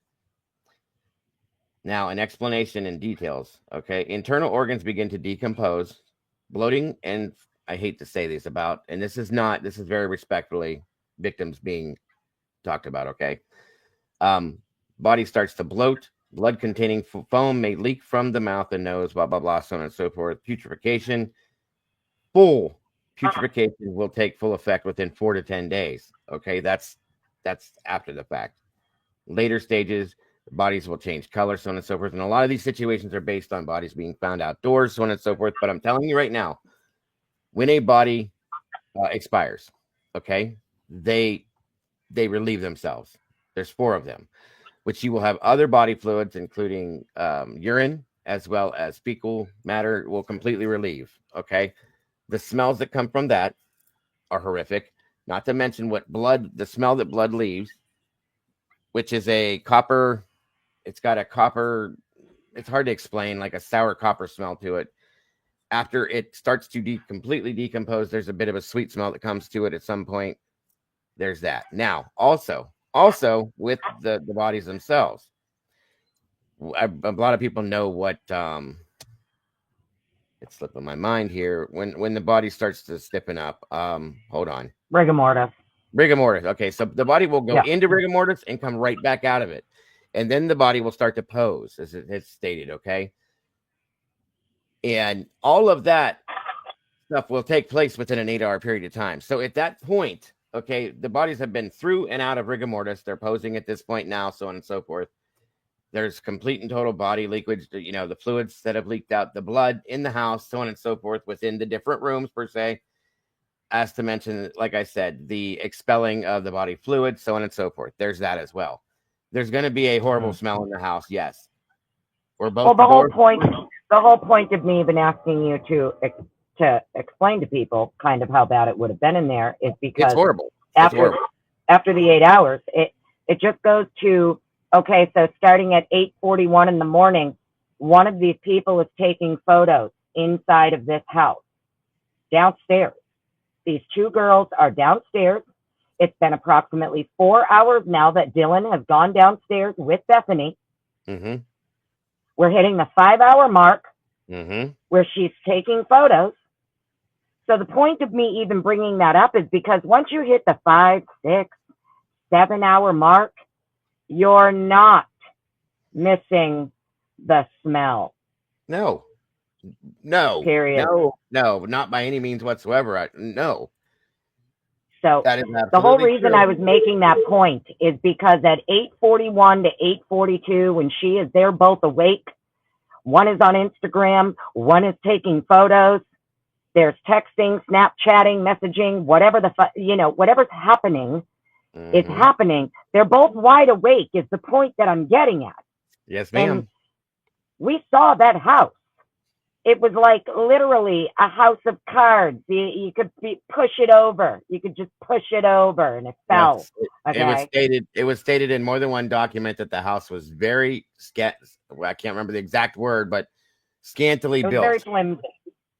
Now, an explanation and details, okay. Internal organs begin to decompose, bloating, and I hate to say this about, and this is very respectfully victims being talked about, okay. Body starts to bloat, blood containing foam may leak from the mouth and nose, blah, blah, blah, so on and so forth. Putrefaction, full putrefaction will take full effect within 4 to 10 days. Okay, that's after the fact. Later stages, bodies will change color, so on and so forth. And a lot of these situations are based on bodies being found outdoors, so on and so forth. But I'm telling you right now, when a body expires, okay, they relieve themselves. There's 4 of them, which you will have other body fluids, including urine, as well as fecal matter, will completely relieve. Okay. The smells that come from that are horrific. Not to mention the smell that blood leaves, which is a copper. It's got a copper. It's hard to explain, like a sour copper smell to it. After it starts to completely decompose, there's a bit of a sweet smell that comes to it at some point. There's that. Now, also with the bodies themselves, a lot of people know what it's slipping my mind here. When the body starts to stiffen up, hold on. Rigor mortis. Okay, so the body will go into rigor mortis and come right back out of it, and then the body will start to pose, as it's stated. Okay, and all of that stuff will take place within an 8-hour period of time. So at that point, okay, the bodies have been through and out of rigor mortis. They're posing at this point now, so on and so forth. There's complete and total body leakage, the fluids that have leaked out, the blood in the house, so on and so forth, within the different rooms per se. As to mention, like I said, the expelling of the body fluid, so on and so forth. There's that as well. There's going to be a horrible smell in the house, yes. Or both. Well, the whole point of me even asking you to explain to people kind of how bad it would have been in there is because it's horrible. After the 8 hours, it just goes to, okay, so starting at 8:41 in the morning, one of these people is taking photos inside of this house, downstairs. These 2 girls are downstairs. It's been approximately 4 hours now that Dylan has gone downstairs with Bethany. Mm-hmm. We're hitting the 5-hour mark where she's taking photos. So the point of me even bringing that up is because once you hit the 5, 6, 7-hour mark, you're not missing the smell. No. Period. No, not by any means whatsoever. No. So that is the whole reason true. I was making that point is because at 8:41 to 8:42, when they're both awake, one is on Instagram, one is taking photos, there's texting, Snapchatting, messaging, whatever's happening is happening. They're both wide awake is the point that I'm getting at. Yes, ma'am. And we saw that house. It was like literally a house of cards. You could push it over. You could just push it over and it fell. Yes. It was stated in more than one document that the house was very I can't remember the exact word, but scantily built. Very flimsy.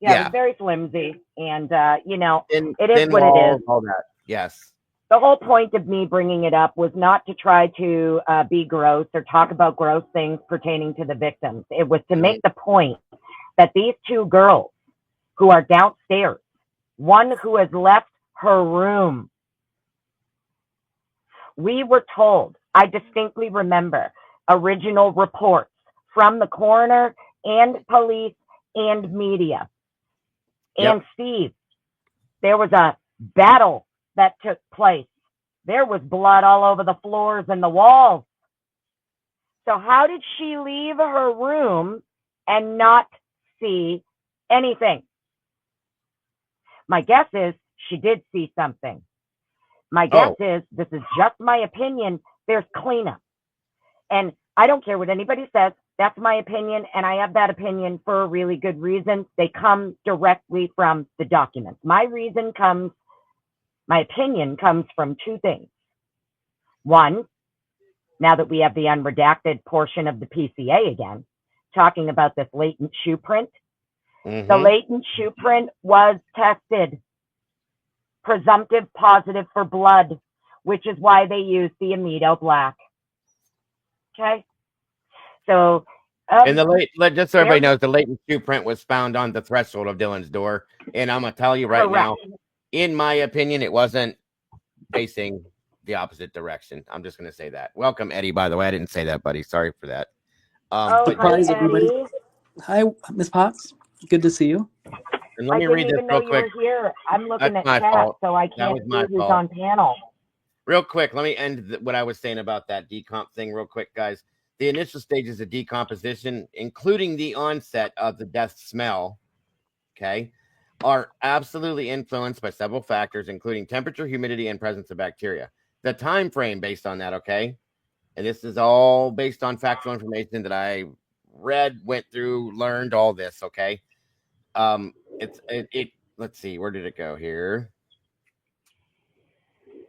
Yeah, it was very flimsy. And it is what it is. All that. Yes. The whole point of me bringing it up was not to try to be gross or talk about gross things pertaining to the victims. It was to make the point that these 2 girls who are downstairs, one who has left her room, we were told, I distinctly remember original reports from the coroner and police and media. And Steve, there was a battle that took place. There was blood all over the floors and the walls. So how did she leave her room and not see anything? My guess is she did see something. My guess is, this is just my opinion, there's cleanup. And I don't care what anybody says. That's my opinion, and I have that opinion for a really good reason. They come directly from the documents. My opinion comes from two things. One, now that we have the unredacted portion of the PCA again, talking about this latent shoe print, the latent shoe print was tested, presumptive positive for blood, which is why they used the Amido black. Okay? So, and just so everybody knows, the latent shoe print was found on the threshold of Dylan's door. And I'm going to tell you right now, in my opinion, it wasn't facing the opposite direction. I'm just going to say that. Welcome, Eddie, by the way. I didn't say that, buddy. Sorry for that. Surprise, everybody. Hi, Miss Potts. Good to see you. And let me read this real quick. Here. I'm looking at chat, so I can't see who's on panel. Real quick, let me end what I was saying about that decomp thing real quick, guys. The initial stages of decomposition, including the onset of the death smell, okay, are absolutely influenced by several factors, including temperature, humidity, and presence of bacteria. The time frame based on that, okay, and this is all based on factual information that I read, went through, learned all this, okay. Let's see, where did it go here?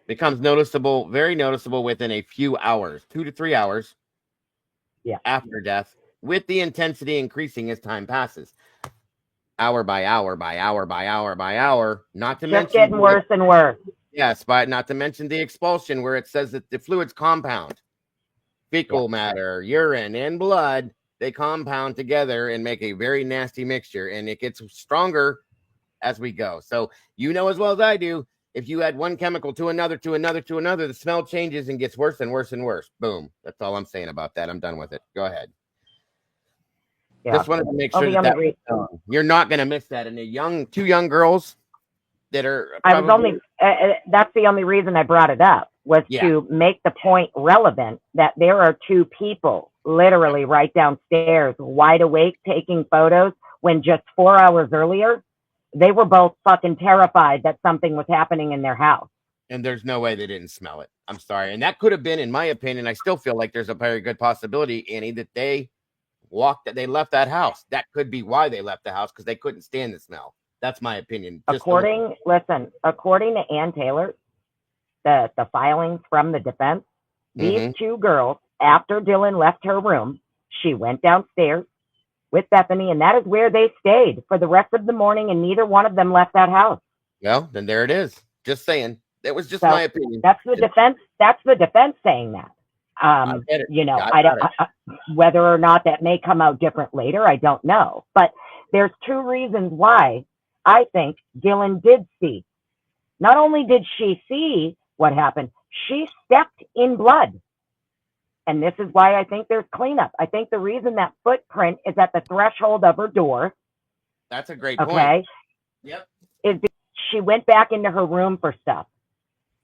Becomes noticeable, very noticeable within a few hours, 2 to 3 hours after death, with the intensity increasing as time passes. Hour by hour by hour by hour by hour, not to mention getting worse and worse. Yes, but not to mention the expulsion, where it says that the fluids compound. Fecal matter, urine, and blood, they compound together and make a very nasty mixture, and it gets stronger as we go. So you know as well as I do, if you add one chemical to another, the smell changes and gets worse and worse and worse. Boom. That's all I'm saying about that. I'm done with it. Go ahead. Yeah. Just wanted to make sure you're not going to miss that. And two young girls that are. That's the only reason I brought it up, was to make the point relevant that there are two people literally right downstairs, wide awake, taking photos, when just 4 hours earlier, they were both fucking terrified that something was happening in their house. And there's no way they didn't smell it. I'm sorry. And that could have been, in my opinion, I still feel like there's a very good possibility, Annie, that they left that house. That could be why they left the house, because they couldn't stand the smell. That's my opinion. According to Ann Taylor, the filings from the defense, these two girls, after Dylan left her room, she went downstairs with Bethany, and that is where they stayed for the rest of the morning, and neither one of them left that house. Well, then there it is. Just saying. That was just my opinion. That's the defense. That's the defense saying that. Whether or not that may come out different later, I don't know. But there's two reasons why I think Dylan did see. Not only did she see what happened, she stepped in blood. And this is why I think there's cleanup. I think the reason that footprint is at the threshold of her door. That's a great point. Yep. Is she went back into her room for stuff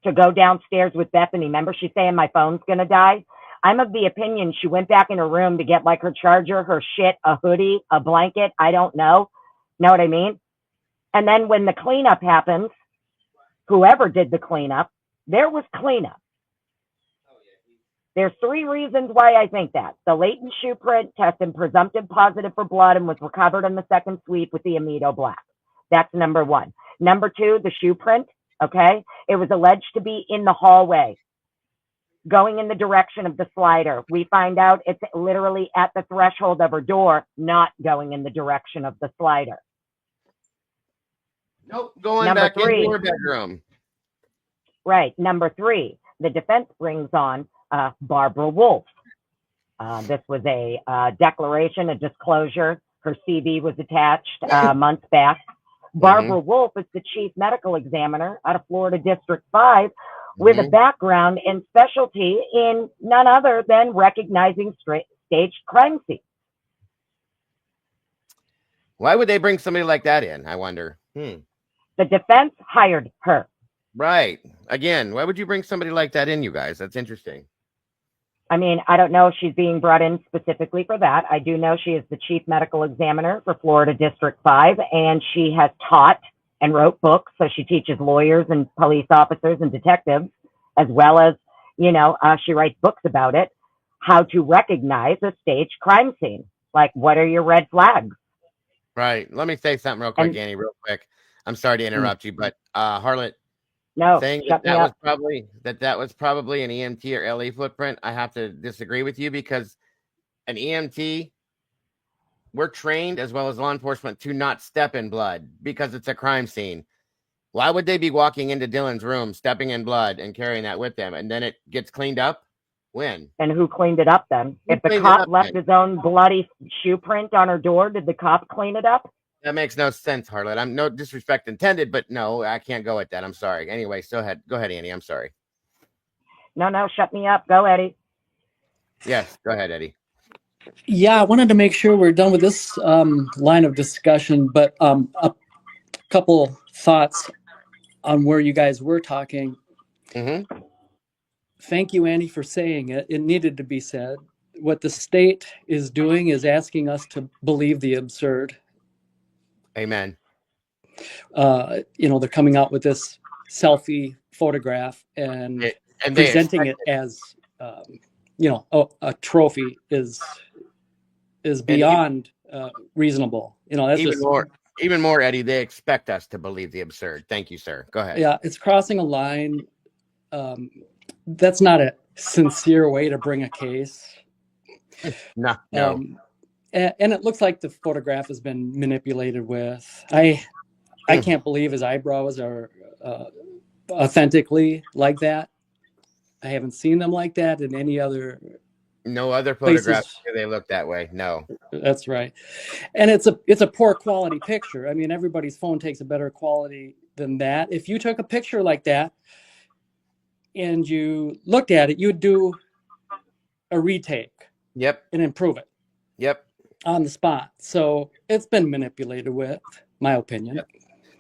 to go downstairs with Bethany. Remember, she's saying my phone's going to die. I'm of the opinion she went back in her room to get like her charger, her shit, a hoodie, a blanket. I don't know. Know what I mean? And then when the cleanup happens, whoever did the cleanup, there was cleanup. There's three reasons why I think that. The latent shoe print tested presumptive positive for blood and was recovered in the second sweep with the Amido black. That's number one. Number two, the shoe print, okay? It was alleged to be in the hallway, going in the direction of the slider. We find out it's literally at the threshold of her door, not going in the direction of the slider. Nope, going back into her bedroom. Right. Number three, the defense brings on Barbara Wolf. This was a declaration, a disclosure. Her CV was attached months back. Barbara Wolf is the chief medical examiner out of Florida District 5 with a background and specialty in none other than recognizing staged crime scenes. Why would they bring somebody like that in, I wonder? The defense hired her. Right. Again, why would you bring somebody like that in, you guys? That's interesting. I mean, I don't know if she's being brought in specifically for that. I do know she is the chief medical examiner for Florida District 5, and she has taught and wrote books. So she teaches lawyers and police officers and detectives, as well as, she writes books about it, how to recognize a staged crime scene. Like, what are your red flags? Right. Let me say something real quick, Annie, real quick. I'm sorry to interrupt you, but Harlot, saying that was probably an EMT or LE footprint, I have to disagree with you, because an EMT, we're trained as well as law enforcement to not step in blood because it's a crime scene. Why would they be walking into Dylan's room, stepping in blood and carrying that with them, and then it gets cleaned up? When? And who cleaned it up then? If the cop left his own bloody shoe print on her door, did the cop clean it up? That makes no sense, Harlot. I'm no disrespect intended, but no, I can't go with that. I'm sorry. Anyway, go ahead, Annie. I'm sorry. No, shut me up. Go, Eddie. Yes, go ahead, Eddie. Yeah, I wanted to make sure we're done with this line of discussion, but a couple thoughts on where you guys were talking. Mm-hmm. Thank you, Andy, for saying it. It needed to be said. What the state is doing is asking us to believe the absurd. Amen. They're coming out with this selfie photograph and presenting it as, a trophy is beyond reasonable. That's even more, Eddie. They expect us to believe the absurd. Thank you, sir. Go ahead. Yeah, it's crossing a line. That's not a sincere way to bring a case. No. And it looks like the photograph has been manipulated with. I can't believe his eyebrows are authentically like that. I haven't seen them like that in any other. No other photographs they look that way. No. That's right. And it's a poor quality picture. I mean, everybody's phone takes a better quality than that. If you took a picture like that and you looked at it, you'd do a retake. Yep. And improve it. Yep. On the spot. So it's been manipulated with, my opinion. Yep.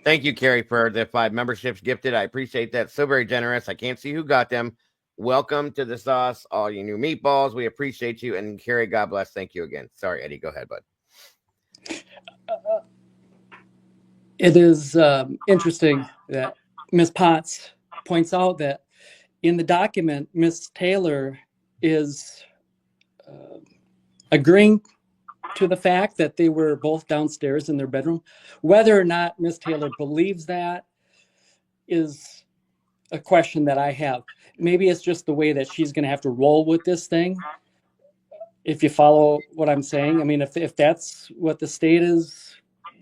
Thank you, Carrie, for the 5 memberships gifted. I appreciate that. So very generous. I can't see who got them. Welcome to the sauce, all you new meatballs. We appreciate you. And Carrie, God bless. Thank you again. Sorry, Eddie. Go ahead, bud. It is interesting that Ms. Potts points out that in the document, Ms. Taylor is agreeing to the fact that they were both downstairs in their bedroom. Whether or not Ms. Taylor believes that is a question that I have. Maybe it's just the way that she's going to have to roll with this thing. If you follow what I'm saying, I mean, if that's what the state is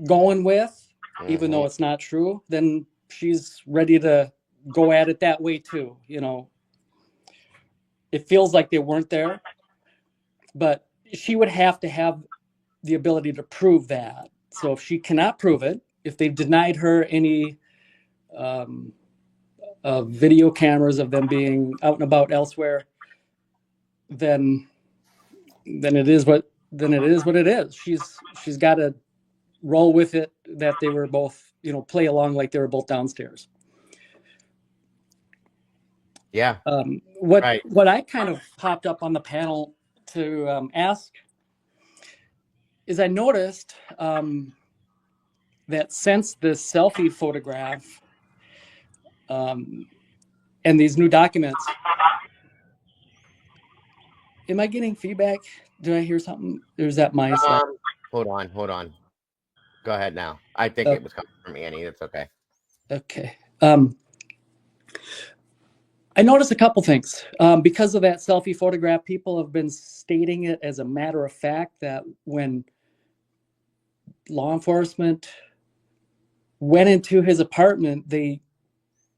going with, even though it's not true, then she's ready to go at it that way too. It feels like they weren't there, but she would have to have the ability to prove that. So if she cannot prove it, if they've denied her any video cameras of them being out and about elsewhere, then it is what it is. She's got to roll with it that they were both, play along like they were both downstairs. Yeah. What I kind of popped up on the panel to ask is I noticed that since the selfie photograph and these new documents, am I getting feedback? Do I hear something? There's that my side. Hold on. Go ahead now. I think it was coming from Annie. That's okay. Okay. I noticed a couple things. Because of that selfie photograph, people have been stating it as a matter of fact that when law enforcement went into his apartment,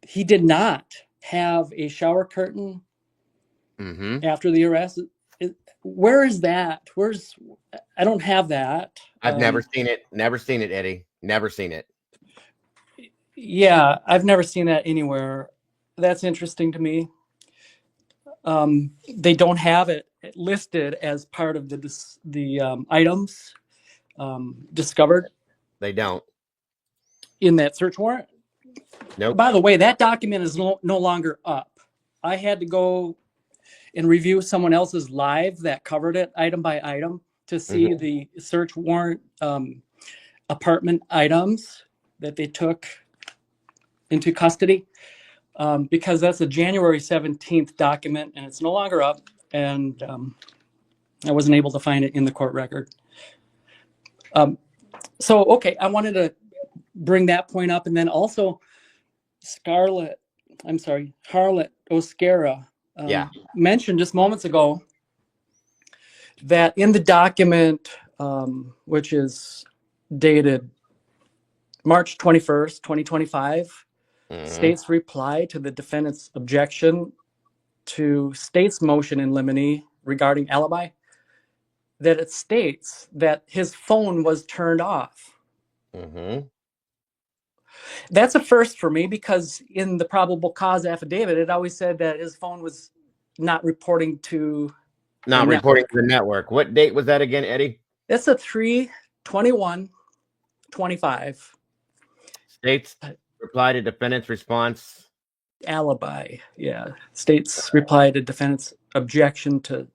he did not have a shower curtain after the arrest. Where is that? I don't have that. I've never seen it. Never seen it, Eddie. Never seen it. Yeah, I've never seen that anywhere. That's interesting to me. They don't have it listed as part of the items discovered. They don't. In that search warrant. Nope. By the way, that document is no longer up. I had to go and review someone else's live that covered it item by item to see the search warrant apartment items that they took into custody, because that's a January 17th document and it's no longer up, and I wasn't able to find it in the court record. So, okay, I wanted to bring that point up, and then also Harlot Oscara mentioned just moments ago that in the document, which is dated March 21st, 2025, state's reply to the defendant's objection to state's motion in limine regarding alibi, that it states that his phone was turned off. That's a first for me, because in the probable cause affidavit, it always said that his phone was not reporting to to the network. What date was that again, Eddie? That's a 3/21/25. State's reply to defendant's response. Alibi. Yeah. State's reply to defendant's objection to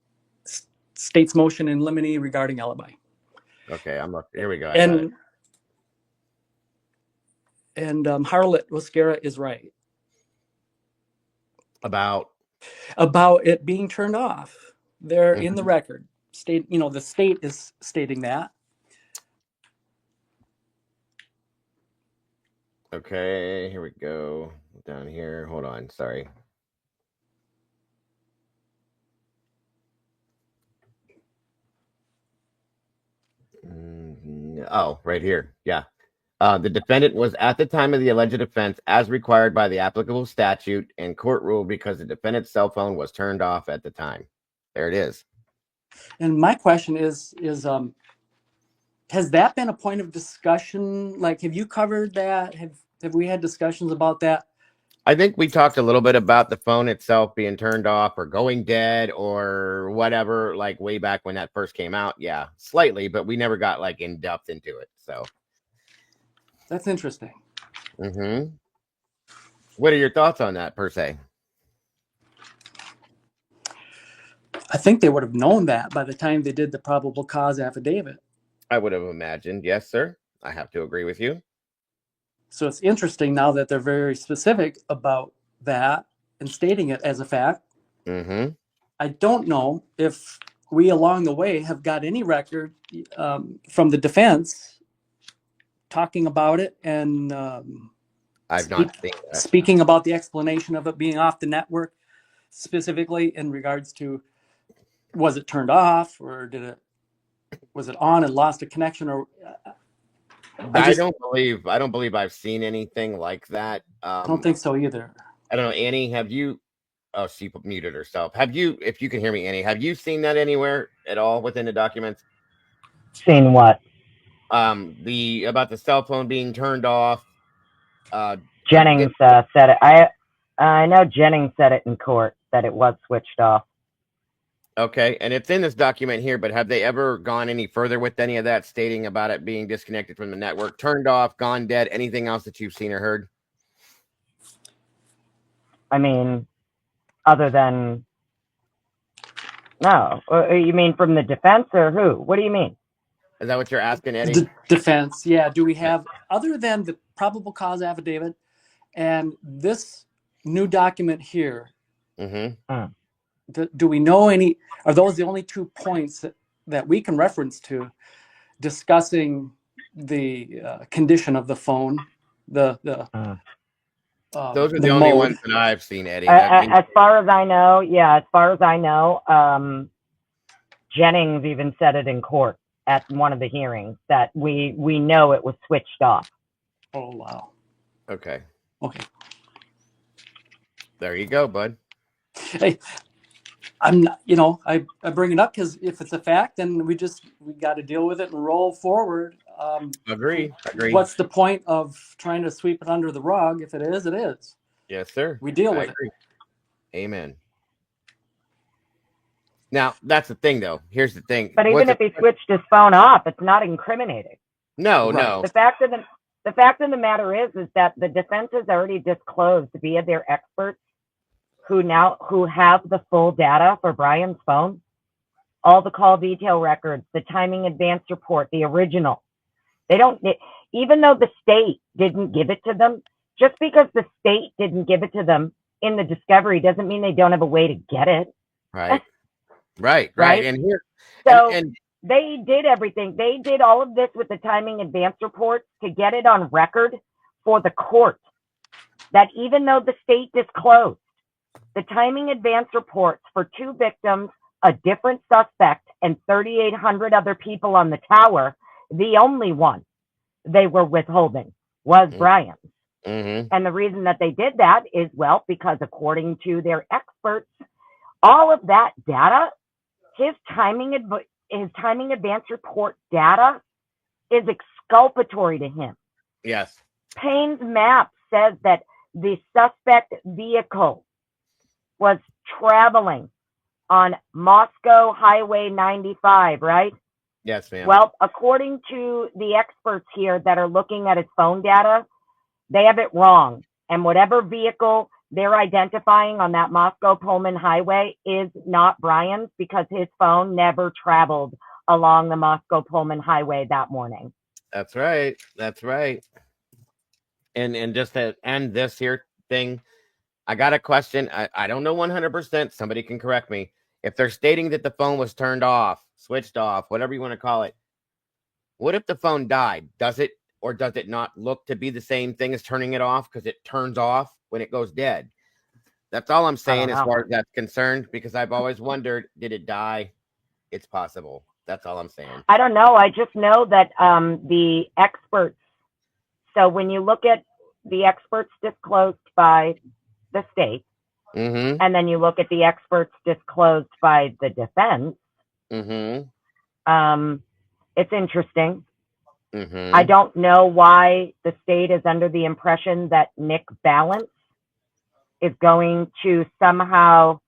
state's motion in limine regarding alibi. Okay, I'm looking. Here we go. And Harlot Oscara is right about it being turned off. They're in the record. The state is stating that. Okay, here we go. Down here. Hold on. Sorry. Oh, right here. Yeah. The defendant was at the time of the alleged offense as required by the applicable statute and court rule because the defendant's cell phone was turned off at the time. There it is. And my question is has that been a point of discussion? Like, have you covered that? Have we had discussions about that? I think we talked a little bit about the phone itself being turned off or going dead or whatever, like way back when that first came out. Yeah, slightly, but we never got like in depth into it. So that's interesting. What are your thoughts on that, per se? I think they would have known that by the time they did the probable cause affidavit. I would have imagined. Yes, sir. I have to agree with you. So it's interesting now that they're very specific about that and stating it as a fact. I don't know if we along the way have got any record from the defense talking about it and I've not seen that. Speaking about the explanation of it being off the network, specifically in regards to, was it turned off or was it on and lost a connection? Or I don't believe I've seen anything like that. I don't think so either. I don't know. Annie, have you? Oh, she muted herself. Have you? If you can hear me, Annie, have you seen that anywhere at all within the documents? Seen what? About the cell phone being turned off. Jennings said it. I know Jennings said it in court that it was switched off. Okay, and it's in this document here, but have they ever gone any further with any of that, stating about it being disconnected from the network, turned off, gone dead, anything else that you've seen or heard? I mean, other than... No. You mean from the defense or who? What do you mean? Is that what you're asking, Eddie? Defense, yeah. Do we have, other than the probable cause affidavit and this new document here, do we know any, are those the only 2 points that we can reference to discussing the condition of the phone? Those are the only ones that I've seen, Eddie. As far as I know, Jennings even said it in court at one of the hearings that we know it was switched off. Oh, wow. Okay. There you go, bud. Hey, I'm not, I bring it up because if it's a fact, then we got to deal with it and roll forward. Agree. What's the point of trying to sweep it under the rug? If it is, it is. Yes, sir. We deal with it. Amen. Now, that's the thing, though. Here's the thing. But even if he switched his phone off, it's not incriminating. No. The fact of The fact of the matter is that the defense has already disclosed via their experts who have the full data for Brian's phone, all the call detail records, the timing advance report, the original. They don't, even though the state didn't give it to them, just because the state didn't give it to them in the discovery doesn't mean they don't have a way to get it. Right. Right. And here, so and they did everything. They did all of this with the timing advance reports to get it on record for the court that even though the state disclosed the timing advance reports for 2 victims, a different suspect, and 3,800 other people on the tower, the only one they were withholding was Brian's. Mm-hmm. And the reason that they did that is, well, because according to their experts, all of that data, his timing advance report data is exculpatory to him. Yes. Payne's map says that the suspect vehicle was traveling on Moscow Highway 95, right? Yes, ma'am. Well, according to the experts here that are looking at his phone data, they have it wrong. And whatever vehicle they're identifying on that Moscow-Pullman highway is not Brian's because his phone never traveled along the Moscow-Pullman highway that morning. That's right. That's right. And just to end this here thing, I got a question. I don't know 100%. Somebody can correct me. If they're stating that the phone was turned off, switched off, whatever you want to call it, what if the phone died? Does it or does it not look to be the same thing as turning it off because it turns off when it goes dead? That's all I'm saying as far as that's concerned, because I've always wondered, did it die? It's possible. That's all I'm saying. I don't know. I just know that the experts, so when you look at the experts disclosed by the state, mm-hmm. and then you look at the experts disclosed by the defense, mm-hmm. It's interesting. Mm-hmm. I don't know why the state is under the impression that Nick Balance is going to somehow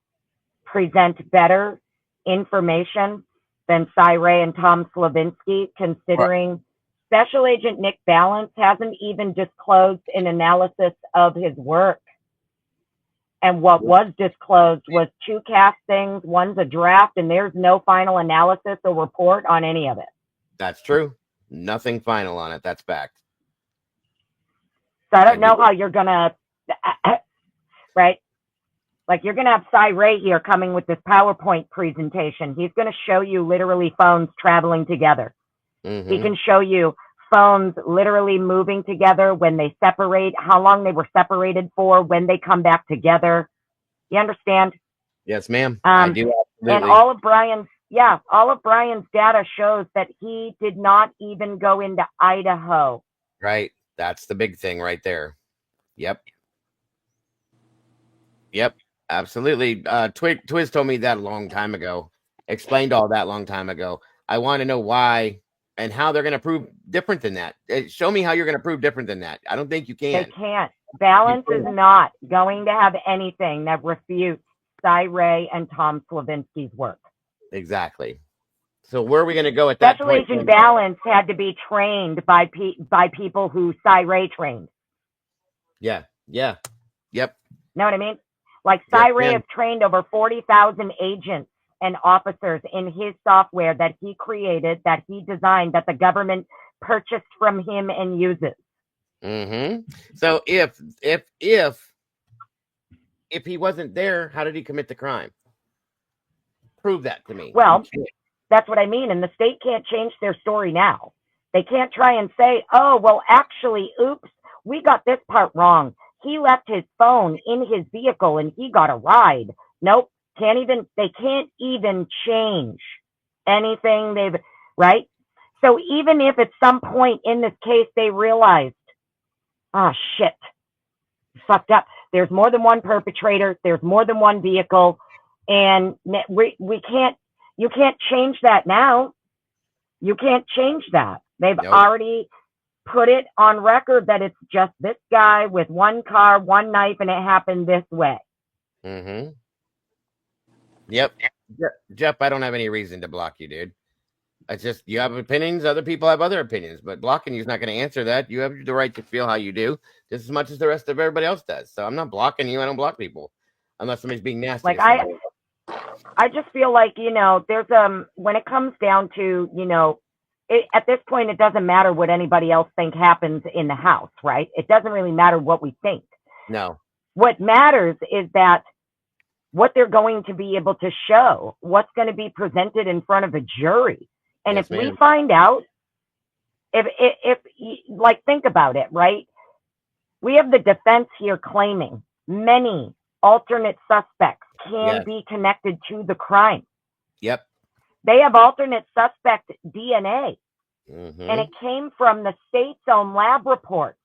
present better information than Cy Ray and Tom Slavinsky, considering Special Agent Nick Balance hasn't even disclosed an analysis of his work. And what was disclosed was 2 castings, one's a draft, and there's no final analysis or report on any of it. That's true. Nothing final on it. That's fact. So I don't know how you're going to, right? Like you're going to have Cy Ray here coming with this PowerPoint presentation. He's going to show you literally phones traveling together. Mm-hmm. He can show you phones literally moving together when they separate, how long they were separated for, when they come back together. You understand? Yes, ma'am. I do. Absolutely. And all of Brian's data shows that he did not even go into Idaho. Right. That's the big thing right there. Yep. Yep. Absolutely. Twiz told me that a long time ago. Explained all that long time ago. I want to know why and how they're going to prove different than that. Show me how you're going to prove different than that. I don't think you can. They can't. Balance is not going to have anything that refutes Cy Ray and Tom Slavinsky's work. Exactly. So where are we going to go at that point? Special Agent Balance had to be trained by people who Cy Ray trained. Yeah. Yeah. Yep. Know what I mean? Like Cy Ray has trained over 40,000 agents and officers in his software that he created, that he designed, that the government purchased from him and uses. Mm-hmm. So if he wasn't there, how did he commit the crime? Prove that to me. Well, that's what I mean. And the state can't change their story now. They can't try and say, oh, well, actually, oops, we got this part wrong. He left his phone in his vehicle and he got a ride. Nope. They can't even change anything right? So even if at some point in this case they realized, oh shit, fucked up. There's more than one perpetrator. There's more than one vehicle. And you can't change that now. You can't change that. They've already put it on record that it's just this guy with one car, one knife, and it happened this way. Mm-hmm. Yep. Jeff, I don't have any reason to block you, dude. It's just you have opinions, other people have other opinions, but blocking you is not going to answer that. You have the right to feel how you do, just as much as the rest of everybody else does. So I'm not blocking you. I don't block people unless somebody's being nasty. Like I just feel like, you know, there's when it comes down to, you know, at this point, it doesn't matter what anybody else think happens in the house, right? It doesn't really matter what we think. No. What matters is that what they're going to be able to show, what's going to be presented in front of a jury. And Yes, if we ma'am. find out, if like, think about it, right? We have the defense here claiming many alternate suspects can Yes. be connected to the crime. Yep. They have alternate suspect DNA, Mhm. and it came from the state's own lab reports.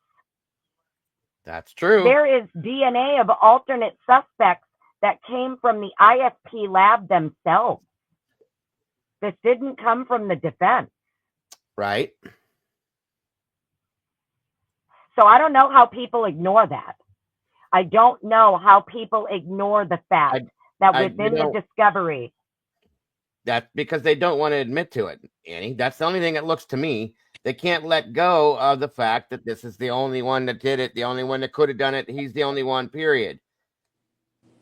That's true. There is DNA of alternate suspects that came from the ISP lab themselves. This didn't come from the defense. Right. So I don't know how people ignore that. I don't know how people ignore the fact that within the discovery. That's because they don't want to admit to it, Annie. That's the only thing that looks to me. They can't let go of the fact that this is the only one that did it, the only one that could have done it. He's the only one, period.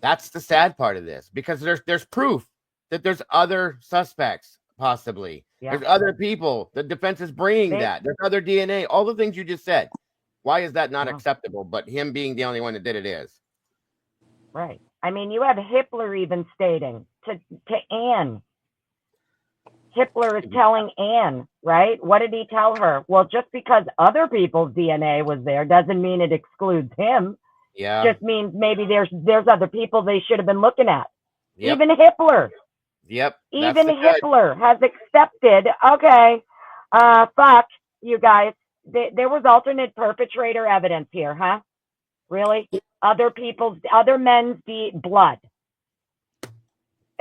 That's the sad part of this, because there's proof that there's other suspects, possibly. Yeah. There's other people. The defense is bringing that. There's other DNA. All the things you just said. Why is that not acceptable? But him being the only one that did it is. Right. I mean, you have Hitler even stating to Anne. Hitler is telling Anne, right? What did he tell her? Well, just because other people's DNA was there doesn't mean it excludes him. Yeah. Just means maybe there's other people they should have been looking at. Yep. Even Hitler. Yep. Even Hitler has accepted, okay, fuck, you guys. There was alternate perpetrator evidence here, huh? Really? Other men's blood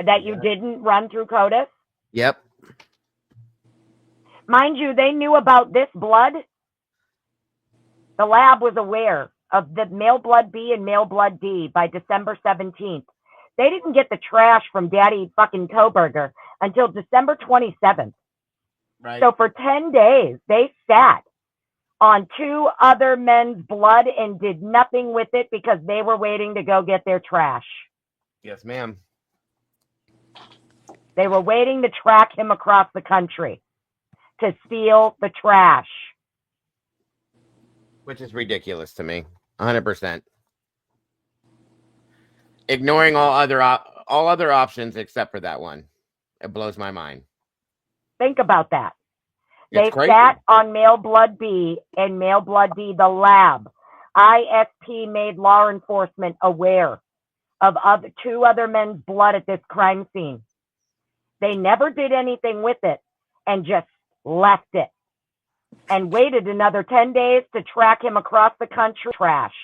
that you didn't run through CODIS? Yep. Mind you, they knew about this blood. The lab was aware of the male blood B and male blood D by December 17th. They didn't get the trash from Daddy fucking Koberger until December 27th. Right. So for 10 days, they sat on 2 other men's blood and did nothing with it because they were waiting to go get their trash. Yes, ma'am. They were waiting to track him across the country to steal the trash. Which is ridiculous to me. 100%. Ignoring all other options except for that one. It blows my mind. Think about that. It's They crazy. sat on male blood B and male blood D, the lab. ISP made law enforcement aware of 2 other men's blood at this crime scene. They never did anything with it and just left it and waited another 10 days to track him across the country. Trash.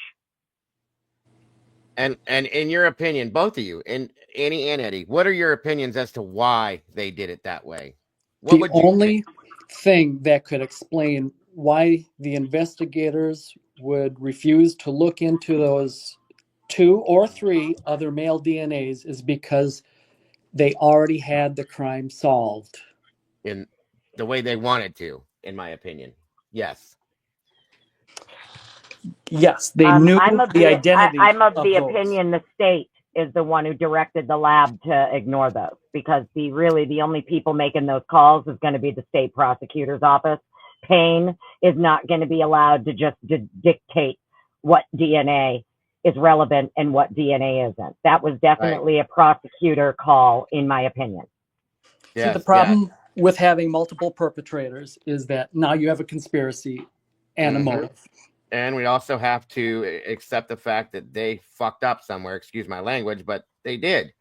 And in your opinion, both of you, and Annie and Eddie, what are your opinions as to why they did it that way? What The only thing that could explain why the investigators would refuse to look into those 2 or 3 other male DNAs is because they already had the crime solved. In the way they wanted to, in my opinion. Yes. Yes, they knew the identity. I'm of the those. opinion the state is the one who directed the lab to ignore those, because the only people making those calls is going to be the state prosecutor's office. Payne is not going to be allowed to just dictate what DNA is relevant and what DNA isn't. That was definitely a prosecutor call, in my opinion. Yes, see, the problem with having multiple perpetrators is that now you have a conspiracy and a motive. And we also have to accept the fact that they fucked up somewhere, excuse my language, but they did.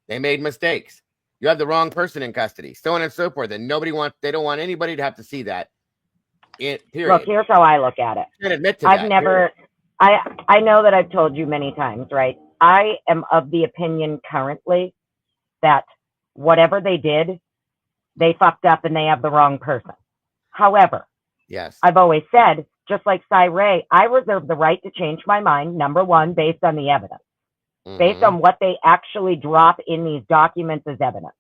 They made mistakes. You have the wrong person in custody, so on and so forth. And they don't want anybody to have to see that. Period. Look, here's how I look at it. You can't admit to I've never, I know that I've told you many times, right? I am of the opinion currently that whatever they did, they fucked up and they have the wrong person. However, yes, I've always said, just like Cy Ray, I reserve the right to change my mind, number one, based on the evidence, based on what they actually drop in these documents as evidence.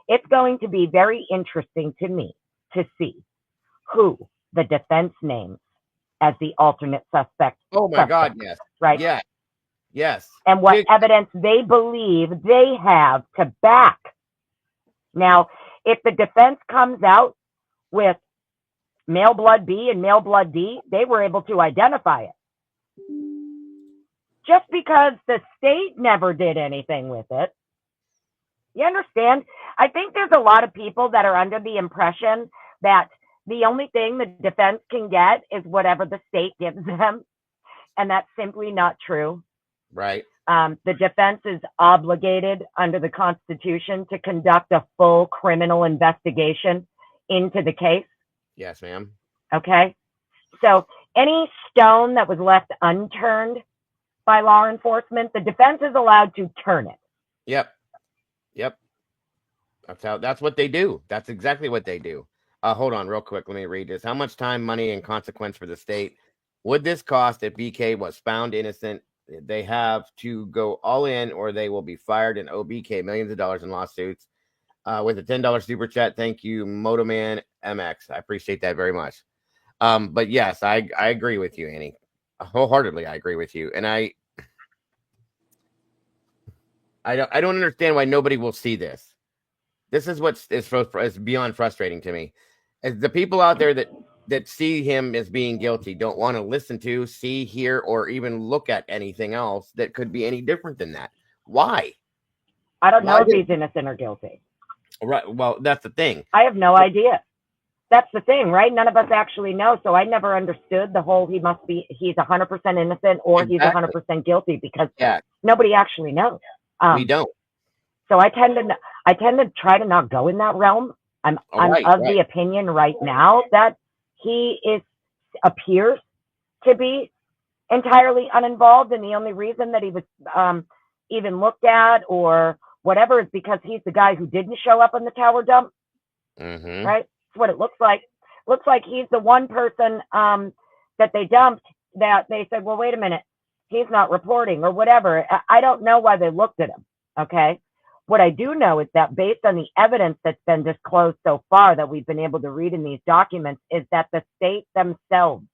it's going to be very interesting to me to see who the defense names as the alternate suspect. Oh my God, yes. Right? Yeah. Yes. And what evidence they believe they have to back. Now, if the defense comes out with male blood B and male blood D, they were able to identify it. Just because the state never did anything with it. You understand? I think there's a lot of people that are under the impression that the only thing the defense can get is whatever the state gives them. And that's simply not true. Right. The defense is obligated under the Constitution to conduct a full criminal investigation into the case. Yes, ma'am. Okay. So any stone that was left unturned by law enforcement, the defense is allowed to turn it. Yep. Yep. That's what they do. That's exactly what they do. Hold on real quick. Let me read this. How much time, money, and consequence for the state would this cost if BK was found innocent? They have to go all in or they will be fired and owe BK millions of dollars in lawsuits. With a $10 super chat. Thank you, Motoman MX. I appreciate that very much. But yes, I agree with you, Annie. Wholeheartedly, I agree with you. And I don't understand why nobody will see this. This is what is beyond frustrating to me. As the people out there that see him as being guilty don't want to listen to, see, hear, or even look at anything else that could be any different than that. Why? I don't know if he's innocent or guilty. Right. Well, that's the thing. I have no idea. That's the thing, right? None of us actually know. So I never understood the whole he's 100% innocent or he's 100% guilty because nobody actually knows. We don't. So I tend to try to not go in that realm. I'm of the opinion right now that he appears to be entirely uninvolved, and the only reason that he was even looked at or whatever is because he's the guy who didn't show up on the tower dump. Mm-hmm. Right? That's what it looks like. Looks like he's the one person that they dumped that they said, well, wait a minute, he's not reporting or whatever. I don't know why they looked at him. Okay. What I do know is that based on the evidence that's been disclosed so far that we've been able to read in these documents is that the state themselves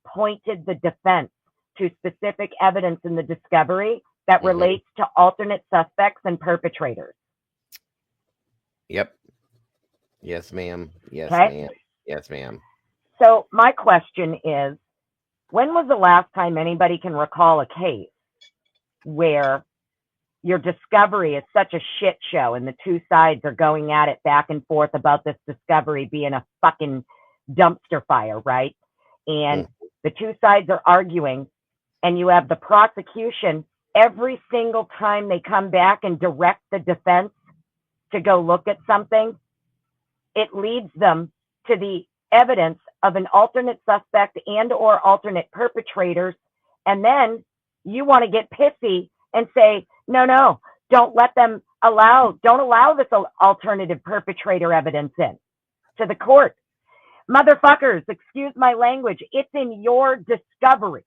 pointed the defense to specific evidence in the discovery that relates to alternate suspects and perpetrators. Yep. Yes, ma'am. Yes, okay? ma'am. Yes, ma'am. So my question is, when was the last time anybody can recall a case where your discovery is such a shit show and the two sides are going at it back and forth about this discovery being a fucking dumpster fire, right? And the two sides are arguing, and you have the prosecution every single time they come back and direct the defense to go look at something, it leads them to the evidence of an alternate suspect and or alternate perpetrators. And then you want to get pissy and say, no, don't allow this alternative perpetrator evidence in to the court. Motherfuckers, excuse my language. It's in your discovery.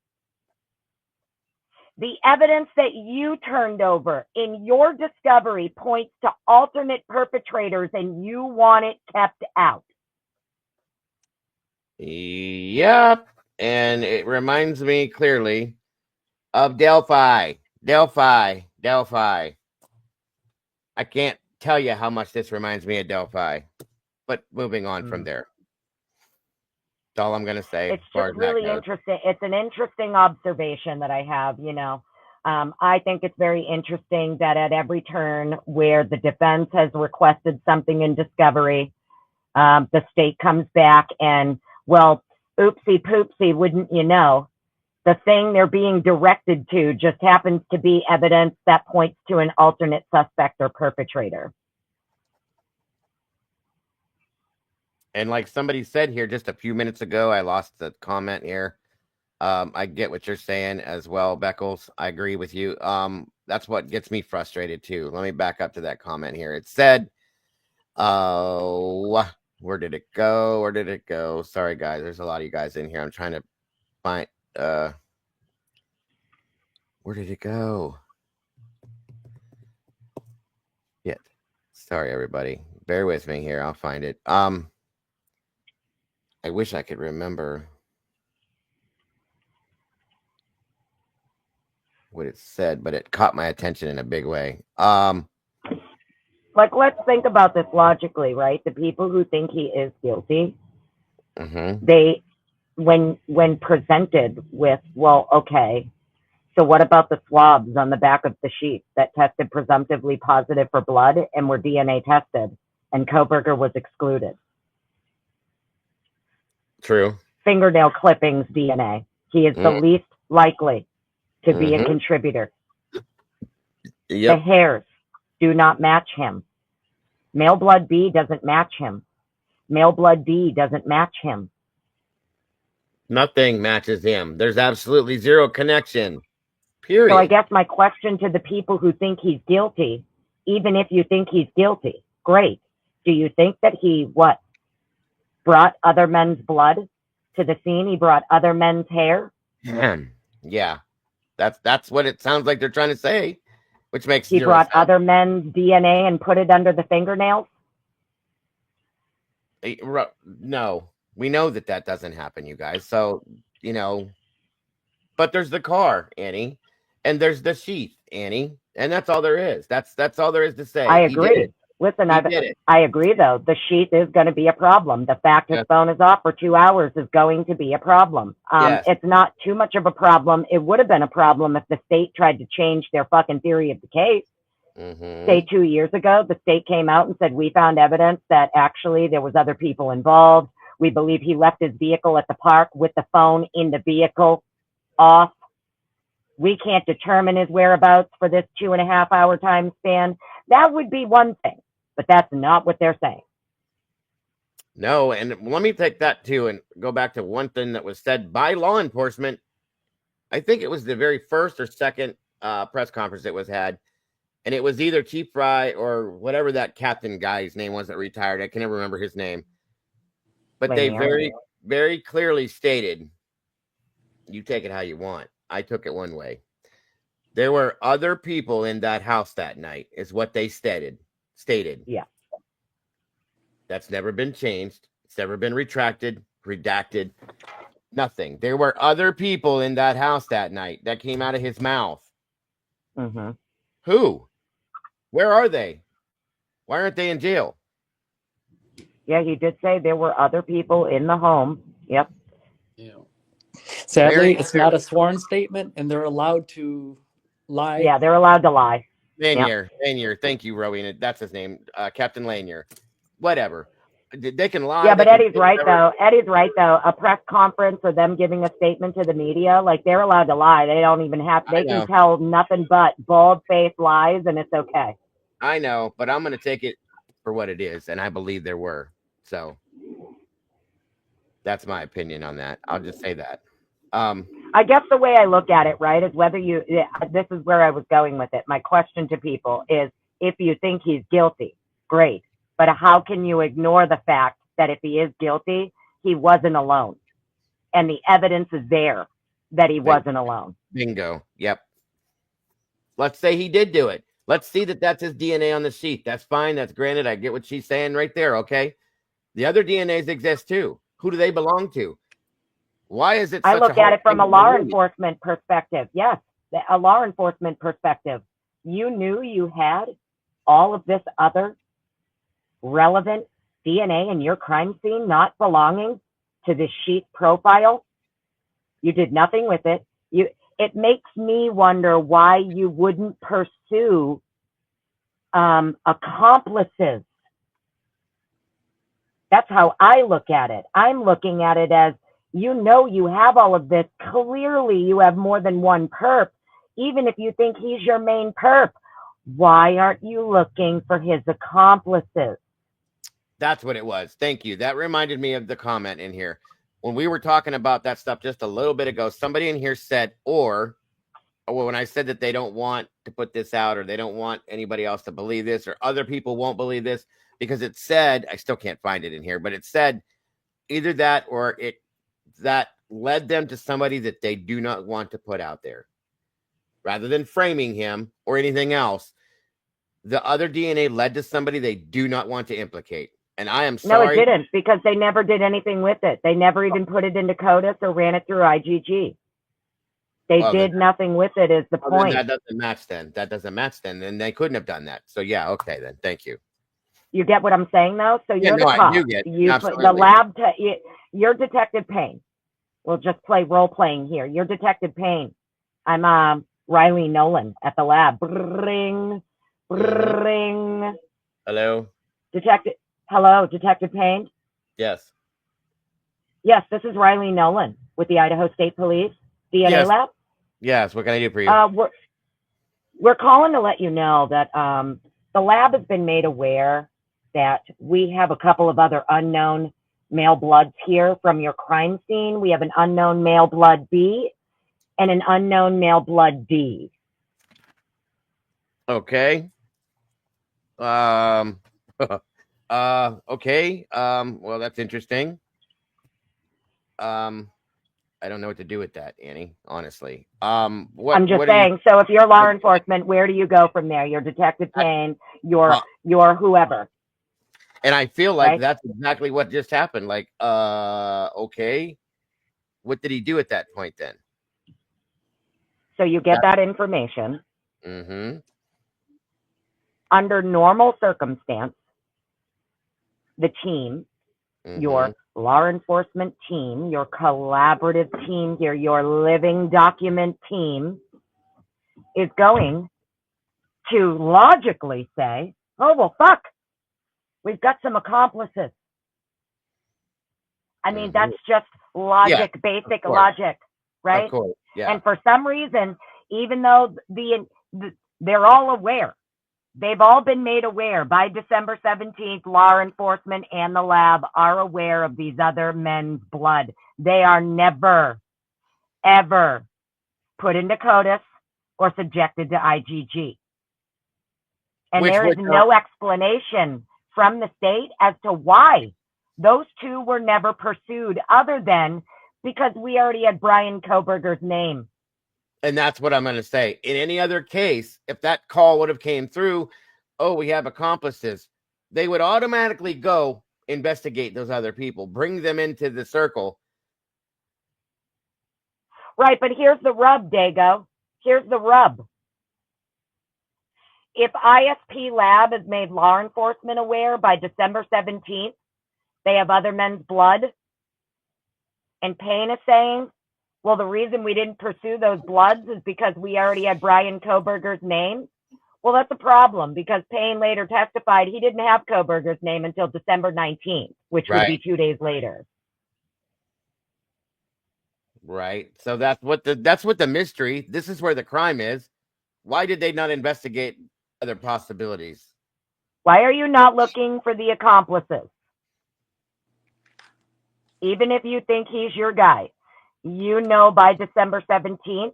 The evidence that you turned over in your discovery points to alternate perpetrators and you want it kept out. Yep. And it reminds me clearly of Delphi. I can't tell you how much this reminds me of Delphi, but moving on from there. That's all I'm going to say. It's just really interesting. It's an interesting observation that I have, I think it's very interesting that at every turn where the defense has requested something in discovery, the state comes back and, well, oopsie poopsie, wouldn't you know? The thing they're being directed to just happens to be evidence that points to an alternate suspect or perpetrator. And like somebody said here just a few minutes ago, I lost the comment here. I get what you're saying as well, Beckles. I agree with you. That's what gets me frustrated too. Let me back up to that comment here. It said, where did it go? Sorry, guys. There's a lot of you guys in here. I'm trying to find, where did it go? Sorry, everybody. Bear with me here. I'll find it. I wish I could remember what it said, but it caught my attention in a big way. Like, let's think about this logically, right? The people who think he is guilty, they, when presented with, well, okay, so what about the swabs on the back of the sheet that tested presumptively positive for blood and were DNA tested, and Koberger was excluded? True. Fingernail clippings DNA. He is the least likely to be a contributor. Yep. The hairs do not match him. Male blood B doesn't match him. Male blood D doesn't match him. Nothing matches him. There's absolutely zero connection. Period. So I guess my question to the people who think he's guilty, even if you think he's guilty, great. Do you think that he, brought other men's blood to the scene? He brought other men's hair? Yeah. That's what it sounds like they're trying to say, which makes he zero brought sense. Other men's DNA and put it under the fingernails? No, we know that doesn't happen, you guys. So, but there's the car, Annie, and there's the sheath, Annie, and that's all there is. That's all there is to say. I agree. Listen, I agree, though. The sheath is going to be a problem. The fact his phone is off for 2 hours is going to be a problem. It's not too much of a problem. It would have been a problem if the state tried to change their fucking theory of the case. Say 2 years ago, the state came out and said, we found evidence that actually there was other people involved. We believe he left his vehicle at the park with the phone in the vehicle off. We can't determine his whereabouts for this 2.5 hour time span. That would be one thing, but that's not what they're saying. No, and let me take that too and go back to one thing that was said by law enforcement. I think it was the very first or second press conference that was had. And it was either Chief Fry or whatever that captain guy's name was that retired. I can never remember his name. But they very, very clearly stated, you take it how you want. I took it one way. There were other people in that house that night, is what they stated. Yeah. That's never been changed. It's never been retracted, redacted, nothing. There were other people in that house that night. That came out of his mouth. Who? Where are they? Why aren't they in jail? Yeah, he did say there were other people in the home. Yep. Yeah. Sadly, it's not a sworn statement, and they're allowed to lie. Yeah, they're allowed to lie. Lanier. Thank you, Rowena. That's his name, Captain Lanier. Whatever. They can lie. Yeah, but Eddie's right, though. A press conference or them giving a statement to the media, like, they're allowed to lie. They don't even have, they can tell nothing but bald-faced lies, and it's okay. I know, but I'm going to take it for what it is, and I believe there were. So that's my opinion on that. I'll just say that. I guess the way I look at it, right, is whether this is where I was going with it. My question to people is, if you think he's guilty, great. But how can you ignore the fact that if he is guilty, he wasn't alone? And the evidence is there that he wasn't alone. Bingo. Yep. Let's say he did do it. Let's see that that's his DNA on the sheet. That's fine. That's granted. I get what she's saying right there. Okay. The other DNAs exist too. Who do they belong to? Why is it? I look at it from a law enforcement perspective. Yes, a law enforcement perspective. You knew you had all of this other relevant DNA in your crime scene not belonging to the sheet profile. You did nothing with it. It makes me wonder why you wouldn't pursue accomplices. That's how I look at it. I'm looking at it as, you have all of this. Clearly, you have more than one perp. Even if you think he's your main perp, why aren't you looking for his accomplices? That's what it was. Thank you. That reminded me of the comment in here. When we were talking about that stuff just a little bit ago, somebody in here said, or when I said that they don't want to put this out, or they don't want anybody else to believe this, or other people won't believe this, because it said, I still can't find it in here, but it said either that or that led them to somebody that they do not want to put out there. Rather than framing him or anything else, the other DNA led to somebody they do not want to implicate. And I am No, sorry. it didn't, because they never did anything with it. They never even put it into CODIS or ran it through IGG. They did nothing with it, is the point. Then that doesn't match then. That doesn't match then. And they couldn't have done that. So yeah, okay then. Thank you. You get what I'm saying, though? So you're the cop. I do get. You put the lab. You're Detective Payne. We'll just play role playing here. You're Detective Payne. I'm Riley Nolan at the lab. Ring, ring. Hello. Hello, Detective Payne. Yes. Yes, this is Riley Nolan with the Idaho State Police DNA lab. Yes. What can I do for you? We're calling to let you know that the lab has been made aware that we have a couple of other unknown male bloods here from your crime scene. We have an unknown male blood B and an unknown male blood D. Okay. Okay. Well, that's interesting. I don't know what to do with that, Annie, honestly. I'm just saying, so if you're law enforcement, where do you go from there? You're Detective Payne, you're whoever. And I feel like that's exactly what just happened. Like, okay. What did he do at that point then? So you get that information. Mm-hmm. Under normal circumstance, the team, your law enforcement team, your collaborative team here, your living document team is going to logically say, oh, well, fuck, we've got some accomplices. I mean, that's just logic, basic logic, right? Of course, yeah. And for some reason, even though they're all aware, they've all been made aware by December 17th, law enforcement and the lab are aware of these other men's blood. They are never, ever put into CODIS or subjected to IGG. And there is no explanation from the state as to why those two were never pursued, other than because we already had Brian Koberger's name. And that's what I'm going to say. In any other case, if that call would have came through, oh, we have accomplices, they would automatically go investigate those other people, bring them into the circle. Right, but here's the rub, Dago. Here's the rub. If ISP Lab has made law enforcement aware by December 17th, they have other men's blood, and Payne is saying, well, the reason we didn't pursue those bloods is because we already had Brian Koberger's name. Well, that's a problem, because Payne later testified he didn't have Koberger's name until December 19th, which would be 2 days later. Right. So that's what the mystery. This is where the crime is. Why did they not investigate other possibilities? Why are you not looking for the accomplices? Even if you think he's your guy, you know by December 17th,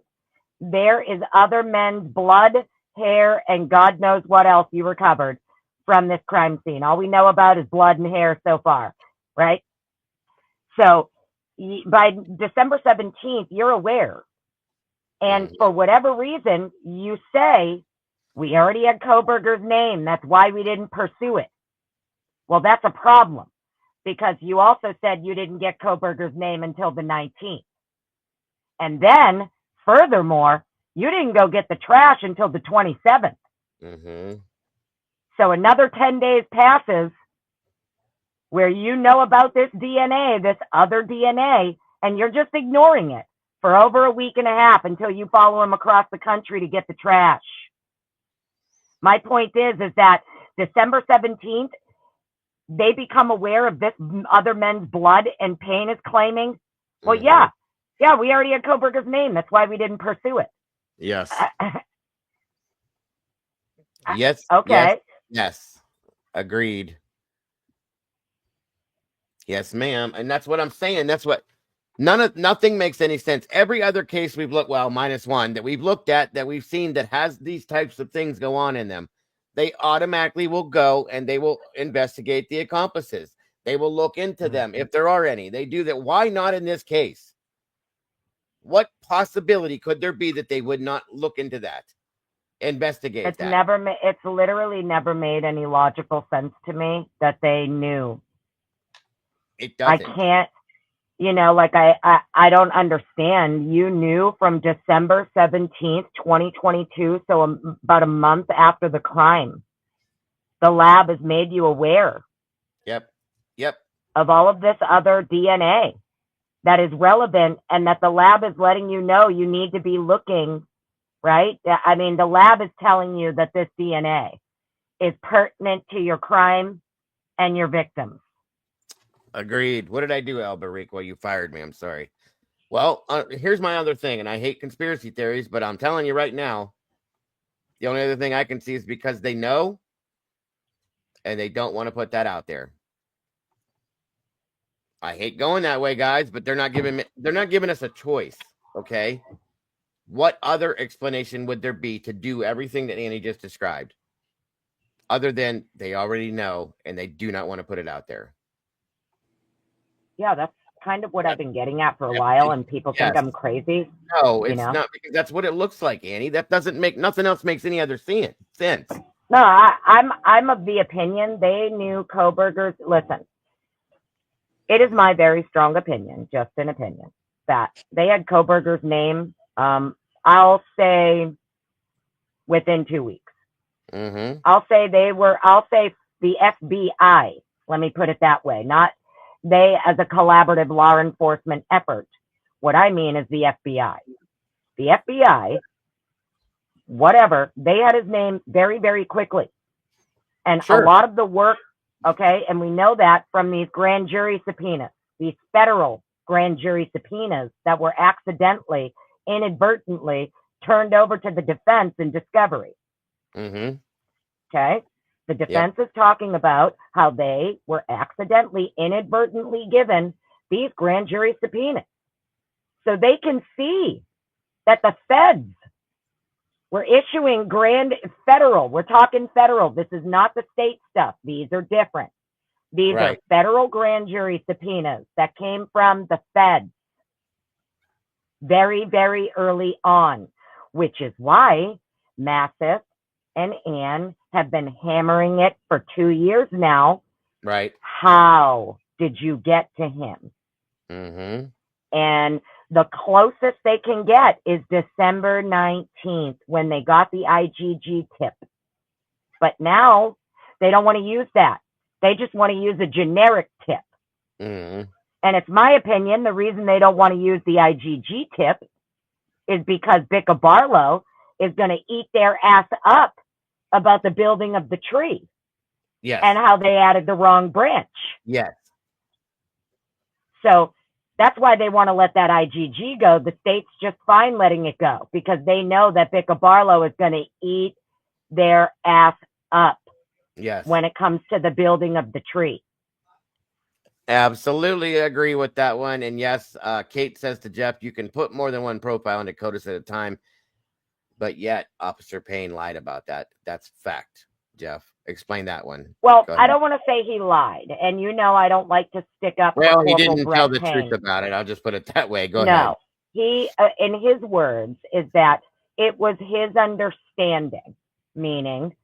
there is other men's blood, hair, and God knows what else you recovered from this crime scene. All we know about is blood and hair so far, right? So by December 17th, you're aware. And for whatever reason, you say, we already had Koberger's name. That's why we didn't pursue it. Well, that's a problem, because you also said you didn't get Koberger's name until the 19th. And then, furthermore, you didn't go get the trash until the 27th. Mm-hmm. So another 10 days passes where you know about this DNA, this other DNA, and you're just ignoring it for over a week and a half until you follow him across the country to get the trash. My point is that December 17th, they become aware of this other men's blood, and Payne is claiming, well, yeah, we already had Koberger's name. That's why we didn't pursue it. Yes. Yes. Okay. Yes. Agreed. Yes, ma'am. And that's what I'm saying. That's what nothing makes any sense. Every other case we've looked, well, minus one that we've looked at, that we've seen that has these types of things go on in them, they automatically will go and they will investigate the accomplices. They will look into them if there are any. They do that. Why not in this case? What possibility could there be that they would not look into that? investigate It's that. it's literally never made any logical sense to me that they knew. It I doesn't. can't, like I don't understand. You knew from December 17th, 2022, so about a month after the crime. The lab has made you aware Yep. of all of this other DNA that is relevant, and that the lab is letting you know you need to be looking, right? I mean, the lab is telling you that this DNA is pertinent to your crime and your victims. Agreed. What did I do, Alberic? Well, you fired me. I'm sorry. Well, here's my other thing, and I hate conspiracy theories, but I'm telling you right now, the only other thing I can see is because they know and they don't want to put that out there. I hate going that way, guys, but they're not giving us a choice. Okay. What other explanation would there be to do everything that Annie just described? Other than they already know and they do not want to put it out there. Yeah, that's kind of what I've been getting at for a while, and people think I'm crazy. No, it's not, because that's what it looks like, Annie. That doesn't make nothing else makes any other sense. No, I'm of the opinion they knew Kohberger's. Listen, it is my very strong opinion, just an opinion, that they had Kohberger's name. I'll say within 2 weeks. Mm-hmm. I'll say the FBI. Let me put it that way. Not they as a collaborative law enforcement effort. What I mean is the FBI. The FBI, whatever, they had his name very, very quickly. And a lot of the work, okay, and we know that from these grand jury subpoenas, these federal grand jury subpoenas that were accidentally, inadvertently turned over to the defense in discovery. Mm-hmm. Okay? The defense is talking about how they were accidentally, inadvertently given these grand jury subpoenas. So they can see that the feds were issuing federal. We're talking federal. This is not the state stuff. These are different. These are federal grand jury subpoenas that came from the feds very, very early on, which is why Mathis and Ann have been hammering it for 2 years now. Right. How did you get to him? Mm-hmm. And the closest they can get is December 19th when they got the IGG tip. But now they don't want to use that. They just want to use a generic tip. Mm-hmm. And it's my opinion, the reason they don't want to use the IGG tip is because Bicca Barlow is going to eat their ass up about the building of the tree. Yes. And how they added the wrong branch. Yes. So that's why they want to let that IGG go. The state's just fine letting it go because they know that Bicca Barlow is going to eat their ass up. Yes. When it comes to the building of the tree. Absolutely agree with that one. And yes, Kate says to Jeff, you can put more than one profile into CODIS at a time. But yet, Officer Payne lied about that. That's fact. Jeff, explain that one. Well, I don't want to say he lied. And I don't like to stick up for Well, he Corporal didn't Brett tell the Payne. truth about it. I'll just put it that way. Go ahead. No, he, in his words, is that it was his understanding, meaning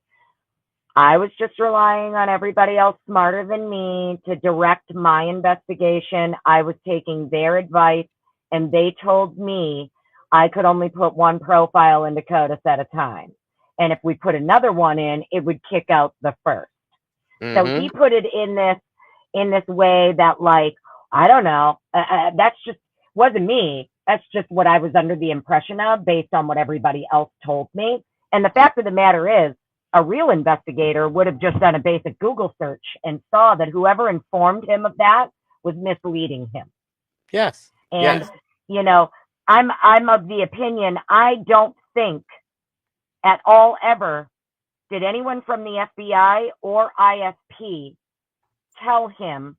I was just relying on everybody else smarter than me to direct my investigation. I was taking their advice, and they told me I could only put one profile into CODIS at a time. And if we put another one in, it would kick out the first. Mm-hmm. So he put it in this way that, like, I don't know, that's just wasn't me. That's just what I was under the impression of based on what everybody else told me. And the fact of the matter is, a real investigator would have just done a basic Google search and saw that whoever informed him of that was misleading him. Yes. And, I'm of the opinion, I don't think at all ever did anyone from the FBI or ISP tell him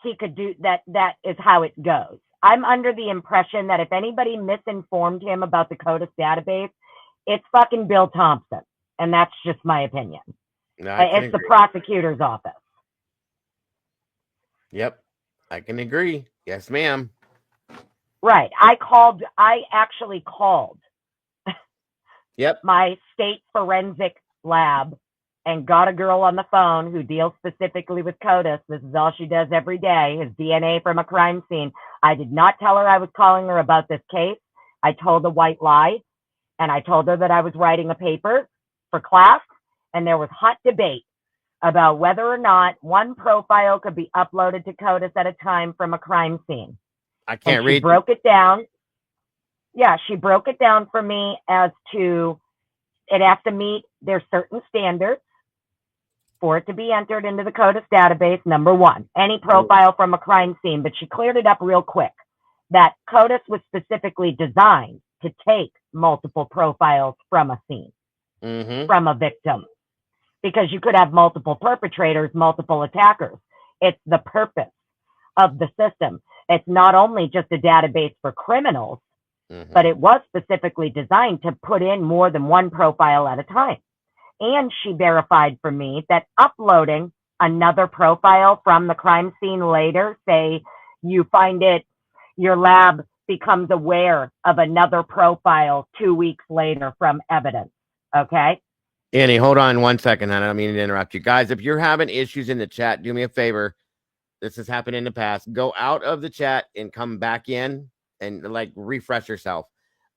he could do that. That is how it goes. I'm under the impression that if anybody misinformed him about the CODIS database, it's fucking Bill Thompson. And that's just my opinion. No, it's the prosecutor's office. Yep. I can agree. Yes, ma'am. Right. I actually called my state forensic lab and got a girl on the phone who deals specifically with CODIS. This is all she does every day, is DNA from a crime scene. I did not tell her I was calling her about this case. I told a white lie, and I told her that I was writing a paper for class, and there was hot debate about whether or not one profile could be uploaded to CODIS at a time from a crime scene. I can't read. She broke it down. Yeah, she broke it down for me as to it has to meet their certain standards for it to be entered into the CODIS database. Number one, any profile from a crime scene, but she cleared it up real quick that CODIS was specifically designed to take multiple profiles from a scene, from a victim, because you could have multiple perpetrators, multiple attackers. It's the purpose of the system. It's not only just a database for criminals, but it was specifically designed to put in more than one profile at a time. And she verified for me that uploading another profile from the crime scene later, say you find it, your lab becomes aware of another profile 2 weeks later from evidence. Okay? Annie, hold on 1 second. I don't mean to interrupt you. Guys, if you're having issues in the chat, do me a favor. This has happened in the past. Go out of the chat and come back in and like refresh yourself.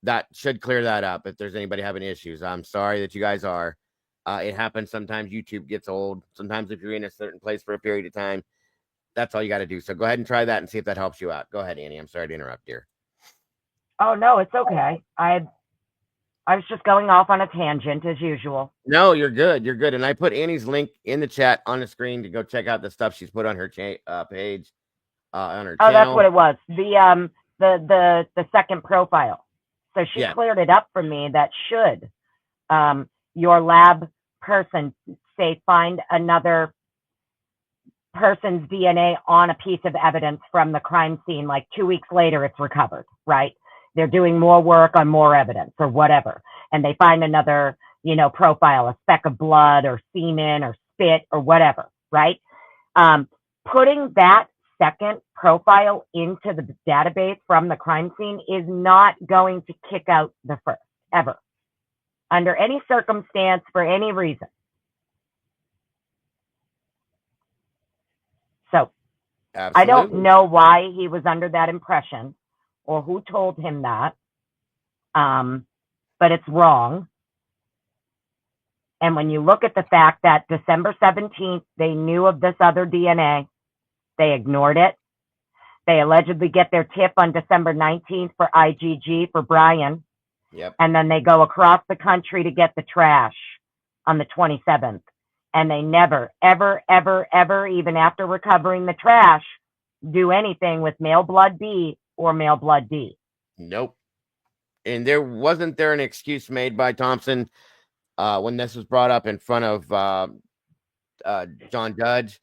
That should clear that up if there's anybody having issues. I'm sorry that you guys are. It happens sometimes. YouTube gets old. Sometimes if you're in a certain place for a period of time, that's all you got to do. So go ahead and try that and see if that helps you out. Go ahead, Annie. I'm sorry to interrupt, dear. Oh, no, it's okay. I was just going off on a tangent as usual. No, you're good. You're good. And I put Annie's link in the chat on the screen to go check out the stuff she's put on her page on her channel. That's what it was. The second profile. So she cleared it up for me that should your lab person say find another person's DNA on a piece of evidence from the crime scene, like 2 weeks later it's recovered, right? They're doing more work on more evidence or whatever, and they find another, profile, a speck of blood or semen or spit or whatever, right? Putting that second profile into the database from the crime scene is not going to kick out the first, ever, under any circumstance, for any reason. So absolutely. I don't know why he was under that impression or who told him that, but it's wrong. And when you look at the fact that December 17th, they knew of this other DNA, they ignored it. They allegedly get their tip on December 19th for IgG for Brian. Yep. And then they go across the country to get the trash on the 27th. And they never, ever, ever, ever, even after recovering the trash, do anything with male blood B or male blood D. Nope. And wasn't there an excuse made by Thompson when this was brought up in front of John Judge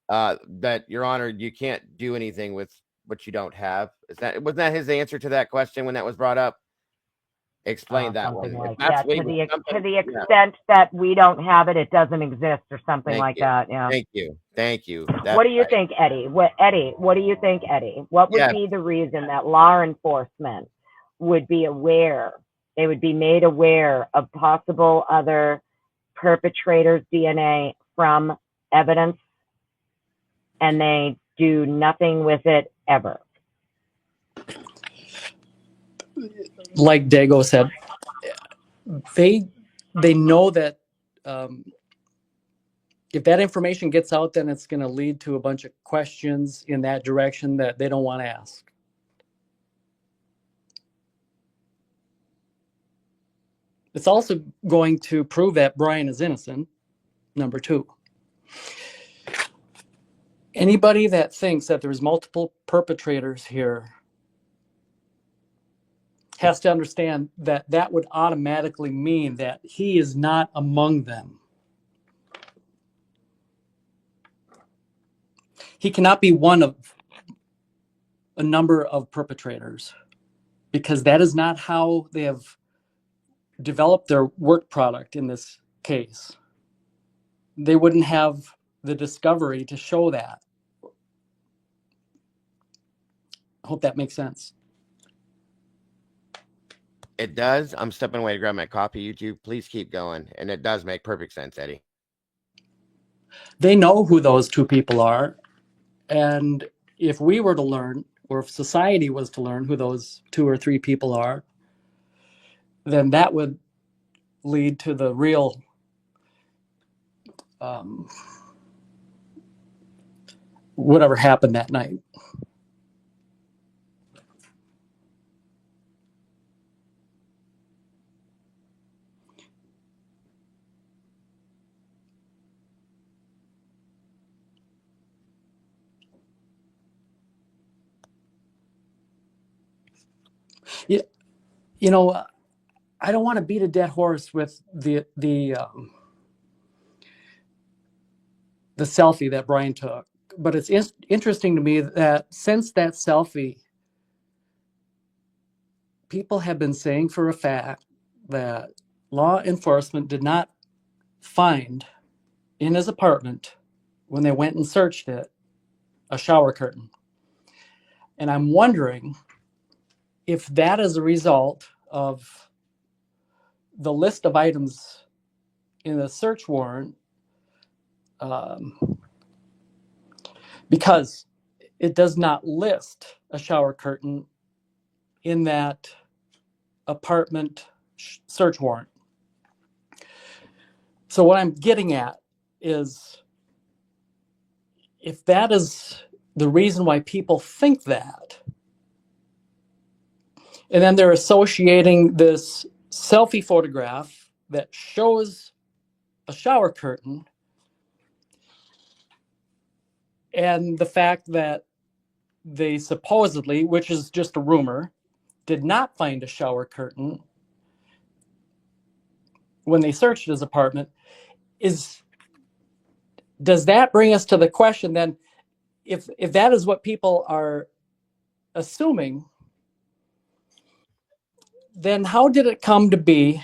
that, Your Honor, you can't do anything with what you don't have? Wasn't that his answer to that question when that was brought up? Explain that one. Like that. To the extent that we don't have it, it doesn't exist, or something like that. Yeah. Thank you. What do you think, Eddie? What do you think, Eddie? What would be the reason that law enforcement would be aware? They would be made aware of possible other perpetrators' DNA from evidence, and they do nothing with it ever. Like Dago said, they know that if that information gets out, then it's going to lead to a bunch of questions in that direction that they don't want to ask. It's also going to prove that Brian is innocent, number two. Anybody that thinks that there's multiple perpetrators here has to understand that that would automatically mean that he is not among them. He cannot be one of a number of perpetrators, because that is not how they have developed their work product in this case. They wouldn't have the discovery to show that. I hope that makes sense. It does. I'm stepping away to grab my coffee, YouTube. Please keep going. And it does make perfect sense, Eddie. They know who those two people are. And if we were to learn, or if society was to learn who those 2 or 3 people are, then that would lead to the real whatever happened that night. You know, I don't want to beat a dead horse with the selfie that Brian took, but it's interesting to me that since that selfie, people have been saying for a fact that law enforcement did not find in his apartment, when they went and searched it, a shower curtain. And I'm wondering if that is a result of the list of items in the search warrant, because it does not list a shower curtain in that apartment search warrant. So what I'm getting at is, if that is the reason why people think that, and then they're associating this selfie photograph that shows a shower curtain and the fact that they supposedly, which is just a rumor, did not find a shower curtain when they searched his apartment, does that bring us to the question then, if that is what people are assuming, then how did it come to be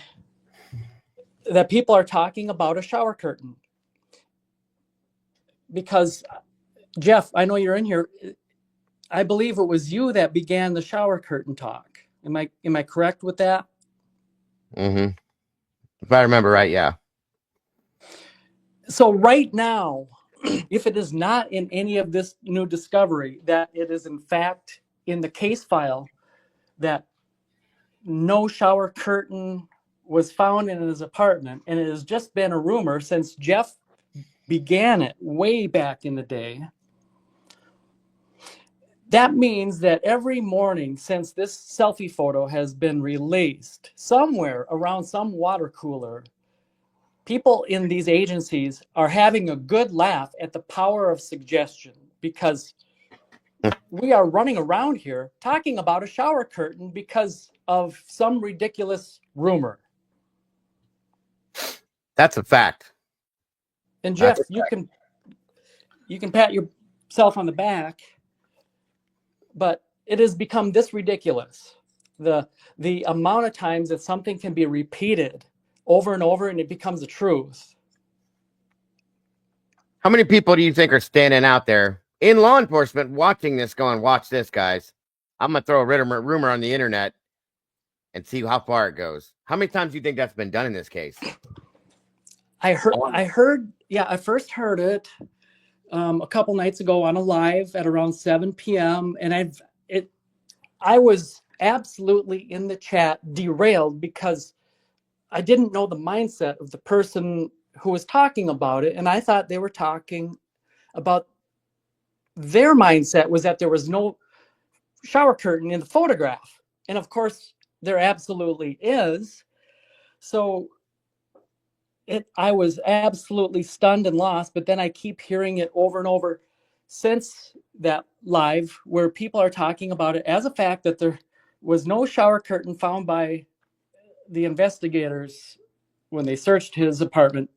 that people are talking about a shower curtain? Because, Jeff, I know you're in here. I believe it was you that began the shower curtain talk. Am I correct with that? Mm-hmm. If I remember right, yeah. So right now, if it is not in any of this new discovery, that it is in fact in the case file that no shower curtain was found in his apartment, and it has just been a rumor since Jeff began it way back in the day, that means that every morning since this selfie photo has been released, somewhere around some water cooler, people in these agencies are having a good laugh at the power of suggestion, because we are running around here talking about a shower curtain because of some ridiculous rumor. That's a fact. And Jeff, you can pat yourself on the back, but it has become this ridiculous. The amount of times that something can be repeated over and over and it becomes a truth. How many people do you think are standing out there in law enforcement watching this going, watch this, guys? I'm going to throw a rumor on the internet and see how far it goes. How many times do you think that's been done in this case? I first heard it a couple nights ago on a live at around 7 p.m. And I was absolutely in the chat derailed because I didn't know the mindset of the person who was talking about it. And I thought they were talking about their mindset was that there was no shower curtain in the photograph. And of course, there absolutely is. So I was absolutely stunned and lost, but then I keep hearing it over and over since that live, where people are talking about it as a fact that there was no shower curtain found by the investigators when they searched his apartment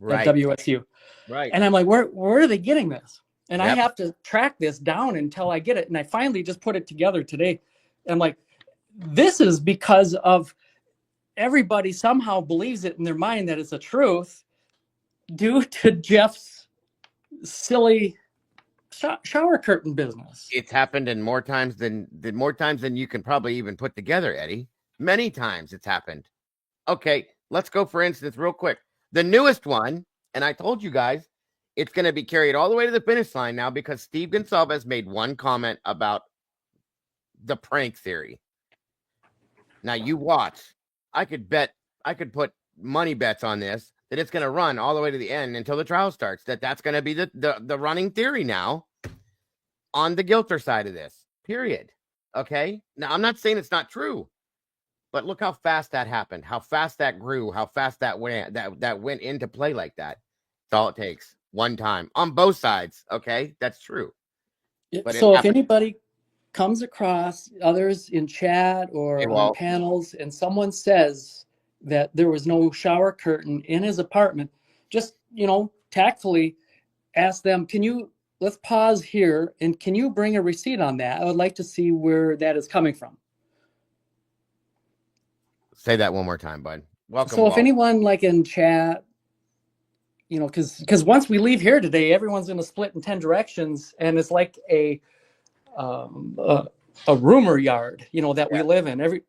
at WSU. Right. And I'm like, where are they getting this? And I have to track this down until I get it. And I finally just put it together today. And I'm like, this is because of everybody somehow believes it in their mind that it's a truth due to Jeff's silly shower curtain business. It's happened in more times than you can probably even put together, Eddie. Many times it's happened. Okay, let's go, for instance, real quick. The newest one, and I told you guys, it's going to be carried all the way to the finish line now because Steve Gonsalves made one comment about the prank theory. Now you watch. I could put money bets on this that it's going to run all the way to the end until the trial starts. That's going to be the running theory now on the Gilter side of this. Period. Okay. Now I'm not saying it's not true, but look how fast that happened, how fast that grew, how fast that went into play like that. That's all it takes. One time on both sides. Okay, that's true. But so if anybody comes across others in chat or on well, panels and someone says that there was no shower curtain in his apartment, just, tactfully ask them, let's pause here and can you bring a receipt on that? I would like to see where that is coming from. Say that one more time, bud. Welcome. So if anyone like in chat, because once we leave here today, everyone's going to split in 10 directions and it's like a rumor yard, that we live in.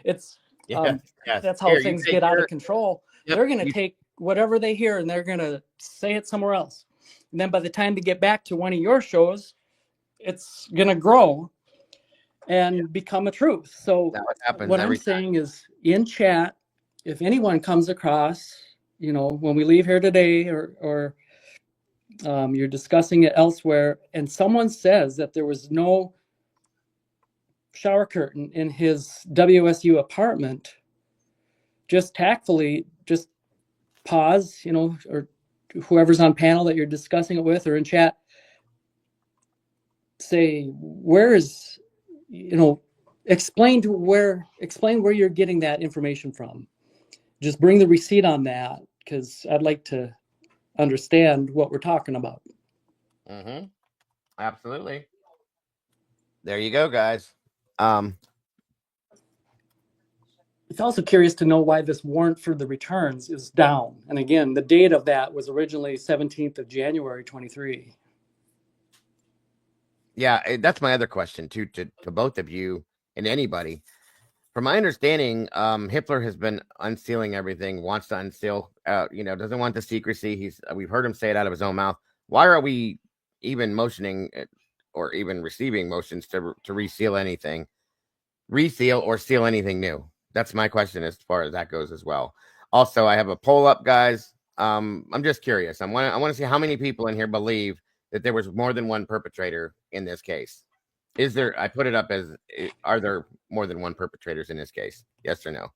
It's that's how things get out of control. Yep. They're going to take whatever they hear and they're going to say it somewhere else. And then by the time they get back to one of your shows, it's going to grow and become a truth. So what I'm saying is in chat, if anyone comes across, when we leave here today or you're discussing it elsewhere and someone says that there was no shower curtain in his WSU apartment, just tactfully just pause, or whoever's on panel that you're discussing it with or in chat, say, where is, explain where you're getting that information from. Just bring the receipt on that because I'd like to understand what we're talking about. Mm-hmm. Absolutely. There you go, guys. It's also curious to know why this warrant for the returns is down. And again, the date of that was originally 17th of January, 23. Yeah, that's my other question too, to both of you and anybody. From my understanding, Hitler has been unsealing everything, wants to unseal out, doesn't want the secrecy. We've heard him say it out of his own mouth. Why are we even motioning or even receiving motions to reseal anything, reseal or seal anything new? That's my question as far as that goes as well. Also, I have a poll up, guys. I'm just curious. I want to see how many people in here believe that there was more than one perpetrator in this case. Is there? I put it up as: are there more than one perpetrators in this case? Yes or no?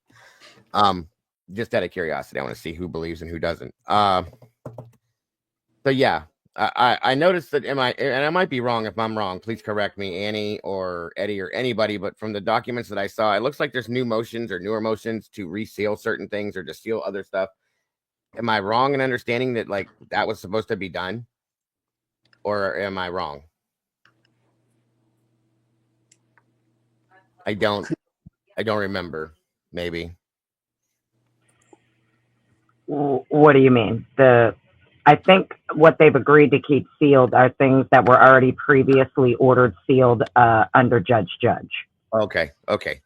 Just out of curiosity, I want to see who believes and who doesn't. So yeah, I noticed that. And I might be wrong. If I'm wrong, please correct me, Annie or Eddie or anybody. But from the documents that I saw, it looks like there's new motions or newer motions to reseal certain things or to seal other stuff. Am I wrong in understanding that that was supposed to be done, or am I wrong? I don't remember. Maybe. What do you mean? I think what they've agreed to keep sealed are things that were already previously ordered sealed under Judge. Okay.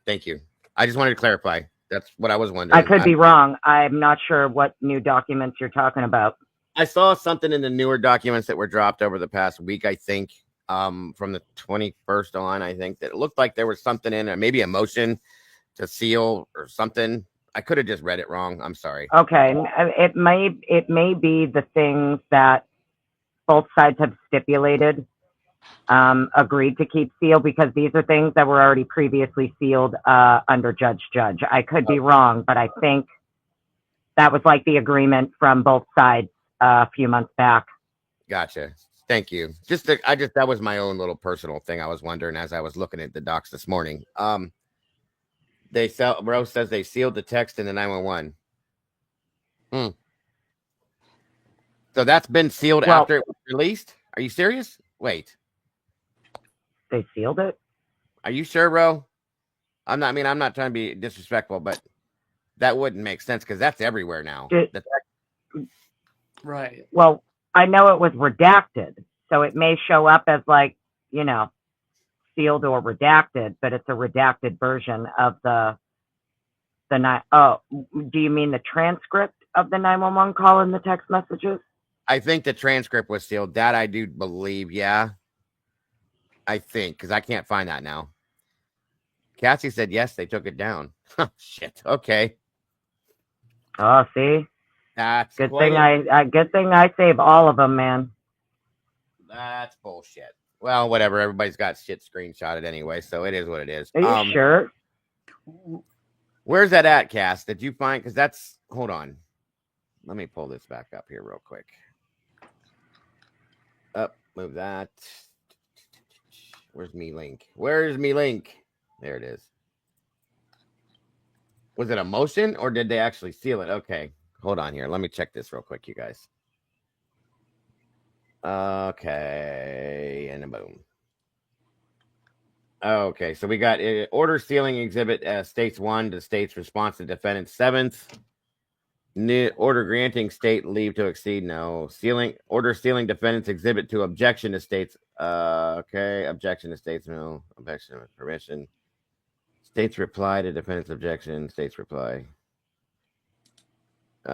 Thank you. I just wanted to clarify. That's what I was wondering. I could be wrong. I'm not sure what new documents you're talking about. I saw something in the newer documents that were dropped over the past week, I think. From the 21st on, I think that it looked like there was something in it, maybe a motion to seal or something. I could have just read it wrong. I'm sorry. Okay. It may be the things that both sides have stipulated, agreed to keep sealed because these are things that were already previously sealed under Judge. I could be wrong, but I think that was like the agreement from both sides a few months back. Gotcha. Thank you. That was my own little personal thing. I was wondering as I was looking at the docs this morning. Rose says they sealed the text in the 911. So that's been sealed after it was released? Are you serious? Wait. They sealed it? Are you sure, Ro? I'm not trying to be disrespectful, but that wouldn't make sense because that's everywhere now. Right. Well, I know it was redacted, so it may show up as sealed or redacted, but it's a redacted version of the Oh, do you mean the transcript of the 911 call and the text messages? I think the transcript was sealed. That I do believe, yeah. I think, because I can't find that now. Cassie said yes, they took it down. Shit. Okay. Oh, see, That's good quite thing good thing I save all of them, man. That's bullshit. Well, whatever. Everybody's got shit screenshotted anyway, so it is what it is. Are you sure? Where's that at, Cass? Did you find? Because that's. Hold on. Let me pull this back up here real quick. Up, move that. Where's me link? Where's me link? There it is. Was it a motion or did they actually seal it? Okay, hold on here. Let me check this real quick, you guys. Okay, and boom. Okay, so we got order sealing exhibit states 1 to state's response to defendant 7th. Order granting state leave to exceed, no. Order sealing defendant's exhibit to objection to states. Okay, objection to states, no. Objection with permission. State's reply to defendant's objection. State's reply. So,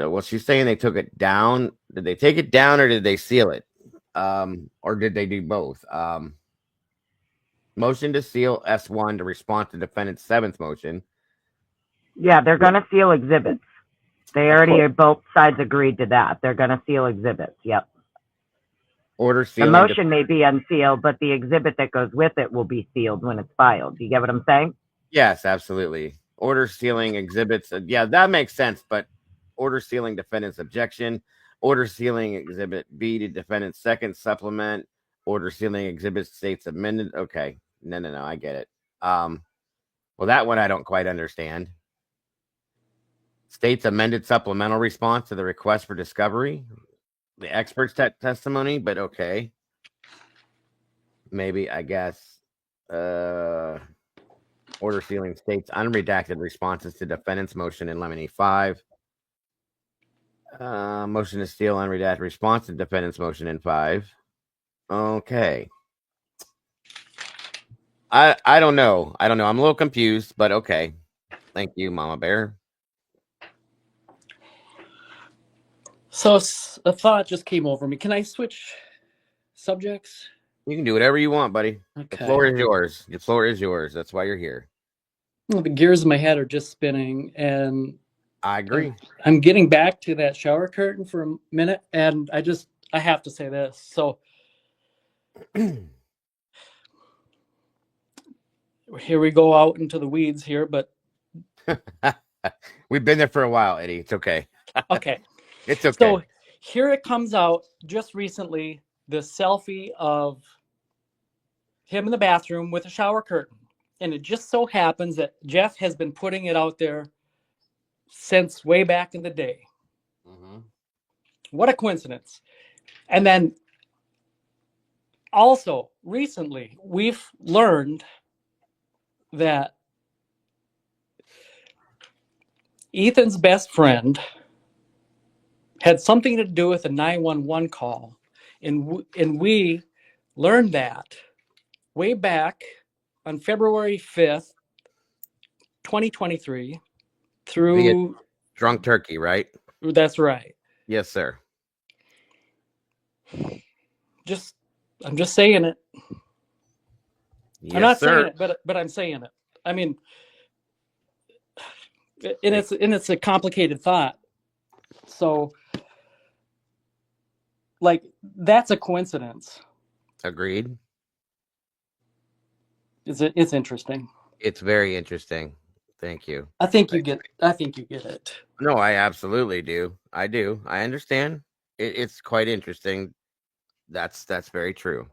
well, she's saying they took it down. Did they take it down or did they seal it? Or did they do both? Motion to seal S1 to respond to defendant's 7th motion. Yeah, they're going to seal exhibits. They already, both sides agreed to that. They're going to seal exhibits. Yep. Order The sealing. motion may be unsealed, but the exhibit that goes with it will be sealed when it's filed. Do you get what I'm saying? Yes, absolutely. Order sealing exhibits. Yeah, that makes sense. But order sealing defendant's objection. Order sealing exhibit B to defendant's 2nd supplement. Order sealing exhibit states amended. Okay. No. I get it. Well, that one I don't quite understand. State's amended supplemental response to the request for discovery. The expert's testimony, but okay. Maybe, I guess. Order sealing states unredacted responses to defendant's motion in limine 5. Motion to seal unredacted response to defendant's motion in 5. Okay. I don't know. I'm a little confused, but okay. Thank you, Mama Bear. So a thought just came over me. Can I switch subjects? You can do whatever you want, buddy. Okay. The floor is yours. The floor is yours. That's why you're here. Well, the gears in my head are just spinning, and I agree. I'm getting back to that shower curtain for a minute, and I have to say this. So here we go out into the weeds here, but we've been there for a while, Eddie. It's okay. Okay. It's okay. So here it comes out just recently, the selfie of him in the bathroom with a shower curtain. And it just so happens that Jeff has been putting it out there since way back in the day. Mm-hmm. What a coincidence. And then also recently, we've learned that Ethan's best friend had something to do with a 911 call. And we learned that way back on February 5th, 2023 through Via Drunk Turkey, right? That's right. Yes, sir. I'm just saying it. Yes, I'm not sir. saying it, but I'm saying it. I mean, and it's a complicated thought. So, like, that's a coincidence. Agreed. It's interesting. It's very interesting. Thank you. I think you get it. No, I absolutely do. I do. I understand. It's quite interesting. That's very true.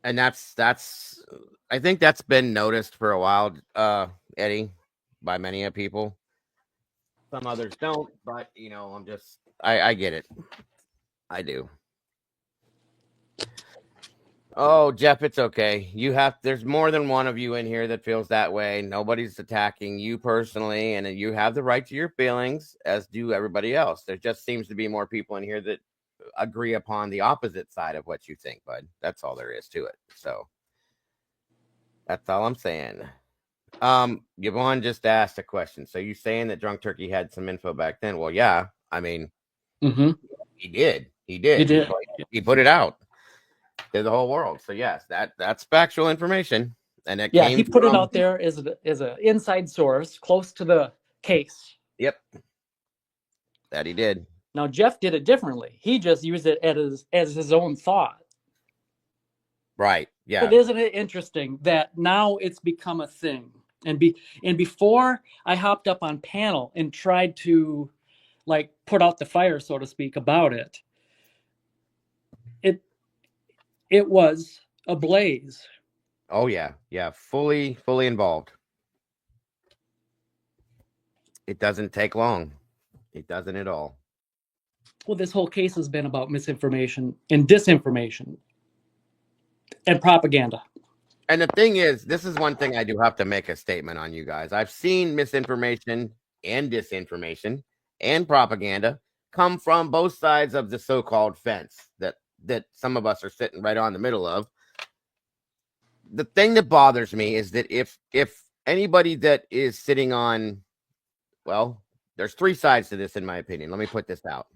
And that's I think that's been noticed for a while, Eddie, by many of people. Some others don't, but I get it. I do. Oh, Jeff, it's okay. There's more than one of you in here that feels that way. Nobody's attacking you personally, and you have the right to your feelings, as do everybody else. There just seems to be more people in here that agree upon the opposite side of what you think, bud. That's all there is to it. So, That's all I'm saying. Yvonne just asked a question. So you saying that Drunk Turkey had some info back then? Well, yeah. I mean, Mm-hmm. he did. He did. He put it out to the whole world. So yes, that's factual information, and it Yeah, came he put it from. out there as an inside source close to the case. Yep, that he did. Now Jeff did it differently. He just used it as his own thought. Right. Yeah. But isn't it interesting that now it's become a thing? And before I hopped up on panel and tried to like put out the fire, so to speak, about it, it was a blaze. Oh yeah, yeah, fully involved. It doesn't take long. It doesn't at all. Well, this whole case has been about misinformation and disinformation and propaganda. And the thing is, this is one thing I do have to make a statement on, you guys. I've seen misinformation and disinformation and propaganda come from both sides of the so-called fence that some of us are sitting right on the middle of. The thing that bothers me is that if anybody that is sitting on, well, there's three sides to this, in my opinion. Let me put this out.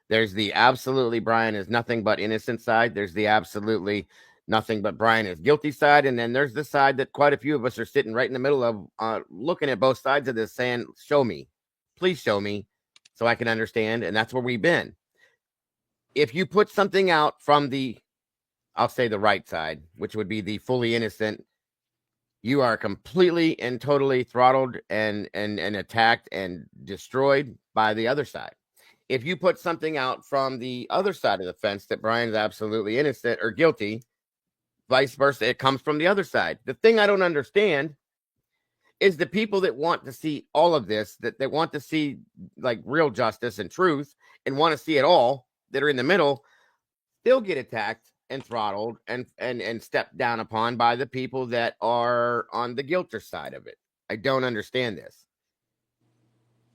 There's the absolutely Brian is nothing but innocent side. There's the absolutely nothing but Brian is guilty side. And then there's the side that quite a few of us are sitting right in the middle of, looking at both sides of this saying, show me, please show me so I can understand. And that's where we've been. If you put something out from the, I'll say the right side, which would be the fully innocent, you are completely and totally throttled and attacked and destroyed by the other side. If you put something out from the other side of the fence that Brian's absolutely innocent or guilty, vice versa, it comes from the other side. The thing I don't understand is the people that want to see all of this, that they want to see like real justice and truth and want to see it all, that are in the middle, still get attacked and throttled and stepped down upon by the people that are on the guilty side of it. I don't understand this.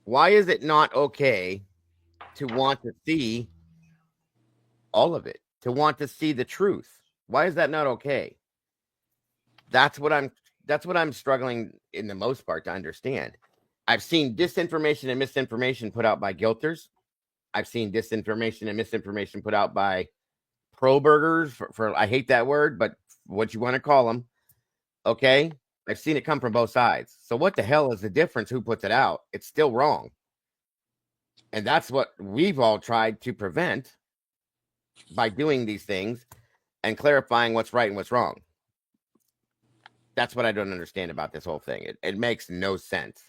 Why is it not okay to want to see all of it, to want to see the truth? Why is that not okay? That's what I'm struggling in the most part to understand. I've seen disinformation and misinformation put out by guilters. I've seen disinformation and misinformation put out by pro burgers for I hate that word, but what you want to call them. Okay. I've seen it come from both sides. So what the hell is the difference? Who puts it out? It's still wrong. And that's what we've all tried to prevent by doing these things and clarifying what's right and what's wrong. That's what I don't understand about this whole thing. It makes no sense.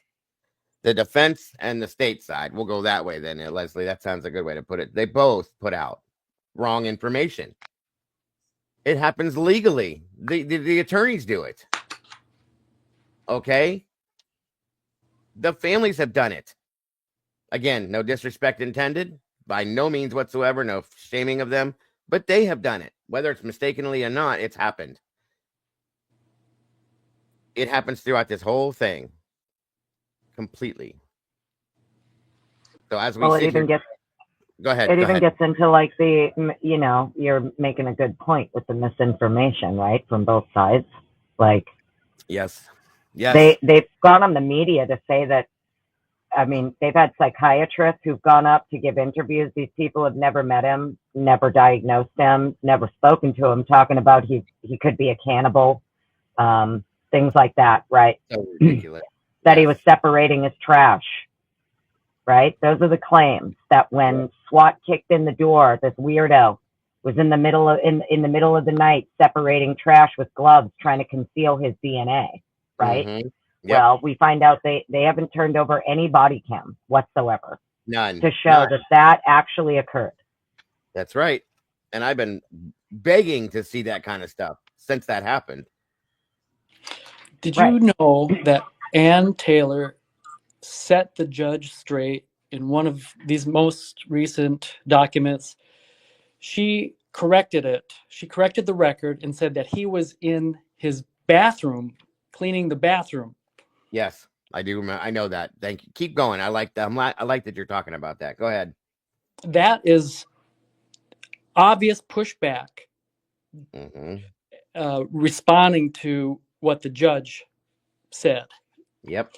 The defense and the state side, we'll go that way then, Leslie. That sounds a good way to put it. They both put out wrong information. It happens legally. The attorneys do it. Okay? The families have done it. Again, no disrespect intended. By no means whatsoever. No shaming of them. But they have done it. Whether it's mistakenly or not, it's happened. It happens throughout this whole thing. Completely. So as we Well, it even gets go ahead. It even gets into like the, you're making a good point with the misinformation, right? From both sides. Like, yes. They've gone on the media to say that, I mean, they've had psychiatrists who've gone up to give interviews. These people have never met him, never diagnosed him, never spoken to him, talking about he could be a cannibal, things like that, right? So ridiculous. That he was separating his trash. Right? Those are the claims that when SWAT kicked in the door, this weirdo was in the middle of the night separating trash with gloves, trying to conceal his DNA. Right? Mm-hmm. Yep. Well, we find out they haven't turned over any body cam whatsoever. None. To show that actually occurred. That's right. And I've been begging to see that kind of stuff since that happened. Did you know that Ann Taylor set the judge straight in one of these most recent documents? She corrected it. She corrected the record and said that he was in his bathroom cleaning the bathroom. Yes, I do remember. I know that. Thank you. Keep going. I like that. I like that you're talking about that. Go ahead. That is obvious pushback. Mm-hmm. Responding to what the judge said. Yep.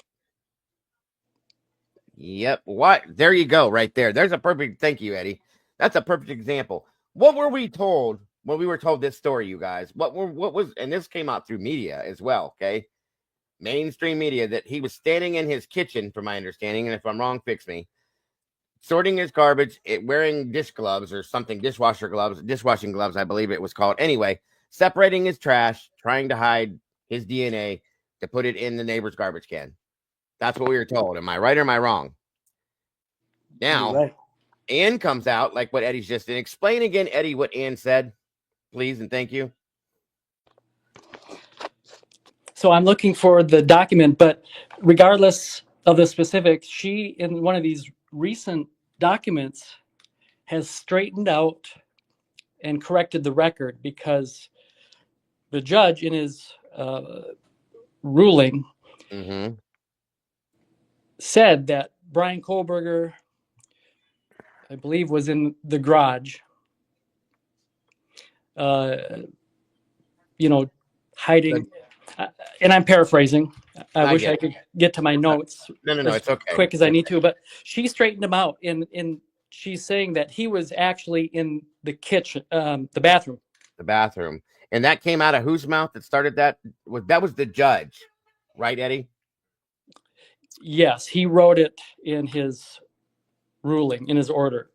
What? There you go, right there. There's a perfect. Thank you, Eddie. That's a perfect example. What were we told when we were told this story, you guys? What was? And this came out through media as well. Okay, mainstream media, that he was standing in his kitchen, from my understanding, and if I'm wrong, fix me. Sorting his garbage, wearing dish gloves or something, dishwashing gloves, I believe it was called. Anyway, separating his trash, trying to hide his DNA to put it in the neighbor's garbage can. That's what we were told. Am I right or am I wrong? Now, You're right. Ann comes out like what Eddie's just did. Explain again, Eddie, what Ann said, please, and thank you. So I'm looking for the document, but regardless of the specifics, she, in one of these recent documents, has straightened out and corrected the record, because the judge, in his ruling, said that Brian Kohlberger, I believe, was in the garage, hiding. And I'm paraphrasing. I wish I could get to my notes No, it's okay. Quick as I need to, but she straightened him out, and she's saying that he was actually in the kitchen, the bathroom. The bathroom. And that came out of whose mouth that started that? That was the judge, right, Eddie? Yes, he wrote it in his ruling, in his order.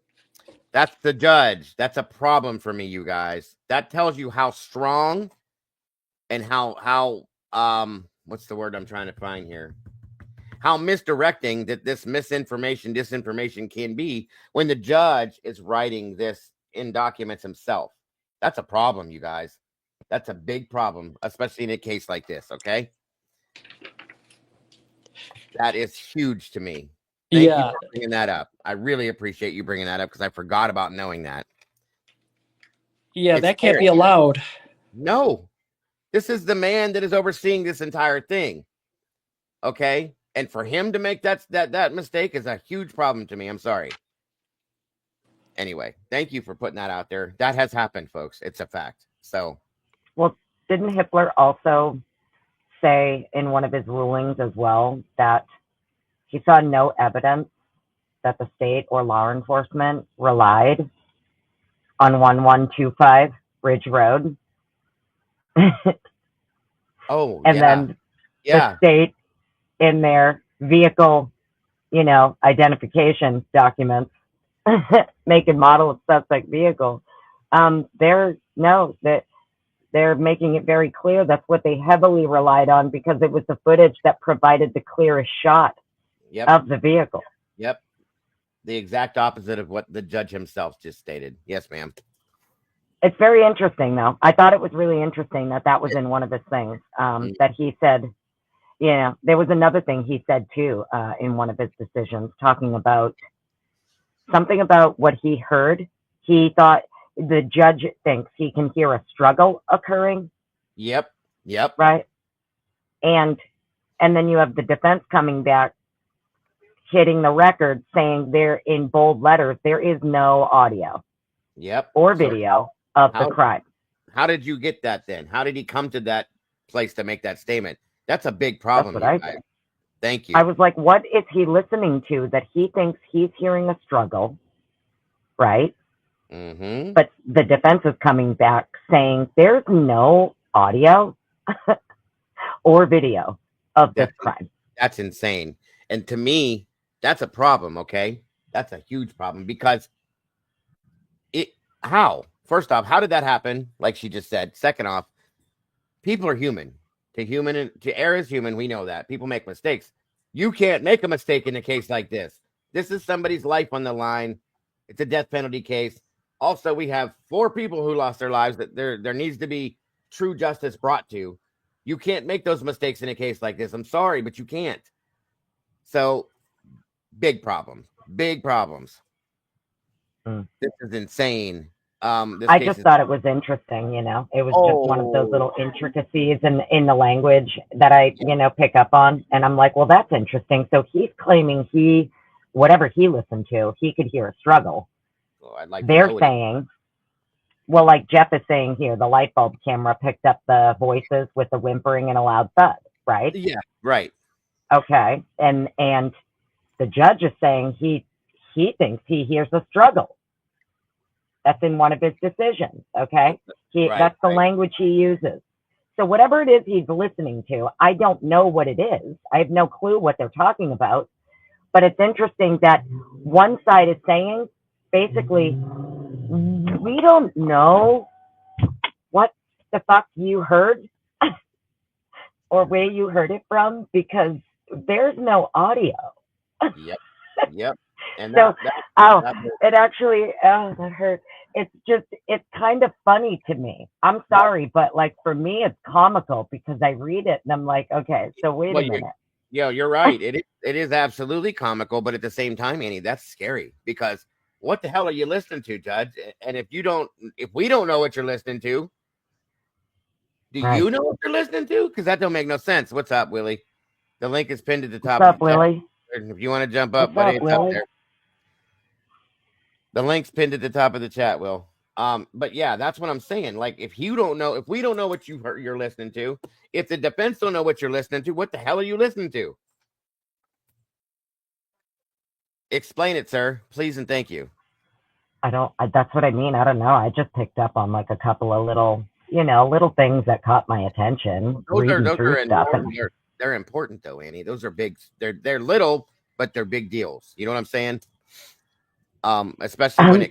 That's the judge. That's a problem for me, you guys. That tells you how strong and how what's the word I'm trying to find here? How misdirecting that this disinformation can be when the judge is writing this in documents himself. That's a problem, you guys. That's a big problem, especially in a case like this, okay? That is huge to me. Thank you for bringing that up. I really appreciate you bringing that up, because I forgot about knowing that. Yeah, that can't be allowed. No. This is the man that is overseeing this entire thing. Okay? And for him to make that mistake is a huge problem to me. I'm sorry. Anyway, thank you for putting that out there. That has happened, folks. It's a fact. So, well, didn't Hitler also say in one of his rulings as well that he saw no evidence that the state or law enforcement relied on 1125 Ridge Road? Oh, and then the state, in their vehicle, identification documents, make and model of suspect vehicle, they're making it very clear that's what they heavily relied on, because it was the footage that provided the clearest shot of the vehicle. Yep. The exact opposite of what the judge himself just stated. Yes, ma'am. It's very interesting, though. I thought it was really interesting that was in one of his things, that he said. There was another thing he said too, in one of his decisions, talking about something about what he heard. He thought the judge thinks he can hear a struggle occurring. Yep. Right. And then you have the defense coming back, hitting the record, saying there in bold letters, there is no audio. Yep. Or video of the crime. How did you get that then? How did he come to that place to make that statement? That's a big problem. That's what I think. Thank you. I was like, what is he listening to that he thinks he's hearing a struggle, right? Mm-hmm. But the defense is coming back saying there's no audio or video of this crime. That's insane. And to me, that's a problem, okay? That's a huge problem, because first off, how did that happen? Like she just said. Second off, people are human. To err is human. We know that. People make mistakes. You can't make a mistake in a case like this. This is somebody's life on the line. It's a death penalty case. Also, we have 4 people who lost their lives that there needs to be true justice brought to. You can't make those mistakes in a case like this. I'm sorry, but you can't. So, big problems. Big problems. This is insane. I just thought it was interesting, It was just one of those little intricacies in the language that I, pick up on. And I'm like, well, that's interesting. So he's claiming whatever he listened to, he could hear a struggle. Well, I'd like They're saying well, like Jeff is saying here, the light bulb camera picked up the voices with the whimpering and a loud thud, right? Yeah, right. Okay. And the judge is saying he thinks he hears a struggle. That's in one of his decisions. Okay. That's the language he uses. So whatever it is he's listening to, I don't know what it is. I have no clue what they're talking about. But it's interesting that one side is saying, basically, we don't know what the fuck you heard or where you heard it from because there's no audio. Yep. And so, it actually, that hurt. It's kind of funny to me. I'm sorry, but like for me, it's comical because I read it and I'm like, okay, so wait a minute. Yeah, you're right. It is absolutely comical, but at the same time, Annie, that's scary because what the hell are you listening to, Judge? And if we don't know what you're listening to, do you know what you're listening to? Because that don't make no sense. What's up, Willie? The link is pinned at the top. What's up, Willie? If you want to jump up, buddy, it's up there. The link's pinned at the top of the chat, Will. But yeah, that's what I'm saying. Like, if we don't know what you're listening to, if the defense don't know what you're listening to, what the hell are you listening to? Explain it, sir, please and thank you. That's what I mean. I don't know. I just picked up on like a couple of little things that caught my attention. They're important though, Annie. Those are big. They're little, but they're big deals. You know what I'm saying? Especially when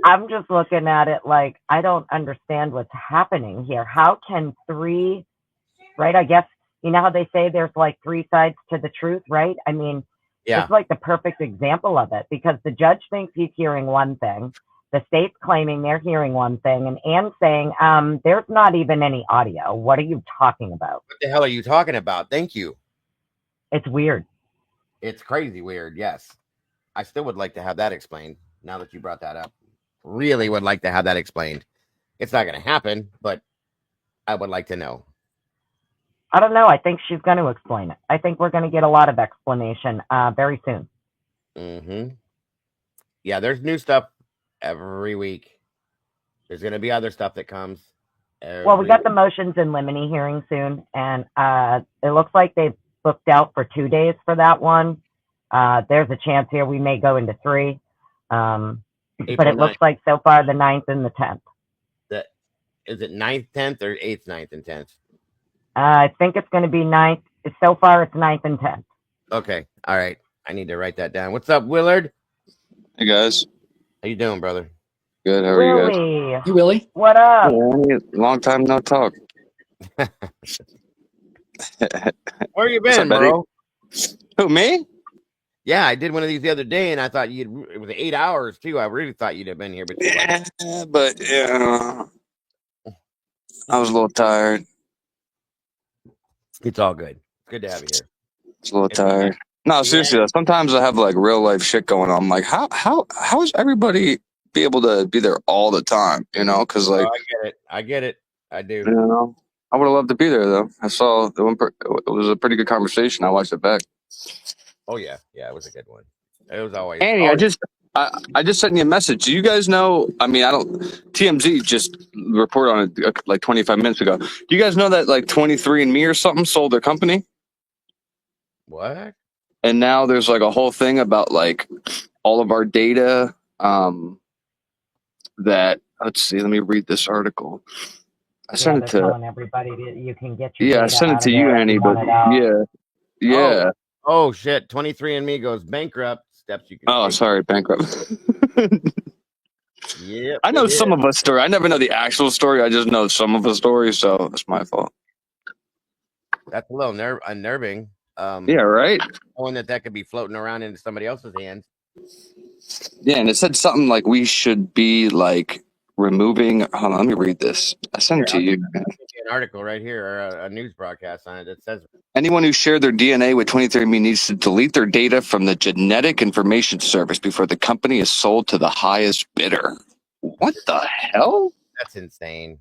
I'm just looking at it like I don't understand what's happening here. How can three, right? I guess you know how they say there's like three sides to the truth, right? I mean, it's like the perfect example of it because the judge thinks he's hearing one thing, the state's claiming they're hearing one thing, and Anne's saying, there's not even any audio. What are you talking about? What the hell are you talking about? Thank you. It's weird. It's crazy weird. Yes. I still would like to have that explained now that you brought that up. Really would like to have that explained. It's not going to happen, but I would like to know. I don't know. I think she's going to explain it. I think we're going to get a lot of explanation very soon. Mm-hmm. Yeah, there's new stuff every week. There's going to be other stuff that comes. Well, we got the motions in limine hearing soon, and it looks like they've booked out for 2 days for that one. There's a chance here we may go into 3. But it looks like so far the 9th and the 10th. Is it 9th, 10th, or 8th, 9th, and 10th? I think it's going to be 9th. So far it's 9th and 10th. Okay. All right. I need to write that down. What's up, Willard? Hey, guys. How you doing, brother? Good. How are you guys? Hey, Willie. What up? Long time no talk. Where you been, bro? Who, me? Yeah, I did one of these the other day, and I thought it was 8 hours, too. I really thought you'd have been here. But I was a little tired. It's all good. Good to have you here. It's a little tired. No, seriously, though, sometimes I have like real life shit going on. I'm like, how is everybody be able to be there all the time? You know, because like I get it. I do. You know, I would have loved to be there though. I saw it was a pretty good conversation. I watched it back. Oh yeah, it was a good one. It was always. Annie, I just sent you a message. Do you guys know? I mean, TMZ just reported on it like 25 minutes ago. Do you guys know that like 23andMe or something sold their company? What? And now there's like a whole thing about like all of our data. That let's see. Let me read this article. I sent it to everybody. You can get your I sent it to you, Annie. But yeah. Oh shit! 23andMe goes bankrupt. Steps you can. Oh, sorry, bankrupt. Yeah. I know some of a story. I never know the actual story. I just know some of the story, so it's my fault. That's a little unnerving. Yeah, right. Knowing that could be floating around into somebody else's hands. Yeah, and it said something like we should be like removing. Hold on, let me read this. I sent it to you. An article right here, or a news broadcast on it that says anyone who shared their DNA with 23andMe needs to delete their data from the Genetic Information Service before the company is sold to the highest bidder. What the hell? That's insane.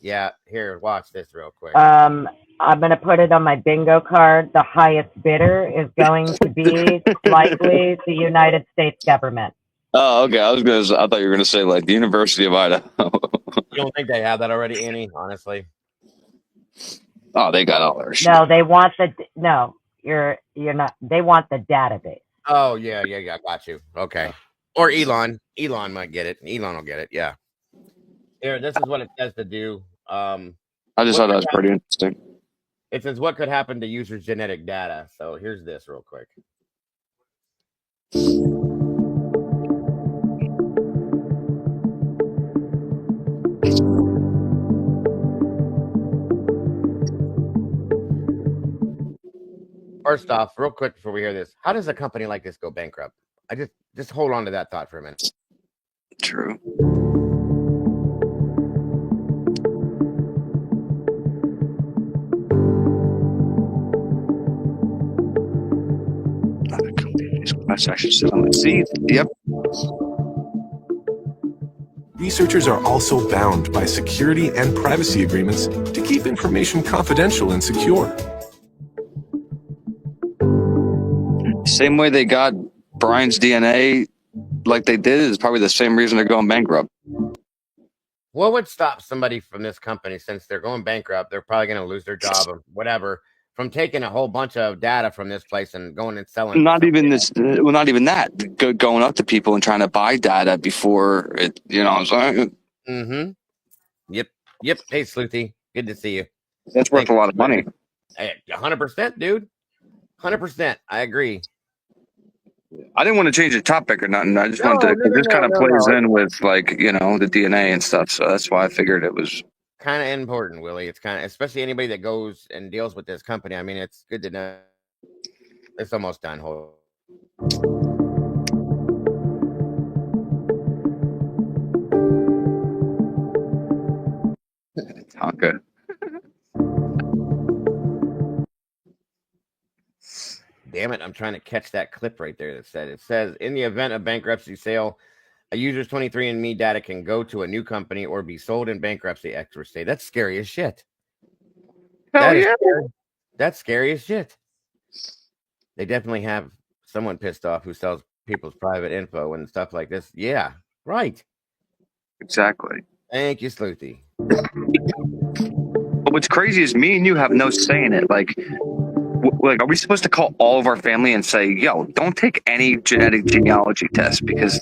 Yeah, here, watch this real quick. I'm going to put it on my bingo card. The highest bidder is going to be likely the United States government. Oh, okay. I thought you were gonna say like the University of Idaho. You don't think they have that already, Annie? Honestly. Oh, they got all their shit. No, they want the no. You're not. They want the database. Oh yeah. Got you. Okay. Or Elon. Elon might get it. Elon will get it. Yeah. Here, this is what it says to do. I just thought that was pretty interesting. It says what could happen to users' genetic data. So here's this real quick. First off, real quick before we hear this, how does a company like this go bankrupt? I just hold on to that thought for a minute. True. See, yep. Researchers are also bound by security and privacy agreements to keep information confidential and secure. Same way they got Brian's DNA like they did is probably the same reason they're going bankrupt. What would stop somebody from this company, since they're going bankrupt, they're probably going to lose their job or whatever, from taking a whole bunch of data from this place and going and selling? Not even this. Well, not even that. Going up to people and trying to buy data before it. You know what I'm saying? Mm-hmm. Yep. Hey, Sleuthy, good to see you. That's worth a lot of money. 100%, dude. 100%. I agree. I didn't want to change the topic or nothing. I just wanted to. This kind of plays in with like the DNA and stuff. So that's why I figured it was kind of important, Willie. It's kind of, especially anybody that goes and deals with this company. I mean, it's good to know. It's almost done. Hold. Tonka. Damn it, I'm trying to catch that clip right there that said, it says, in the event of bankruptcy sale, a user's 23andMe data can go to a new company or be sold in bankruptcy, experts say. That's scary as shit. Hell yeah. That's scary as shit. They definitely have someone pissed off who sells people's private info and stuff like this. Yeah, right. Exactly. Thank you, Sleuthy. But what's crazy is me and you have no say in it. Like, are we supposed to call all of our family and say, yo, don't take any genetic genealogy test because,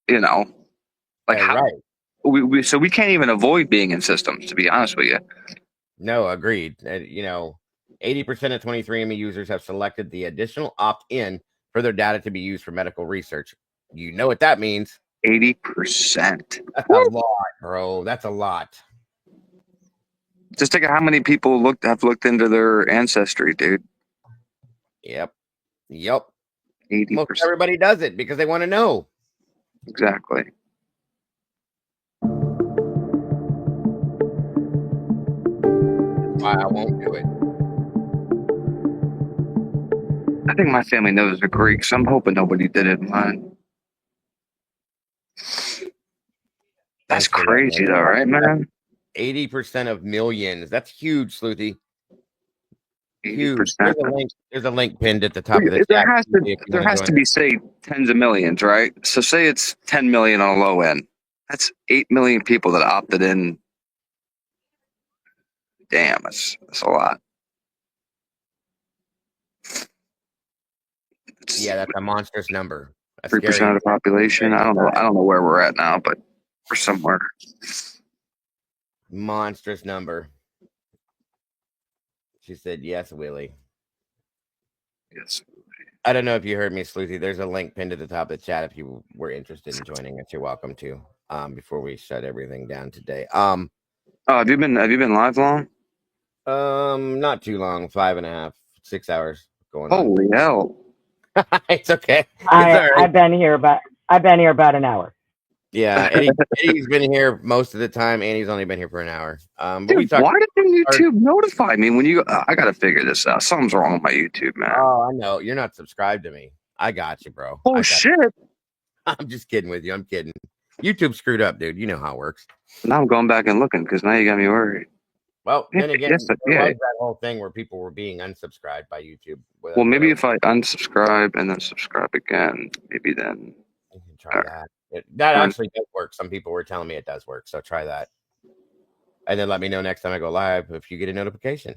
like how so we can't even avoid being in systems, to be honest with you. No, agreed. 80% of 23andMe users have selected the additional opt-in for their data to be used for medical research. You know what that means? 80%. That's a lot, bro. That's a lot. Just think of how many people have looked into their ancestry, dude. Yep. 80%. Most everybody does it because they want to know. Exactly. That's why I won't do it. I think my family knows the Greeks. I'm hoping nobody did it in mine. That's crazy, though, right, man? 80% of millions. That's huge, Sleuthy. Huge. There's a link pinned at the top of the chat. There has to be, say, tens of millions, right? So say it's 10 million on a low end. That's 8 million people that opted in. Damn, that's a lot. Yeah, that's a monstrous number. 3% of the population. I don't know where we're at now, but we're somewhere. Monstrous number. She said, yes, Willie. Yes. I don't know if you heard me, Sleuthy. There's a link pinned at the top of the chat if you were interested in joining us. You're welcome to. Before we shut everything down today. Have you been live long? Not too long. 5.5, 6 hours going on. Holy hell. It's okay. I've been here about an hour. Yeah, Eddie's been here most of the time. Annie's only been here for an hour. But dude, why didn't YouTube notify me when you? I gotta figure this out. Something's wrong with my YouTube, man. Oh, I know. You're not subscribed to me. I got you, bro. Oh shit! I'm just kidding with you. I'm kidding. YouTube screwed up, dude. You know how it works. Now I'm going back and looking because now you got me worried. Well, then again, there was that whole thing where people were being unsubscribed by YouTube. Well, maybe if I unsubscribe and then subscribe again, maybe then. You can try that. That actually does work. Some people were telling me it does work, so try that. And then let me know next time I go live if you get a notification.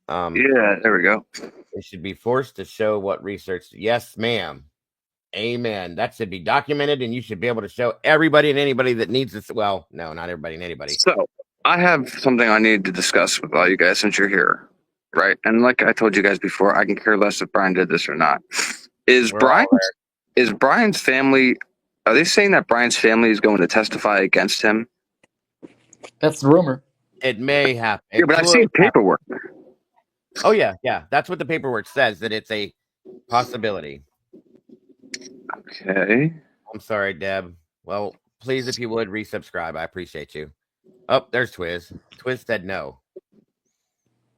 Yeah, there we go. It should be forced to show what research. Yes, ma'am. Amen. That should be documented, and you should be able to show everybody and anybody that needs this. Well, no, not everybody and anybody. So I have something I need to discuss with all you guys since you're here, right? And like I told you guys before, I can care less if Brian did this or not. Is Brian's family? Are they saying that Brian's family is going to testify against him? That's the rumor. It may happen. Yeah, but I've seen paperwork. Oh yeah. That's what the paperwork says, that it's a possibility. Okay. I'm sorry, Deb. Well, please, if you would, resubscribe. I appreciate you. Oh, there's Twiz. Twiz said no.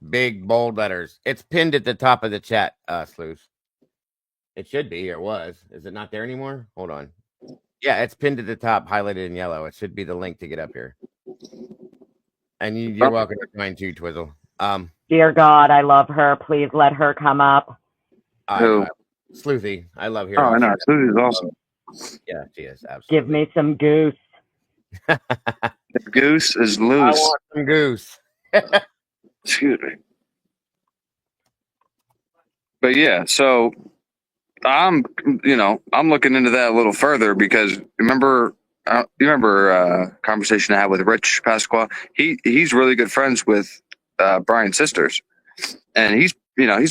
Big, bold letters. It's pinned at the top of the chat, Sleuth. It should be, or was. Is it not there anymore? Hold on. Yeah, it's pinned at the top, highlighted in yellow. It should be the link to get up here. And you're welcome to join too, Twizzle. Dear God, I love her. Please let her come up. Sleuthy. I love hearing. Oh, I know. Sleuthy is awesome. Yeah, she is. Absolutely. Give me some goose. Goose is loose. I want some goose. Excuse me. But yeah, so I'm looking into that a little further because remember conversation I had with Rich Pasqua. He's really good friends with Brian's sisters, and he's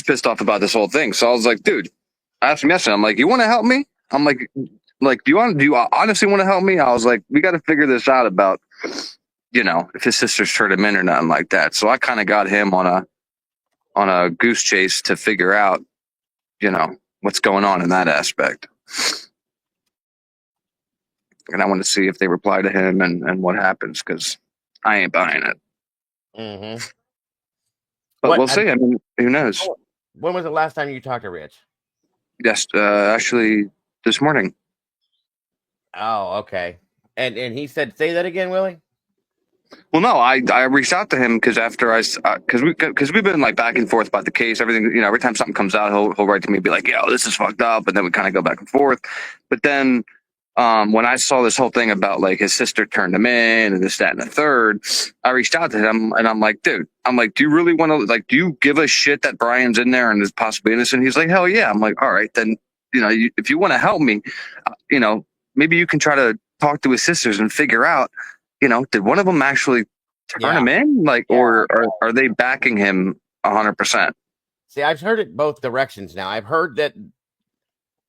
pissed off about this whole thing. So I was like, dude, I asked him yesterday. I'm like, you want to help me? I'm like, do you honestly want to help me? I was like, we got to figure this out about, if his sisters turned him in or nothing like that. So I kind of got him on a goose chase to figure out, what's going on in that aspect. And I want to see if they reply to him and what happens, because I ain't buying it. Mm-hmm. But we'll see. I mean, who knows? When was the last time you talked to Rich? Yes, actually this morning. Oh, okay. And he said, say that again, Willie? Well, no, I reached out to him because because we've been like back and forth about the case, everything. Every time something comes out, he'll write to me, be like, "Yo, this is fucked up," and then we kind of go back and forth. But then when I saw this whole thing about like his sister turned him in and this, that, and the third, I reached out to him and I'm like, dude, do you really want to do you give a shit that Brian's in there and is possibly innocent? He's like, hell yeah. I'm like, all right, then if you want to help me, maybe you can try to talk to his sisters and figure out. Did one of them actually turn him in? Or are they backing him 100%? See, I've heard it both directions now. I've heard that,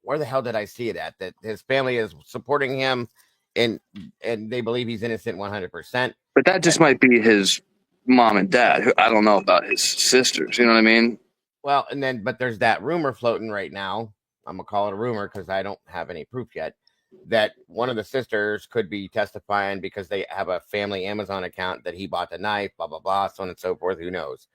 where the hell did I see it at? That his family is supporting him and they believe he's innocent 100%. But that just might be his mom and dad. Who I don't know about his sisters. You know what I mean? Well, but there's that rumor floating right now. I'm going to call it a rumor because I don't have any proof yet, that one of the sisters could be testifying because they have a family Amazon account that he bought the knife, blah, blah, blah, so on and so forth. Who knows?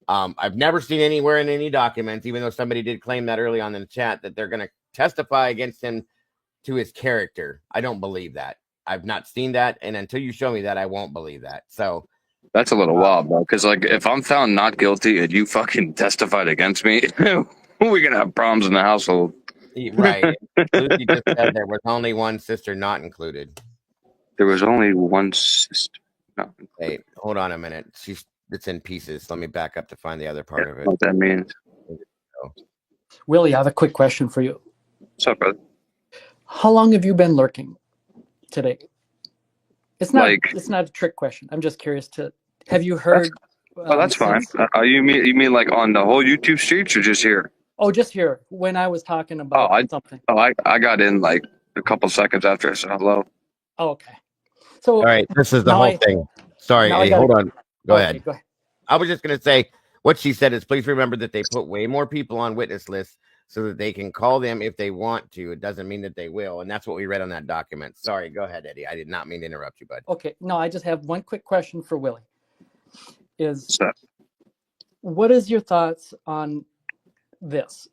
I've never seen anywhere in any documents, even though somebody did claim that early on in the chat, that they're going to testify against him to his character. I don't believe that. I've not seen that. And until you show me that, I won't believe that. So that's a little wild, bro. Because if I'm found not guilty and you fucking testified against me, we're going to have problems in the household. Right. Lucy just said there was only one sister not included. There was only one sister not included. Hey, hold on a minute. It's in pieces. Let me back up to find the other part of it. What that means. Willie, I have a quick question for you. What's up, brother? How long have you been lurking today? It's not a trick question. I'm just curious have you heard? That's fine. You mean like on the whole YouTube streets or just here? Oh, just here. When I was talking about something. I got in like a couple seconds after I said hello. Oh, okay. So all right, this is the whole thing. Sorry, hold on. Go ahead. Go ahead. I was just going to say what she said is, please remember that they put way more people on witness lists so that they can call them if they want to. It doesn't mean that they will. And that's what we read on that document. Sorry, go ahead, Eddie. I did not mean to interrupt you, bud. Okay. No, I just have one quick question for Willie. What is your thoughts on this?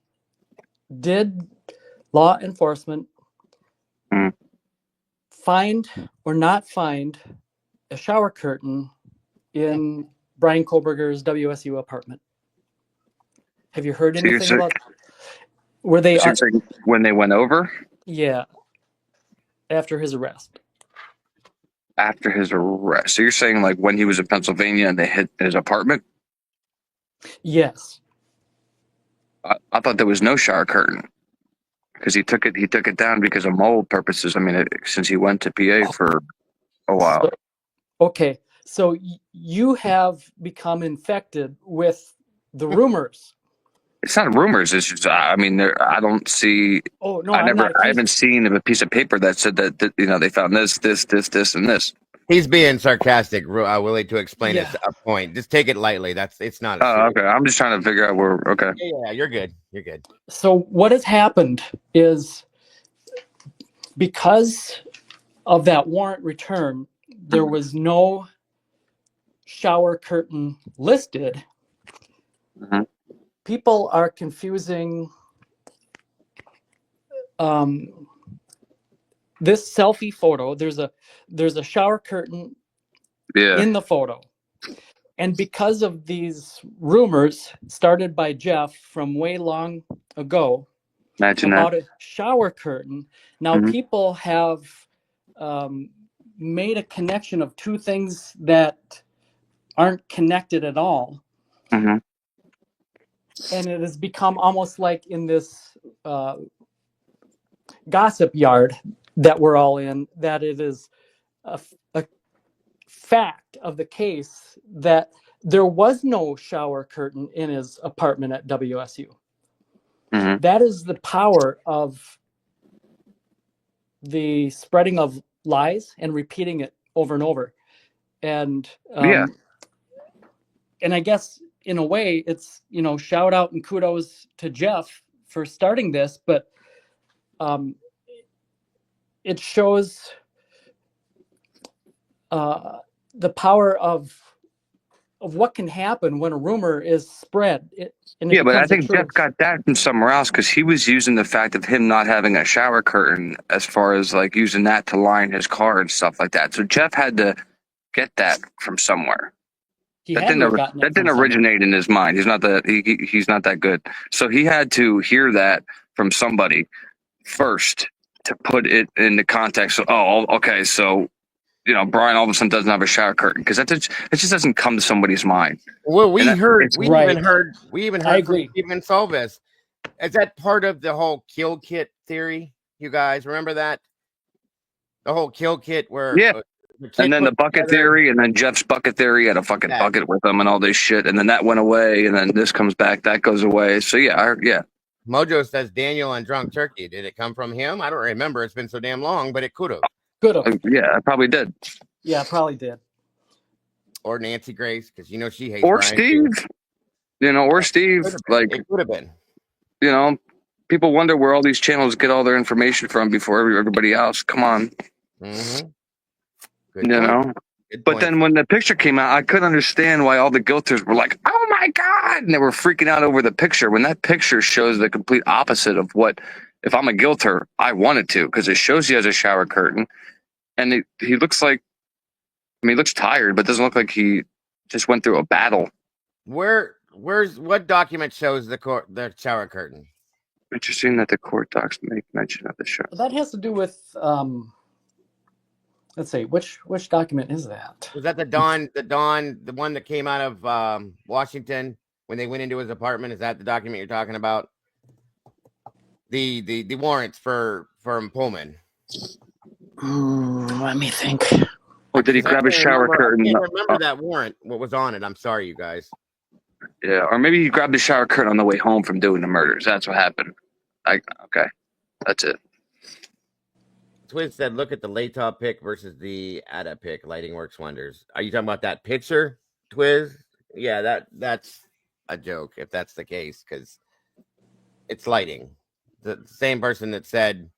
Did law enforcement find or not find a shower curtain in Brian Kohlberger's WSU apartment? Have you heard anything about? Were they when they went over? Yeah. after his arrest. After his arrest. So you're saying like when he was in Pennsylvania and they hit his apartment? Yes. I thought there was no shower curtain because he took it down because of mold purposes. I mean, since he went to PA for a while. Okay, so you have become infected with the rumors. It's not rumors. It's just, I mean, I don't see. Oh no, I I'm haven't seen a piece of paper that said that they found this, and this. He's being sarcastic, Willie, to explain Yeah. a point. Just take it lightly. It's not. Oh, okay. I'm just trying to figure out where. Okay. Yeah, you're good. You're good. So what has happened is because of that warrant return, there was no shower curtain listed. Mhm. People are confusing this selfie photo. There's a shower curtain in the photo. And because of these rumors started by Jeff from way long ago about a shower curtain, now people have made a connection of two things that aren't connected at all. Mm-hmm. And it has become almost like in this gossip yard that we're all in, that it is a fact of the case that there was no shower curtain in his apartment at WSU. Mm-hmm. That is the power of the spreading of lies and repeating it over and over. And and I guess in a way it's, shout out and kudos to Jeff for starting this, but it shows the power of what can happen when a rumor is spread. But I think Jeff got that from somewhere else because he was using the fact of him not having a shower curtain as far as like using that to line his car and stuff like that. So Jeff had to get that from somewhere. That didn't originate in his mind. He's not he's not that good. So he had to hear that from somebody first to put it in the context of, oh, okay, so Brian all of a sudden doesn't have a shower curtain because it just doesn't come to somebody's mind. Well, we even heard I agree. from Stephen Solves. Is that part of the whole kill kit theory? You guys remember that? The whole kill kit where and then the bucket theory, and then Jeff's bucket theory had a fucking bucket with him and all this shit, and then that went away, and then this comes back, that goes away. So yeah. Mojo says Daniel on Drunk Turkey. Did it come from him? I don't remember. It's been so damn long, but it could have. Yeah, it probably did. Yeah, probably did. Or Nancy Grace, because she hates. Or Brian Steve, too. or Steve. Like it could have been. People wonder where all these channels get all their information from before everybody else. Come on. Mm-hmm. But then when the picture came out, I couldn't understand why all the guilters were like, "Oh my god!" and they were freaking out over the picture. When that picture shows the complete opposite of what, if I'm a guilter, I wanted to, because it shows he has a shower curtain. And he looks like, he looks tired, but doesn't look like he just went through a battle. What document shows the shower curtain? Interesting that the court docs make mention of the shower. That has to do with, let's see, which document is that? Was that the one that came out of Washington when they went into his apartment? Is that the document you're talking about? The warrants for Pullman. Let me think. Or did he grab his shower curtain? I can't remember that warrant. What was on it? I'm sorry, you guys. Yeah, or maybe he grabbed the shower curtain on the way home from doing the murders. That's what happened. Okay, that's it. Twiz said, "Look at the Latop pick versus the Ada pick. Lighting works wonders." Are you talking about that picture, Twiz? Yeah, that's a joke if that's the case, because it's lighting. The same person that said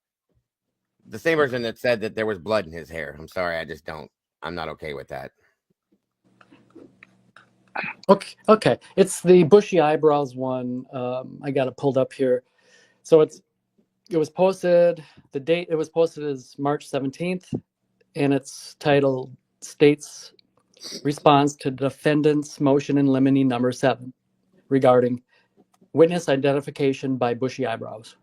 that there was blood in his hair. I'm sorry, I'm not okay with that. Okay. It's the bushy eyebrows one. I got it pulled up here. So it was posted, the date it was posted is March 17th, and it's titled State's Response to Defendant's Motion in Limine Number 7 regarding witness identification by bushy eyebrows.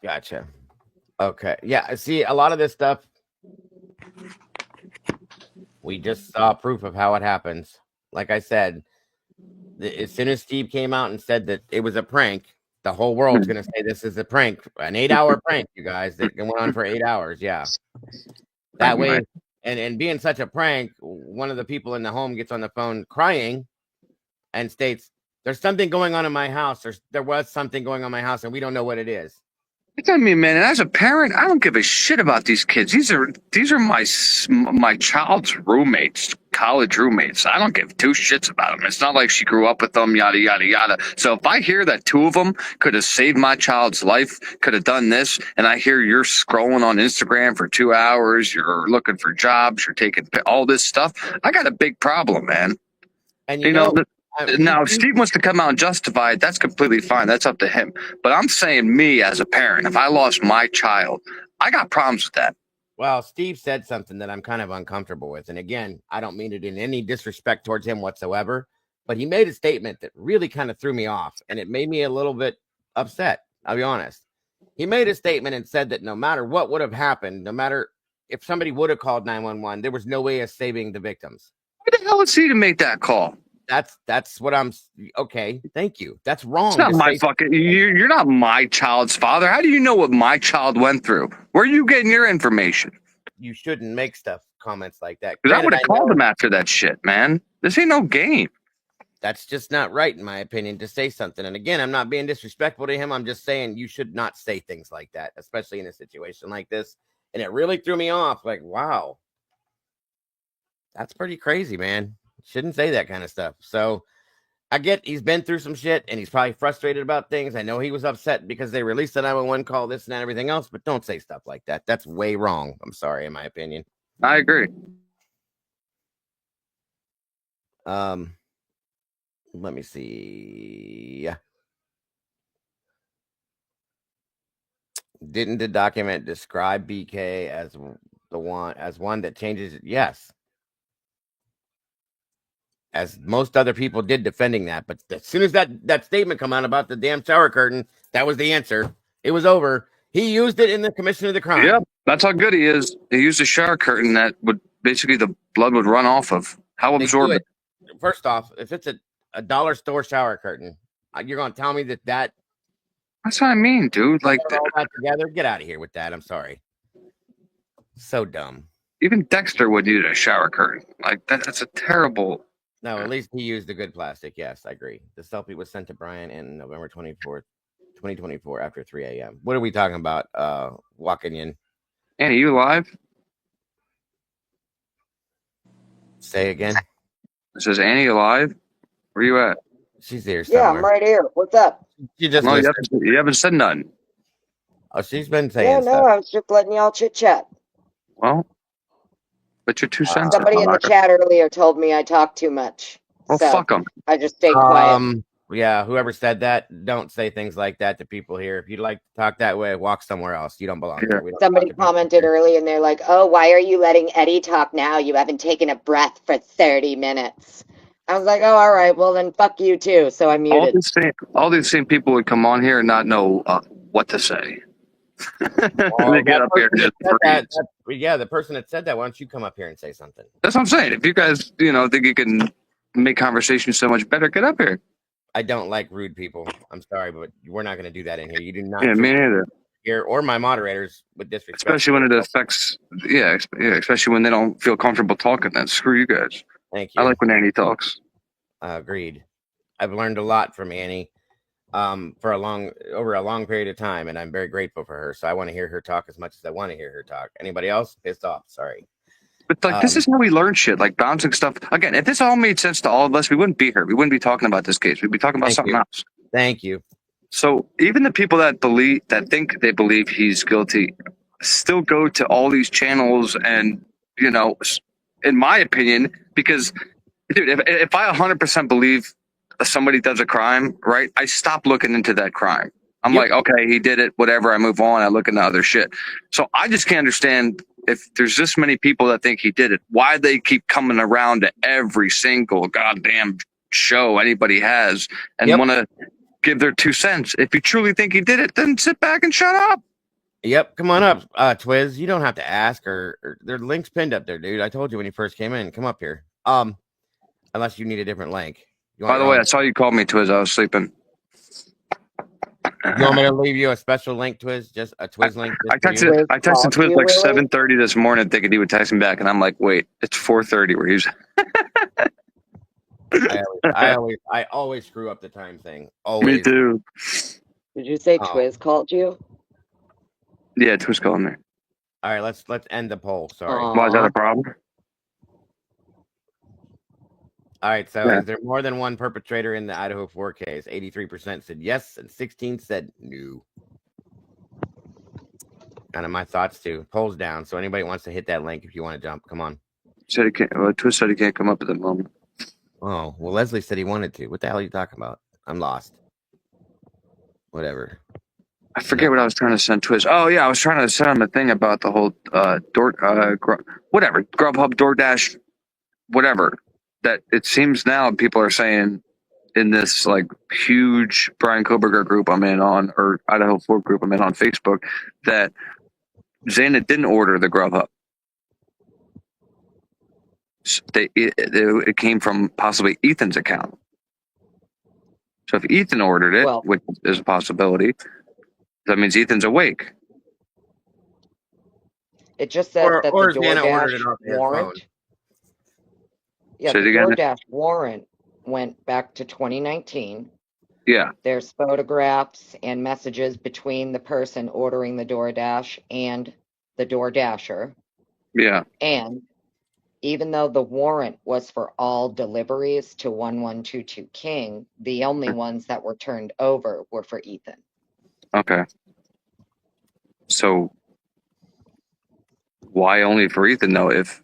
Gotcha. Okay. Yeah. See, a lot of this stuff, we just saw proof of how it happens. Like I said, as soon as Steve came out and said that it was a prank, the whole world's going to say this is a prank, an 8-hour prank, you guys, that went on for 8 hours. Yeah. That way, and being such a prank, one of the people in the home gets on the phone crying and states, "There's something going on in my house. There was something going on in my house, and we don't know what it is." I mean, man, and as a parent, I don't give a shit about these kids. These are my child's roommates, college roommates. I don't give two shits about them. It's not like she grew up with them, yada yada yada. So if I hear that two of them could have saved my child's life, could have done this, and I hear you're scrolling on Instagram for 2 hours, you're looking for jobs, you're taking all this stuff, I got a big problem, man. And you know now, if Steve wants to come out and justify it, that's completely fine. That's up to him. But I'm saying, me as a parent, if I lost my child, I got problems with that. Well, Steve said something that I'm kind of uncomfortable with. And again, I don't mean it in any disrespect towards him whatsoever, but he made a statement that really kind of threw me off, and it made me a little bit upset. I'll be honest. He made a statement and said that no matter what would have happened, no matter if somebody would have called 911, there was no way of saving the victims. Who the hell is he to make that call? That's what I'm okay. Thank you. That's wrong. It's not my fucking. You're not my child's father. How do you know what my child went through? Where are you getting your information? You shouldn't make comments like that. Because I would have called him after that shit, man. This ain't no game. That's just not right, in my opinion, to say something. And again, I'm not being disrespectful to him. I'm just saying you should not say things like that, especially in a situation like this. And it really threw me off. Like, wow, that's pretty crazy, man. Shouldn't say that kind of stuff. So I get he's been through some shit and he's probably frustrated about things. I know he was upset because they released the 911 call, this and that, everything else, but don't say stuff like that. That's way wrong. I'm sorry, in my opinion. I agree. Let me see. Didn't the document describe BK as one that changes? Yes. As most other people did defending that. But as soon as that statement come out about the damn shower curtain, that was the answer. It was over. He used it in the commission of the crime. Yep, that's how good he is. He used a shower curtain that would basically the blood would run off of. How absorbent. First off, if it's a dollar store shower curtain, you're going to tell me that that's what I mean, dude. Like all that together, get out of here with that. I'm sorry. So dumb. Even Dexter would use a shower curtain. Like that's a terrible. No, at least he used the good plastic. Yes, I agree. The selfie was sent to Brian in November 24th, 2024 after 3 a.m. What are we talking about? Walking in. Annie, you alive? Say again. It says Annie alive. Where you at? She's here somewhere. Yeah, I'm right here. What's up? You just you haven't said nothing. Oh, she's been saying stuff. I was just letting y'all chit chat. Well, but your 2 cents. Somebody in the chat earlier told me I talk too much. Well, so fuck them. I just stay quiet. Yeah, whoever said that, don't say things like that to people here. If you'd like to talk that way, walk somewhere else. You don't belong here. Somebody commented early and they're like, "Oh, why are you letting Eddie talk now? You haven't taken a breath for 30 minutes." I was like, "Oh, all right. Well, then fuck you too." So I muted. All these same people would come on here and not know what to say. They get up here. The person that said that, why don't you come up here and say something? That's what I'm saying. If you guys, think you can make conversation so much better, get up here. I don't like rude people. I'm sorry, but we're not going to do that in here. You do not. Yeah, me neither. Here or my moderators with disrespect. Especially when it affects, especially when they don't feel comfortable talking. Then screw you guys. Thank you. I like when Annie talks. Agreed. I've learned a lot from Annie, over a long period of time, and I'm very grateful for her. So I want to hear her talk as much as I want to hear her talk. Anybody else? Pissed off? Sorry. But this is how we learn shit, like bouncing stuff. Again, if this all made sense to all of us, we wouldn't be here. We wouldn't be talking about this case. We'd be talking about something else. Thank you. So even the people that think they believe he's guilty still go to all these channels and, in my opinion, because, dude, if I 100% believe somebody does a crime, right, I stop looking into that crime. I'm like, okay, he did it, whatever. I move on. I look into other shit. So I just can't understand if there's this many people that think he did it, why they keep coming around to every single goddamn show anybody has and want to give their 2 cents. If you truly think he did it, then sit back and shut up. Yep, come on up, Twiz. You don't have to ask, or there are links pinned up there, dude. I told you when you first came in. Come up here. Unless you need a different link. You want By the way, I saw you called me, Twiz. I was sleeping. You want me to leave you a special link, Twiz? Just a Twiz link? I texted Twiz like 7:30 this morning, thinking he would text me back, and I'm like, wait, it's 4:30 where he's. I always screw up the time thing. Always. Me too. Did you say Twiz called you? Yeah, Twiz called me. All right, let's end the poll. Sorry. Why is that a problem? All right, so is there more than one perpetrator in the Idaho 4 case? 83% said yes, and 16 said no. Kind of my thoughts too. Polls down. So anybody wants to hit that link if you want to jump, come on. Said he can't. Well, Twiz said he can't come up at the moment. Oh, well, Leslie said he wanted to. What the hell are you talking about? I'm lost. Whatever. I forget what I was trying to send Twiz. Oh yeah, I was trying to send him a thing about the whole whatever Grubhub, DoorDash, whatever. That it seems now people are saying in this like huge Brian Koberger group I'm in on, or Idaho 4 group I'm in on Facebook, that Zana didn't order the Grubhub. It came from possibly Ethan's account. So if Ethan ordered it, which is a possibility, that means Ethan's awake. It just said that the DoorDash warrant. Yeah, the DoorDash warrant went back to 2019. Yeah. There's photographs and messages between the person ordering the DoorDash and the DoorDasher. Yeah. And even though the warrant was for all deliveries to 1122 King, the only ones that were turned over were for Ethan. Okay. So why only for Ethan though? If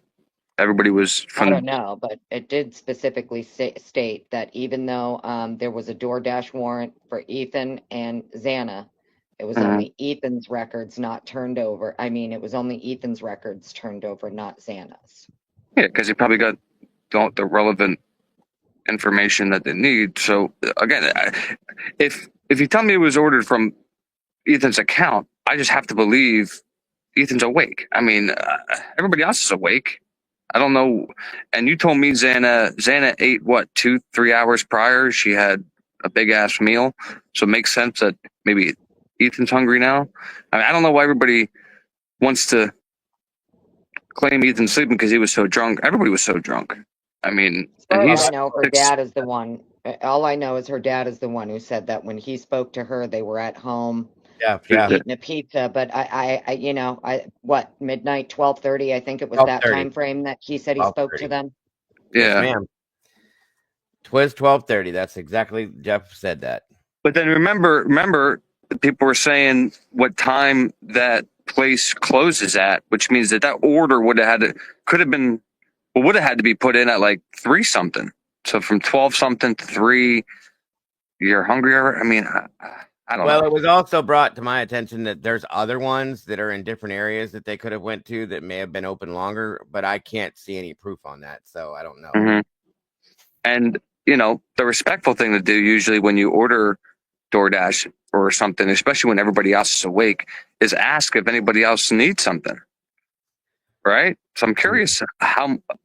everybody was I don't know, but it did specifically state that even though there was a DoorDash warrant for Ethan and Xana, it was only Ethan's records not turned over. I mean, it was only Ethan's records turned over, not Xana's. Yeah, because he probably got the relevant information that they need. So again, if you tell me it was ordered from Ethan's account, I just have to believe Ethan's awake. I mean, everybody else is awake. I don't know. And you told me Xana ate what, 2-3 hours prior? She had a big ass meal. So it makes sense that maybe Ethan's hungry now. I mean, I don't know why everybody wants to claim Ethan's sleeping because he was so drunk. Everybody was so drunk. I mean, and I know her dad is the one. All I know is her dad is the one who said that when he spoke to her, they were at home. Yeah. Eating a pizza, but what, midnight, 12:30? I think it was that time frame that he said he spoke to them. Yeah, yes, ma'am. Twas 12:30. That's exactly, Jeff said that. But then remember, people were saying what time that place closes at, which means that order would have had to be put in at like 3 something. So from 12 something to 3, you're hungrier. I mean, I don't know. Well, it was also brought to my attention that there's other ones that are in different areas that they could have went to that may have been open longer, but I can't see any proof on that, so I don't know. Mm-hmm. And the respectful thing to do usually when you order DoorDash or something, especially when everybody else is awake, is ask if anybody else needs something. Right? So I'm curious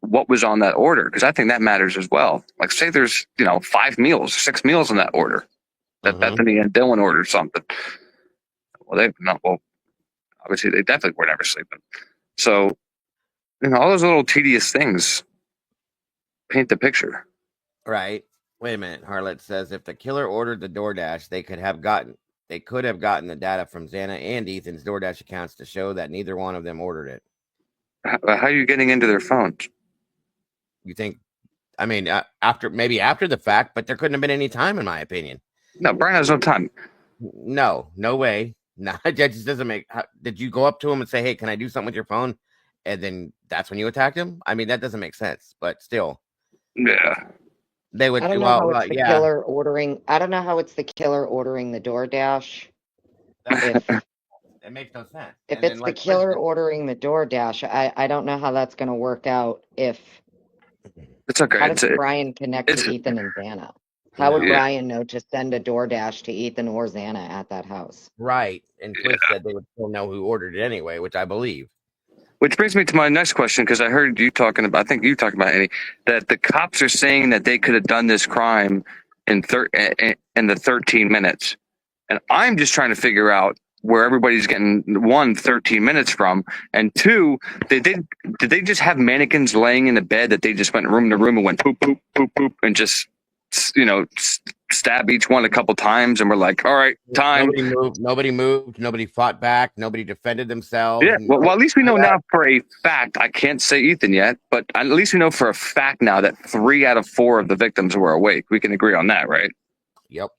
what was on that order, because I think that matters as well. Like say there's 5 meals, 6 meals in that order. That Bethany and Dylan ordered something. Well, obviously they definitely were never sleeping. So, all those little tedious things paint the picture. Right. Wait a minute. Harlot says if the killer ordered the DoorDash, they could have gotten the data from Xana and Ethan's DoorDash accounts to show that neither one of them ordered it. How are you getting into their phones? You think? I mean, after the fact, but there couldn't have been any time, in my opinion. No, Brian has no time. No way. No, that just doesn't make. Did you go up to him and say, "Hey, can I do something with your phone?" And then that's when you attacked him? I mean, that doesn't make sense. But still, yeah, they would. I don't know how it's the killer ordering. I don't know how it's the killer ordering the DoorDash. It makes no sense. If it's the killer ordering the DoorDash, I don't know how that's going to work out. If it's okay. How does Brian connect to Ethan and Xana? How would No. Brian know to send a DoorDash to Ethan or Xana at that house? Right. And Twist said they would still know who ordered it anyway, which I believe. Which brings me to my next question, because I heard you talking about, I think you talking about, Eddie, that the cops are saying that they could have done this crime in the 13 minutes. And I'm just trying to figure out where everybody's getting 13 minutes from, and 2, did they just have mannequins laying in the bed that they just went room to room and went poop, poop, poop, poop, and just, stab each one a couple times, and we're like, all right, time. Nobody moved. Nobody fought back. Nobody defended themselves. Yeah, well, at least we know now for a fact. I can't say Ethan yet, but at least we know for a fact now that 3 out of 4 of the victims were awake. We can agree on that, right? Yep.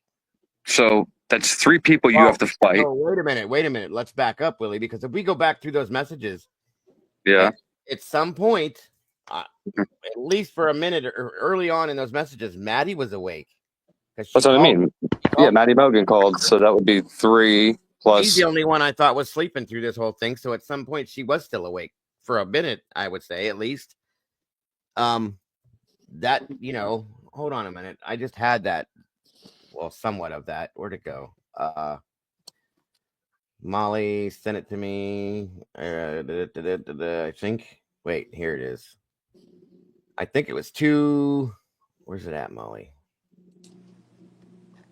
So that's 3 people you have to fight. Oh, wait a minute. Let's back up, Willie, because if we go back through those messages, yeah, at some point, at least for a minute or early on in those messages, Maddie was awake. That's what I mean. Yeah, Maddie Mogan called, so that would be 3 plus. She's the only one I thought was sleeping through this whole thing. So at some point, she was still awake for a minute, I would say, at least. That, hold on a minute. I just had that. Well, somewhat of that. Where'd it go? Molly sent it to me. I think. Wait, here it is. I think it was 2. Where's it at, Molly?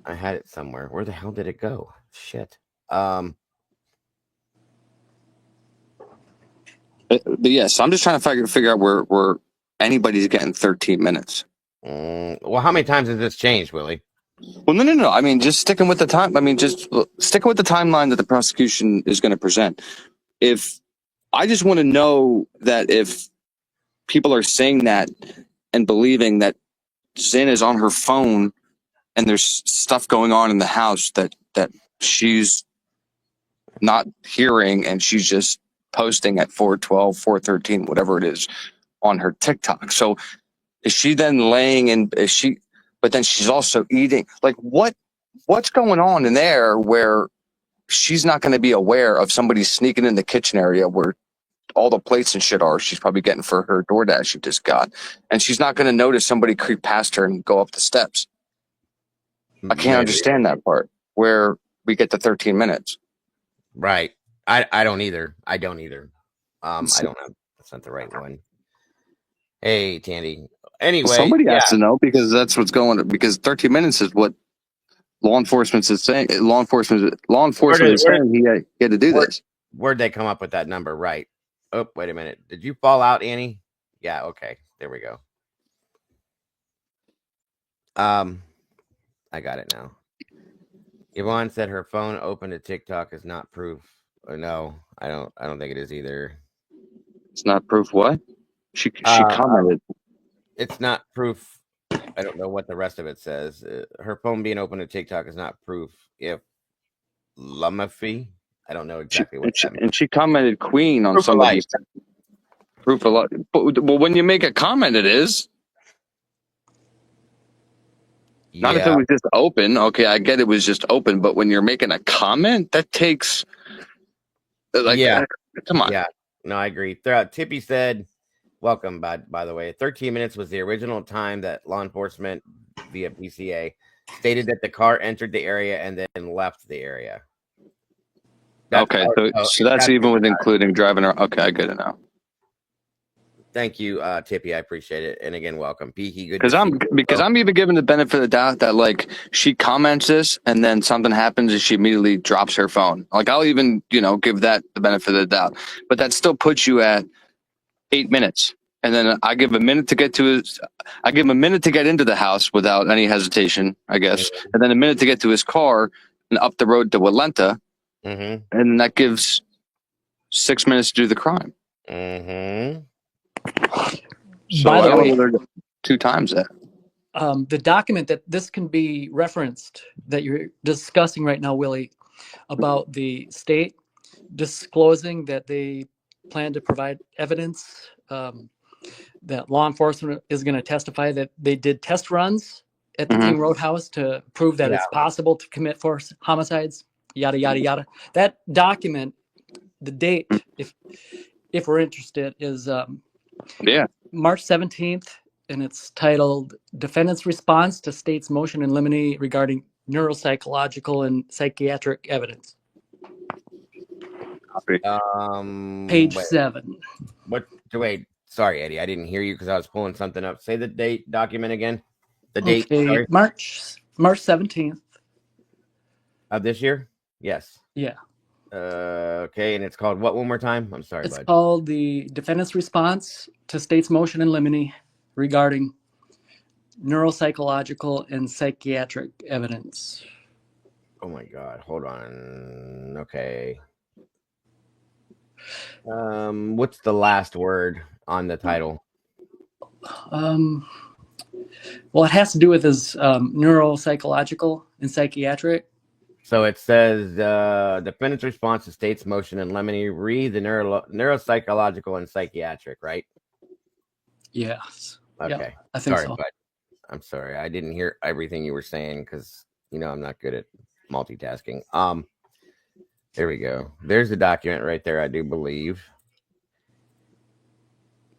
I had it somewhere. Where the hell did it go? Shit. But yes, I'm just trying to figure out where anybody's getting 13 minutes. Well, how many times has this changed, Willie? Well, no. I mean, just sticking with the time. I mean, just sticking with the timeline that the prosecution is going to present. If I just want to know that if people are saying that and believing that Xana is on her phone and there's stuff going on in the house that she's not hearing, and she's just posting at 4:12, 4:13, whatever it is, on her TikTok. So is she then laying in? But then she's also eating. Like what's going on in there where she's not going to be aware of somebody sneaking in the kitchen area where all the plates and shit are? She's probably getting for her DoorDash she just got, and she's not going to notice somebody creep past her and go up the steps. I can't understand that part where we get the 13 minutes. Right. I don't either. I don't have. That's not the right one. Hey, Tandy. Anyway, somebody has to know, because that's what's going on. Because 13 minutes is what law enforcement is saying. Law enforcement is saying he had to do this. Where'd they come up with that number? Right. Oh, wait a minute. Did you fall out, Annie? Yeah. Okay. There we go. I got it now. Yvonne said her phone open to TikTok is not proof. No, I don't think it is either. It's not proof what? She commented. It's not proof. I don't know what the rest of it says. Her phone being open to TikTok is not proof. If Lumafi, I don't know exactly what that means. And she commented queen on somebody's proof of life. But well, when you make a comment, it is. Not if it was just open. Okay, I get it was just open, but when you're making a comment, that takes come on. Yeah, no, I agree. Tippy said, welcome, by the way. 13 minutes was the original time that law enforcement via PCA stated that the car entered the area and then left the area. Okay, so that's even with including driving her. Okay, I get it now. Thank you, Tippy. I appreciate it. And again, welcome. Peaky, good. Because I'm even given the benefit of the doubt that like she comments this and then something happens and she immediately drops her phone. Like I'll even, give that the benefit of the doubt. But that still puts you at 8 minutes. And then I give him a minute to get into the house without any hesitation, I guess. And then a minute to get to his car and up the road to Walenta. Mm-hmm. And that gives 6 minutes to do the crime. Mm-hmm. So by the way, 2 times that. The document that this can be referenced that you're discussing right now, Willie, about the state disclosing that they plan to provide evidence that law enforcement is going to testify that they did test runs at the King Road house to prove that it's possible to commit forced homicides, yada, yada, yada. That document, the date, if we're interested, is March 17th, and it's titled Defendant's Response to State's Motion in Limine Regarding Neuropsychological and Psychiatric Evidence. Page Wait, 7. wait, sorry, Eddie, I didn't hear you because I was pulling something up. Say the document again. The date, Okay, sorry. March 17th. Of this year? Yes. Yeah. Okay, and it's called what one more time? I'm sorry, It's bud. called the Defendant's Response to State's Motion in Limine Regarding Neuropsychological and Psychiatric Evidence. Oh my God, hold on. Okay. What's the last word on the title? Well, it has to do with his neuropsychological and psychiatric. So it says defendant's response to state's motion in limine re the neuropsychological and psychiatric, right? Yes. Okay. Yeah, I think sorry, so. Bud. I'm sorry. I didn't hear everything you were saying because I'm not good at multitasking. There we go. There's the document right there, I do believe.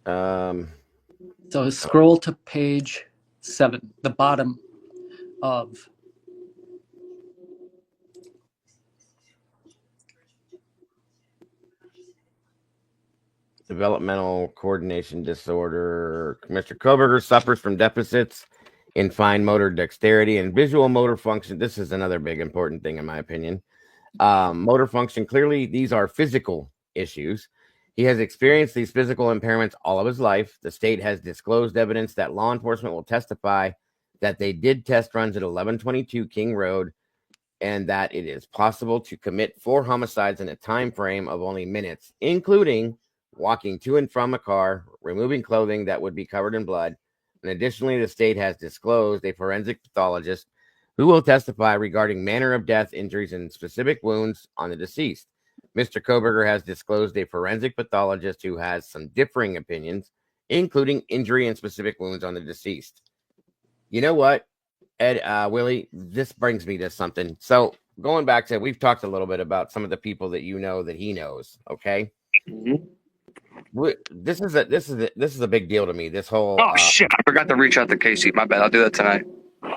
So scroll to page 7, the bottom of. Developmental coordination disorder. Mr. Koberger suffers from deficits in fine motor dexterity and visual motor function. This is another big important thing in my opinion. Motor function, clearly these are physical issues. He has experienced these physical impairments all of his life. The state has disclosed evidence that law enforcement will testify that they did test runs at 1122 King Road and that it is possible to commit 4 homicides in a time frame of only minutes, including walking to and from a car, removing clothing that would be covered in blood. And additionally, the state has disclosed a forensic pathologist who will testify regarding manner of death, injuries, and specific wounds on the deceased. Mr. Koberger has disclosed a forensic pathologist who has some differing opinions, including injury and specific wounds on the deceased. You know what, Ed, Willie, this brings me to something. So going back to, we've talked a little bit about some of the people that that he knows. Okay. Mm-hmm. This is a big deal to me. This whole shit! I forgot to reach out to Casey. My bad. I'll do that tonight.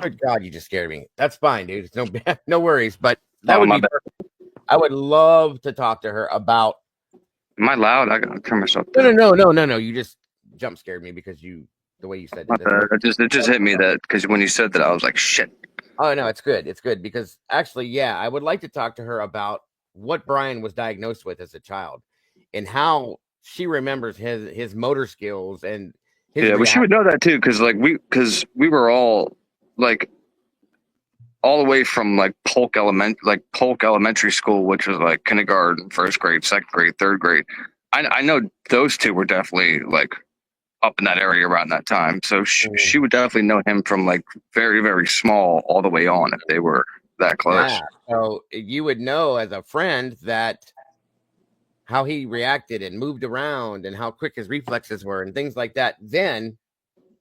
Good God, you just scared me. That's fine, dude. It's no worries. But that would be perfect. I would love to talk to her about. Am I loud? I gotta turn myself down. No. You just jump scared me because the way you said it. It just hit me that because when you said that, I was like, shit. Oh no, it's good. It's good because actually, yeah, I would like to talk to her about what Brian was diagnosed with as a child and how she remembers his motor skills and his well, she would know that too because we were all like all the way from like Polk Elementary School, which was like kindergarten, first grade, second grade, third grade. I know those two were definitely like up in that area around that time, so she would definitely know him from like very, very small all the way on if they were that close. Yeah, so you would know as a friend that how he reacted and moved around and how quick his reflexes were and things like that. Then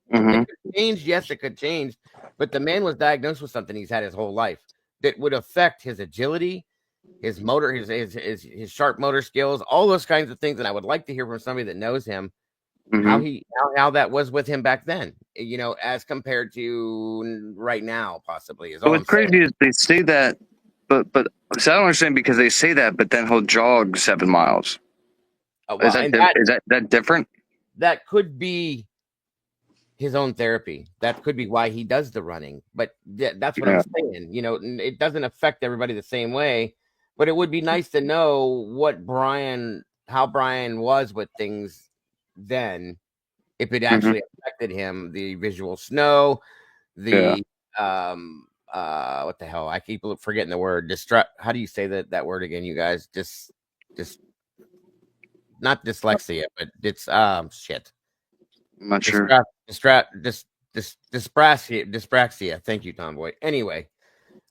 it could change. Yes, it could change. But the man was diagnosed with something he's had his whole life that would affect his agility, his motor, his sharp motor skills, all those kinds of things. And I would like to hear from somebody that knows him how that was with him back then, as compared to right now, possibly. What's crazy is they say that, but so I don't understand because they say that, but then he'll jog 7 miles. Is that different? That could be his own therapy. That could be why he does the running. But that's what I'm saying. It doesn't affect everybody the same way. But it would be nice to know how Brian was with things then, if it actually affected him. The visual snow, what the hell? I keep forgetting the word. How do you say that word again, you guys? Just not dyslexia, but it's shit. I'm not sure. Dyspraxia. Thank you, Tomboy. Anyway,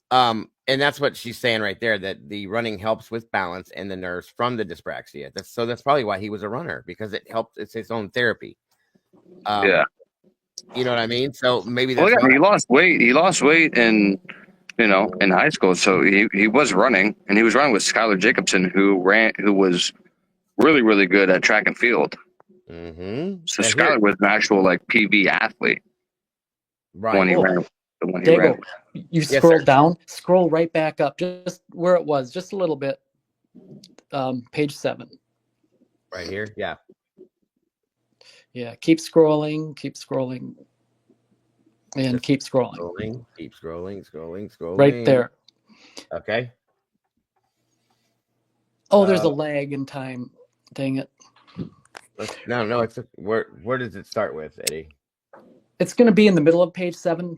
and that's what she's saying right there, that the running helps with balance and the nerves from the dyspraxia. That's probably why he was a runner, because it helped. It's his own therapy. You know what I mean? So maybe that's he lost weight. He lost weight in high school. So he was running, and he was running with Skylar Jacobson, who was really, really good at track and field. Mm-hmm. So Skyler was an actual like PV athlete Right. when he Oh, ran. When he ran. Dago, you Yes, scroll sir. down, scroll right back up, just where it was, just a little bit. Page 7. Right here. Yeah. Yeah, keep scrolling, and Just keep scrolling. Keep scrolling. Right there. Okay. Oh, there's a lag in time. Dang it. No. It's where does it start with, Eddie? It's going to be in the middle of page 7.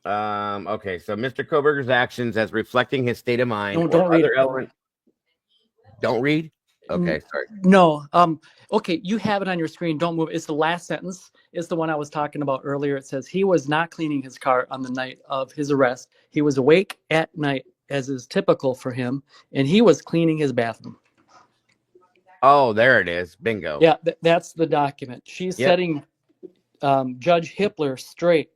Okay. So Mr. Koberger's actions as reflecting his state of mind No, or don't read other it. element. Don't read. Okay. Sorry. No. Okay, you have it on your screen. Don't move. It's the last sentence. It's the one I was talking about earlier. It says he was not cleaning his car on the night of his arrest. He was awake at night, as is typical for him, and he was cleaning his bathroom. Oh, there it is. Bingo. Yeah, that's the document. She's setting Judge Hippler straight.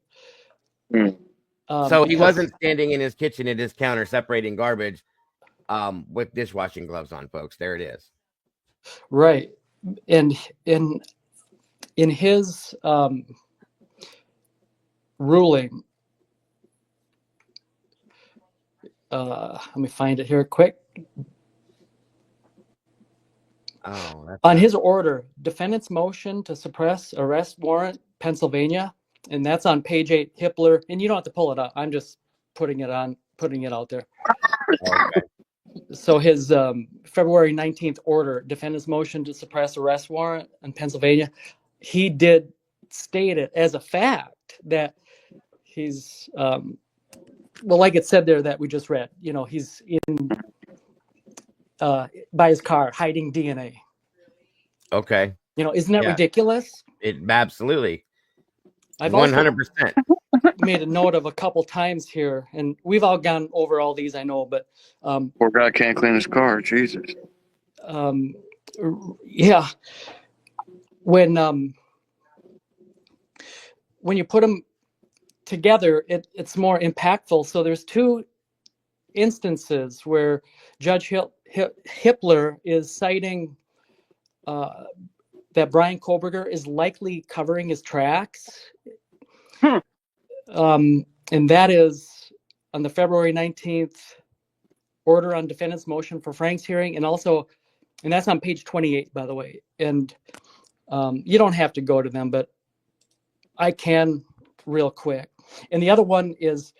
So he wasn't standing in his kitchen at his counter separating garbage with dishwashing gloves on, folks. There it is. Right. And in his ruling, let me find it here quick. On his order, defendant's motion to suppress arrest warrant, Pennsylvania, and that's on page 8, Hippler, and you don't have to pull it up. I'm just putting it out there. Okay. So his February 19th order, defendant's motion to suppress arrest warrant in Pennsylvania, he did state it as a fact that he's, well, like it said there that we just read, he's in by his car hiding DNA. Okay. Isn't that ridiculous? It absolutely. I've 100%. made a note of a couple times here, and we've all gone over all these, I know, but poor guy can't clean his car. Jesus. Yeah. When you put them together, it's more impactful. So there's 2 instances where Judge Hippler is citing that Brian Koberger is likely covering his tracks. And that is on the February 19th order on defendant's motion for Frank's hearing, and that's on page 28, by the way. And you don't have to go to them, but I can real quick. And the other one is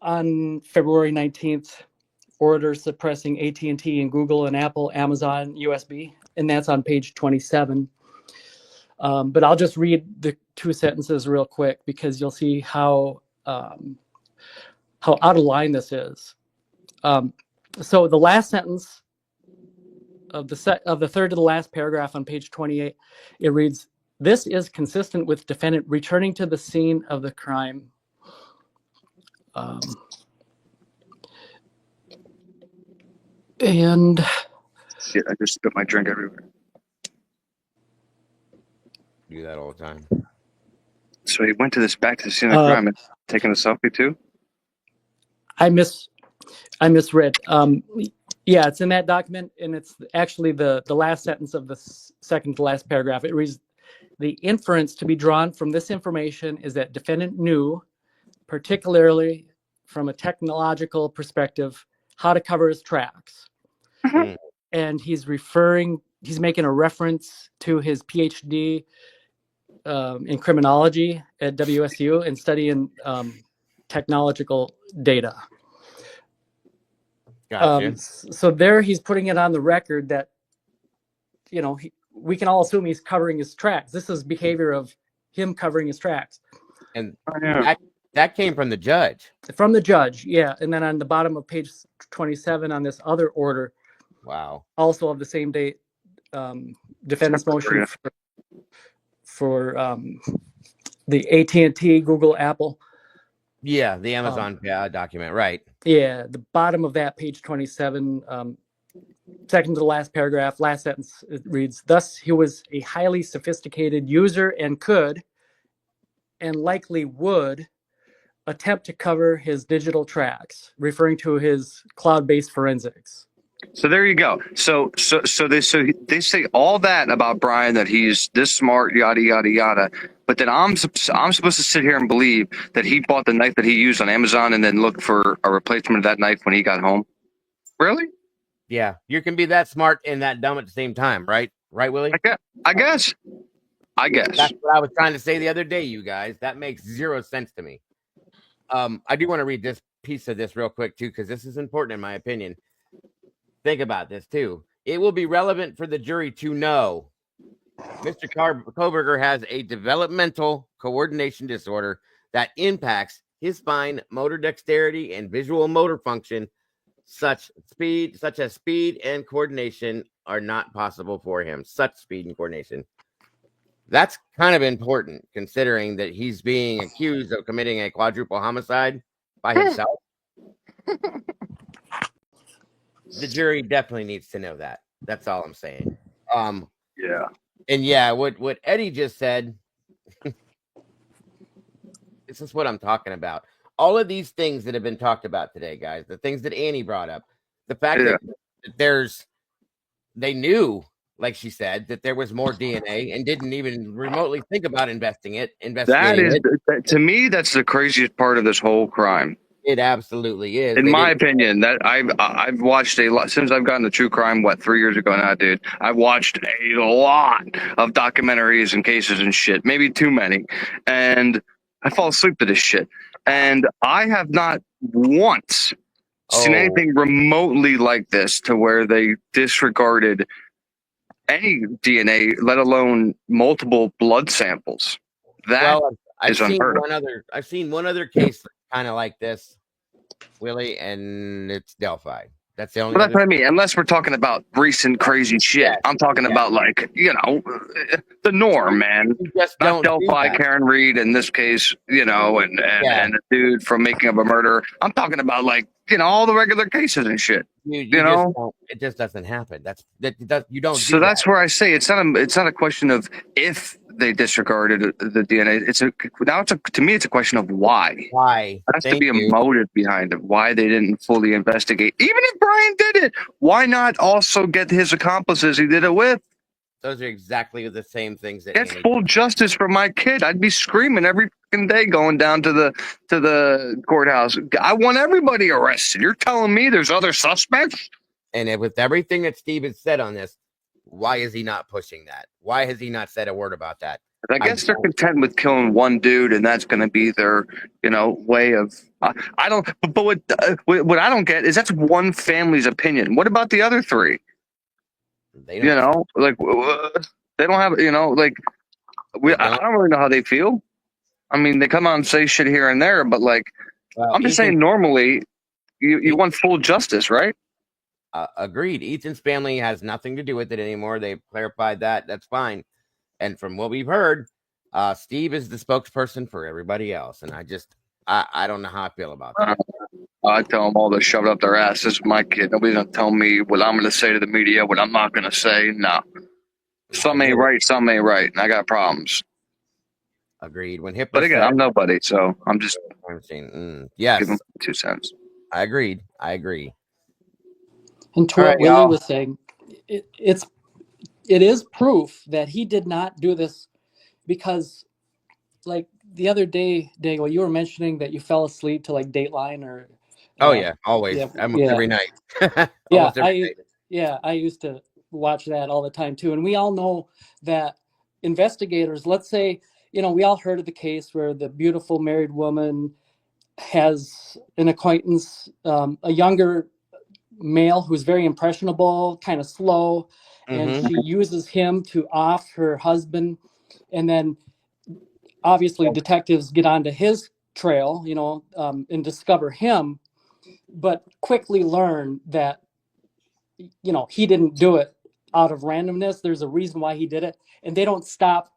on February 19th, order suppressing AT&T and Google and Apple, Amazon, USB, and that's on page 27. But I'll just read the 2 sentences real quick because you'll see how out of line this is. So the last sentence of the third to the last paragraph on page 28, it reads, "This is consistent with defendant returning to the scene of the crime." And shit, I just spit my drink everywhere. Do that all the time. So he went back to the scene of the crime and taking a selfie too? I misread. Yeah, it's in that document, and it's actually the last sentence of the second to last paragraph. It reads, "The inference to be drawn from this information is that defendant knew, particularly from a technological perspective, how to cover his tracks." And he's making a reference to his PhD in criminology at WSU and studying technological data. Gotcha. So there he's putting it on the record that, we can all assume he's covering his tracks. This is behavior of him covering his tracks. And that came from the judge. From the judge, yeah. And then on the bottom of page 27 on this other order, wow, also of the same date, defendant's motion for the AT&T, Google, Apple. Yeah, the Amazon document, right. Yeah, the bottom of that, page 27, second to the last paragraph, last sentence, it reads, "Thus, he was a highly sophisticated user and could, and likely would, attempt to cover his digital tracks," referring to his cloud-based forensics. So there you go. So they say all that about Brian, that he's this smart, yada yada yada. But then I'm supposed to sit here and believe that he bought the knife that he used on Amazon and then looked for a replacement of that knife when he got home. Really? Yeah, you can be that smart and that dumb at the same time, right? Right, Willie? I guess. That's what I was trying to say the other day, you guys. That makes zero sense to me. I do want to read this piece of this real quick too, because this is important in my opinion. Think about this too. It will be relevant for the jury to know Mr. Koberger has a developmental coordination disorder that impacts his fine motor dexterity and visual motor function. Such as speed and coordination are not possible for him. Such speed and coordination. That's kind of important considering that he's being accused of committing a quadruple homicide by himself. The jury definitely needs to know that. That's all I'm saying. Yeah. And yeah, what Eddie just said, this is what I'm talking about. All of these things that have been talked about today, guys, the things that Annie brought up, the fact that they knew, like she said, that there was more DNA and didn't even remotely think about investigating it. To me, that's the craziest part of this whole crime. It absolutely is. In my opinion, that I've watched a lot since I've gotten to true crime. 3 years ago now, dude? I've watched a lot of documentaries and cases and shit. Maybe too many, and I fall asleep to this shit. And I have not once seen anything remotely like this, to where they disregarded any DNA, let alone multiple blood samples. That is unheard of. I've seen one other case kind of like this, Willie, and it's Delphi. That's the only. Well, that's what I mean. Unless we're talking about recent crazy shit, I'm talking about the norm, man. Not Delphi, Karen Reed in this case, and a dude from Making of a Murderer. I'm talking about all the regular cases and shit. It just doesn't happen. You don't. So that's where I say it's not a question of if they disregarded the DNA. To me, it's a question of why. Why? There has to be a motive behind it. Why they didn't fully investigate. Even if Brian did it, why not also get his accomplices he did it with? Those are exactly the same things that get full justice for my kid. I'd be screaming every fucking day going down to the courthouse. I want everybody arrested. You're telling me there's other suspects? And with everything that Steve has said on this, why is he not pushing that? Why has he not said a word about that? I guess they're content with killing one dude, and that's going to be their, way of. I don't. But what I don't get is that's one family's opinion. What about the other three? They don't. They don't have. I don't really know how they feel. I mean, they come out and say shit here and there, but I'm just saying. Normally, you want full justice, right? Agreed. Ethan's family has nothing to do with it anymore. They've clarified that. That's fine. And from what we've heard, Steve is the spokesperson for everybody else. And I don't know how I feel about that. I tell them all to shove it up their ass. This is my kid. Nobody's going to tell me what I'm going to say to the media, what I'm not going to say. No. Some ain't right, some ain't right. And I got problems. Agreed. But again, I'm nobody, so I'm just yes. Give them 2 cents. I agreed. And to what Willie was saying, it is proof that he did not do this because, the other day, Dago, you were mentioning that you fell asleep to Dateline or. Always. Every night. I used to watch that all the time too, and we all know that investigators. Let's say we all heard of the case where the beautiful married woman has an acquaintance, a younger male who's very impressionable, kind of slow, and she uses him to off her husband, and then obviously detectives get onto his trail, and discover him, but quickly learn that he didn't do it out of randomness. There's a reason why he did it, and they don't stop.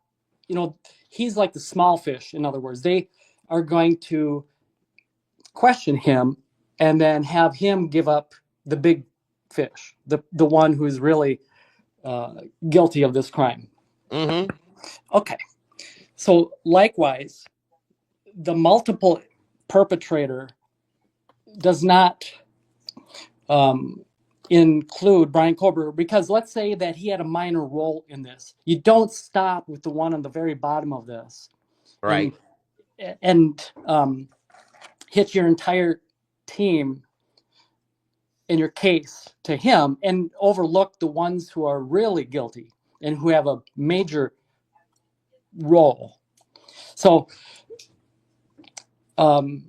He's like the small fish. In other words, they are going to question him and then have him give up the big fish, the one who's really guilty of this crime. Okay. So likewise, the multiple perpetrator does not include Brian Koberger, because let's say that he had a minor role in this. You don't stop with the one on the very bottom of this, Right. and hit your entire team in your case to him and overlook the ones who are really guilty and who have a major role. So that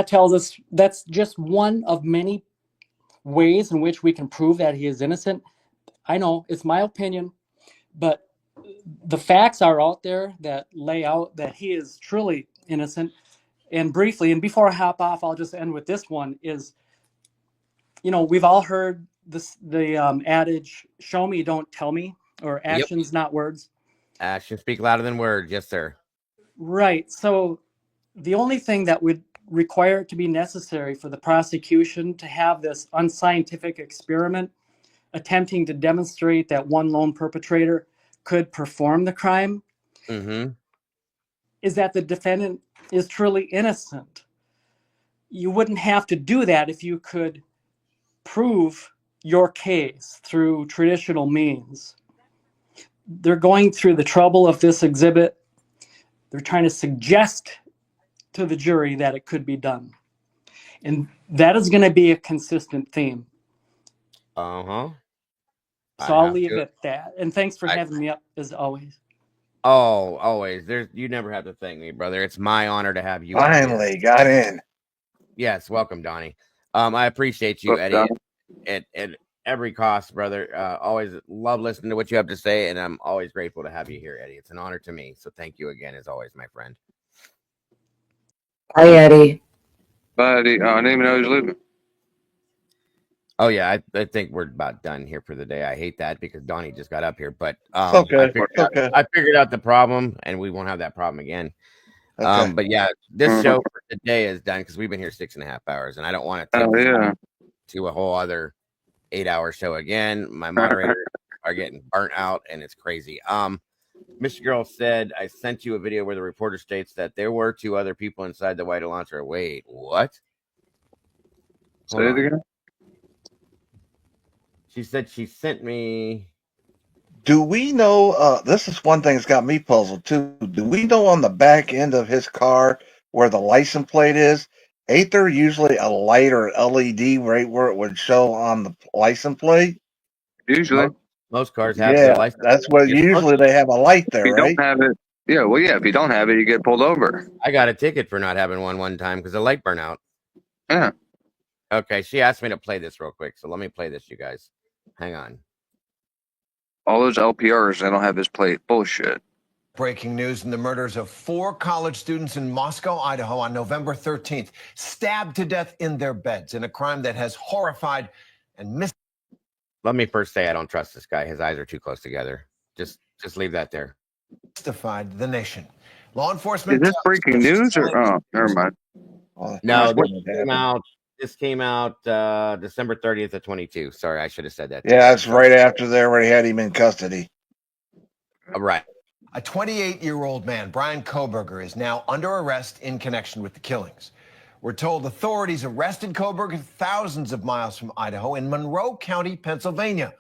tells us that's just one of many ways in which we can prove that he is innocent. I know it's my opinion, but the facts are out there that lay out that he is truly innocent. And briefly, and before I hop off, I'll just end with this one is, we've all heard the adage, show me, don't tell me, or actions, not words. Actions speak louder than words. Yes, sir. Right. So the only thing that would require it to be necessary for the prosecution to have this unscientific experiment attempting to demonstrate that one lone perpetrator could perform the crime is that the defendant is truly innocent. You wouldn't have to do that if you could prove your case through traditional means. They're going through the trouble of this exhibit. They're trying to suggest to the jury that it could be done. And that is going to be a consistent theme. So I'll leave it at that. And thanks for having me up, as always. Oh, always. You never have to thank me, brother. It's my honor to have you. Finally got in. Yes, welcome, Donnie. I appreciate you, Eddie, at every cost, brother. Always love listening to what you have to say, and I'm always grateful to have you here, Eddie. It's an honor to me. So thank you again, as always, my friend. Hi, Eddie. Bye, Eddie. I didn't even know he was leaving. Oh yeah, I think we're about done here for the day. I hate that because Donnie just got up here, but okay. I figured out the problem, and we won't have that problem again. Okay. But yeah, this show for today is done because we've been here 6.5 hours, and I don't want to take to a whole other 8-hour show again. My moderators are getting burnt out, and it's crazy. Mr. Girl said I sent you a video where the reporter states that there were 2 other people inside the white launcher. Wait, what? Say it again. She said she sent me. Do we know, this is one thing that's got me puzzled too. Do we know on the back end of his car where the license plate is? Ain't there usually a light or LED right where it would show on the license plate? Usually. Most cars have the license. That's what usually they have a light there, if you right? don't have it, if you don't have it, you get pulled over. I got a ticket for not having one time because the light burnt out. Yeah. Okay, she asked me to play this real quick, so let me play this, you guys. Hang on. All those LPRs, they don't have his plate. Bullshit. Breaking news in the murders of 4 college students in Moscow, Idaho on November 13th, stabbed to death in their beds in a crime that has horrified and Let me first say I don't trust this guy. His eyes are too close together. Just leave that there. Mystified the nation. Law enforcement. Is this breaking news or never mind. No, this came out December 30th of 22. Sorry, I should have said that. Yeah, it's right after they already had him in custody. Right. A 28-year-old man, Brian Koberger, is now under arrest in connection with the killings. We're told authorities arrested Koberger thousands of miles from Idaho in Monroe County, Pennsylvania,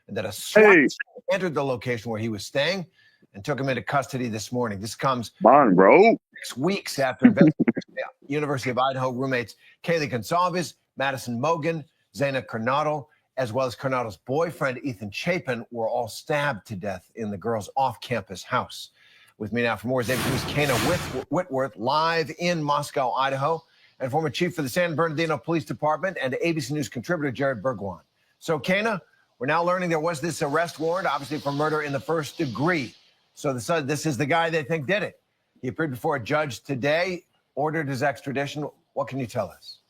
and that a SWAT team entered the location where he was staying and took him into custody this morning. This comes Monroe 6 weeks after investigators at University of Idaho roommates Kaylee Gonsalves, Madison Mogan, Zena Coronado, as well as Coronado's boyfriend, Ethan Chapin, were all stabbed to death in the girl's off-campus house. With me now for more is ABC's Kana Whitworth, live in Moscow, Idaho, and former chief for the San Bernardino Police Department and ABC News contributor Jared Bergwan. So, Kana, we're now learning there was this arrest warrant, obviously for murder in the first degree. So this is the guy they think did it. He appeared before a judge today, ordered his extradition. What can you tell us?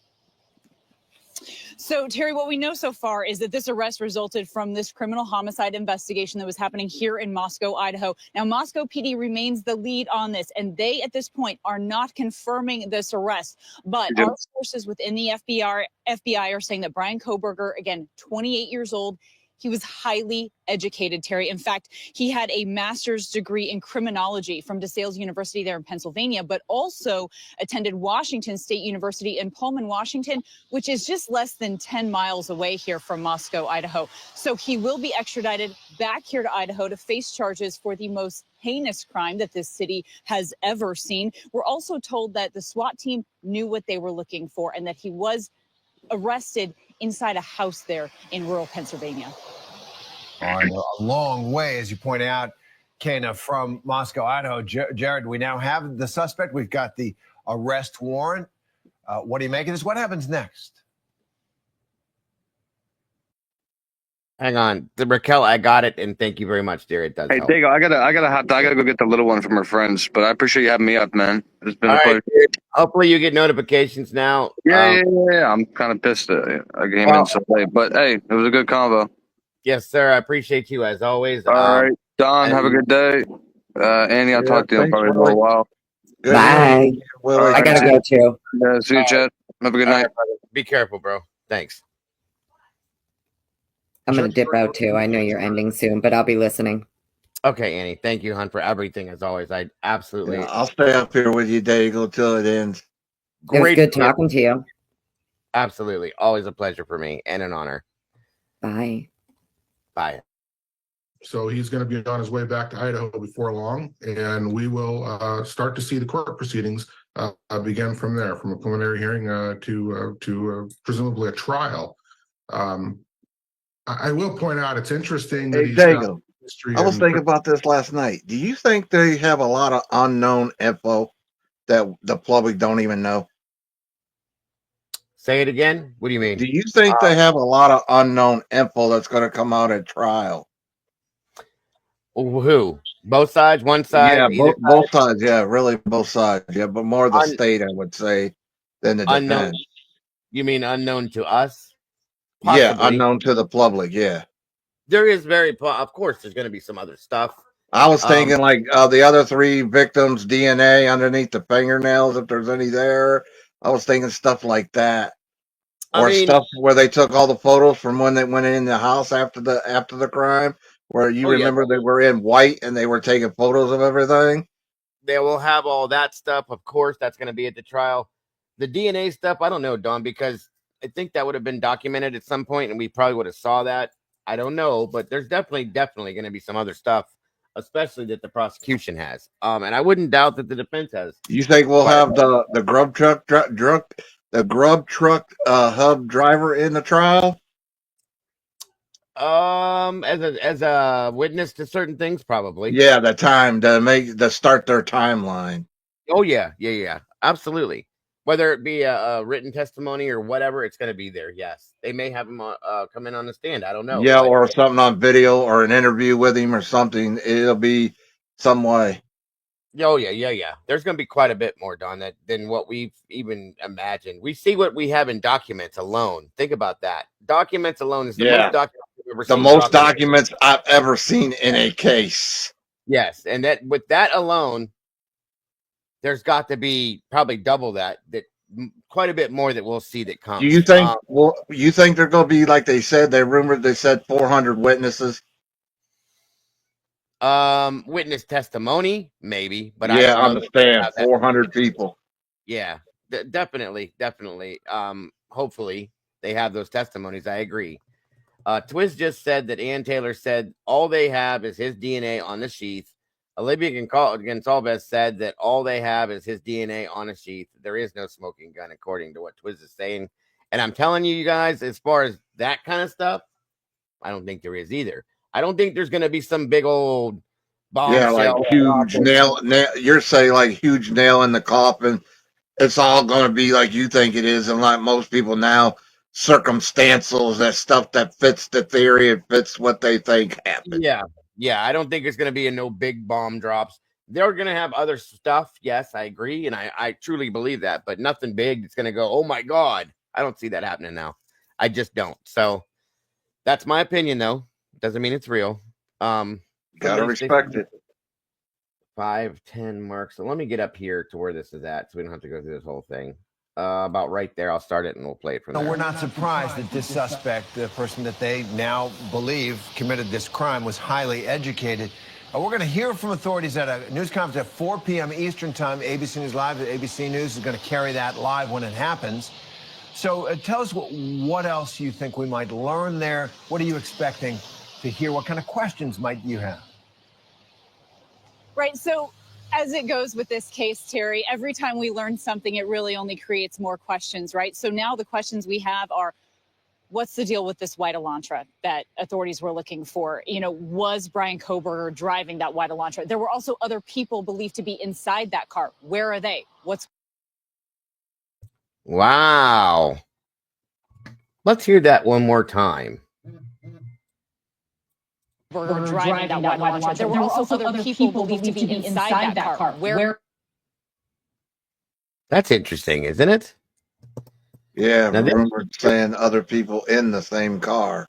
So, Terry, what we know so far is that this arrest resulted from this criminal homicide investigation that was happening here in Moscow, Idaho. Now, Moscow PD remains the lead on this, and they, at this point, are not confirming this arrest. But our sources within the FBI are saying that Brian Koberger, again, 28 years old, He was highly educated, Terry. In fact, he had a master's degree in criminology from DeSales University there in Pennsylvania, but also attended Washington State University in Pullman, Washington, which is just less than 10 miles away here from Moscow, Idaho. So he will be extradited back here to Idaho to face charges for the most heinous crime that this city has ever seen. We're also told that the SWAT team knew what they were looking for and that he was arrested inside a house there in rural Pennsylvania. All right, a long way, as you point out, Kana, from Moscow, Idaho. Jared, we now have the suspect. We've got the arrest warrant. What do you make of this? What happens next? Hang on, Raquel, I got it, and thank you very much, dear. It does Hey, help. Dago, I gotta go get the little one from her friends, but I appreciate you having me up, man. It's been a pleasure. Dude, hopefully you get notifications now. Yeah. I'm kind of pissed that I came in so late, but hey, it was a good convo. Yes, sir. I appreciate you as always. All right, Don, have a good day. Annie, I'll talk to you in probably a little while. Bye. I gotta go too. Yeah, see you, Chet. Have a good night. Be careful, bro. Thanks. I'm gonna dip out too. I know you're ending soon, but I'll be listening. Okay, Annie. Thank you, hon, for everything as always. I absolutely. Yeah, I'll stay up here with you, Dago, till it ends. It was good talking to you. Absolutely. Always a pleasure for me and an honor. Bye. Bye. So he's going to be on his way back to Idaho before long, and we will start to see the court proceedings begin from there, from a preliminary hearing to presumably a trial. I will point out it's interesting that he's Dago, I was thinking about this last night. Do you think they have a lot of unknown info that the public don't even know? Say it again. What do you mean? Do you think they have a lot of unknown info that's going to come out at trial? Who? Both sides? One side? Yeah, both sides. Yeah, really both sides. Yeah, but more the state, I would say, than the unknown. defense. You mean unknown to us? Possibly. Yeah, unknown to the public. Yeah. There is of course, there's going to be some other stuff. I was thinking like the other three victims' DNA underneath the fingernails, if there's any there. I was thinking stuff like that. Or stuff where they took all the photos from when they went in the house after the crime, where you remember they were in white and they were taking photos of everything. They will have all that stuff. Of course, that's going to be at the trial. The DNA stuff, I don't know, Don, because I think that would have been documented at some point, and we probably would have saw that. I don't know, but there's definitely going to be some other stuff, especially that the prosecution has. And I wouldn't doubt that the defense has. You think we'll have the grub truck hub driver in the trial? As a witness to certain things, probably. Yeah, the time to start their timeline. Oh yeah, absolutely. Whether it be a written testimony or whatever, it's going to be there. Yes, they may have him come in on the stand. I don't know. Yeah, or something on video or an interview with him or something. It'll be some way. Oh yeah. There's going to be quite a bit more, Don, than what we've even imagined. We see what we have in documents alone. Think about that. Documents alone is the most documents we've ever seen. The most documents I've ever seen in a case. Yes, and that with that alone, there's got to be probably double that quite a bit more that we'll see that comes. Do you think? You think they're going to be like they said? They said 400 witnesses. Witness testimony, maybe, but I understand 400 people. Yeah, definitely. Hopefully they have those testimonies. I agree. Twiz just said that Ann Taylor said all they have is his DNA on the sheath. Olivia Gonsalves said that all they have is his DNA on a sheath. There is no smoking gun, according to what Twiz is saying. And I'm telling you guys, as far as that kind of stuff, I don't think there is either. I don't think there's going to be some big old bombshell. Yeah, like huge nail. You're saying like huge nail in the coffin. It's all going to be like you think it is, and like most people now, circumstantial, that stuff that fits the theory and fits what they think happened. Yeah. I don't think there's going to be no big bomb drops. They're going to have other stuff. Yes, I agree, and I truly believe that, but nothing big. It's going to go, oh my God. I don't see that happening now. I just don't. So that's my opinion, though. Doesn't mean it's real. Gotta respect it. 5:10 mark. So let me get up here to where this is at, so we don't have to go through this whole thing. about right there. I'll start it and we'll play it from No, there. we're not surprised that this suspect, the person that they now believe committed this crime, was highly educated. We're going to hear from authorities at a news conference at 4 p.m. Eastern Time. ABC News Live, ABC News is going to carry that live when it happens. So tell us what else you think we might learn there. What are you expecting to hear? What kind of questions might you have? Right. So as it goes with this case, Terry, every time we learn something, it really only creates more questions, right? So now the questions we have are, what's the deal with this white Elantra that authorities were looking for? You know, was Brian Koberger driving that white Elantra? There were also other people believed to be inside that car. Where are they? Wow. Let's hear that one more time. Driving that white Elantra. There were also other people believed to be inside that car. Where? That's interesting, isn't it? Yeah, Now, rumored saying other people in the same car.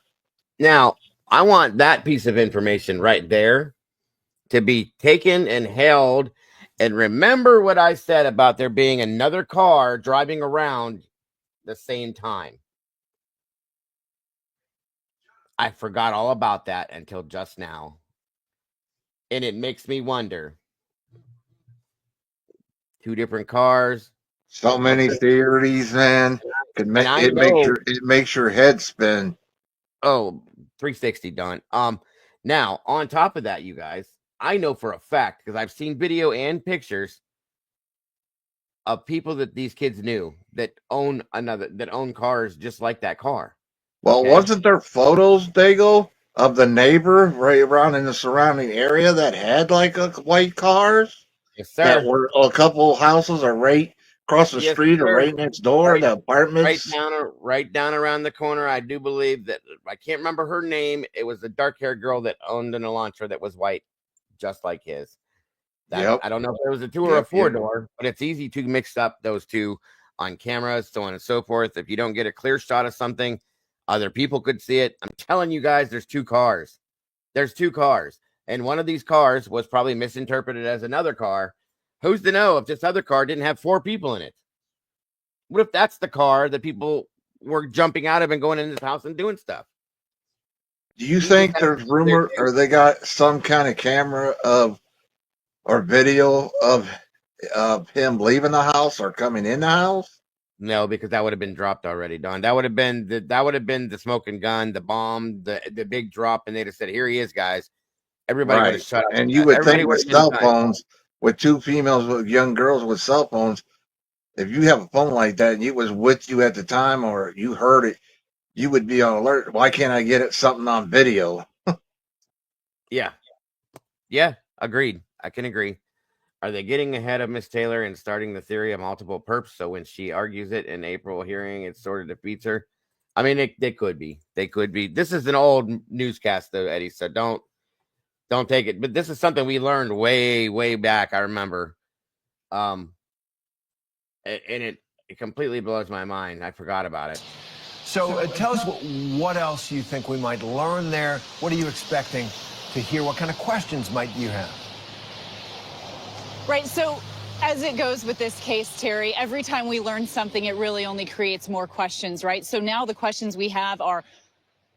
Now, I want that piece of information right there to be taken and held. And remember what I said about there being another car driving around the same time. I forgot all about that until just now. And it makes me wonder. Two different cars. So many theories, man. It makes your head spin. Oh, 360 done. Now on top of that, you guys, I know for a fact because I've seen video and pictures of people that these kids knew that own cars just like that car. Well, wasn't there photos, Dago, of the neighbor right around in the surrounding area that had like white cars? Yes, sir. That were a couple houses are right across the street or right next door, the apartments. Right down around the corner. I do believe that I can't remember her name. It was the dark-haired girl that owned an Elantra that was white, just like his. I don't know if it was a 2 or a 4-door, but it's easy to mix up those two on cameras, so on and so forth. If you don't get a clear shot of something, other people could see it. I'm telling you guys, there's two cars. There's two cars. And one of these cars was probably misinterpreted as another car. Who's to know if this other car didn't have 4 people in it? What if that's the car that people were jumping out of and going into this house and doing stuff? Do you think there's rumor or they got some kind of camera or video of him leaving the house or coming in the house? No, because that would have been dropped already, Don. That would have been the smoking gun, the bomb, the big drop, and they'd have said, "Here he is, guys." Everybody would have shut up. And you would think with cell phones, with two females, with young girls with cell phones, if you have a phone like that and it was with you at the time or you heard it, you would be on alert. Why can't I get something on video? Yeah, agreed. I can agree. Are they getting ahead of Miss Taylor and starting the theory of multiple perps? So when she argues it in April hearing, it sort of defeats her. I mean, they could be. They could be. This is an old newscast, though, Eddie. So don't take it. But this is something we learned way back. I remember, and it completely blows my mind. I forgot about it. So tell us what else you think we might learn there. What are you expecting to hear? What kind of questions might you have? Right. So as it goes with this case, Terry, every time we learn something, it really only creates more questions, right? So now the questions we have are,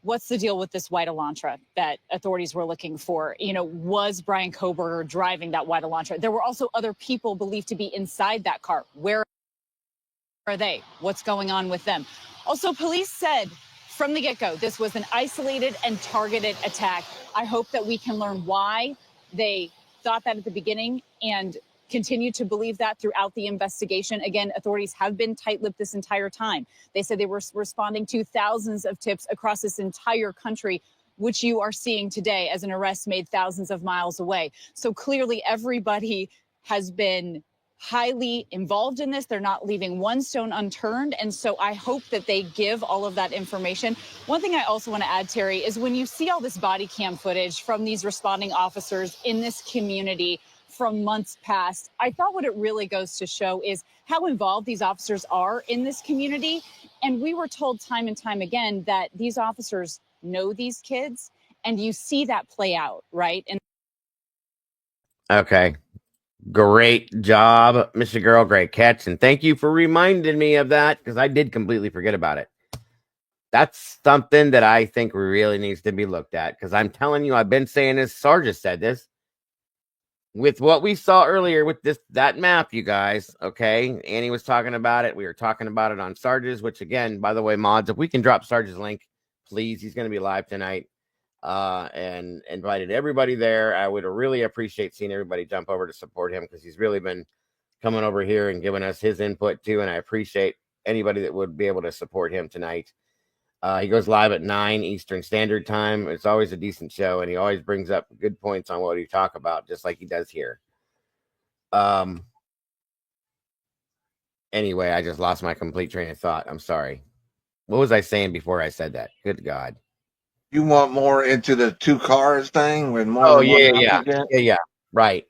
what's the deal with this white Elantra that authorities were looking for? You know, was Brian Koberger driving that white Elantra? There were also other people believed to be inside that car. Where are they? What's going on with them? Also, police said from the get-go, this was an isolated and targeted attack. I hope that we can learn why they thought that at the beginning and continue to believe that throughout the investigation. Again, authorities have been tight-lipped this entire time. They said they were responding to thousands of tips across this entire country, which you are seeing today as an arrest made thousands of miles away. So clearly everybody has been highly involved in this. They're not leaving one stone unturned. And so I hope that they give all of that information. One thing I also want to add, Terry, is when you see all this body cam footage from these responding officers in this community from months past, I thought what it really goes to show is how involved these officers are in this community. And we were told time and time again that these officers know these kids, and you see that play out, right? And okay. Great job, Mr. Girl. Great catch. And thank you for reminding me of that because I did completely forget about it. That's something that I think really needs to be looked at because I'm telling you, I've been saying this. Sarge said this. With what we saw earlier with that map, you guys, okay? Annie was talking about it. We were talking about it on Sarge's, which again, by the way, mods, if we can drop Sarge's link, please. He's going to be live tonight. And invited everybody there. I would really appreciate seeing everybody jump over to support him because he's really been coming over here and giving us his input too. And I appreciate anybody that would be able to support him tonight. He goes live at 9 Eastern Standard Time. It's always a decent show, and he always brings up good points on what he talk about, just like he does here. Anyway, I just lost my complete train of thought. I'm sorry. What was I saying before I said that? Good God. You want more into the 2 cars thing with more Oh, than one yeah. applicant? Yeah. Right.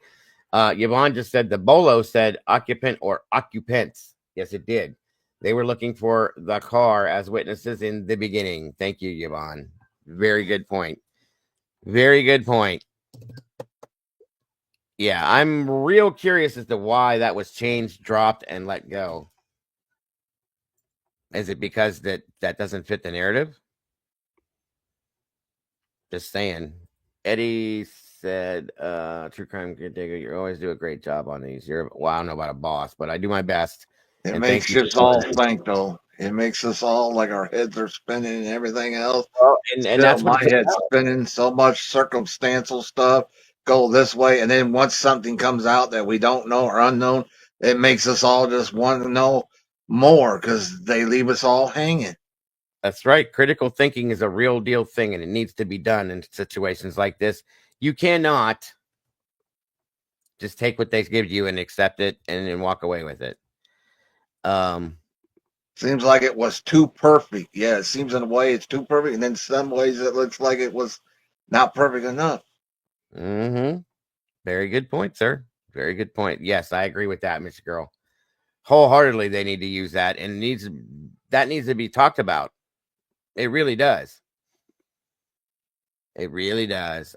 Yvonne just said the Bolo said occupant or occupants. Yes, it did. They were looking for the car as witnesses in the beginning. Thank you, Yvonne. Very good point. Very good point. Yeah, I'm real curious as to why that was changed, dropped, and let go. Is it because that doesn't fit the narrative? Just saying. Eddie said, True Crime Good Digger, you always do a great job on these. Well, I don't know about a boss, but I do my best. It And makes thank you us all think, though. It makes us all like our heads are spinning and everything else. Well, and Still, that's what my head's spinning. So much circumstantial stuff go this way, and then once something comes out that we don't know or unknown, it makes us all just want to know more because they leave us all hanging. That's right. Critical thinking is a real deal thing, and it needs to be done in situations like this. You cannot just take what they give you and accept it and then walk away with it. Seems like it was too perfect. Yeah, it seems in a way it's too perfect, and then some ways it looks like it was not perfect enough. Mm-hmm. Very good point, sir. Very good point. Yes, I agree with that, Mr. Girl. Wholeheartedly, they need to use that, and that needs to be talked about. It really does. It really does.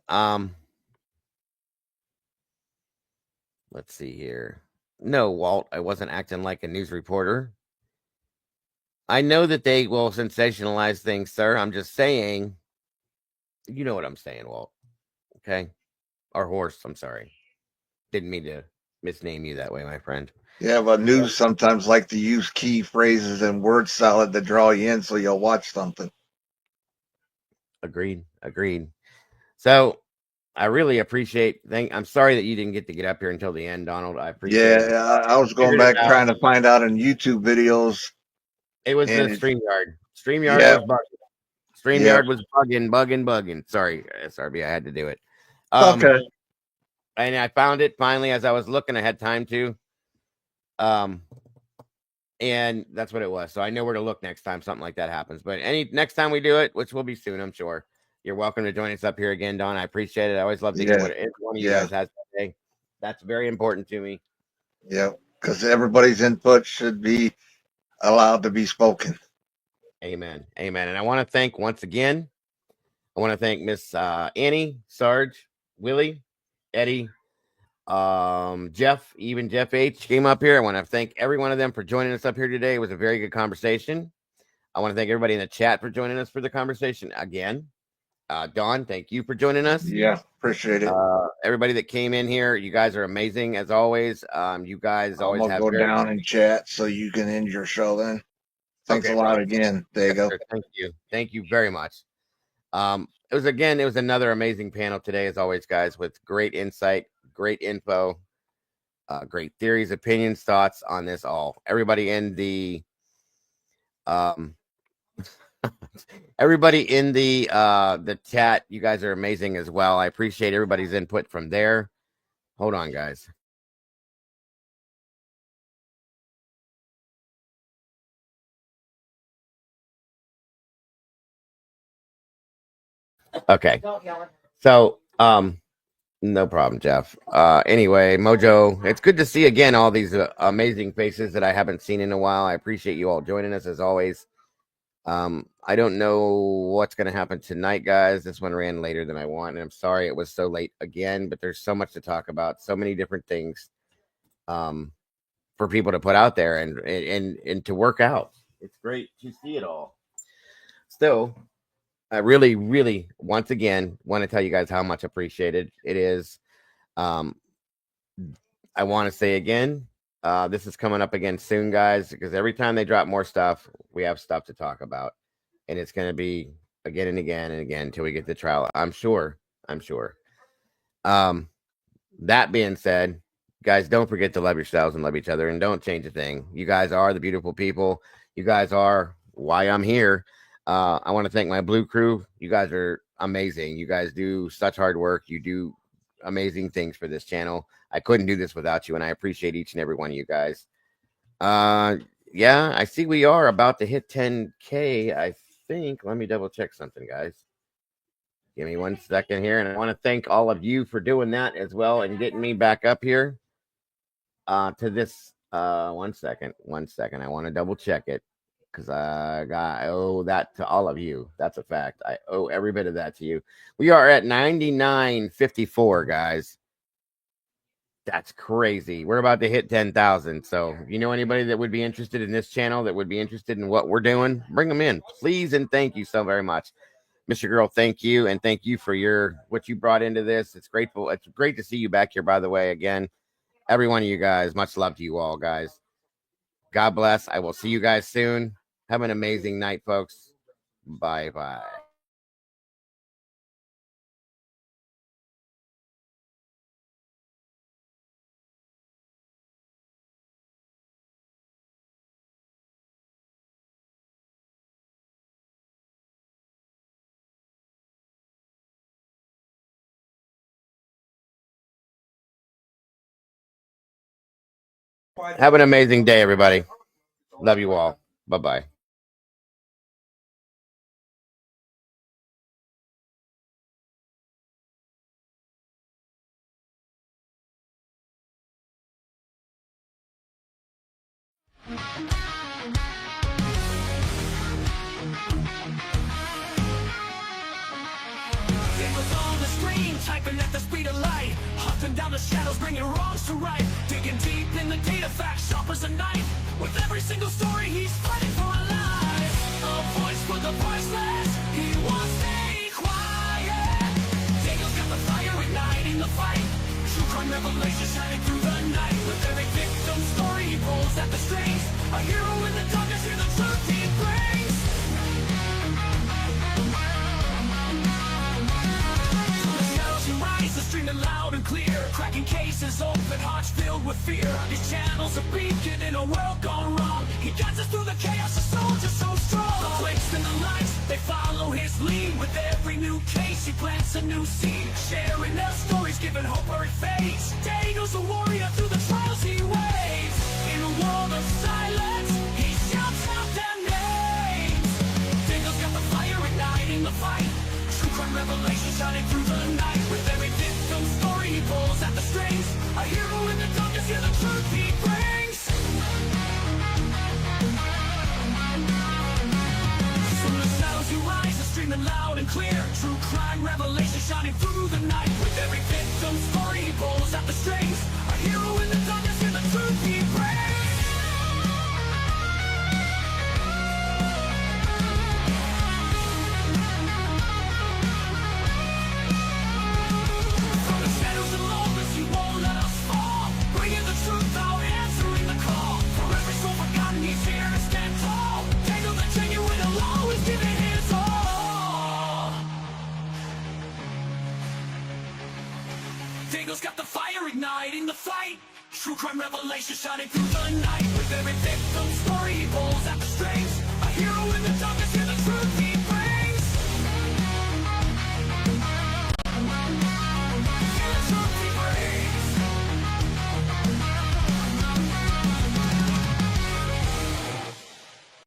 Let's see here. No, Walt, I wasn't acting like a news reporter. I know that they will sensationalize things, sir. I'm just saying, you know what I'm saying, Walt. Okay? Or horse, I'm sorry. Didn't mean to misname you that way, my friend. Yeah, but news sometimes like to use key phrases and word salad to draw you in so you'll watch something. Agreed. So I really appreciate. I'm sorry that you didn't get to get up here until the end, Donald. I appreciate it. Yeah, I was going back trying to find out in YouTube videos. It was the StreamYard. StreamYard Yeah. was bugging. StreamYard was bugging. Sorry, SRB, I had to do it. Okay. And I found it finally as I was looking. I had time to. And that's what it was. So I know where to look next time something like that happens. But next time we do it, which will be soon, I'm sure. You're welcome to join us up here again, Don. I appreciate it. I always love to hear what one of you guys has to say. That's very important to me. Yeah, because everybody's input should be allowed to be spoken. Amen. And I want to thank once again. I want to thank Miss Annie, Sarge, Willie, Eddie, Jeff, even Jeff H came up here. I want to thank every one of them for joining us up here today. It was a very good conversation. I want to thank everybody in the chat for joining us for the conversation again. Dawn, thank you for joining us. Yeah, appreciate it. Everybody that came in here, you guys are amazing as always. You guys always have go down and chat so you can end your show then. Thanks a lot again. There you go. Sir, thank you very much. It was another amazing panel today, as always, guys, with great insight, great info, great theories, opinions, thoughts on this all. Everybody in the the chat, you guys are amazing as well. I appreciate everybody's input from there. Hold on, guys. Okay. So, no problem, Jeff. Anyway, Mojo, it's good to see again all these amazing faces that I haven't seen in a while. I appreciate you all joining us as always. I don't know what's going to happen tonight, guys. This one ran later than I want, and I'm sorry it was so late again, but there's so much to talk about, so many different things. for people to put out there and to work out. It's great to see it all. Still, I really, really, once again, want to tell you guys how much appreciated it is. I want to say again, this is coming up again soon, guys, because every time they drop more stuff, we have stuff to talk about. And it's going to be again and again and again until we get the trial. I'm sure. That being said, guys, don't forget to love yourselves and love each other, and don't change a thing. You guys are the beautiful people. You guys are why I'm here. I want to thank my blue crew. You guys are amazing. You guys do such hard work. You do amazing things for this channel. I couldn't do this without you, and I appreciate each and every one of you guys. Yeah, I see we are about to hit 10K, I think. Let me double check something, guys. Give me 1 second here, and I want to thank all of you for doing that as well and getting me back up here to this. 1 second. I want to double check it because I owe that to all of you. That's a fact. I owe every bit of that to you. We are at 99.54, guys. That's crazy. We're about to hit 10,000. So if you know anybody that would be interested in this channel, that would be interested in what we're doing, bring them in, please. And thank you so very much. Mr. Girl, thank you. And thank you for what you brought into this. It's grateful. It's great to see you back here, by the way. Again, every one of you guys, much love to you all, guys. God bless. I will see you guys soon. Have an amazing night, folks. Bye-bye. Have an amazing day, everybody. Love you all. Bye-bye. Typing at the speed of light, hunting down the shadows, bringing wrongs to right, digging deep in the data, facts sharp as a knife. With every single story, he's fighting for a life. A voice for the voiceless, he won't stay quiet. Daniel's got the fire igniting the fight. True crime revelation shining through the night. With every victim story, he pulls at the strings. A hero in the darkness, hear the truth he brings. Streaming loud and clear, cracking cases, open hearts filled with fear. His channel's a beacon in a world gone wrong. He guides us through the chaos, a soldier so strong. The flakes and the lights, they follow his lead. With every new case, he plants a new seed. Sharing their stories, giving hope where it fades. Daniel's a warrior through the trials he waves. In a world of silence, he shouts out their names. Daniel's got the fire igniting the fight. True crime revelation shining through the night. With every victim story, he pulls at the strings. A hero in the darkness, hear the truth he brings. From the shadows you rise, are streaming loud and clear. True crime revelation shining through the night. With every victim story, he pulls at the strings. A hero in the darkness, hear the truth he brings. Daniel's got the fire igniting the fight. True crime revelation shining through the night. With every victim story, he pulls at